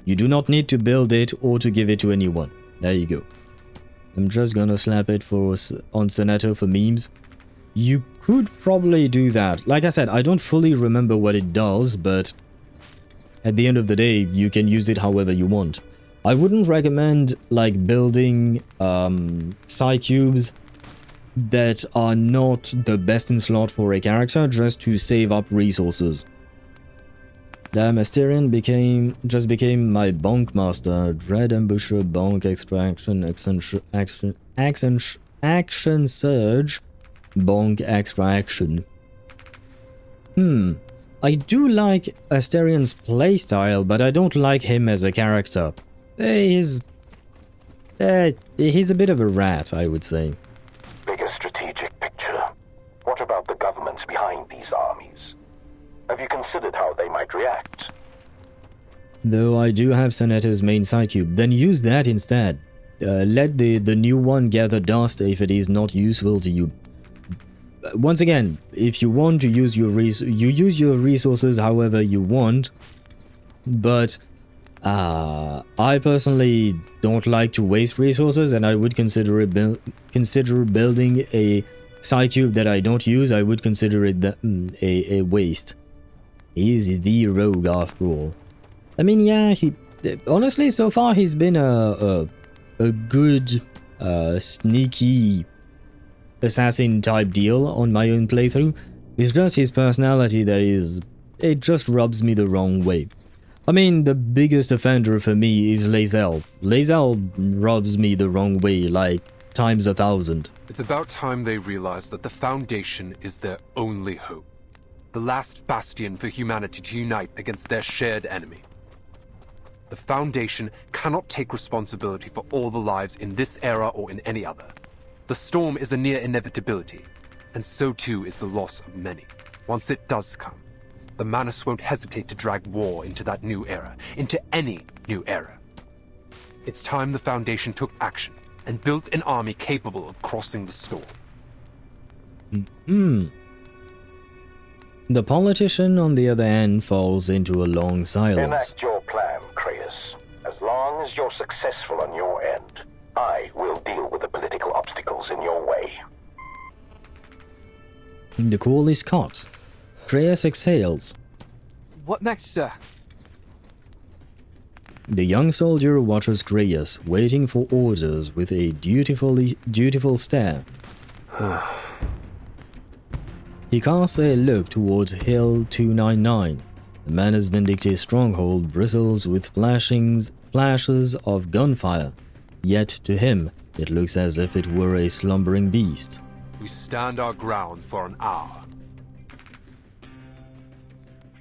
you do not need to build it or to give it to anyone. There you go. I'm just gonna slap it on Senator for memes. You could probably do that. Like I said, I don't fully remember what it does, but at the end of the day, you can use it however you want. I wouldn't recommend like building psi cubes that are not the best in slot for a character just to save up resources. Damn, Asterion just became my bonk master. Dread Ambusher, bonk extraction, action surge, bonk extraction. I do like Asterion's playstyle, but I don't like him as a character. He's a bit of a rat, I would say. Bigger strategic picture. What about the governments behind these armies? Have you considered how they might react? Though I do have Senator's main psi cube, then use that instead. Let the new one gather dust if it is not useful to you. Once again, if you want to use you use your resources however you want, but I personally don't like to waste resources, and I would consider building a psi cube that I don't use. I would consider it a waste. He's the rogue after all. I mean, yeah, honestly, so far he's been a good sneaky assassin type deal on my own playthrough. It's just his personality that it just rubs me the wrong way. I mean, the biggest offender for me is Lae'zel. Lae'zel rubs me the wrong way, like times 1,000. It's about time they realize that the Foundation is their only hope. The last bastion for humanity to unite against their shared enemy. The Foundation cannot take responsibility for all the lives in this era or in any other. The storm is a near inevitability, and so too is the loss of many. Once it does come, the Manus won't hesitate to drag war into that new era, into any new era. It's time the Foundation took action and built an army capable of crossing the storm. The politician, on the other hand, falls into a long silence. Enact your plan, Kratos. As long as you're successful on your end, I will deal with the political obstacles in your way. The call is cut. Kratos exhales. What next, sir? The young soldier watches Kratos, waiting for orders with a dutiful stare. He casts a look towards Hill 299. The Manus Vindictae stronghold bristles with flashes of gunfire, yet to him it looks as if it were a slumbering beast. We stand our ground for an hour.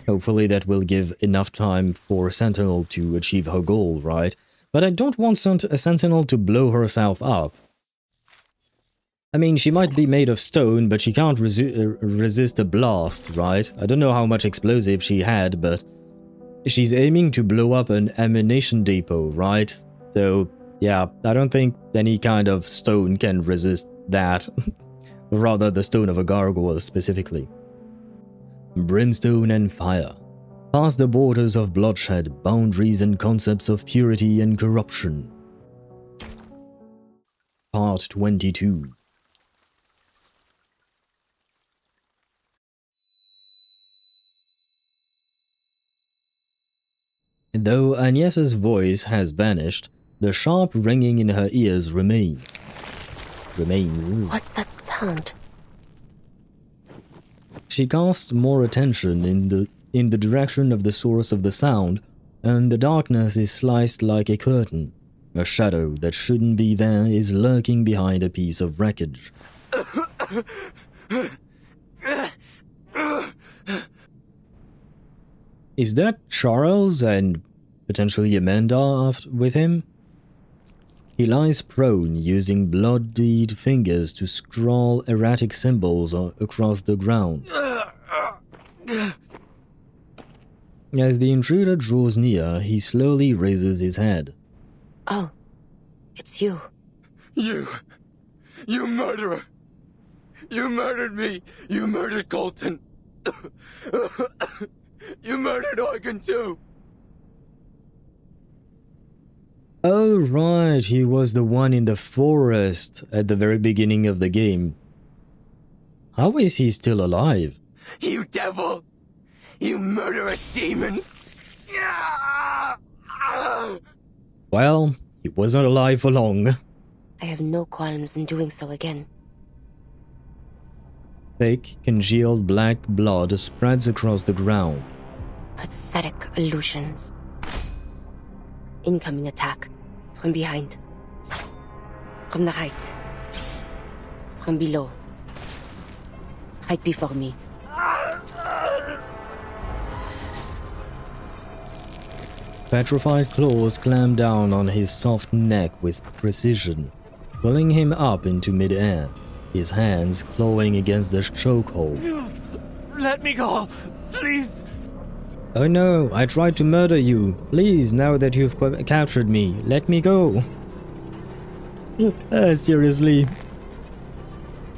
Hopefully that will give enough time for Sentinel to achieve her goal, right? But I don't want a Sentinel to blow herself up. I mean, she might be made of stone, but she can't resist a blast, right? I don't know how much explosive she had, but she's aiming to blow up an ammunition depot, right? So, yeah, I don't think any kind of stone can resist that. Rather, the stone of a gargoyle specifically. Brimstone and fire. Past the borders of bloodshed, boundaries and concepts of purity and corruption. Part 22. Though Agnes's voice has vanished, the sharp ringing in her ears remains. What's that sound? She casts more attention in the direction of the source of the sound, and the darkness is sliced like a curtain. A shadow that shouldn't be there is lurking behind a piece of wreckage. Is that Charles and potentially Amanda with him? He lies prone, using bloodied fingers to scrawl erratic symbols across the ground. As the intruder draws near, he slowly raises his head. Oh, it's you. You murderer! You murdered me! You murdered Colton! You murdered Eugen too! Oh right, he was the one in the forest at the very beginning of the game. How is he still alive? You devil! You murderous demon! Well, he wasn't alive for long. I have no qualms in doing so again. Thick, congealed black blood spreads across the ground. Pathetic illusions. Incoming attack. From behind. From the right. From below. Right before me. Petrified claws clamp down on his soft neck with precision, pulling him up into mid-air, his hands clawing against the chokehold. Let me go! Please! Oh no, I tried to murder you. Please, now that you've captured me, let me go. Seriously.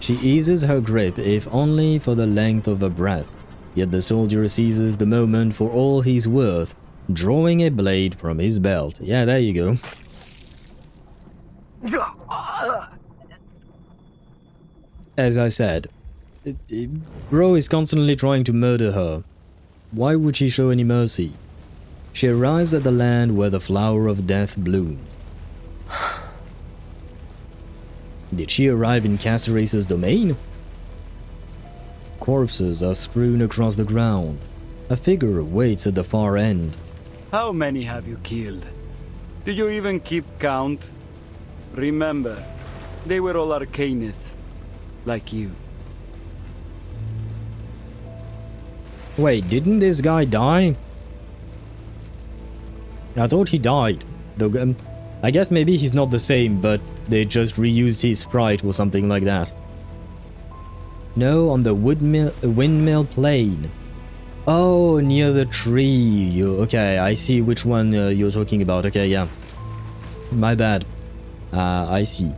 She eases her grip, if only for the length of a breath. Yet the soldier seizes the moment for all he's worth, drawing a blade from his belt. Yeah, there you go. As I said, bro is constantly trying to murder her. Why would she show any mercy? She arrives at the land where the flower of death blooms. Did she arrive in Casterace's domain? Corpses are strewn across the ground. A figure waits at the far end. How many have you killed? Did you even keep count? Remember, they were all arcanists, like you. Wait, didn't this guy die? I thought he died. Though, I guess maybe he's not the same, but they just reused his sprite or something like that. No, on the windmill plain. Oh, near the tree. Okay, I see which one you're talking about. Okay, yeah. My bad. I see.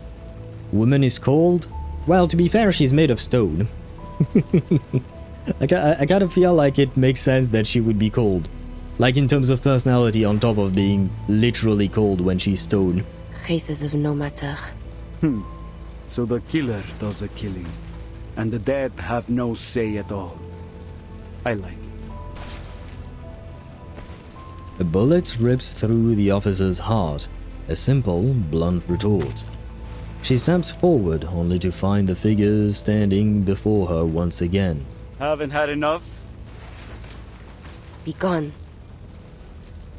Woman is cold? Well, to be fair, she's made of stone. I kind of feel like it makes sense that she would be cold. Like in terms of personality on top of being literally cold when she's stone. Races of no matter. So the killer does the killing, and the dead have no say at all. I like it. A bullet rips through the officer's heart. A simple, blunt retort. She steps forward, only to find the figures standing before her once again. Haven't had enough? Be gone.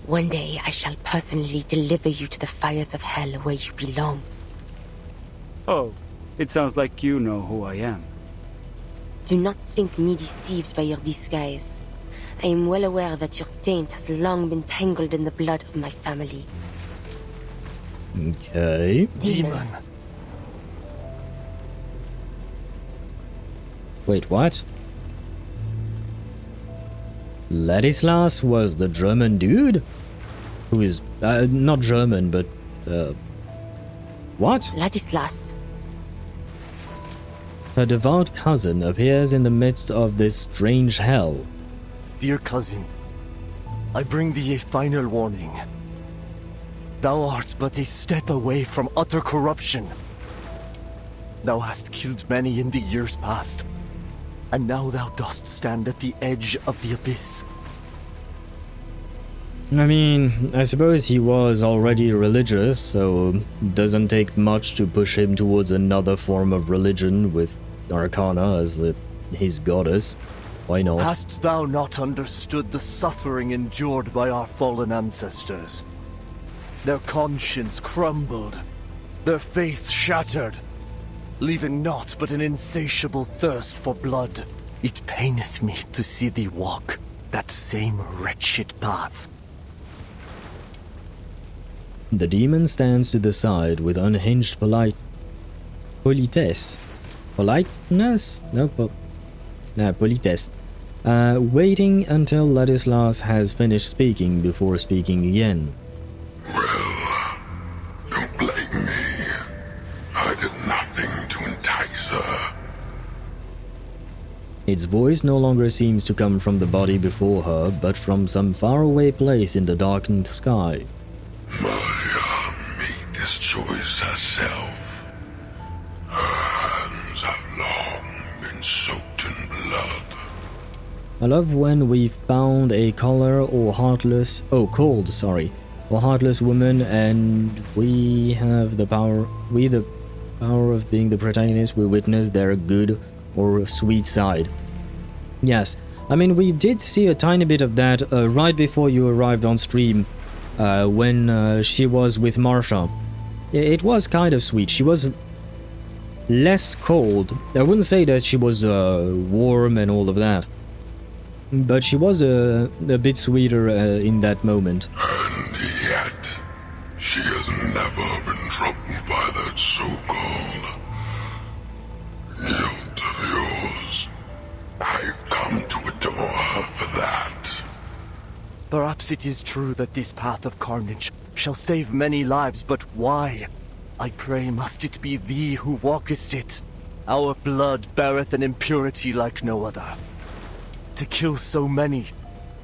One day I shall personally deliver you to the fires of hell where you belong. Oh, it sounds like you know who I am. Do not think me deceived by your disguise. I am well aware that your taint has long been tangled in the blood of my family. Okay. Demon. Wait, what? Ladislas was the German dude? Who is, not German, but, what? Ladislas. Her devout cousin appears in the midst of this strange hell. Dear cousin, I bring thee a final warning. Thou art but a step away from utter corruption. Thou hast killed many in the years past, and now thou dost stand at the edge of the abyss. I mean, I suppose he was already religious, so it doesn't take much to push him towards another form of religion with Arcana as his goddess. Why not? Hast thou not understood the suffering endured by our fallen ancestors? Their conscience crumbled, their faith shattered, leaving naught but an insatiable thirst for blood. It paineth me to see thee walk that same wretched path. The demon stands to the side with unhinged politesse. Politeness? No, politesse. Waiting until Ladislas has finished speaking before speaking again. Well, don't blame me. Its voice no longer seems to come from the body before her, but from some faraway place in the darkened sky. Maya made this choice herself. Her hands have long been soaked in blood. I love when we found a color or heartless, cold, or heartless woman, and we have the power of being the protagonist. We witness their good or sweet side. Yes, I mean, we did see a tiny bit of that right before you arrived on stream, when she was with Marsha. It was kind of sweet. She was less cold. I wouldn't say that she was warm and all of that, but she was a bit sweeter in that moment. And yet, she has never been troubled by that so-called guilt of yours. I've come to adore her for that. Perhaps it is true that this path of carnage shall save many lives, but why? I pray must it be thee who walkest it? Our blood beareth an impurity like no other. To kill so many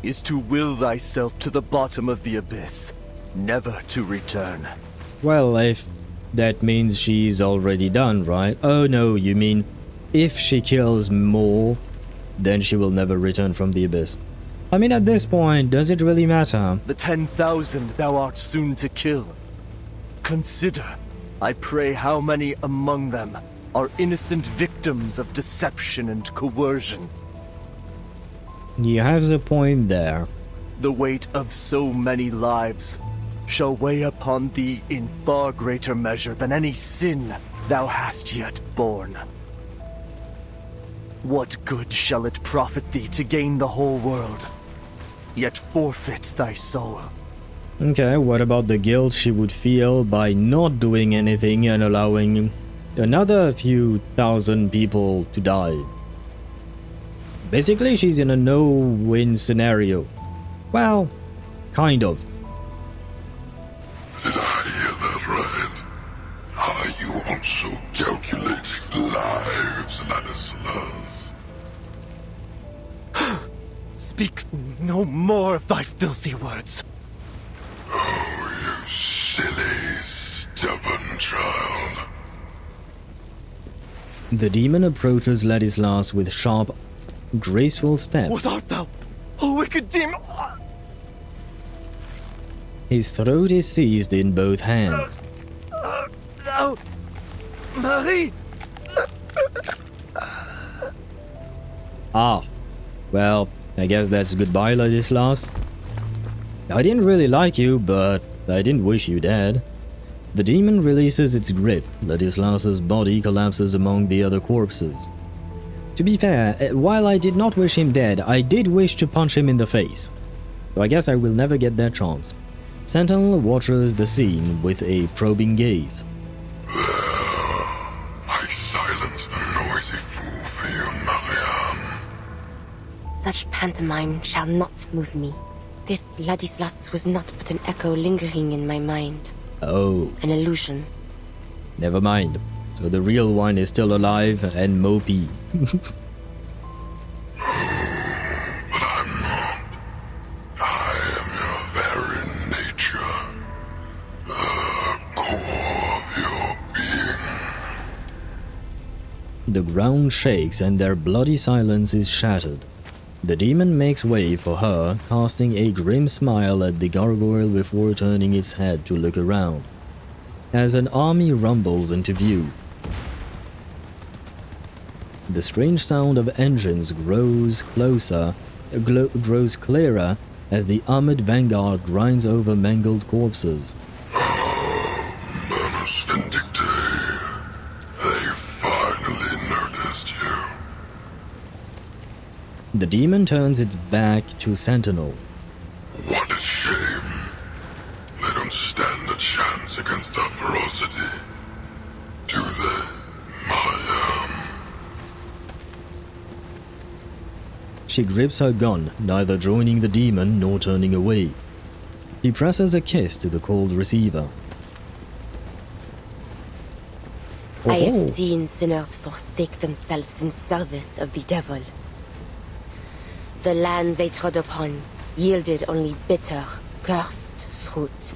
is to will thyself to the bottom of the abyss, never to return. Well, if that means she's already done, right? Oh no, you mean if she kills more, then she will never return from the abyss. I mean, at this point, does it really matter? The 10,000 thou art soon to kill. Consider, I pray, how many among them are innocent victims of deception and coercion. You have the point there. The weight of so many lives shall weigh upon thee in far greater measure than any sin thou hast yet borne. What good shall it profit thee to gain the whole world, yet forfeit thy soul? Okay, what about the guilt she would feel by not doing anything and allowing another few thousand people to die? Basically, she's in a no-win scenario. Well, kind of. Did I hear that right? Are you also calculating lives, Ladislas? Speak no more of thy filthy words. Oh, you silly, stubborn child. The demon approaches Ladislas with sharp, graceful steps. What art thou, O wicked demon? His throat is seized in both hands. No, Marie! Ah, well, I guess that's goodbye, Ladislas. I didn't really like you, but I didn't wish you dead. The demon releases its grip. Ladislas's body collapses among the other corpses. To be fair, while I did not wish him dead, I did wish to punch him in the face. So I guess I will never get that chance. Sentinel watches the scene with a probing gaze. I silenced the noisy fool for you, Mariam. Such pantomime shall not move me. This Ladislas was not but an echo lingering in my mind. Oh. An illusion. Never mind. So the real one is still alive and mopey. But I'm not. I am your very nature. The core of your being. The ground shakes and their bloody silence is shattered. The demon makes way for her, casting a grim smile at the gargoyle before turning its head to look around. As an army rumbles into view, the strange sound of engines grows closer, grows clearer as the armored vanguard grinds over mangled corpses. Oh, Manus Vindictae. They finally noticed you. The demon turns its back to Sentinel. What a shame. They don't stand a chance against our ferocity. Do they, Mariam? She grips her gun, neither joining the demon nor turning away. She presses a kiss to the cold receiver. I have seen sinners forsake themselves in service of the devil. The land they trod upon yielded only bitter, cursed fruit.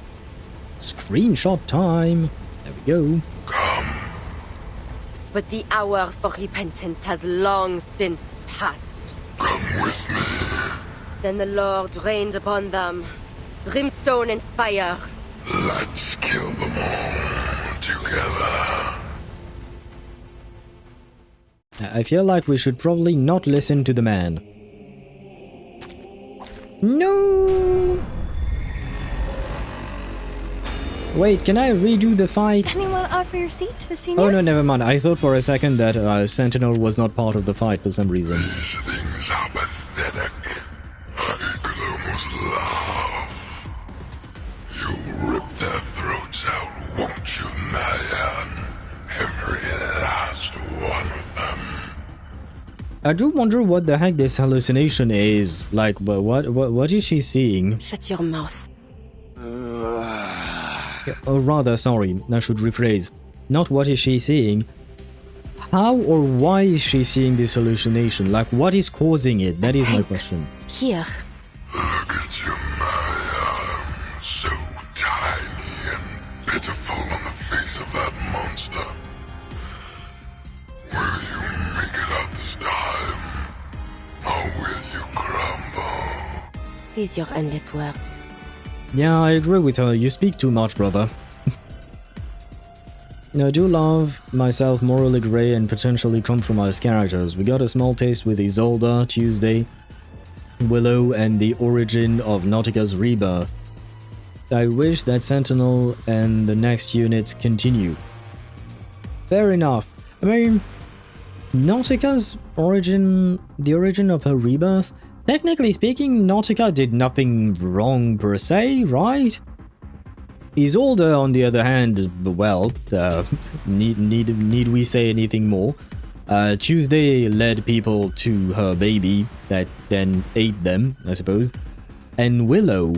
Screenshot time. There we go. But the hour for repentance has long since passed. Come with me. Then the Lord rained upon them brimstone and fire. Let's kill them all together. I feel like we should probably not listen to the man. No! Wait, can I redo the fight? Anyone offer your seat to the senior? Oh no, never mind. I thought for a second that Sentinel was not part of the fight for some reason. These things are pathetic. I could almost laugh. You'll rip their throats out, won't you, Mayan? Every last one of them. I do wonder what the heck this hallucination is. Like, what is she seeing? Shut your mouth. Or rather, sorry, I should rephrase. Not what is she seeing. How or why is she seeing this hallucination? Like, what is causing it? That is my question. Here. Look at you, Maya. So tiny and pitiful on the face of that monster. Will you make it out this time? Or will you crumble? Cease your endless words. Yeah, I agree with her. You speak too much, brother. I do love myself morally grey and potentially compromised characters. We got a small taste with Isolde, Tuesday, Willow, and the origin of Nautica's rebirth. I wish that Sentinel and the next units continue. Fair enough. I mean, Nautica's origin, the origin of her rebirth, technically speaking, Nautica did nothing wrong per se, right? Isolde, on the other hand, well, need we say anything more? Tuesday led people to her baby that then ate them, I suppose. And Willow.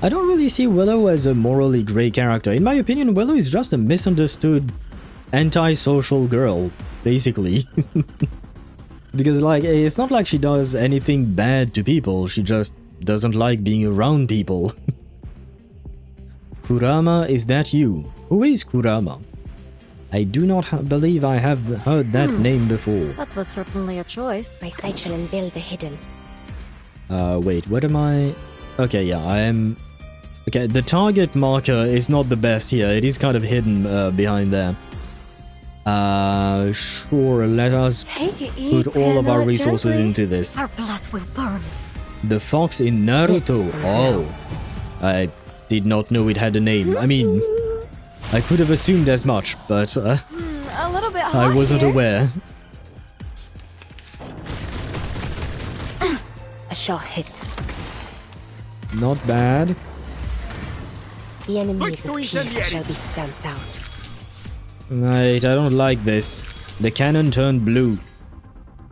I don't really see Willow as a morally grey character. In my opinion, Willow is just a misunderstood anti-social girl, basically. Because, like, it's not like she does anything bad to people, she just doesn't like being around people. Kurama, is that you? Who is Kurama? I do not believe I have heard that name before. That was certainly a choice. My sight shall unveil the hidden. Wait, what am I... Okay, yeah, I am... Okay, the target marker is not the best here, it is kind of hidden behind there. Sure, let us put all of our resources into this. Our blood will burn. The fox in Naruto. Oh, I did not know it had a name. I mean, I could have assumed as much, but a little bit hot I wasn't here. aware. A sure hit. Not bad. The enemies of peace shall be stamped out. Right, I don't like this. The cannon turned blue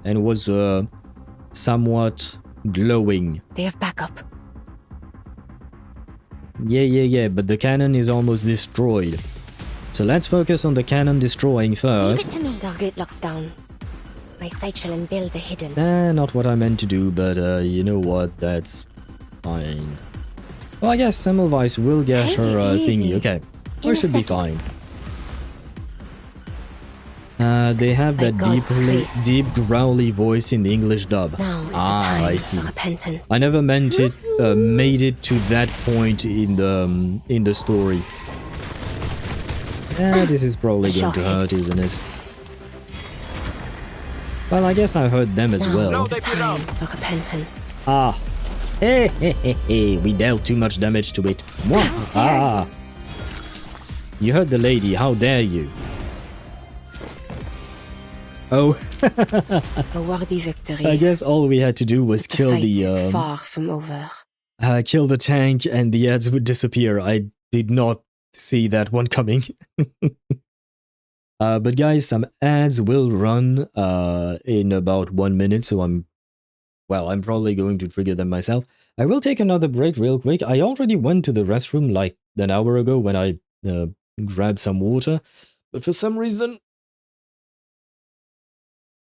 and was somewhat glowing. They have backup. Yeah, but the cannon is almost destroyed. So let's focus on the cannon destroying Leave it first. to me. Target locked down. My sight shall unveil the hidden. Not what I meant to do, but you know what, that's fine. Well, I guess Semmelweis will get Take her it easy. thingy, okay. In We a should be second. fine. They have that God's grace. deep growly voice in the English dub. Now is the Ah, time I see. for repentance. I never meant it, made it to that point in the story. Yeah, this is probably going to hurt, isn't it? Well, I guess I heard them as Now well. is the time for repentance. Ah. Hey, we dealt too much damage to it. Mwah. How dare Ah. You heard the lady, how dare you? Oh. A worthy victory. I guess all we had to do was The kill fight the is far from over. kill the tank and the ads would disappear. I did not see that one coming. But guys, some ads will run in about 1 minute, so I'm probably going to trigger them myself. I will take another break real quick. I already went to the restroom like an hour ago when I grabbed some water, but for some reason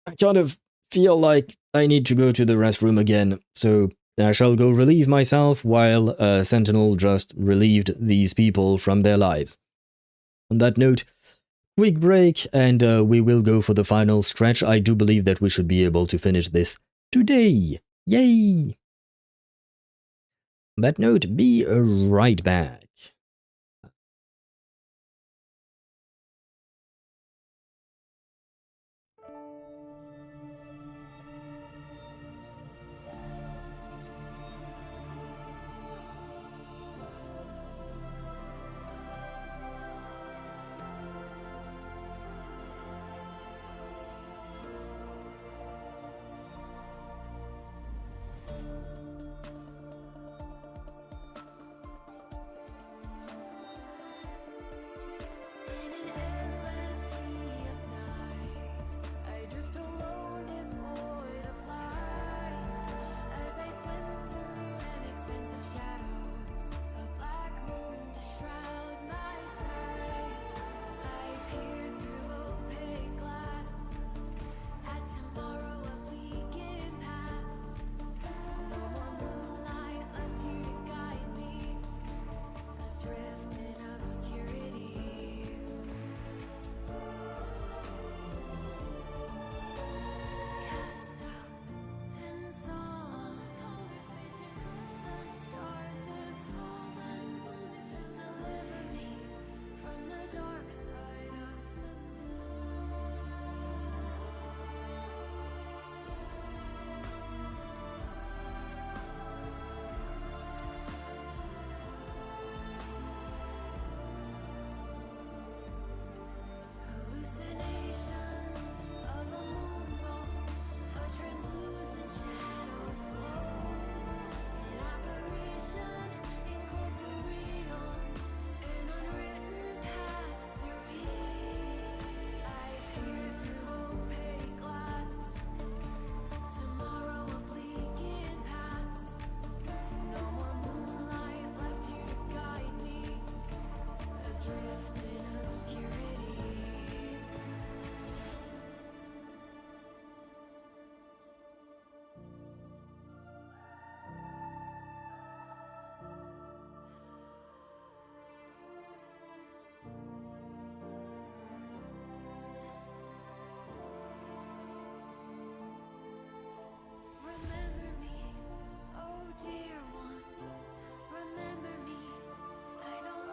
I kind of feel like I need to go to the restroom again, so I shall go relieve myself while Sentinel just relieved these people from their lives. On that note, quick break, and we will go for the final stretch. I do believe that we should be able to finish this today. Yay! On that note, be right back.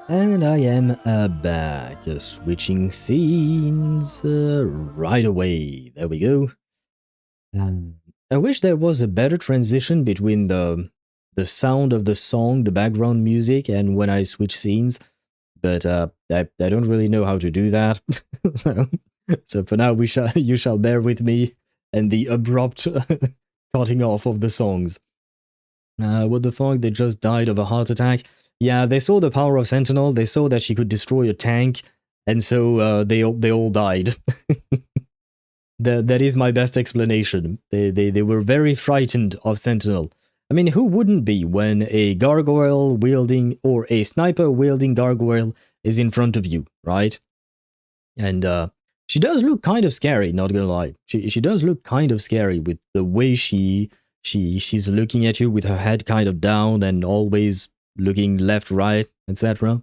And I am back, switching scenes right away. There we go. I wish there was a better transition between the sound of the song, the background music, and when I switch scenes, but I don't really know how to do that. so for now, you shall bear with me and the abrupt cutting off of the songs. What the fuck? They just died of a heart attack. Yeah, they saw the power of Sentinel, they saw that she could destroy a tank, and so they all died. That is my best explanation. They were very frightened of Sentinel. I mean, who wouldn't be when a gargoyle wielding, or a sniper wielding gargoyle is in front of you, right? And she does look kind of scary, not gonna lie. She does look kind of scary with the way she's looking at you with her head kind of down and always looking left, right, etc.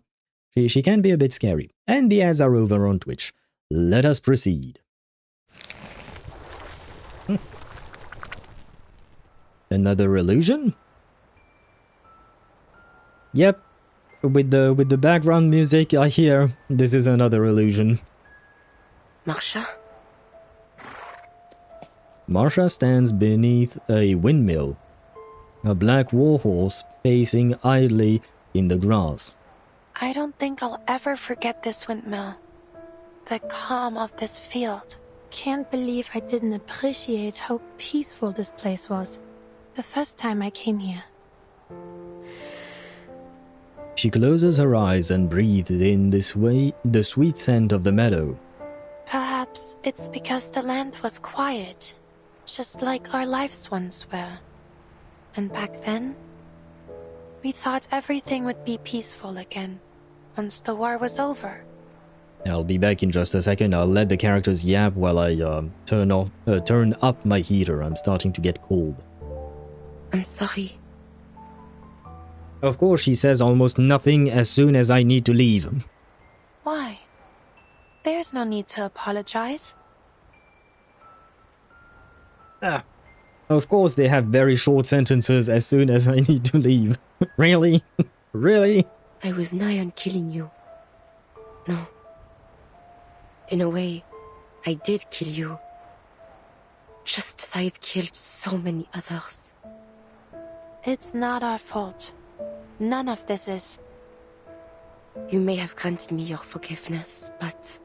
She can be a bit scary. And the ads are over on Twitch. Let us proceed. Another illusion? Yep. With the background music I hear, this is another illusion. Marsha? Marsha stands beneath a windmill, a black warhorse pacing idly in the grass. I don't think I'll ever forget this windmill. The calm of this field. Can't believe I didn't appreciate how peaceful this place was the first time I came here. She closes her eyes and breathes in this way the sweet scent of the meadow. Perhaps it's because the land was quiet, just like our lives once were. And back then, we thought everything would be peaceful again once the war was over. I'll be back in just a second. I'll let the characters yap while I turn up my heater. I'm starting to get cold. I'm sorry. Of course, she says almost nothing as soon as I need to leave. Why? There's no need to apologize. Of course, they have very short sentences as soon as I need to leave. Really? Really? I was nigh on killing you. No. In a way, I did kill you. Just as I've killed so many others. It's not our fault. None of this is. You may have granted me your forgiveness, but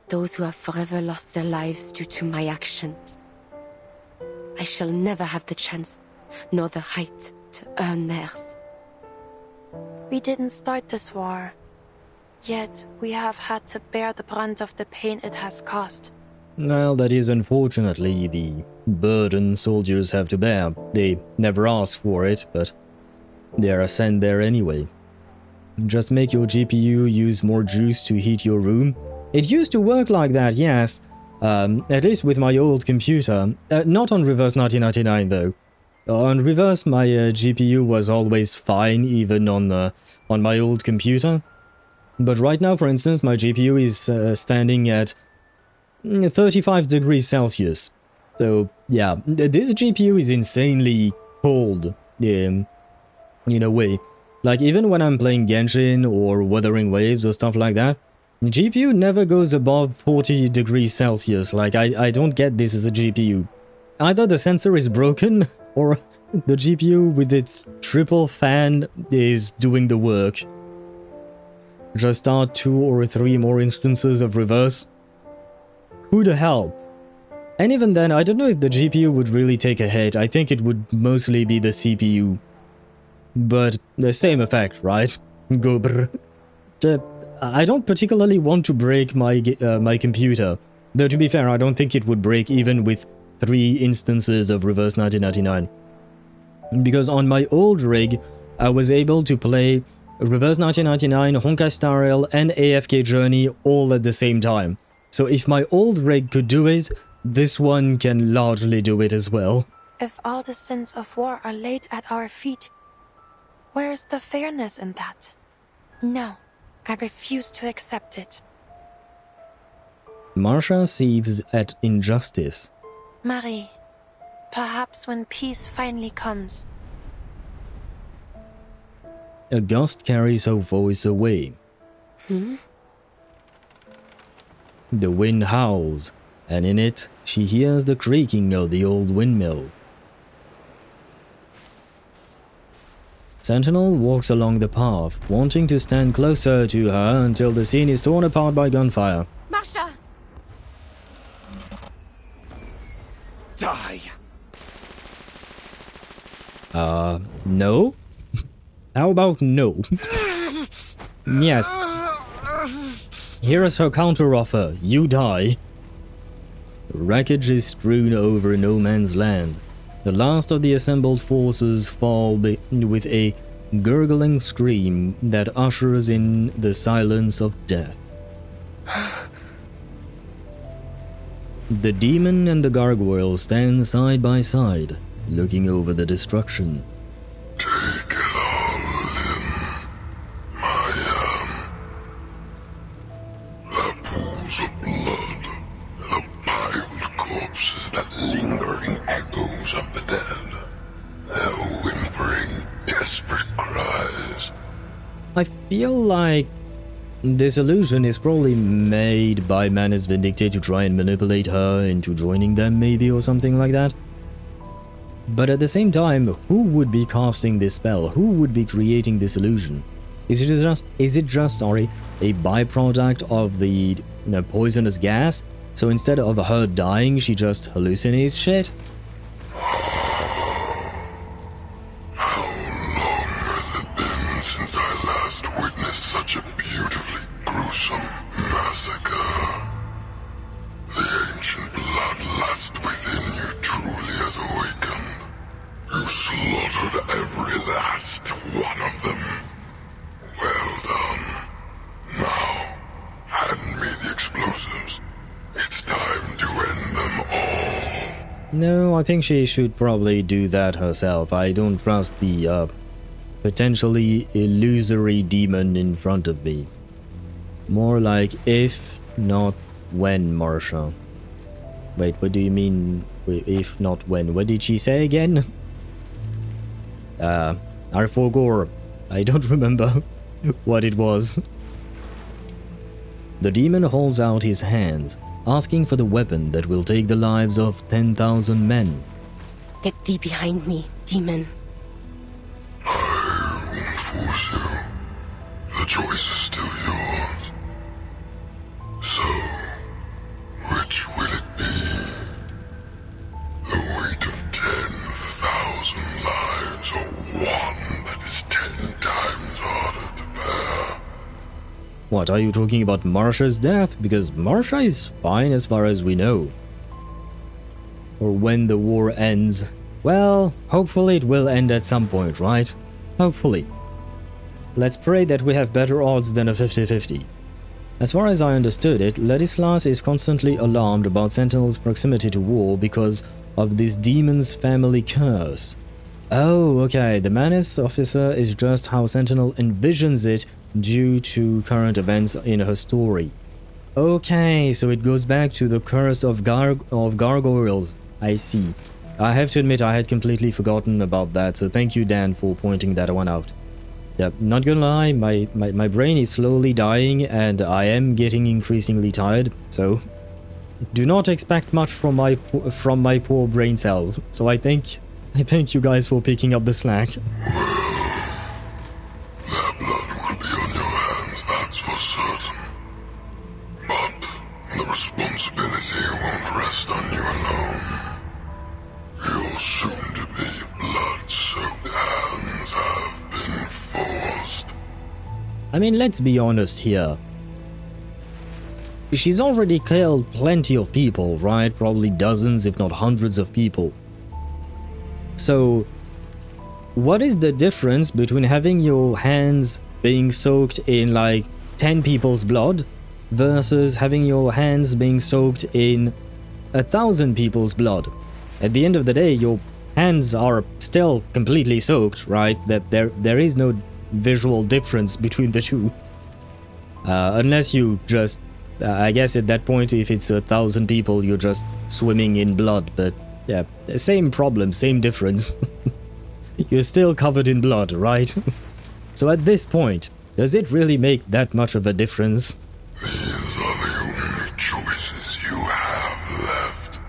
those who have forever lost their lives due to my actions, I shall never have the chance nor the right to earn theirs. We didn't start this war, yet we have had to bear the brunt of the pain it has caused. Well, that is unfortunately the burden soldiers have to bear. They never ask for it, but they are sent there anyway. Just make your GPU use more juice to heat your room. It used to work like that, yes. At least with my old computer. Not on Reverse 1999 though. On Reverse my GPU was always fine, even on my old computer. But right now, for instance, my GPU is standing at 35 degrees Celsius. So yeah, this GPU is insanely cold in a way. Like even when I'm playing Genshin or Wuthering Waves or stuff like that, the GPU never goes above 40 degrees Celsius. Like I don't get this as a GPU. Either the sensor is broken or the GPU with its triple fan is doing the work. Just start 2 or 3 more instances of Reverse. Who'd help? And even then, I don't know if the GPU would really take a hit. I think it would mostly be the CPU. But the same effect, right? Go brr. I don't particularly want to break my my computer. Though to be fair, I don't think it would break even with 3 instances of Reverse 1999. Because on my old rig, I was able to play Reverse 1999, Honkai Star Rail, and AFK Journey all at the same time. So if my old rig could do it, this one can largely do it as well. If all the sins of war are laid at our feet, where is the fairness in that? No, I refuse to accept it. Marsha seethes at injustice. Marie, perhaps when peace finally comes. A gust carries her voice away. The wind howls, and in it she hears the creaking of the old windmill. Sentinel walks along the path, wanting to stand closer to her until the scene is torn apart by gunfire. Masha! Die! No? How about no? Yes. Here is her counteroffer. You die. Wreckage is strewn over no man's land. The last of the assembled forces fall with a gurgling scream that ushers in the silence of death. The demon and the gargoyle stand side by side, looking over the destruction. Take it all in, Maya. The pools of blood, the piled corpses that lingering echoes of the dead, their whimpering, desperate cries. I feel like this illusion is probably made by Manus Vindicate to try and manipulate her into joining them, maybe, or something like that. But at the same time, who would be casting this spell? Who would be creating this illusion? Is it just a byproduct of the poisonous gas? So instead of her dying, she just hallucinates shit? How long has it been since I last witnessed such a beautifully gruesome massacre? The ancient bloodlust within you truly has awakened. You slaughtered every last one of them. Well done. Now, explosives. It's time to end them all. No, I think she should probably do that herself. I don't trust the potentially illusory demon in front of me. More like if, not when, Marsha. Wait, what do you mean if not when? What did she say again? I forgot. I don't remember what it was. The demon holds out his hands, asking for the weapon that will take the lives of 10,000 men. Get thee behind me, demon. I won't force you. The choice is still yours. So, which will it be? The weight of 10,000 lives, or one that is 10 times harder to bear? What, are you talking about Marsha's death? Because Marsha is fine as far as we know. Or when the war ends. Well, hopefully it will end at some point, right? Hopefully. Let's pray that we have better odds than a 50-50. As far as I understood it, Ladislas is constantly alarmed about Sentinel's proximity to war because of this demon's family curse. Oh, okay, the Manus officer is just how Sentinel envisions it due to current events in her story. Okay, so it goes back to the curse of gargoyles. I see. I have to admit I had completely forgotten about that, so thank you, Dan, for pointing that one out. Yep, not gonna lie, my brain is slowly dying and I am getting increasingly tired, so do not expect much from my poor brain cells. So I thank you guys for picking up the slack. Their blood will be on your hands, that's for certain. But the responsibility won't rest on you alone. Your soon-to-be blood-soaked hands have been forced. I mean, let's be honest here. She's already killed plenty of people, right? Probably dozens, if not hundreds of people. So, what is the difference between having your hands being soaked in like 10 people's blood versus having your hands being soaked in 1,000 people's blood? At the end of the day, your hands are still completely soaked, right? There is no visual difference between the two. Unless you just... I guess at that point, if it's 1,000 people, you're just swimming in blood. But yeah, same problem, same difference. You're still covered in blood, right? So at this point, does it really make that much of a difference? These are the only choices you have left.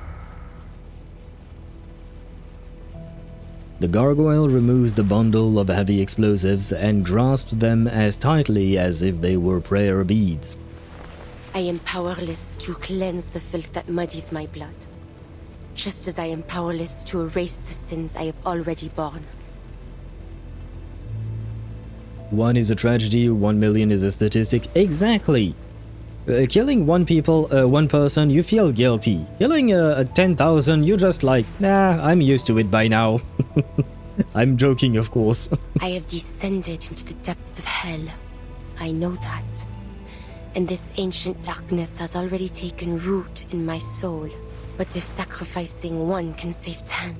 The gargoyle removes the bundle of heavy explosives and grasps them as tightly as if they were prayer beads. I am powerless to cleanse the filth that muddies my blood, just as I am powerless to erase the sins I have already borne. 1 is a tragedy, 1 million is a statistic. Exactly! Killing one person, you feel guilty. Killing 10,000, you're just like, nah, I'm used to it by now. I'm joking, of course. I have descended into the depths of hell. I know that. And this ancient darkness has already taken root in my soul. But if sacrificing 1 can save 10,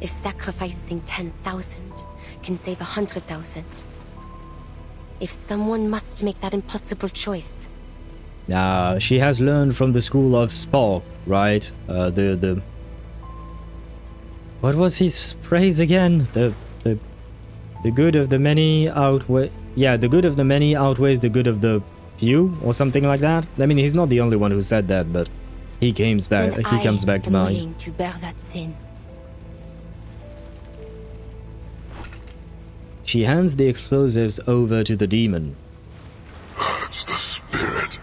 if sacrificing 10,000 can save 100,000, if someone must make that impossible choice... She has learned from the school of Spock, right? What was his phrase again? The good of the many outweigh... Yeah, the good of the many outweighs the good of the few, or something like that. I mean, he's not the only one who said that, but he comes back. Then He comes back to I am mind. willing to bear that sin. She hands the explosives over to the demon. That's the spirit.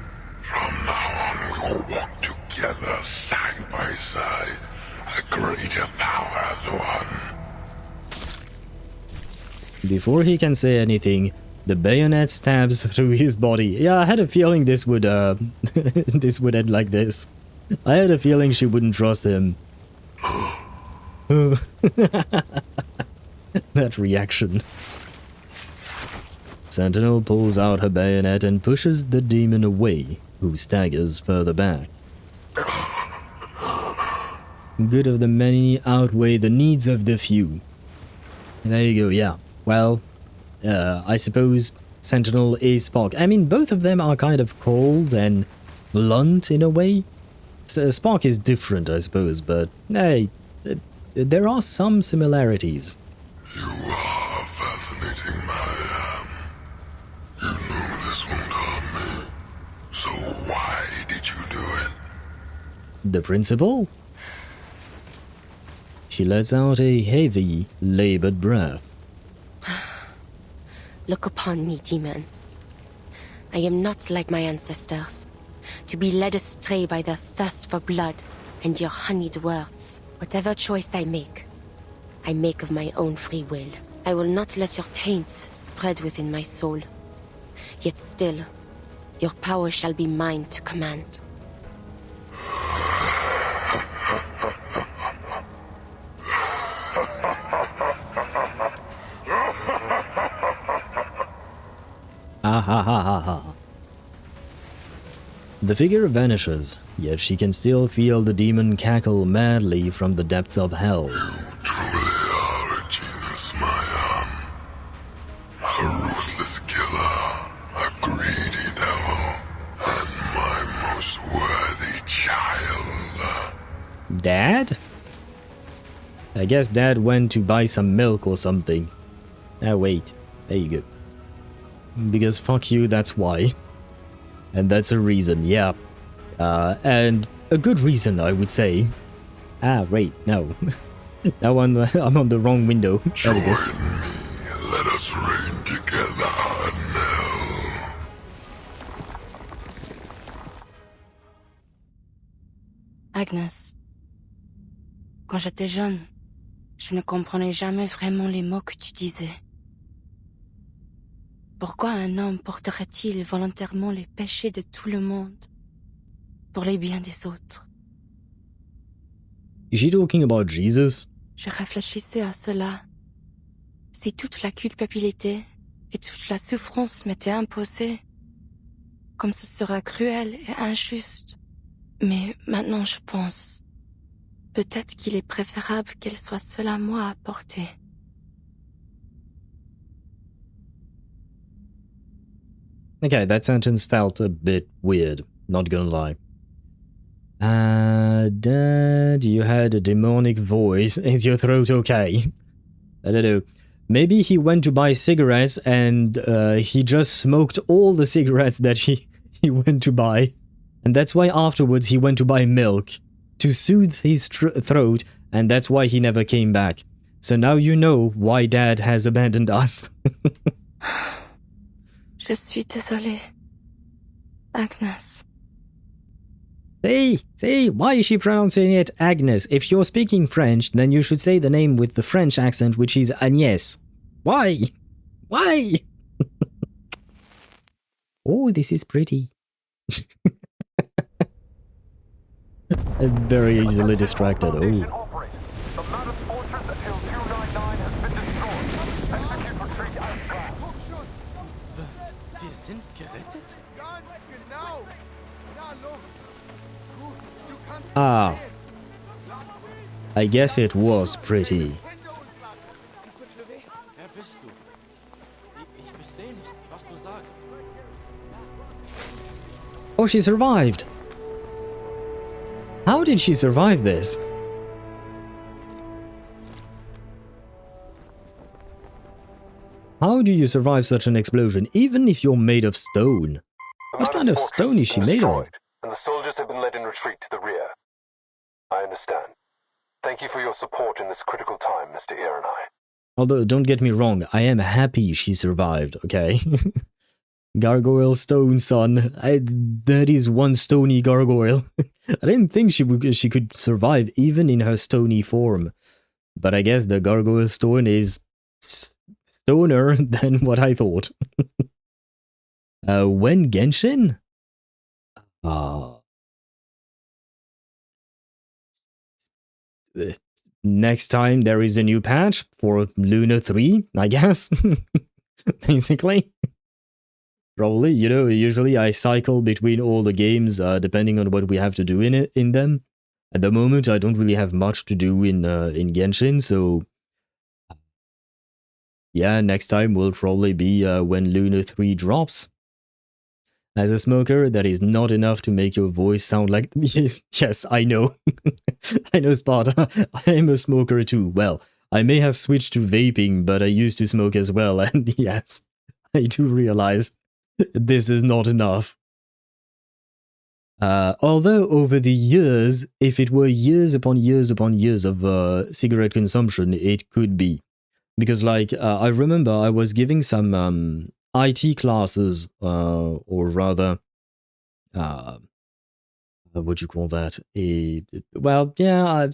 From now on, we will walk together, side by side. A greater power as one. Before he can say anything, the bayonet stabs through his body. Yeah, I had a feeling this would this would end like this. I had a feeling she wouldn't trust him. That reaction. Sentinel pulls out her bayonet and pushes the demon away, who staggers further back. Good of the many outweigh the needs of the few. And there you go, yeah. Well, I suppose Sentinel is Spock. I mean, both of them are kind of cold and blunt in a way. Spock is different, I suppose, but hey, there are some similarities. You are fascinating, Maya. You know this won't harm me. So why did you do it? The principal? She lets out a heavy, labored breath. Look upon me, demon. I am not like my ancestors, to be led astray by their thirst for blood and your honeyed words. Whatever choice I make of my own free will. I will not let your taint spread within my soul. Yet still, your power shall be mine to command. Ah ha ha ha ha. The figure vanishes, yet she can still feel the demon cackle madly from the depths of hell. You truly are a genius, Maya. A ruthless killer, a greedy devil, and my most worthy child. Dad? I guess Dad went to buy some milk or something. Ah, wait. There you go. Because fuck you, that's why. And that's a reason, yeah. And a good reason, I would say. Ah, wait, no. Now I'm on the wrong window. There we go. Join me, let us reign together in hell. Agnes, quand j'étais jeune, je ne comprenais jamais vraiment les mots que tu disais. Pourquoi un homme porterait-il volontairement les péchés de tout le monde pour les biens des autres? Is she talking about Jesus? Je réfléchissais à cela. Si toute la culpabilité et toute la souffrance m'étaient imposées, comme ce serait cruel et injuste. Mais maintenant je pense, peut-être qu'il est préférable qu'elle soit seule à moi à porter. Okay, that sentence felt a bit weird, not gonna lie. Dad, you had a demonic voice. Is your throat okay? I don't know. Maybe he went to buy cigarettes and he just smoked all the cigarettes that he went to buy. And that's why afterwards he went to buy milk to soothe his throat, and that's why he never came back. So now you know why Dad has abandoned us. Je suis désolée, Agnes. See, why is she pronouncing it Agnes? If you're speaking French, then you should say the name with the French accent, which is Agnès. Why? Why? Oh, this is pretty. I'm very easily distracted. Oh. Ah, I guess it was pretty. Oh, she survived! How did she survive this? How do you survive such an explosion, even if you're made of stone? What kind of stone is she made of? And the soldiers have been led in retreat to the rear. I understand. Thank you for your support in this critical time, Mr. Ironeye. Although, don't get me wrong, I am happy she survived, okay? Gargoyle stone, son. That is one stony gargoyle. I didn't think she could survive even in her stony form. But I guess the gargoyle stone is stoner than what I thought. When Genshin? Next time there is a new patch for Luna 3, I guess. Basically. Probably, you know, usually I cycle between all the games depending on what we have to do in them. At the moment, I don't really have much to do in Genshin, so yeah, next time will probably be when Lunar 3 drops. As a smoker, that is not enough to make your voice sound like... Yes, I know. I know, Sparta. I am a smoker too. Well, I may have switched to vaping, but I used to smoke as well, and yes, I do realize this is not enough. Although over the years, if it were years upon years upon years of cigarette consumption, it could be. Because, like, I remember I was giving some IT classes, or rather, what do you call that? Well, yeah,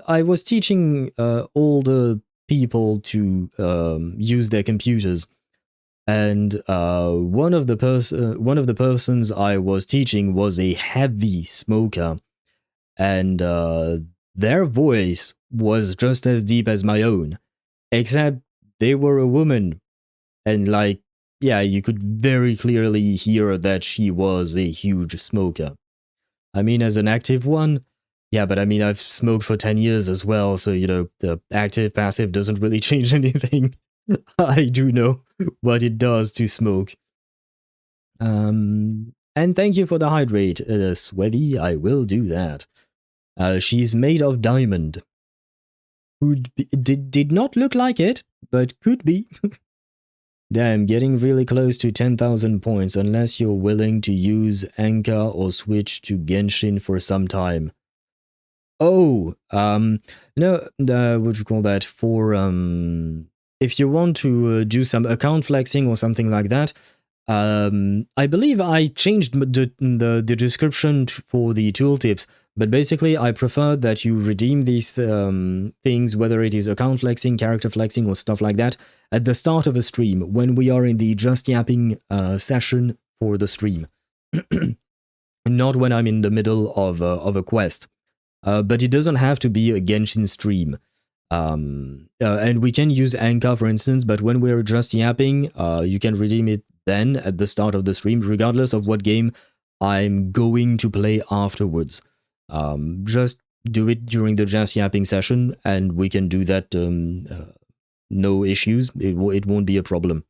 I was teaching older people to use their computers, and one of the persons I was teaching was a heavy smoker, and their voice was just as deep as my own, except they were a woman, and like, yeah, you could very clearly hear that she was a huge smoker. I mean, as an active one, yeah, but I mean, I've smoked for 10 years as well, so, you know, the active passive doesn't really change anything. I do know what it does to smoke. And thank you for the hydrate, Swevy, I will do that. She's made of diamond. Did not look like it, but could be. Damn, getting really close to 10,000 points unless you're willing to use Anka or switch to Genshin for some time. Oh, no, what do you call that? For, if you want to do some account flexing or something like that, I believe I changed the description for the tooltips, but basically I prefer that you redeem these things, whether it is account flexing, character flexing, or stuff like that, at the start of a stream, when we are in the just yapping session for the stream. Not when I'm in the middle of a quest. But it doesn't have to be a Genshin stream. And we can use Anka, for instance, but when we're just yapping, you can redeem it then at the start of the stream, regardless of what game I'm going to play afterwards. Just do it during the just yapping session, and we can do that, no issues. It won't be a problem.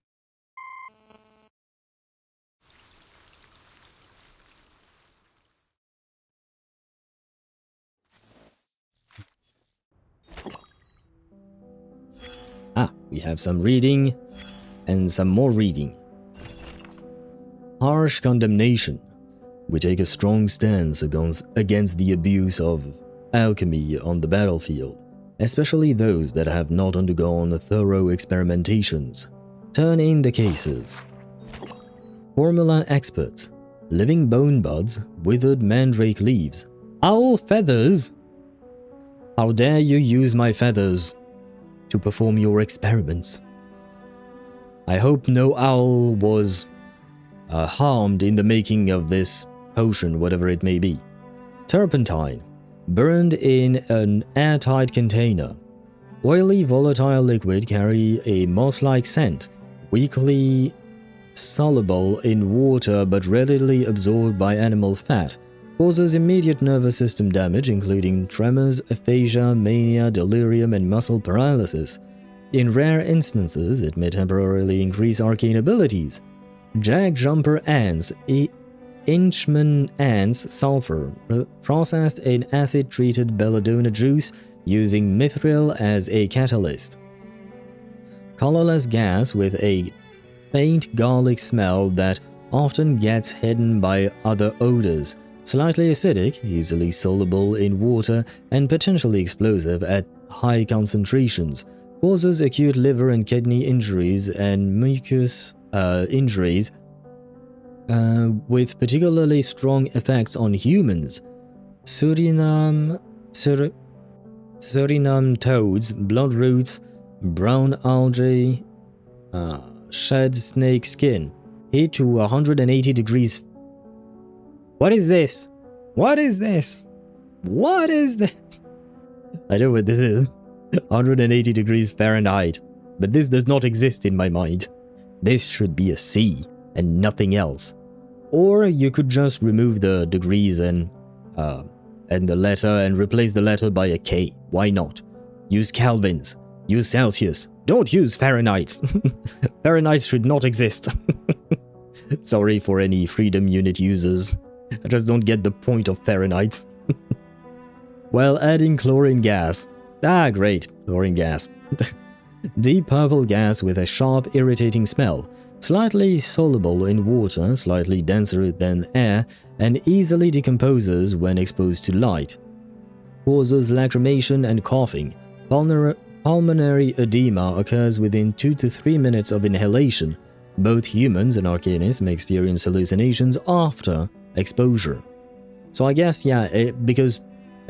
We have some reading, and some more reading. Harsh condemnation. We take a strong stance against the abuse of alchemy on the battlefield, especially those that have not undergone thorough experimentations. Turn in the cases. Formula experts. Living bone buds, withered mandrake leaves. Owl feathers? How dare you use my feathers to perform your experiments? I hope no owl was harmed in the making of this potion, whatever it may be. Turpentine, burned in an airtight container. Oily volatile liquid carry a moss-like scent, weakly soluble in water but readily absorbed by animal fat. Causes immediate nervous system damage, including tremors, aphasia, mania, delirium, and muscle paralysis. In rare instances, it may temporarily increase arcane abilities. Jag jumper ants, Inchman ants sulfur, processed in acid-treated belladonna juice using mithril as a catalyst. Colorless gas with a faint garlic smell that often gets hidden by other odors. Slightly acidic, easily soluble in water, and potentially explosive at high concentrations. Causes acute liver and kidney injuries and mucous injuries, with particularly strong effects on humans. Suriname toads, bloodroots, brown algae, shed snake skin. Heat to 180 degrees. What is this? What is this? What is this? I know what this is. 180 degrees Fahrenheit. But this does not exist in my mind. This should be a C. and nothing else. Or you could just remove the degrees and the letter and replace the letter by a K. Why not? Use Kelvins. Use Celsius. Don't use Fahrenheit. Fahrenheit should not exist. Sorry for any Freedom Unit users. I just don't get the point of Fahrenheit. While adding chlorine gas. Ah, great. Chlorine gas. Deep purple gas with a sharp, irritating smell. Slightly soluble in water, slightly denser than air, and easily decomposes when exposed to light. Causes lacrimation and coughing. Pulmonary edema occurs within 2 to 3 minutes of inhalation. Both humans and arcanists may experience hallucinations after exposure. So I guess, yeah, because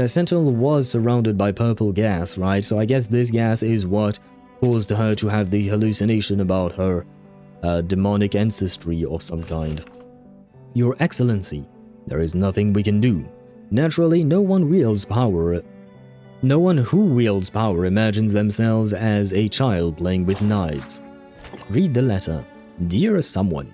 Sentinel was surrounded by purple gas, right? So I guess this gas is what caused her to have the hallucination about her demonic ancestry of some kind. Your Excellency, there is nothing we can do. Naturally, no one who wields power imagines themselves as a child playing with knives. Read the letter. Dear someone,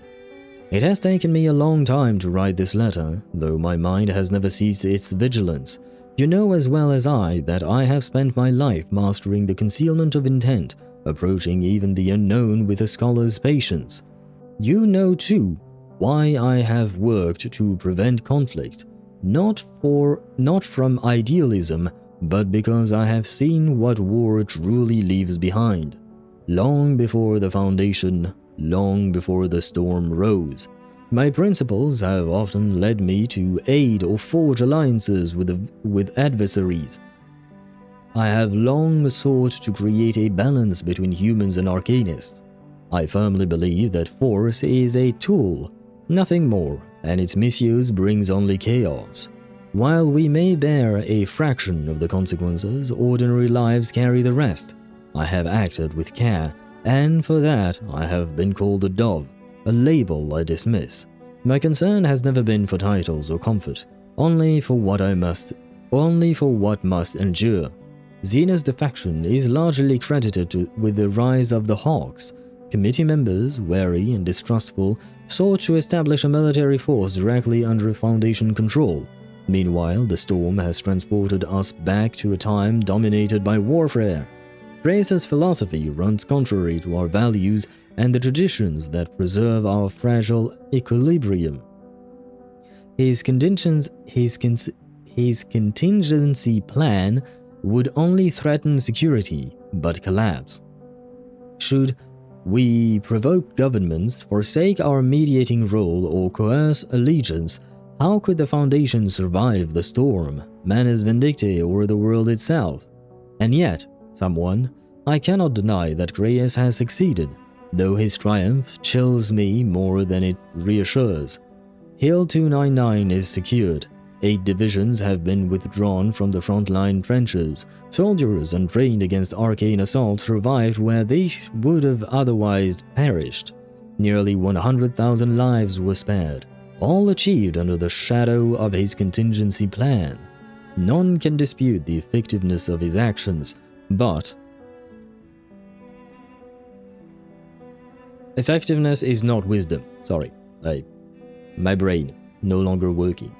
it has taken me a long time to write this letter, though my mind has never ceased its vigilance. You know as well as I that I have spent my life mastering the concealment of intent, approaching even the unknown with a scholar's patience. You know, too, why I have worked to prevent conflict, not from idealism, but because I have seen what war truly leaves behind. Long before the Foundation, long before the storm rose, my principles have often led me to aid or forge alliances with adversaries. I have long sought to create a balance between humans and arcanists. I firmly believe that force is a tool, nothing more, and its misuse brings only chaos. While we may bear a fraction of the consequences, ordinary lives carry the rest. I have acted with care, and for that I have been called a dove, a label I dismiss. My concern has never been for titles or comfort, only for what must endure. Xena's defection is largely credited with the rise of the Hawks. Committee members, wary and distrustful, sought to establish a military force directly under Foundation control. Meanwhile, the storm has transported us back to a time dominated by warfare. Grace's philosophy runs contrary to our values and the traditions that preserve our fragile equilibrium. His contingency plan would only threaten security, but collapse. Should we provoke governments, forsake our mediating role, or coerce allegiance, how could the Foundation survive the storm, Manus Vindictae, or the world itself? And yet, I cannot deny that Grace has succeeded, though his triumph chills me more than it reassures. Hill 299 is secured. 8 divisions have been withdrawn from the frontline trenches. Soldiers untrained against arcane assault survived where they would have otherwise perished. Nearly 100,000 lives were spared, all achieved under the shadow of his contingency plan. None can dispute the effectiveness of his actions, but effectiveness is not wisdom. Sorry, my brain no longer working.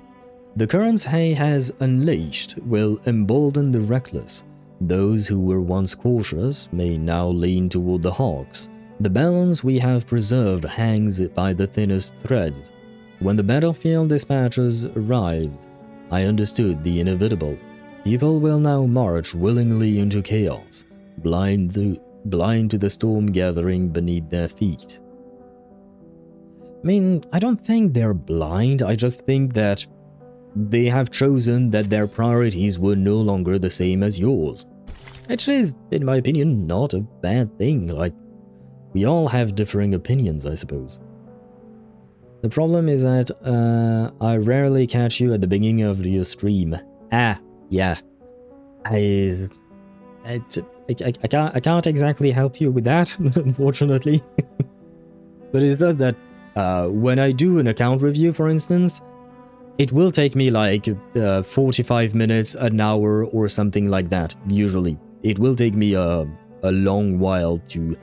The currents he has unleashed will embolden the reckless. Those who were once cautious may now lean toward the Hawks. The balance we have preserved hangs by the thinnest threads. When the battlefield dispatches arrived, I understood the inevitable. People will now march willingly into chaos, blind to the storm gathering beneath their feet. I mean, I don't think they're blind, I just think that they have chosen that their priorities were no longer the same as yours. Which is, in my opinion, not a bad thing. Like, we all have differing opinions, I suppose. The problem is that I rarely catch you at the beginning of your stream. Yeah. I can't exactly help you with that, unfortunately. But it's just that when I do an account review, for instance, it will take me like 45 minutes, an hour, or something like that, usually. It will take me a long while to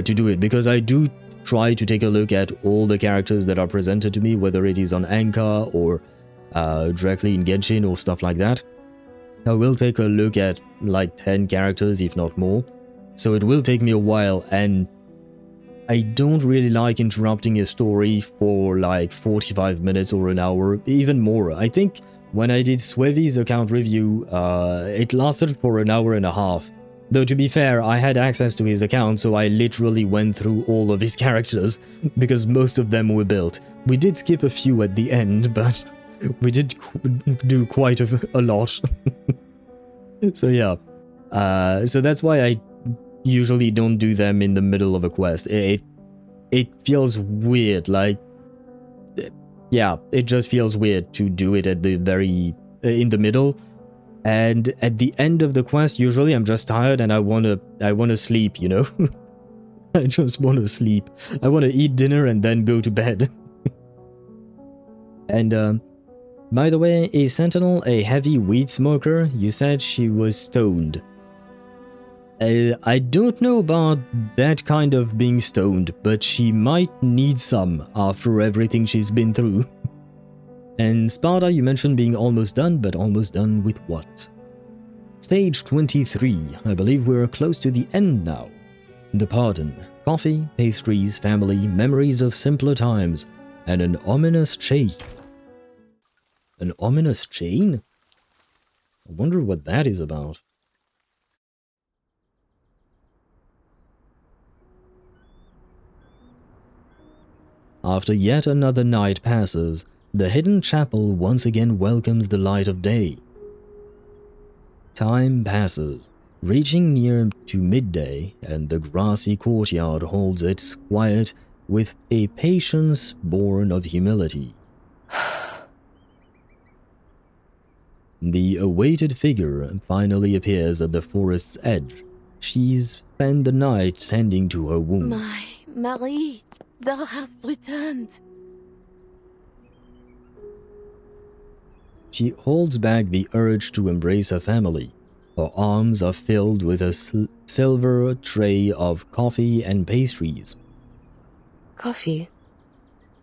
do it, because I do try to take a look at all the characters that are presented to me, whether it is on Anchor or directly in Genshin or stuff like that. I will take a look at like 10 characters, if not more. So it will take me a while, and I don't really like interrupting a story for like 45 minutes or an hour, even more. I think when I did Swevy's account review, it lasted for an hour and a half. Though to be fair, I had access to his account, so I literally went through all of his characters, because most of them were built. We did skip a few at the end, but we did do quite a lot. So yeah, so that's why I usually don't do them in the middle of a quest. It feels weird, like, yeah, it just feels weird to do it at the very in the middle. And at the end of the quest, usually I'm just tired and I wanna sleep, you know. I just want to sleep. I want to eat dinner and then go to bed. And by the way, is Sentinel a heavy weed smoker? You said she was stoned. I don't know about that kind of being stoned, but she might need some after everything she's been through. And Sparta, you mentioned being almost done, but almost done with what? Stage 23. I believe we're close to the end now. The Pardon. Coffee, pastries, family, memories of simpler times, and an ominous chain. An ominous chain? I wonder what that is about. After yet another night passes, the hidden chapel once again welcomes the light of day. Time passes, reaching near to midday, and the grassy courtyard holds its quiet with a patience born of humility. The awaited figure finally appears at the forest's edge. She's spent the night tending to her wounds. Marie, thou hast returned. She holds back the urge to embrace her family. Her arms are filled with a silver tray of coffee and pastries. Coffee?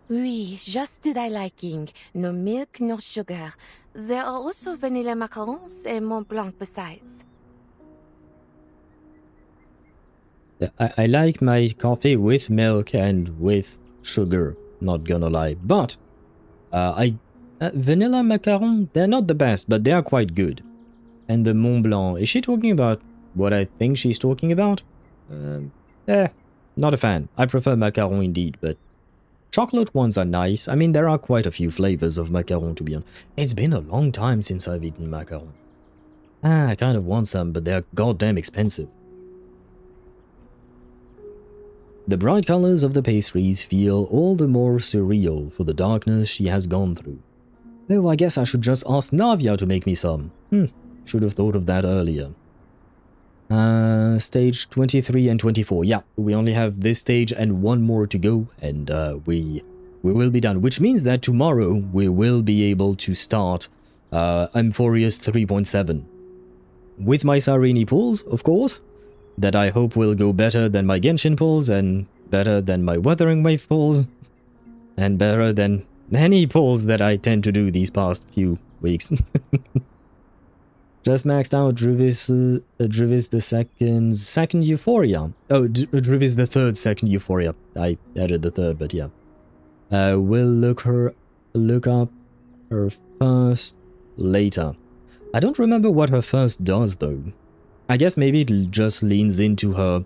Oui, just to thy liking. No milk, no sugar. There are also vanilla macarons and Mont Blanc besides. I like my coffee with milk and with sugar, not gonna lie. But, vanilla macaron, they're not the best, but they are quite good. And the Mont Blanc, is she talking about what I think she's talking about? Not a fan. I prefer macaron indeed, but chocolate ones are nice. I mean, there are quite a few flavors of macaron, to be honest. It's been a long time since I've eaten macaron. I kind of want some, but they're goddamn expensive. The bright colors of the pastries feel all the more surreal for the darkness she has gone through. Though I guess I should just ask Navia to make me some. Should have thought of that earlier. Stage 23 and 24. Yeah, we only have this stage and one more to go, and we will be done. Which means that tomorrow we will be able to start Amphorius 3.7. With my Sarini pulls, of course, that I hope will go better than my Genshin pulls, and better than my Wuthering Wave pulls, and better than any pulls that I tend to do these past few weeks. Just maxed out Drivis the second Euphoria. Oh, Drivis the third second Euphoria. I added the third, but yeah. We'll look up her first later. I don't remember what her first does though. I guess maybe it just leans into her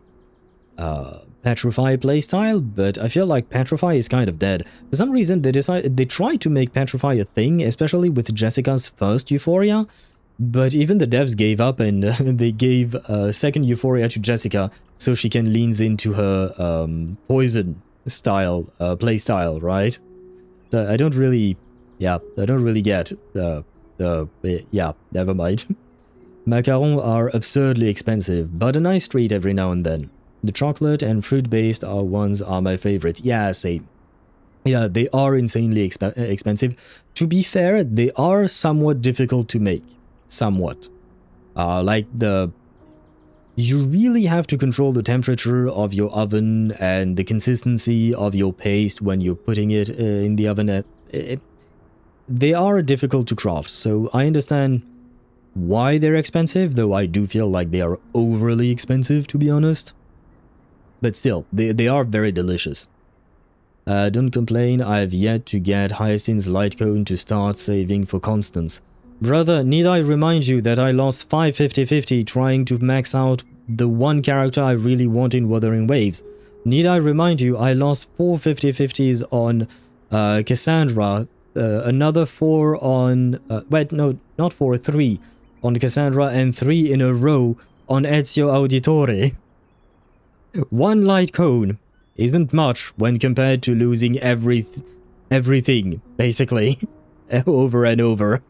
Petrify playstyle, but I feel like Petrify is kind of dead. For some reason they tried to make Petrify a thing, especially with Jessica's first Euphoria. But even the devs gave up and they gave second Euphoria to Jessica so she can leans into her poison style, play style, right? I don't really get yeah, never mind. Macarons are absurdly expensive, but a nice treat every now and then. The chocolate and fruit-based ones are my favorite. Yeah, same. Yeah, they are insanely expensive. To be fair, they are somewhat difficult to make. Somewhat. Like the you really have to control the temperature of your oven and the consistency of your paste when you're putting it in the oven. They are difficult to craft, so I understand why they're expensive, though I do feel like they are overly expensive, to be honest. But still, they are very delicious. Don't complain, I've yet to get Hyacinth's light cone to start saving for Constance. Brother, need I remind you that I lost 5 50-50 trying to max out the one character I really want in Wuthering Waves? Need I remind you I lost 4 50-50s on Cassandra, another 4 on... wait, no, not 4, 3 on Cassandra, and 3 in a row on Ezio Auditore. One light cone isn't much when compared to losing everything, basically, over and over.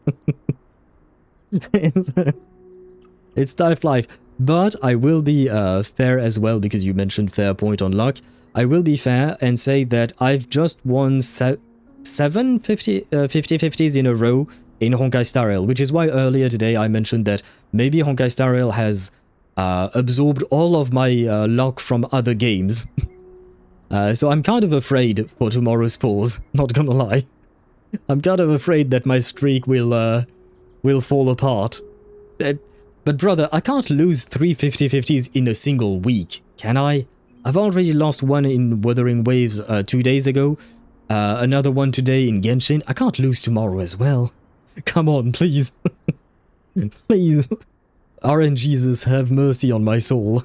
It's tough life, but I will be fair as well, because you mentioned fair point on luck. I will be fair and say that I've just won 7 50-50s in a row in Honkai Star Rail, which is why earlier today I mentioned that maybe Honkai Star Rail has absorbed all of my luck from other games. So I'm kind of afraid for tomorrow's pause, not gonna lie. I'm kind of afraid that my streak will fall apart. But brother, I can't lose 3 50-50s in a single week, can I? I've already lost one in Wuthering Waves 2 days ago, another one today in Genshin. I can't lose tomorrow as well. Come on, please. Please. RNGesus, have mercy on my soul.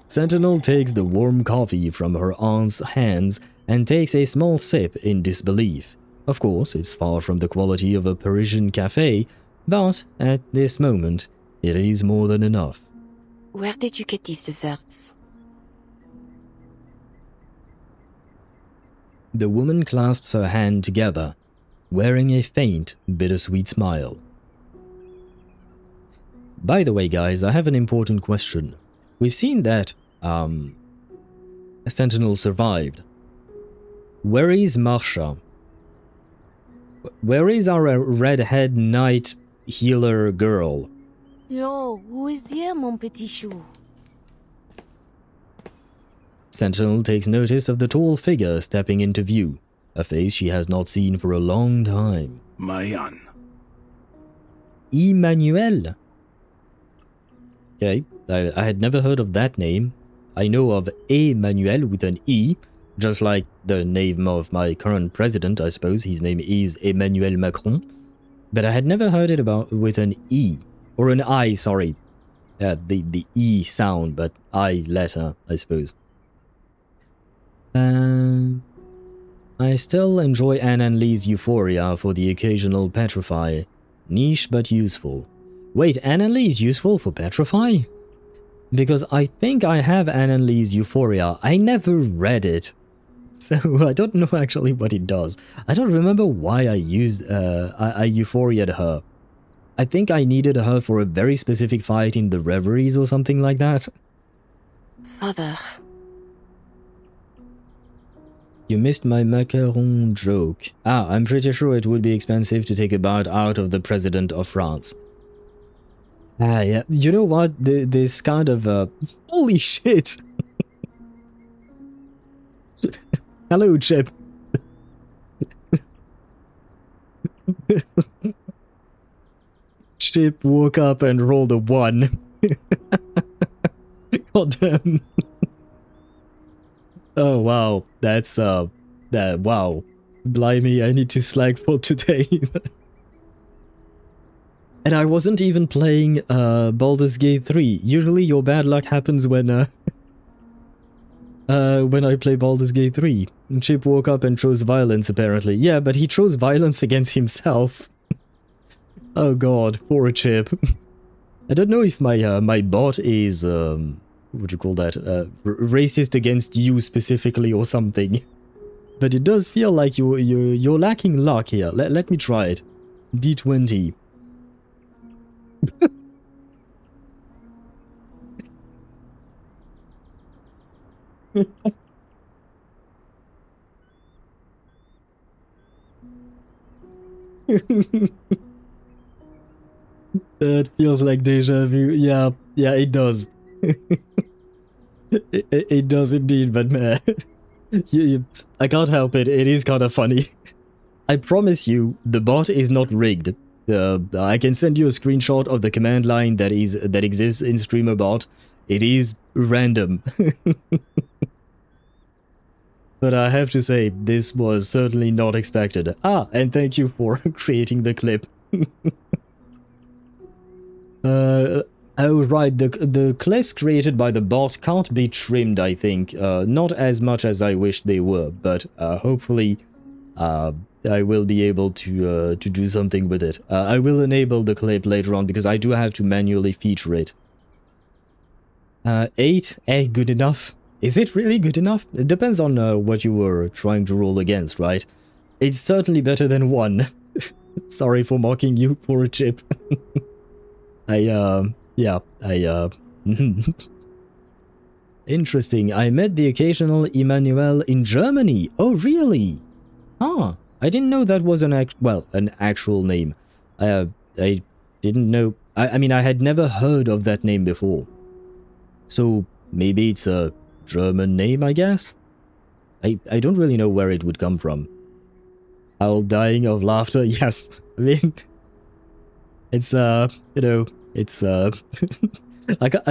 Sentinel takes the warm coffee from her aunt's hands and takes a small sip in disbelief. Of course, it's far from the quality of a Parisian cafe, but at this moment, it is more than enough. Where did you get these desserts? The woman clasps her hand together, wearing a faint, bittersweet smile. By the way, guys, I have an important question. We've seen that, Sentinel survived. Where is Marsha? Where is our redhead knight healer girl? Yo, who is here, mon petit chou? Sentinel takes notice of the tall figure stepping into view, a face she has not seen for a long time. Mayan. Emmanuel. Okay, I had never heard of that name. I know of Emmanuel with an E, just like the name of my current president, I suppose. His name is Emmanuel Macron. But I had never heard it with an E. Or an I, sorry. The E sound, but I letter, I suppose. I still enjoy Anne and Lee's Euphoria for the occasional Petrify. Niche but useful. Wait, Anne and Lee is useful for Petrify? Because I think I have Anne and Lee's Euphoria. I never read it. So I don't know actually what it does. I don't remember why I used, I Euphoria'd her. I think I needed her for a very specific fight in the Reveries or something like that. Father. You missed my macaron joke. Ah, I'm pretty sure it would be expensive to take a bite out of the President of France. Ah, yeah. You know what? This kind of, holy shit! Hello, Chip. Chip woke up and rolled a 1. God damn. Oh, wow. That's, wow. Blimey, I need to slag for today. And I wasn't even playing, Baldur's Gate 3. Usually your bad luck happens when I play Baldur's Gate 3. Chip woke up and chose violence, apparently. Yeah, but he chose violence against himself. Oh god, poor Chip. I don't know if my my bot is, what do you call that? Racist against you specifically or something. But it does feel like you're lacking luck here. Let me try it. D20. That feels like deja vu. Yeah, Yeah, it does. It does indeed, but man, I can't help it. It is kind of funny. I promise you, the bot is not rigged. I can send you a screenshot of the command line that exists in StreamerBot. It is random. But I have to say, this was certainly not expected. Ah, and thank you for creating the clip. Oh right, the clips created by the bot can't be trimmed, I think. Not as much as I wish they were, but hopefully I will be able to do something with it. I will enable the clip later on because I do have to manually feature it. 8? Good enough. Is it really good enough? It depends on what you were trying to roll against, right? It's certainly better than 1. Sorry for mocking you, poor Chip. Interesting. I met the occasional Emmanuel in Germany. Oh, really? Huh. I didn't know that was an actual name. I didn't know. I mean, I had never heard of that name before. So maybe it's a German name, I guess? I don't really know where it would come from. Owl dying of laughter? Yes. I mean, it's, you know, it's, I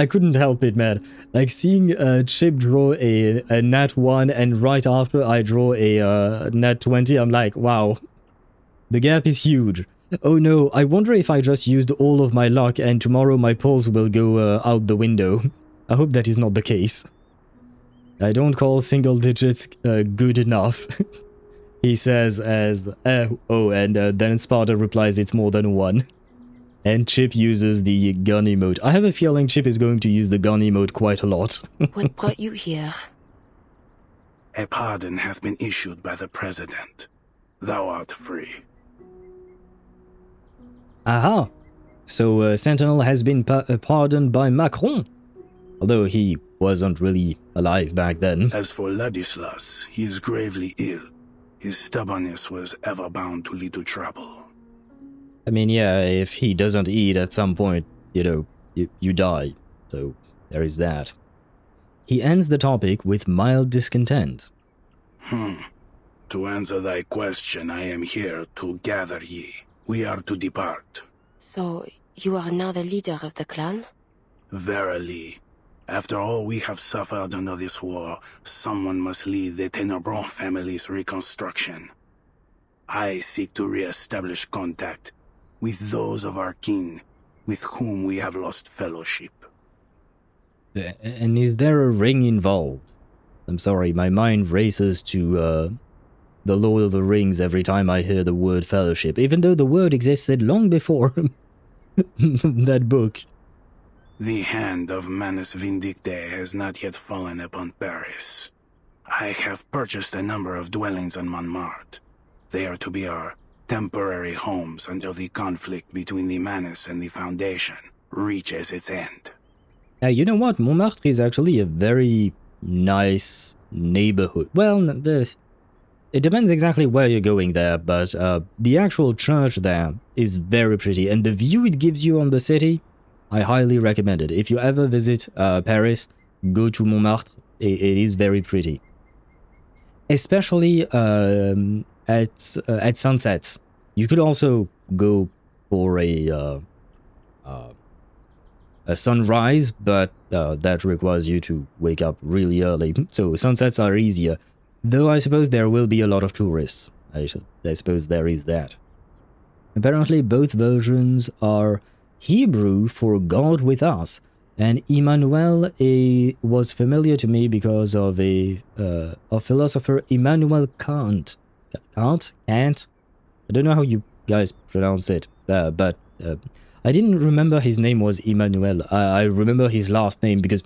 couldn't help it, man. Like, seeing Chip draw a nat 1 and right after I draw a nat 20, I'm like, wow. The gap is huge. Oh no, I wonder if I just used all of my luck and tomorrow my pulse will go out the window. I hope that is not the case. I don't call single digits good enough. He says as, oh, and then Sparta replies it's more than 1. And Chip uses the gun emote. I have a feeling Chip is going to use the gun emote quite a lot. What brought you here? A pardon hath been issued by the President. Thou art free. Aha! So Sentinel has been pardoned by Macron. Although he wasn't really alive back then. As for Ladislas, he is gravely ill. His stubbornness was ever bound to lead to trouble. I mean, yeah, if he doesn't eat at some point, you know, you die. So there is that. He ends the topic with mild discontent. To answer thy question, I am here to gather ye. We are to depart. So, you are now the leader of the clan? Verily. After all we have suffered under this war, someone must lead the Tenebron family's reconstruction. I seek to re-establish contact with those of our kin, with whom we have lost fellowship. And is there a ring involved? I'm sorry, my mind races to the Lord of the Rings every time I hear the word fellowship, even though the word existed long before that book. The hand of Manus Vindicte has not yet fallen upon Paris. I have purchased a number of dwellings on Montmartre. They are to be our temporary homes until the conflict between the Manus and the Foundation reaches its end. You know what? Montmartre is actually a very nice neighborhood. Well, it depends exactly where you're going there, but the actual church there is very pretty, and the view it gives you on the city, I highly recommend it. If you ever visit Paris, go to Montmartre. It is very pretty, especially at sunsets. You could also go for a sunrise, but that requires you to wake up really early. So sunsets are easier, though I suppose there will be a lot of tourists. I suppose there is that. Apparently both versions are Hebrew for God with us, and Emmanuel was familiar to me because of philosopher Immanuel Kant. Kant? I don't know how you guys pronounce it, but I didn't remember his name was Emmanuel. I remember his last name because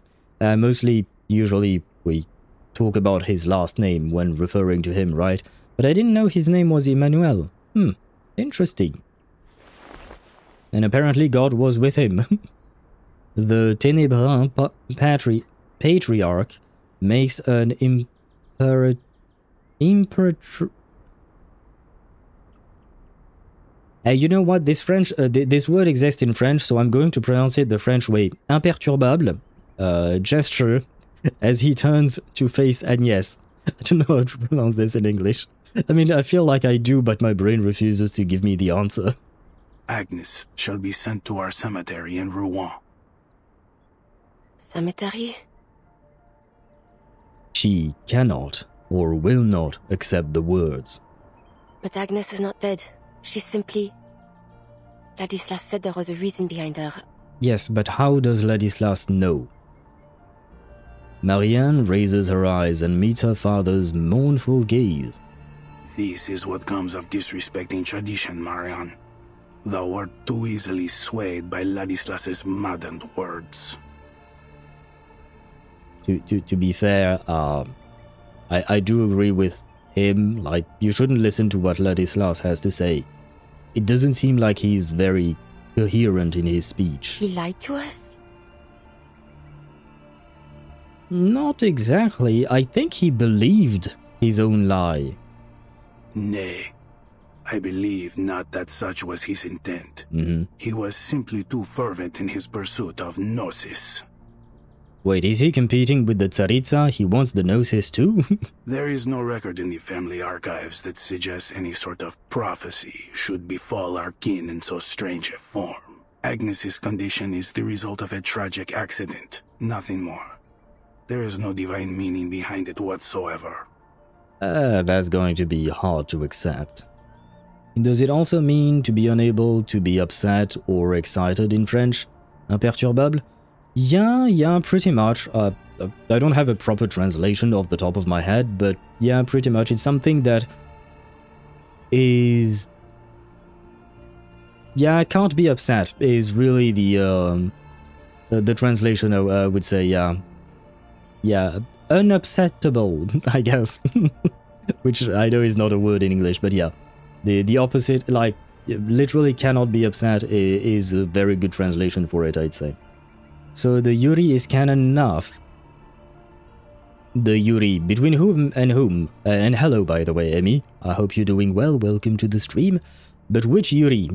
usually we talk about his last name when referring to him, right? But I didn't know his name was Emmanuel. Interesting. And apparently God was with him. The Ténébrun patriarch makes an You know what? This French, this word exists in French, so I'm going to pronounce it the French way. Imperturbable gesture as he turns to face Agnès. I don't know how to pronounce this in English. I mean, I feel like I do, but my brain refuses to give me the answer. Agnes shall be sent to our cemetery in Rouen. Cemetery? She cannot or will not accept the words. But Agnes is not dead. She's simply... Ladislas said there was a reason behind her. Yes, but how does Ladislas know? Marianne raises her eyes and meets her father's mournful gaze. This is what comes of disrespecting tradition, Marianne. Thou wert too easily swayed by Ladislas's maddened words. To be fair, I do agree with him. Like, you shouldn't listen to what Ladislas has to say. It doesn't seem like he's very coherent in his speech. He lied to us? Not exactly. I think he believed his own lie. Nay, I believe not that such was his intent. He was simply too fervent in his pursuit of Gnosis. Wait, is he competing with the Tsaritsa? He wants the Gnosis too? There is no record in the family archives that suggests any sort of prophecy should befall our kin in so strange a form. Agnes's condition is the result of a tragic accident, nothing more. There is no divine meaning behind it whatsoever. That's going to be hard to accept. Does it also mean to be unable to be upset or excited in French? Imperturbable? Yeah, pretty much. I don't have a proper translation off the top of my head, but yeah, pretty much. It's something that is... Yeah, can't be upset is really the translation I would say, yeah. Yeah, unupsettable, I guess. Which I know is not a word in English, but yeah. The opposite, like, literally cannot be upset is a very good translation for it, I'd say. So the Yuri is canon enough. The Yuri, between whom? And hello, by the way, Emmy. I hope you're doing well, welcome to the stream. But which Yuri?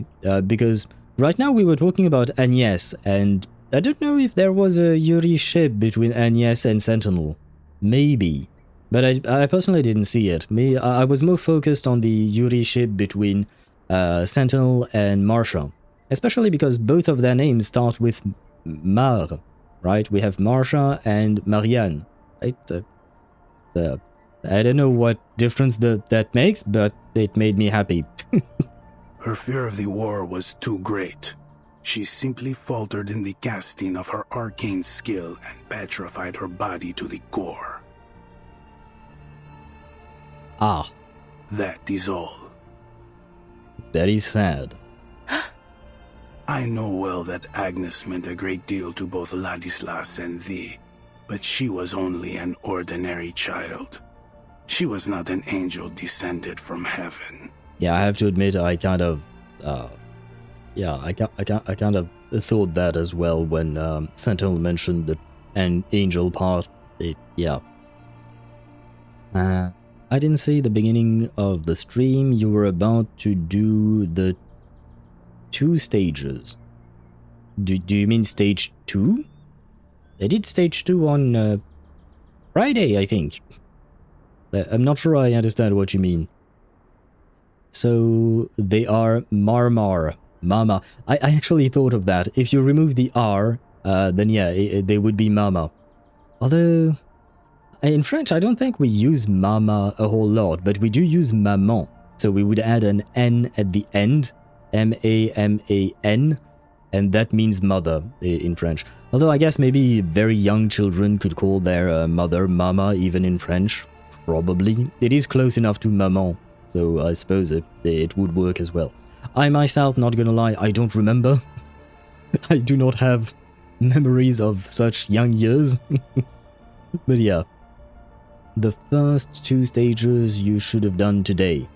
Because right now we were talking about Agnès, and I don't know if there was a Yuri ship between Agnès and Sentinel. Maybe. But I personally didn't see it. I was more focused on the Yuri ship between Sentinel and Marsha. Especially because both of their names start with Mar, right? We have Marsha and Marianne, right? I don't know what difference that makes, but it made me happy. Her fear of the war was too great. She simply faltered in the casting of her arcane skill and petrified her body to the core. Ah. That is all. That is sad. I know well that Agnes meant a great deal to both Ladislas and thee, but she was only an ordinary child. She was not an angel descended from heaven. Yeah, I have to admit, I kind of, I kind of thought that as well when Sentinel mentioned the angel part. I didn't see the beginning of the stream. You were about to do the 2 stages. Do you mean stage 2? They did stage 2 on Friday, I think. I'm not sure I understand what you mean. So they are Marmar, Mama. I actually thought of that. If you remove the R, then yeah, they would be Mama. Although, in French, I don't think we use Mama a whole lot, but we do use Maman. So we would add an N at the end. M-A-M-A-N, and that means mother in French. Although I guess maybe very young children could call their mother Mama even in French. Probably. It is close enough to Maman, so I suppose it would work as well. I myself, not gonna lie, I don't remember. I do not have memories of such young years. But yeah. The first 2 stages you should have done today.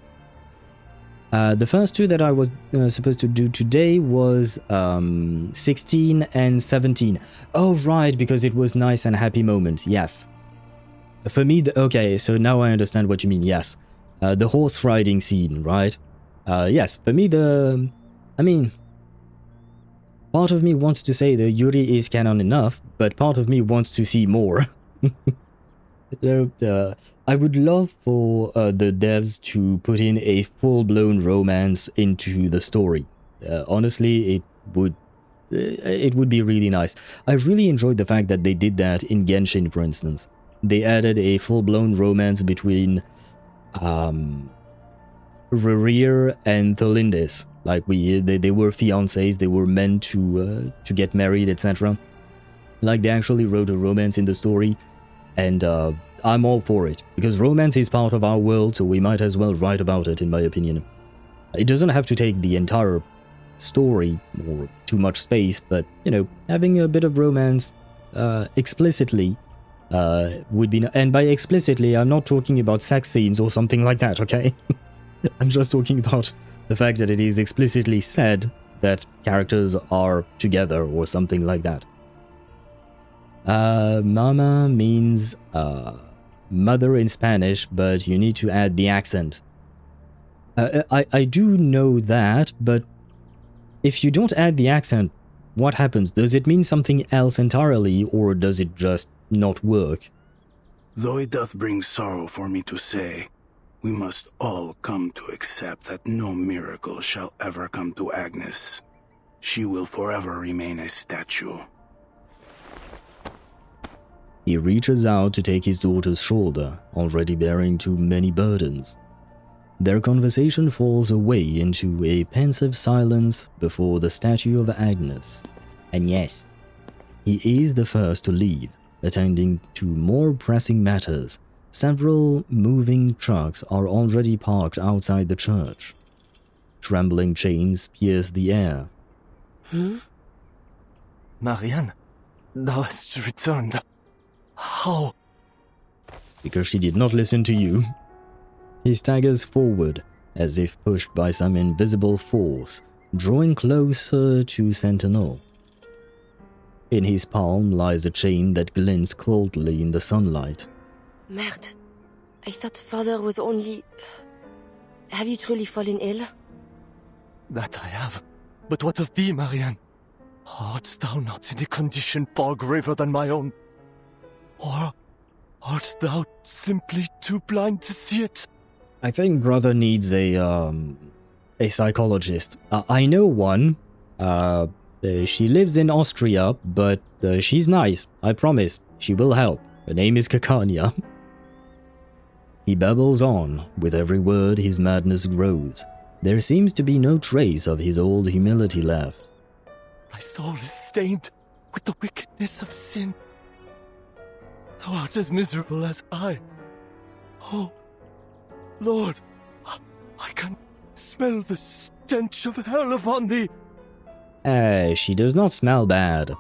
The first 2 that I was supposed to do today was 16 and 17. Oh, right, because it was nice and happy moments, yes. For me, okay, so now I understand what you mean, yes. The horse riding scene, right? Yes, for me, the I mean, part of me wants to say that Yuri is canon enough, but part of me wants to see more. I would love for the devs to put in a full-blown romance into the story. Honestly, it would be really nice. I really enjoyed the fact that they did that in Genshin, for instance. They added a full-blown romance between Rerir and Tholindis. Like they were fiancés, they were meant to get married, etc. Like they actually wrote a romance in the story, and I'm all for it because romance is part of our world, so we might as well write about it, in my opinion. It doesn't have to take the entire story or too much space, but you know, having a bit of romance explicitly would be. And by explicitly, I'm not talking about sex scenes or something like that. Okay, I'm just talking about the fact that it is explicitly said that characters are together or something like that. Mama means mother in Spanish, but you need to add the accent. I do know that, but if you don't add the accent, what happens? Does it mean something else entirely, or does it just not work? Though it doth bring sorrow for me to say, we must all come to accept that no miracle shall ever come to Agnes. She will forever remain a statue. He reaches out to take his daughter's shoulder, already bearing too many burdens. Their conversation falls away into a pensive silence before the statue of Agnes. And yes, he is the first to leave, attending to more pressing matters. Several moving trucks are already parked outside the church. Trembling chains pierce the air. Marianne, thou hast returned. How? Because she did not listen to you. He staggers forward, as if pushed by some invisible force, drawing closer to Sentinel. In his palm lies a chain that glints coldly in the sunlight. Merde. I thought father was only... Have you truly fallen ill? That I have. But what of thee, Marianne? Art thou not in a condition far graver than my own? Or art thou simply too blind to see it? I think brother needs a psychologist. I know one. She lives in Austria, but she's nice. I promise. She will help. Her name is Kakanya. He babbles on. With every word, his madness grows. There seems to be no trace of his old humility left. Thy soul is stained with the wickedness of sin. Thou art as miserable as I. Oh, Lord, I can smell the stench of hell upon thee. She does not smell bad.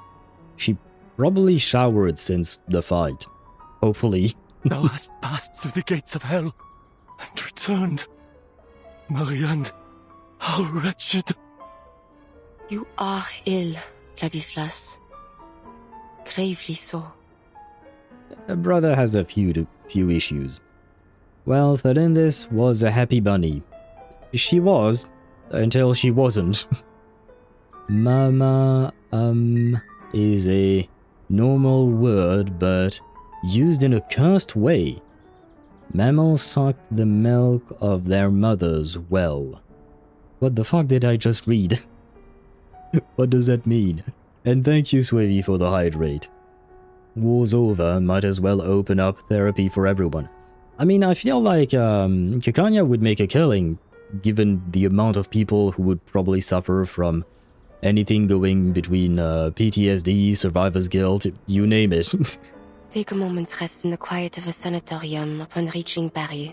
She probably showered since the fight. Hopefully. Thou hast passed through the gates of hell and returned. Marianne, how wretched. You are ill, Ladislas. Gravely so. Brother has a few issues. Well, Tholindis was a happy bunny. She was, until she wasn't. Mama, is a normal word, but used in a cursed way. Mammals suck the milk of their mothers well. What the fuck did I just read? What does that mean? And thank you, Swavy, for the hydrate. War's over, might as well open up therapy for everyone. I mean, I feel like Kakanya would make a killing, given the amount of people who would probably suffer from anything going between PTSD, survivor's guilt, you name it. Take a moment's rest in the quiet of a sanatorium upon reaching Paris.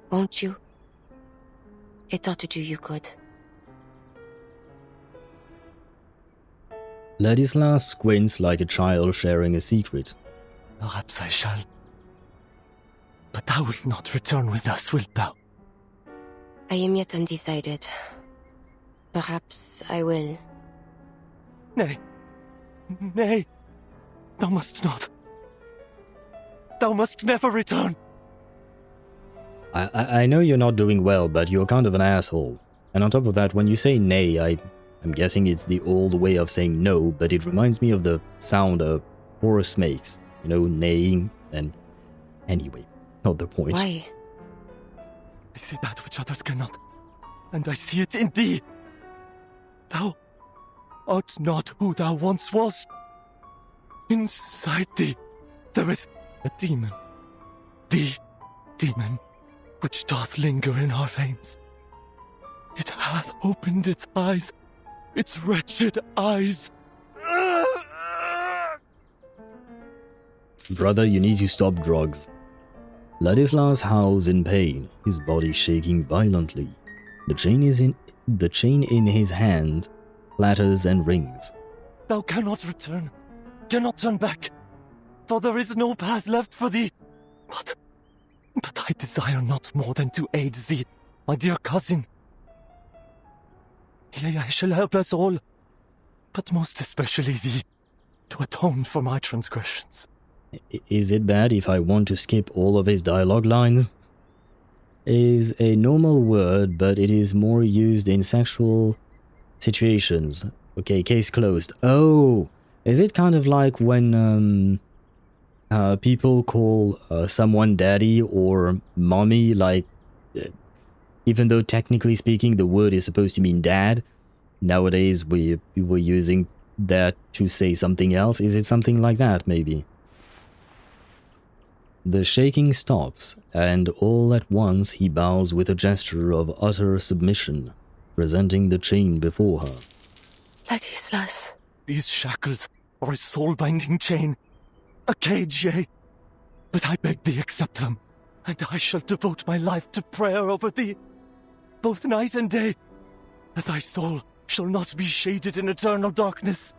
Won't you? It ought to do you good. Ladislas squints like a child sharing a secret. Perhaps I shall. But thou wilt not return with us, wilt thou? I am yet undecided. Perhaps I will. Nay. Nay. Thou must not. Thou must never return. I know you're not doing well, but you're kind of an asshole. And on top of that, when you say nay, I'm guessing it's the old way of saying no, but it reminds me of the sound a horse makes. You know, neighing, and anyway, not the point. Why? I see that which others cannot, and I see it in thee. Thou art not who thou once wast. Inside thee, there is a demon. The demon which doth linger in our veins. It hath opened its eyes, its wretched eyes. Brother, you need to stop drugs. Ladislas howls in pain, his body shaking violently. The chain in his hand clatters and rings. Thou cannot return, cannot turn back, for there is no path left for thee. But I desire not more than to aid thee, my dear cousin. Yea, I shall help us all, but most especially thee, to atone for my transgressions. Is it bad if I want to skip all of his dialogue lines? Is a normal word, but it is more used in sexual situations. Okay, case closed. Oh, is it kind of like when people call someone daddy or mommy, like, even though technically speaking the word is supposed to mean dad, nowadays we were using that to say something else? Is it something like that, maybe? The shaking stops, and all at once he bows with a gesture of utter submission, presenting the chain before her. Ladislas, these shackles are a soul-binding chain, a cage, yea. But I beg thee accept them, and I shall devote my life to prayer over thee, both night and day, that thy soul shall not be shaded in eternal darkness.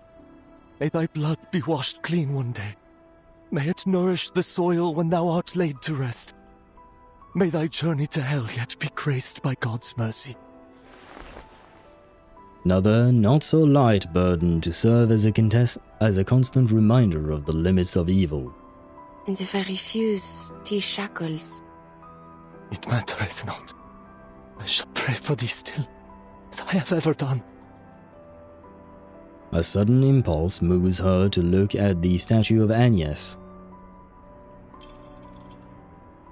May thy blood be washed clean one day. May it nourish the soil when thou art laid to rest. May thy journey to hell yet be graced by God's mercy. Another not-so-light burden to serve as a constant reminder of the limits of evil. And if I refuse these shackles? It mattereth not. I shall pray for thee still, as I have ever done. A sudden impulse moves her to look at the statue of Agnes.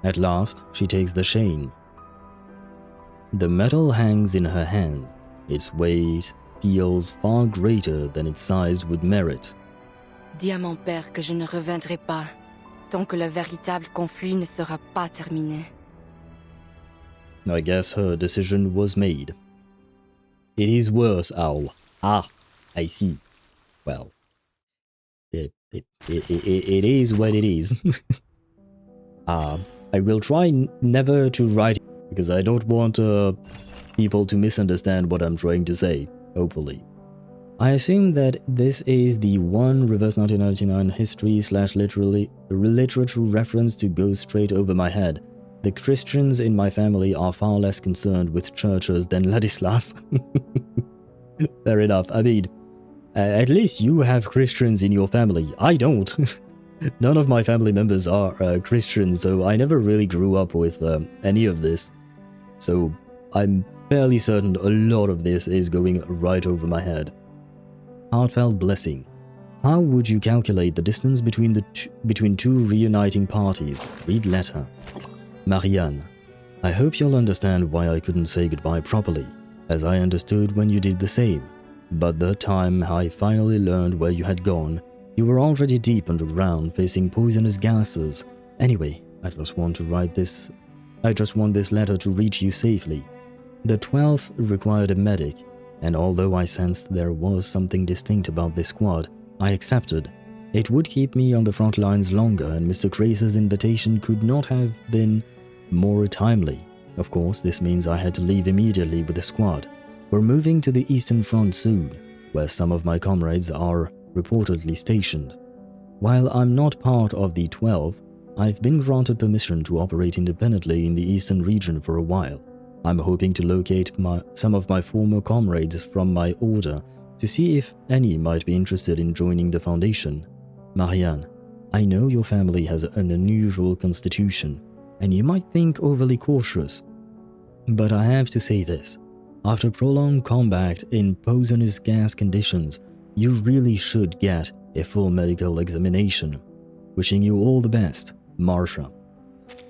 At last, she takes the chain. The metal hangs in her hand. Its weight feels far greater than its size would merit. Dis à mon père que je ne reviendrai pas, tant que le véritable conflit ne sera pas terminé. I guess her decision was made. It is worse, Owl. Ah, I see. Well, it is what it is. I will try never to write because I don't want people to misunderstand what I'm trying to say, hopefully. I assume that this is the one reverse 1999 history/literature reference to go straight over my head. The Christians in my family are far less concerned with churches than Ladislas. Fair enough. I mean, at least you have Christians in your family. I don't. None of my family members are Christians, so I never really grew up with any of this. So I'm fairly certain a lot of this is going right over my head. Heartfelt blessing. How would you calculate the distance between two reuniting parties? Read letter. Marianne, I hope you'll understand why I couldn't say goodbye properly, as I understood when you did the same. But the time I finally learned where you had gone, you were already deep underground facing poisonous gases. Anyway, I just want this letter to reach you safely. The 12th required a medic, and although I sensed there was something distinct about this squad, I accepted. It would keep me on the front lines longer, and Mr. Crace's invitation could not have been more timely. Of course, this means I had to leave immediately with the squad. We're moving to the Eastern Front soon, where some of my comrades are reportedly stationed. While I'm not part of the 12, I've been granted permission to operate independently in the Eastern region for a while. I'm hoping to locate some of my former comrades from my order to see if any might be interested in joining the Foundation. Marianne, I know your family has an unusual constitution, and you might think overly cautious. But I have to say this. After prolonged combat in poisonous gas conditions, you really should get a full medical examination. Wishing you all the best, Marsha.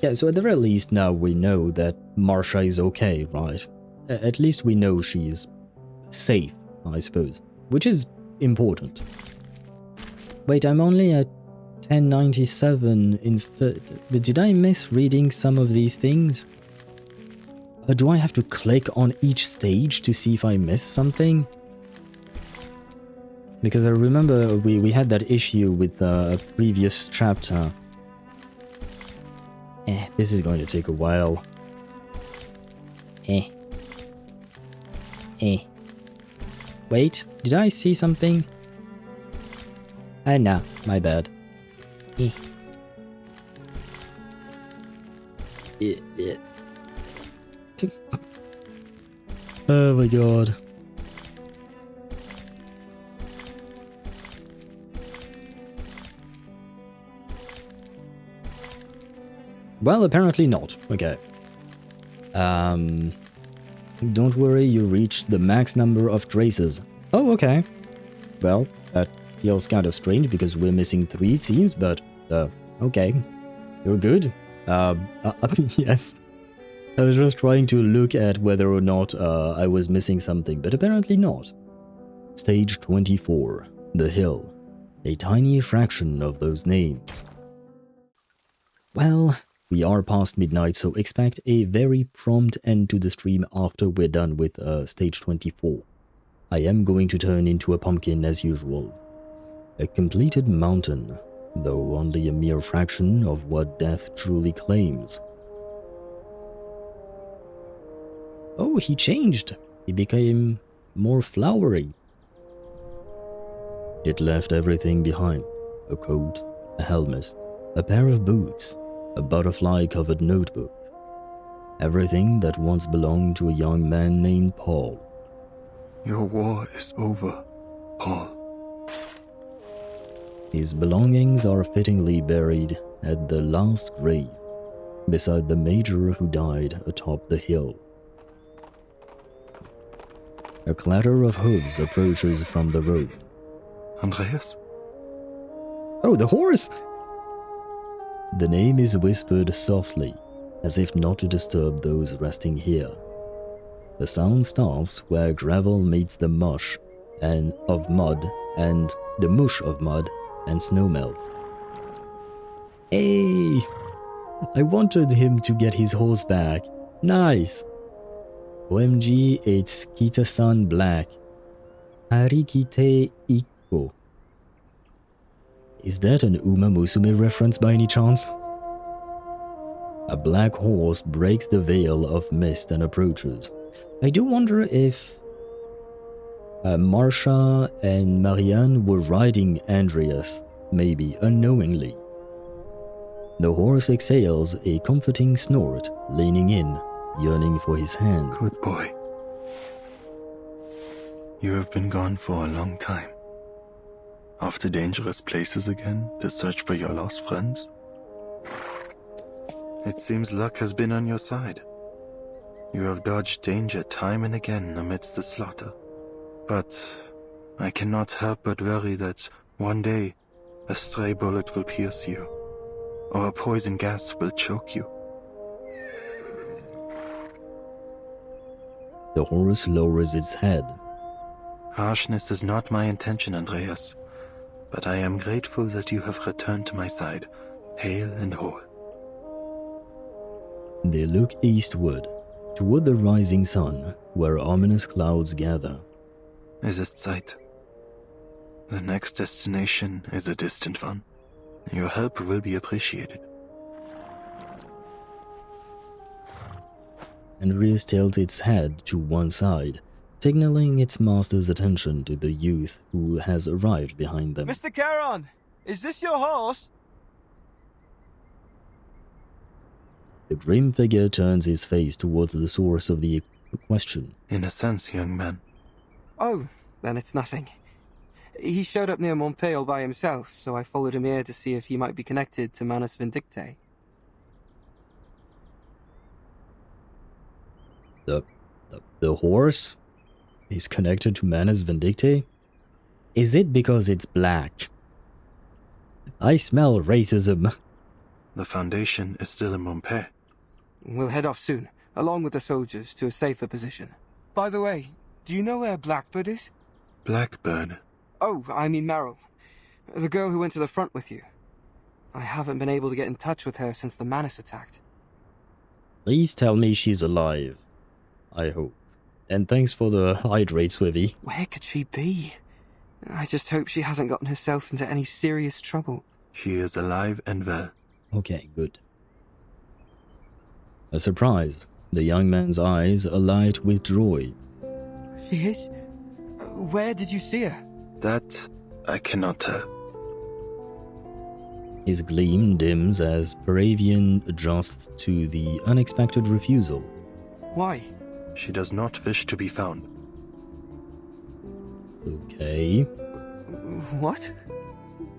Yeah, so at the very least now we know that Marsha is okay, right? At least we know she's safe, I suppose, which is important. Wait, I'm only at 1097 instead. But did I miss reading some of these things? Do I have to click on each stage to see if I missed something? Because I remember we had that issue with a previous chapter. This is going to take a while. Wait, did I see something? No, my bad. Oh my god. Well, apparently not. Okay. Don't worry, you reached the max number of traces. Oh, okay. Well, that feels kind of strange because we're missing 3 teams, but, okay. You're good. Yes. I was just trying to look at whether or not I was missing something, but apparently not. Stage 24, The Hill. A tiny fraction of those names. Well, we are past midnight, so expect a very prompt end to the stream after we're done with stage 24. I am going to turn into a pumpkin as usual. A completed mountain, though only a mere fraction of what death truly claims. Oh, he changed. He became more flowery. It left everything behind. A coat, a helmet, a pair of boots, a butterfly-covered notebook. Everything that once belonged to a young man named Paul. Your war is over, Paul. His belongings are fittingly buried at the last grave, beside the major who died atop the hill. A clatter of hooves approaches from the road. Andreas? Oh, the horse! The name is whispered softly, as if not to disturb those resting here. The sound stops where gravel meets the mush of mud and the mush of mud and snowmelt. Hey! I wanted him to get his horse back. Nice! OMG, it's Kita-san Black. Arikite Ikko. Is that an Uma Musume reference by any chance? A black horse breaks the veil of mist and approaches. I do wonder if Marsha and Marianne were riding Andreas, maybe unknowingly. The horse exhales a comforting snort, leaning in, yearning for his hand. Good boy. You have been gone for a long time. Off to dangerous places again to search for your lost friends? It seems luck has been on your side. You have dodged danger time and again amidst the slaughter. But I cannot help but worry that one day a stray bullet will pierce you, or a poison gas will choke you. The horse lowers its head. Harshness is not my intention, Andreas, but I am grateful that you have returned to my side, hale and whole. They look eastward, toward the rising sun, where ominous clouds gather. Es ist Zeit. The next destination is a distant one. Your help will be appreciated. Andreas tilts its head to one side, signaling its master's attention to the youth who has arrived behind them. Mr. Charon, is this your horse? The grim figure turns his face towards the source of the question. In a sense, young man. Oh, then it's nothing. He showed up near Montpellier all by himself, so I followed him here to see if he might be connected to Manus Vindicte. The horse is connected to Manus Vindictae? Is it because it's black? I smell racism. The Foundation is still in Montpellier. We'll head off soon, along with the soldiers, to a safer position. By the way, do you know where Blackbird is? Blackbird? Oh, I mean Meryl. The girl who went to the front with you. I haven't been able to get in touch with her since the Manus attacked. Please tell me she's alive. I hope. And thanks for the hydrate, Swivy. Where could she be? I just hope she hasn't gotten herself into any serious trouble. She is alive and well. Okay, good. A surprise. The young man's eyes alight with joy. She is? Where did you see her? That I cannot tell. His gleam dims as Paravian adjusts to the unexpected refusal. Why? She does not wish to be found. Okay. What?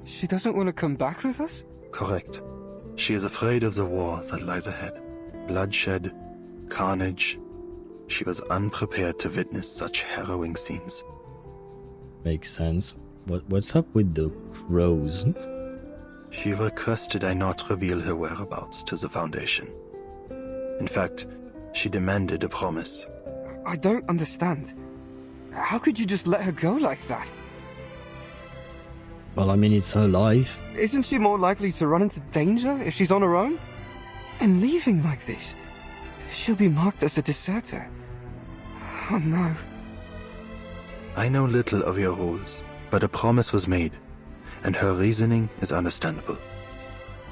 She doesn't want to come back with us? Correct. She is afraid of the war that lies ahead. Bloodshed, carnage. She was unprepared to witness such harrowing scenes. Makes sense. What's up with the crows? She requested I not reveal her whereabouts to the Foundation. In fact, she demanded a promise. I don't understand. How could you just let her go like that? Well, I mean, it's her life. Isn't she more likely to run into danger if she's on her own? And leaving like this, she'll be marked as a deserter. Oh no. I know little of your rules, but a promise was made, and her reasoning is understandable.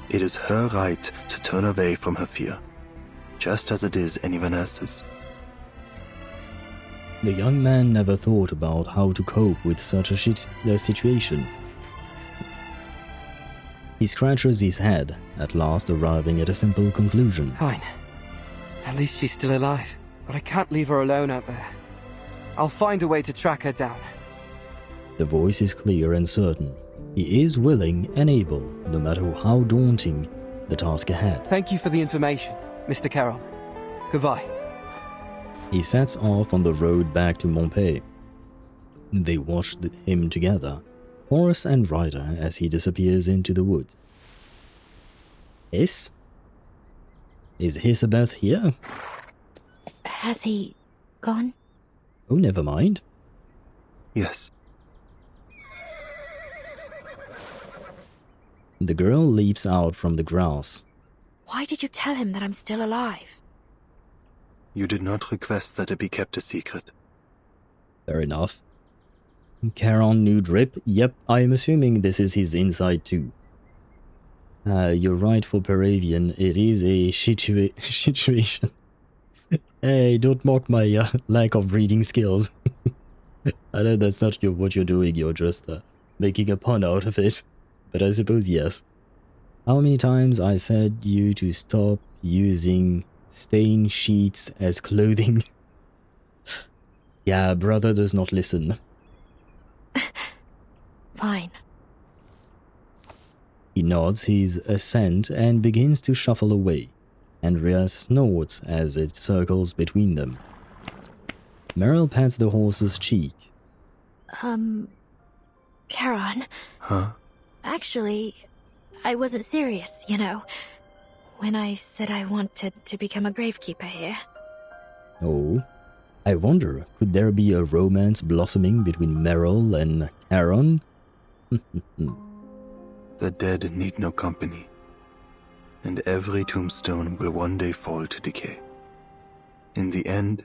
It is her right to turn away from her fear, just as it is anyone else's. The young man never thought about how to cope with such a situation. He scratches his head, at last arriving at a simple conclusion. Fine. At least she's still alive, but I can't leave her alone out there. I'll find a way to track her down. The voice is clear and certain. He is willing and able, no matter how daunting the task ahead. Thank you for the information, Mr. Charon. Goodbye. He sets off on the road back to Montpellier. They watch him together, horse and rider, as he disappears into the woods. Is Hisabeth here? Has he gone? Oh, never mind. Yes. The girl leaps out from the grass. Why did you tell him that I'm still alive? You did not request that it be kept a secret. Fair enough. Charon knew Drip. Yep, I'm assuming this is his inside too. You're right for Paravian. It is a situation. Hey, don't mock my lack of reading skills. I know that's not what you're doing. You're just making a pun out of it. But I suppose yes. How many times I said you to stop using stain sheets as clothing? Yeah, brother does not listen. Fine. He nods his assent and begins to shuffle away. Andrea snorts as it circles between them. Meryl pats the horse's cheek. Charon? Huh? Actually, I wasn't serious, you know, when I said I wanted to become a gravekeeper here. Oh? I wonder, could there be a romance blossoming between Meryl and Charon? The dead need no company, and every tombstone will one day fall to decay. In the end,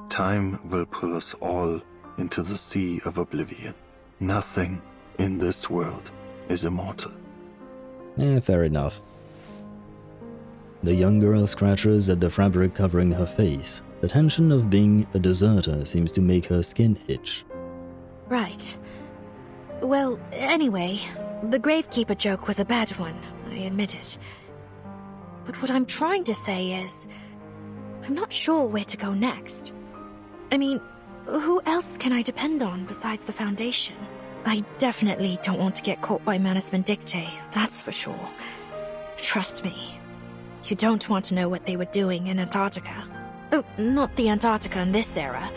time will pull us all into the sea of oblivion. Nothing in this world is immortal. Fair enough. The young girl scratches at the fabric covering her face. The tension of being a deserter seems to make her skin itch. Right. Well, anyway, the gravekeeper joke was a bad one, I admit it. But what I'm trying to say is, I'm not sure where to go next. I mean, who else can I depend on besides the Foundation? I definitely don't want to get caught by Manus Vindictae, that's for sure. Trust me, you don't want to know what they were doing in Antarctica. Oh, not the Antarctica in this era.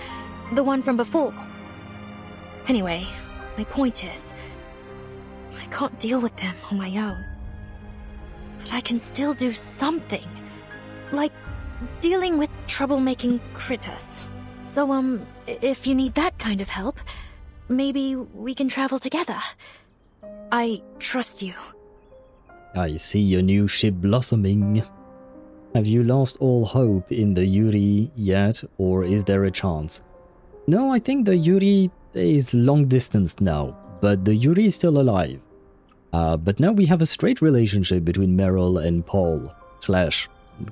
The one from before. Anyway, my point is, I can't deal with them on my own. But I can still do something. Like dealing with troublemaking critters. So, if you need that kind of help, maybe we can travel together. I trust you. I see your new ship blossoming. Have you lost all hope in the Yuri yet, or is there a chance? No, I think the Yuri is long distance now, but the Yuri is still alive. But now we have a straight relationship between Meryl and Paul /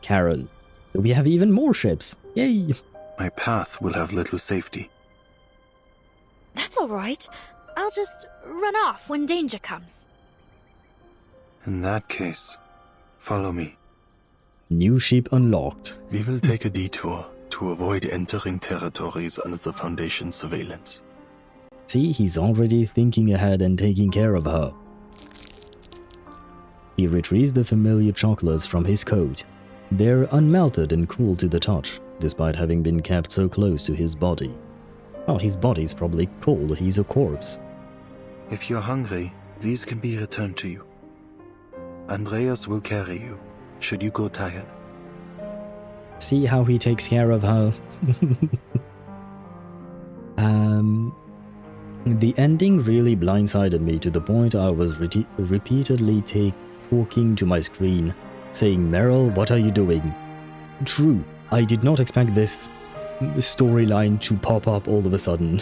Charon. So we have even more ships. Yay! My path will have little safety. That's alright. I'll just run off when danger comes. In that case, follow me. New ship unlocked. We will take a detour to avoid entering territories under the Foundation's surveillance. See, he's already thinking ahead and taking care of her. He retrieves the familiar chocolates from his coat. They're unmelted and cool to the touch, despite having been kept so close to his body. Well, his body's probably cold, he's a corpse. If you're hungry, these can be returned to you. Andreas will carry you, should you go tired. See how he takes care of her. The ending really blindsided me to the point I was repeatedly talking to my screen, saying, Meryl, what are you doing? True, I did not expect this storyline to pop up all of a sudden.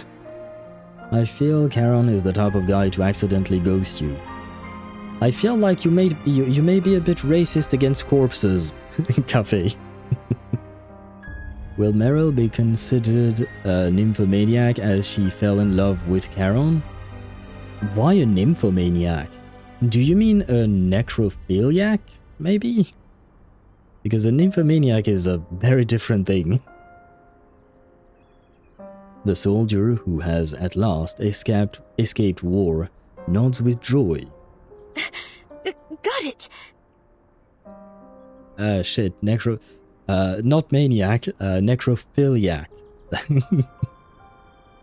I feel Charon is the type of guy to accidentally ghost you. I feel like you may be a bit racist against corpses, Cafe. Will Meryl be considered a nymphomaniac as she fell in love with Charon? Why a nymphomaniac? Do you mean a necrophiliac, maybe? Because a nymphomaniac is a very different thing. The soldier who has at last escaped war nods with joy. Got it! Shit, not maniac, necrophiliac.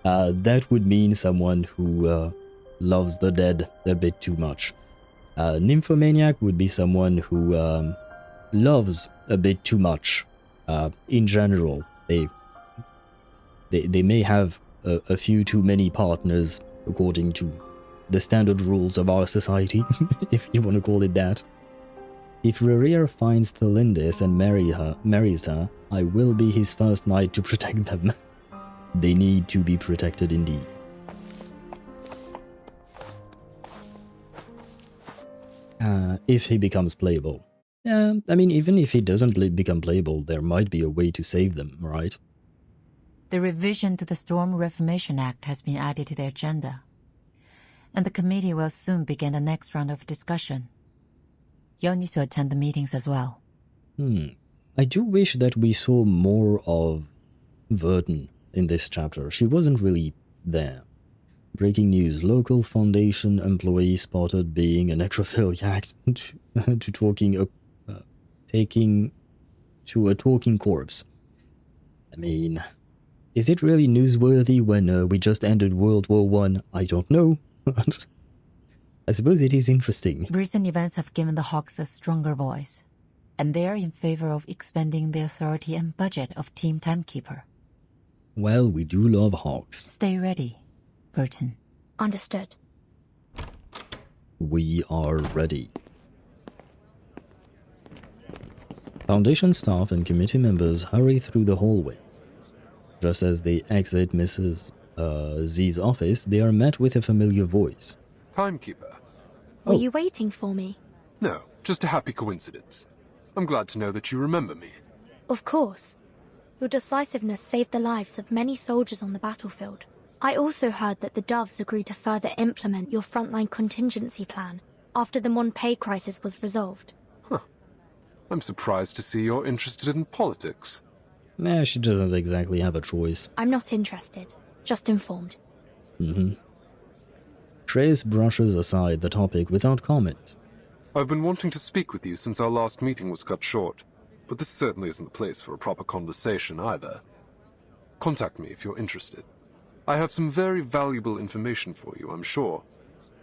That would mean someone who loves the dead a bit too much. Nymphomaniac would be someone who loves a bit too much. In general, they may have a few too many partners according to the standard rules of our society, if you want to call it that. If Rerir finds Thelindis and marries her, I will be his first knight to protect them. They need to be protected indeed. If he becomes playable. I mean, even if he doesn't become playable, there might be a way to save them, right? The revision to the Storm Reformation Act has been added to the agenda, and the committee will soon begin the next round of discussion. You'll need to attend the meetings as well. I do wish that we saw more of Vertin in this chapter. She wasn't really there. Breaking news. Local Foundation employee spotted being a necrophiliac taking to a talking corpse. I mean, is it really newsworthy when we just ended World War I? I don't know. I suppose it is interesting. Recent events have given the Hawks a stronger voice, and they are in favor of expanding the authority and budget of Team Timekeeper. Well, we do love Hawks. Stay ready, Vertin. Understood. We are ready. Foundation staff and committee members hurry through the hallway. Just as they exit Mrs. Z's office, they are met with a familiar voice. Timekeeper. Were you waiting for me? No, just a happy coincidence. I'm glad to know that you remember me. Of course. Your decisiveness saved the lives of many soldiers on the battlefield. I also heard that the Doves agreed to further implement your frontline contingency plan after the Monpei crisis was resolved. Huh. I'm surprised to see you're interested in politics. Nah, she doesn't exactly have a choice. I'm not interested, just informed. Trace brushes aside the topic without comment. I've been wanting to speak with you since our last meeting was cut short. but this certainly isn't the place for a proper conversation either. Contact me if you're interested. I have some very valuable information for you, I'm sure.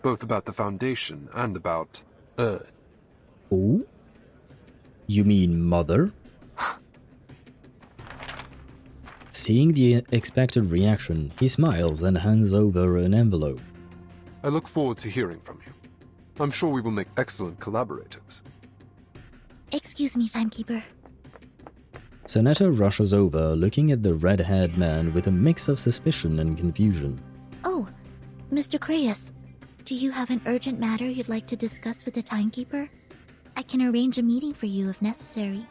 Both about the Foundation and about Earth. Oh? You mean Mother? Seeing the expected reaction, he smiles and hands over an envelope. I look forward to hearing from you. I'm sure we will make excellent collaborators. Excuse me, Timekeeper. Senator rushes over, looking at the red-haired man with a mix of suspicion and confusion. Oh, Mr. Creyas, do you have an urgent matter you'd like to discuss with the Timekeeper? I can arrange a meeting for you if necessary.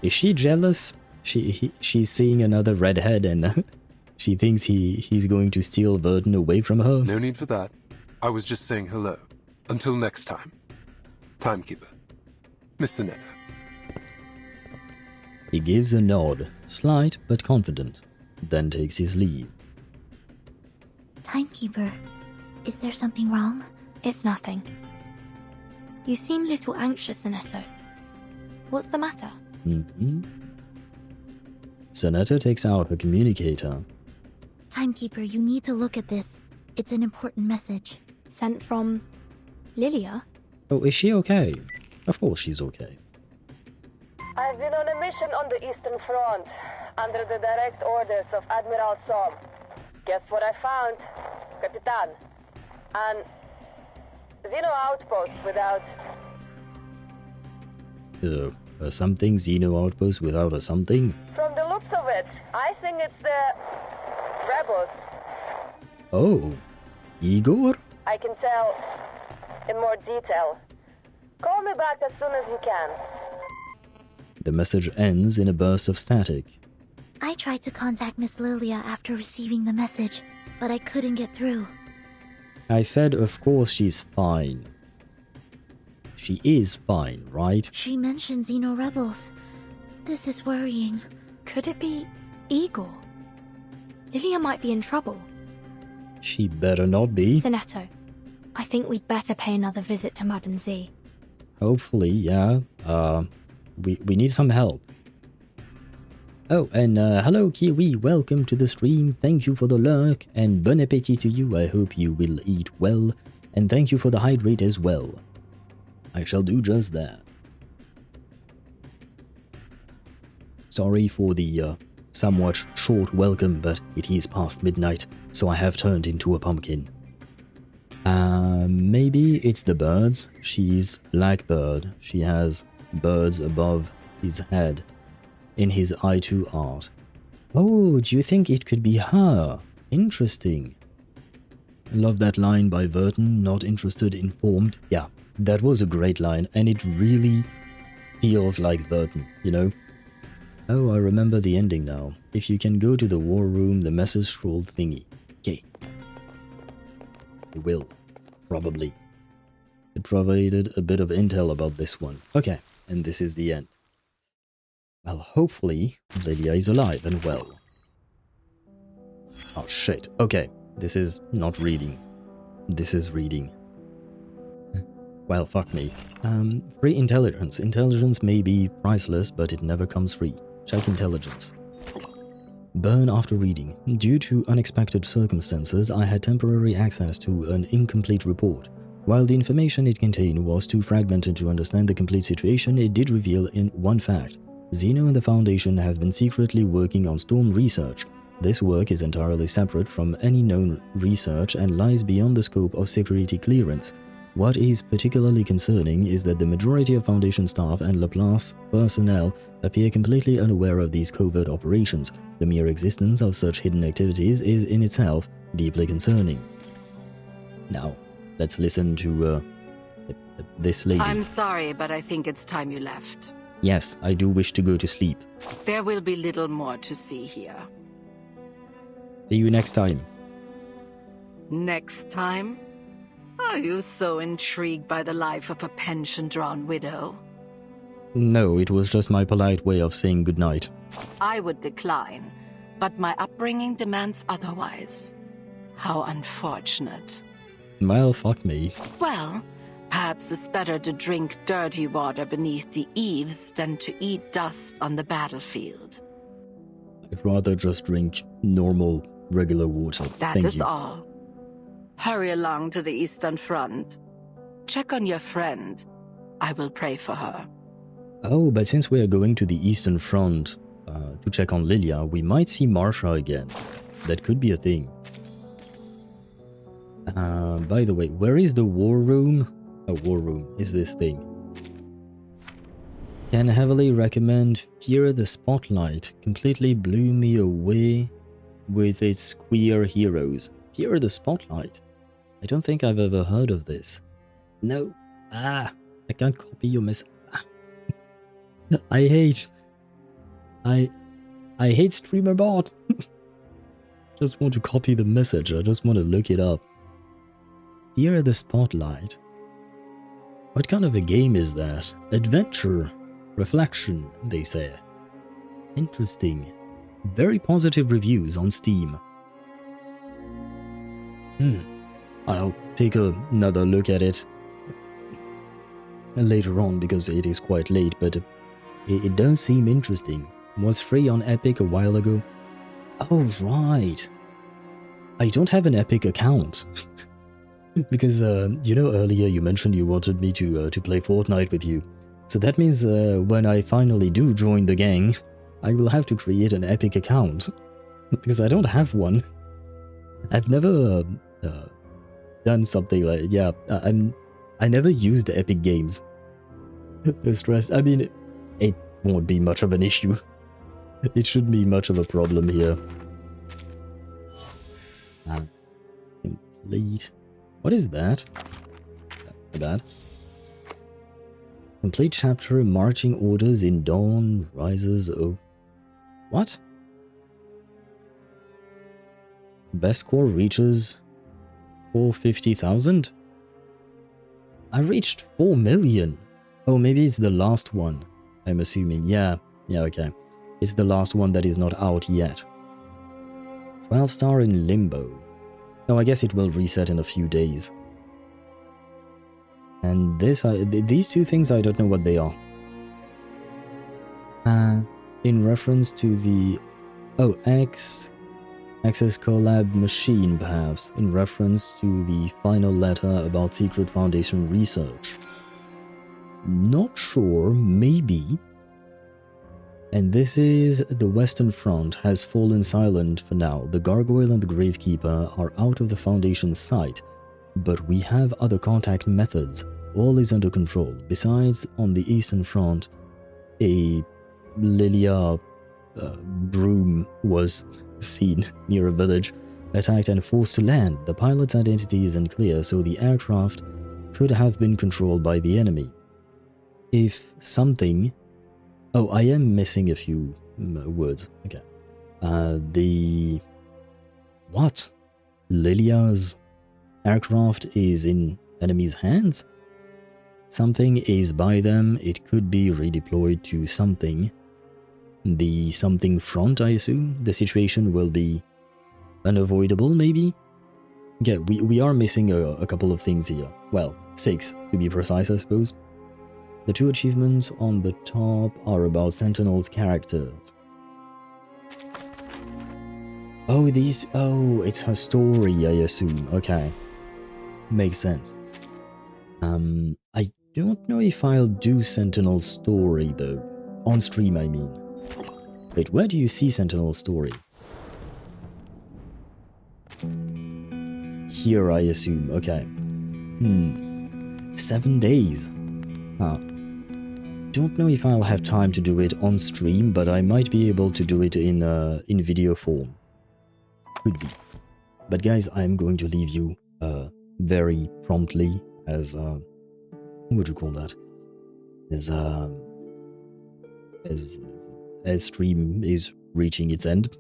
Is she jealous? She's seeing another redhead and she thinks he's going to steal Vertin away from her? No need for that. I was just saying hello. Until next time. Timekeeper. Miss Senetta. He gives a nod, slight but confident, then takes his leave. Timekeeper, is there something wrong? It's nothing. You seem a little anxious, Senetto. What's the matter? Senetta takes out her communicator. Timekeeper, you need to look at this. It's an important message. Sent from Lilia? Oh, is she okay? Of course she's okay. I've been on a mission on the Eastern Front, under the direct orders of Admiral Som. Guess what I found? Capitan. An Xeno outpost without... A something Xeno outpost without a something? From the looks of it, I think it's the... rebels. Oh, Igor? I can tell in more detail. Call me back as soon as you can. The message ends in a burst of static. I tried to contact Miss Lilia after receiving the message, but I couldn't get through. I said of course she's fine. She is fine, right? She mentioned Xeno rebels. This is worrying. Could it be Igor? Lilia might be in trouble. She better not be. Senetto, I think we'd better pay another visit to Madame Z. Hopefully, yeah. We need some help. Oh, and hello Kiwi, welcome to the stream. Thank you for the lurk, and bon appetit to you. I hope you will eat well, and thank you for the hydrate as well. I shall do just that. Sorry for the somewhat short welcome, but it is past midnight, so I have turned into a pumpkin. Maybe it's the birds. She's like bird. She has birds above his head in his I2 art. Oh, do you think it could be her? Interesting. I love that line by Vertin, not interested, informed. Yeah, that was a great line, and it really feels like Vertin, you know? Oh, I remember the ending now. If you can go to the war room, the message scroll thingy. Okay. I will. Probably. It provided a bit of intel about this one. Okay, and this is the end. Well, hopefully, Lilia is alive and well. Oh shit, okay. This is not reading. This is reading. Well, fuck me. Free intelligence. Intelligence may be priceless, but it never comes free. Check intelligence. Burn after reading. Due to unexpected circumstances, I had temporary access to an incomplete report. While the information it contained was too fragmented to understand the complete situation, it did reveal in one fact. Xeno and the Foundation have been secretly working on storm research. This work is entirely separate from any known research and lies beyond the scope of security clearance. What is particularly concerning is that the majority of Foundation staff and Laplace personnel appear completely unaware of these covert operations. The mere existence of such hidden activities is in itself deeply concerning. Now, let's listen to this lady. I'm sorry, but I think it's time you left. Yes, I do wish to go to sleep. There will be little more to see here. See you next time. Next time? Are you so intrigued by the life of a pension-drawn widow? No, it was just my polite way of saying goodnight. I would decline, but my upbringing demands otherwise. How unfortunate. Well, fuck me. Well, Perhaps it's better to drink dirty water beneath the eaves than to eat dust on the battlefield. I'd rather just drink normal, regular water. That Thank is you. all. Hurry along to the Eastern Front. Check on your friend. I will pray for her. Oh, but since we are going to the Eastern Front to check on Lilia, we might see Marsha again. That could be a thing. By the way, where is the war room? A war room is this thing. Can heavily recommend Fear the Spotlight. Completely blew me away with its queer heroes. Fear the Spotlight? I don't think I've ever heard of this. No. I can't copy your mess. I hate streamer bot. Just want to copy the message. I just want to look it up. Fear the Spotlight. What kind of a game is that? Adventure. Reflection, they say. Interesting. Very positive reviews on Steam. I'll take another look at it later on because it is quite late, but it does seem interesting. Was free on Epic a while ago. Oh, right. I don't have an Epic account. Because, you know, earlier you mentioned you wanted me to play Fortnite with you. So that means when I finally do join the gang, I will have to create an Epic account. Because I don't have one. I've never done something like... Yeah, I never used Epic Games. No stress. I mean, it won't be much of an issue. It shouldn't be much of a problem here. Complete... What is that? Not bad. Complete chapter, marching orders in dawn, rises, oh... What? Best score reaches 450,000? I reached 4 million. Oh, maybe it's the last one. I'm assuming. Yeah, okay. It's the last one that is not out yet. 12-star in limbo. Oh, I guess it will reset in a few days. And these two things, I don't know what they are. In reference to the... Oh, Access Collab Machine, perhaps. In reference to the final letter about Secret Foundation research. Not sure, maybe. And this is the Western Front has fallen silent for now. The Gargoyle and the Gravekeeper are out of the Foundation's sight, but we have other contact methods. All is under control. Besides, on the Eastern Front, a Lilia broom was seen near a village, attacked and forced to land. The pilot's identity is unclear, so the aircraft could have been controlled by the enemy. If something... Oh, I am missing a few words. Okay. What? Lilia's aircraft is in enemy's hands? Something is by them. It could be redeployed to something. The something front, I assume. The situation will be unavoidable, maybe? Yeah, we are missing a couple of things here. Well, 6 to be precise, I suppose. The 2 achievements on the top are about Sentinel's characters. Oh, it's her story, I assume. Okay. Makes sense. I don't know if I'll do Sentinel's story, though. On stream, I mean. Wait, where do you see Sentinel's story? Here, I assume. Okay. 7 days. Huh. Don't know if I'll have time to do it on stream, but I might be able to do it in video form. Could be. But guys, I'm going to leave you very promptly as what would you call that? As stream is reaching its end.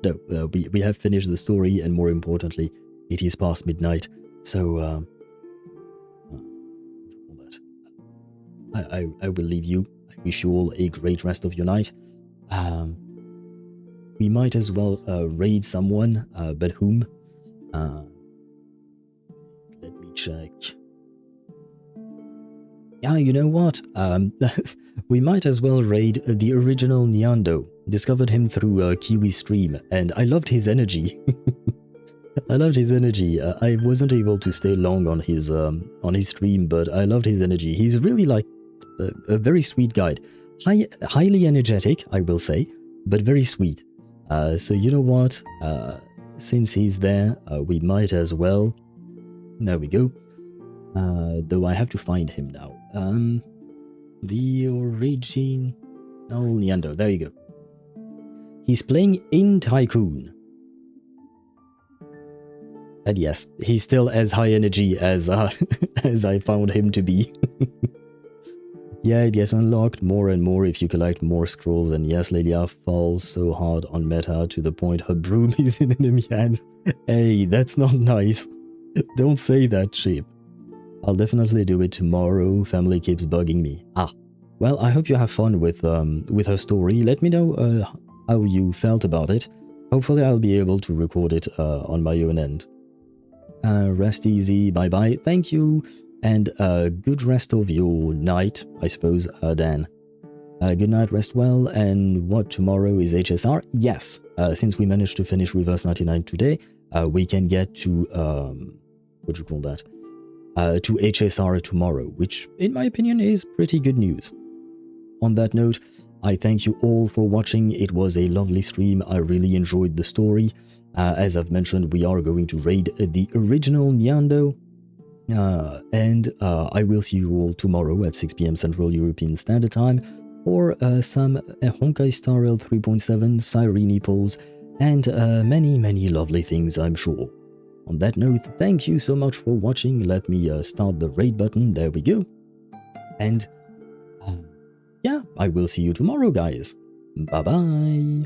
No, we have finished the story, and more importantly, it is past midnight. So I will leave you. I wish you all a great rest of your night. We might as well raid someone, but whom? Let me check. Yeah, you know what? We might as well raid the original Nyando. Discovered him through a Kiwi stream, and I loved his energy. I loved his energy. I wasn't able to stay long on his stream, but I loved his energy. He's really like a very sweet guy. Highly energetic, I will say, but very sweet. So you know what? Since he's there, we might as well. There we go. Though I have to find him now. The original Nyando. There you go. He's playing in Tycoon. And yes, he's still as high energy as as I found him to be. Yeah, it gets unlocked more and more if you collect more scrolls, and yes, Lady R falls so hard on meta to the point her broom is in enemy hands. Hey, that's not nice. Don't say that, sheep. I'll definitely do it tomorrow. Family keeps bugging me. Well, I hope you have fun with her story. Let me know how you felt about it. Hopefully I'll be able to record it on my own end. Rest easy, bye-bye, thank you, and good rest of your night, I suppose, Dan. Good night, rest well, and what, tomorrow is HSR? Yes, since we managed to finish Reverse 99 today, we can get to, what do you call that? To HSR tomorrow, which, in my opinion, is pretty good news. On that note, I thank you all for watching. It was a lovely stream. I really enjoyed the story. As I've mentioned, we are going to raid the original Nyando. And I will see you all tomorrow at 6 PM Central European Standard Time for some Honkai Star Rail 3.7, Cyrene Pulls, and many, many lovely things, I'm sure. On that note, thank you so much for watching. Let me start the raid button. There we go. And yeah, I will see you tomorrow, guys. Bye-bye.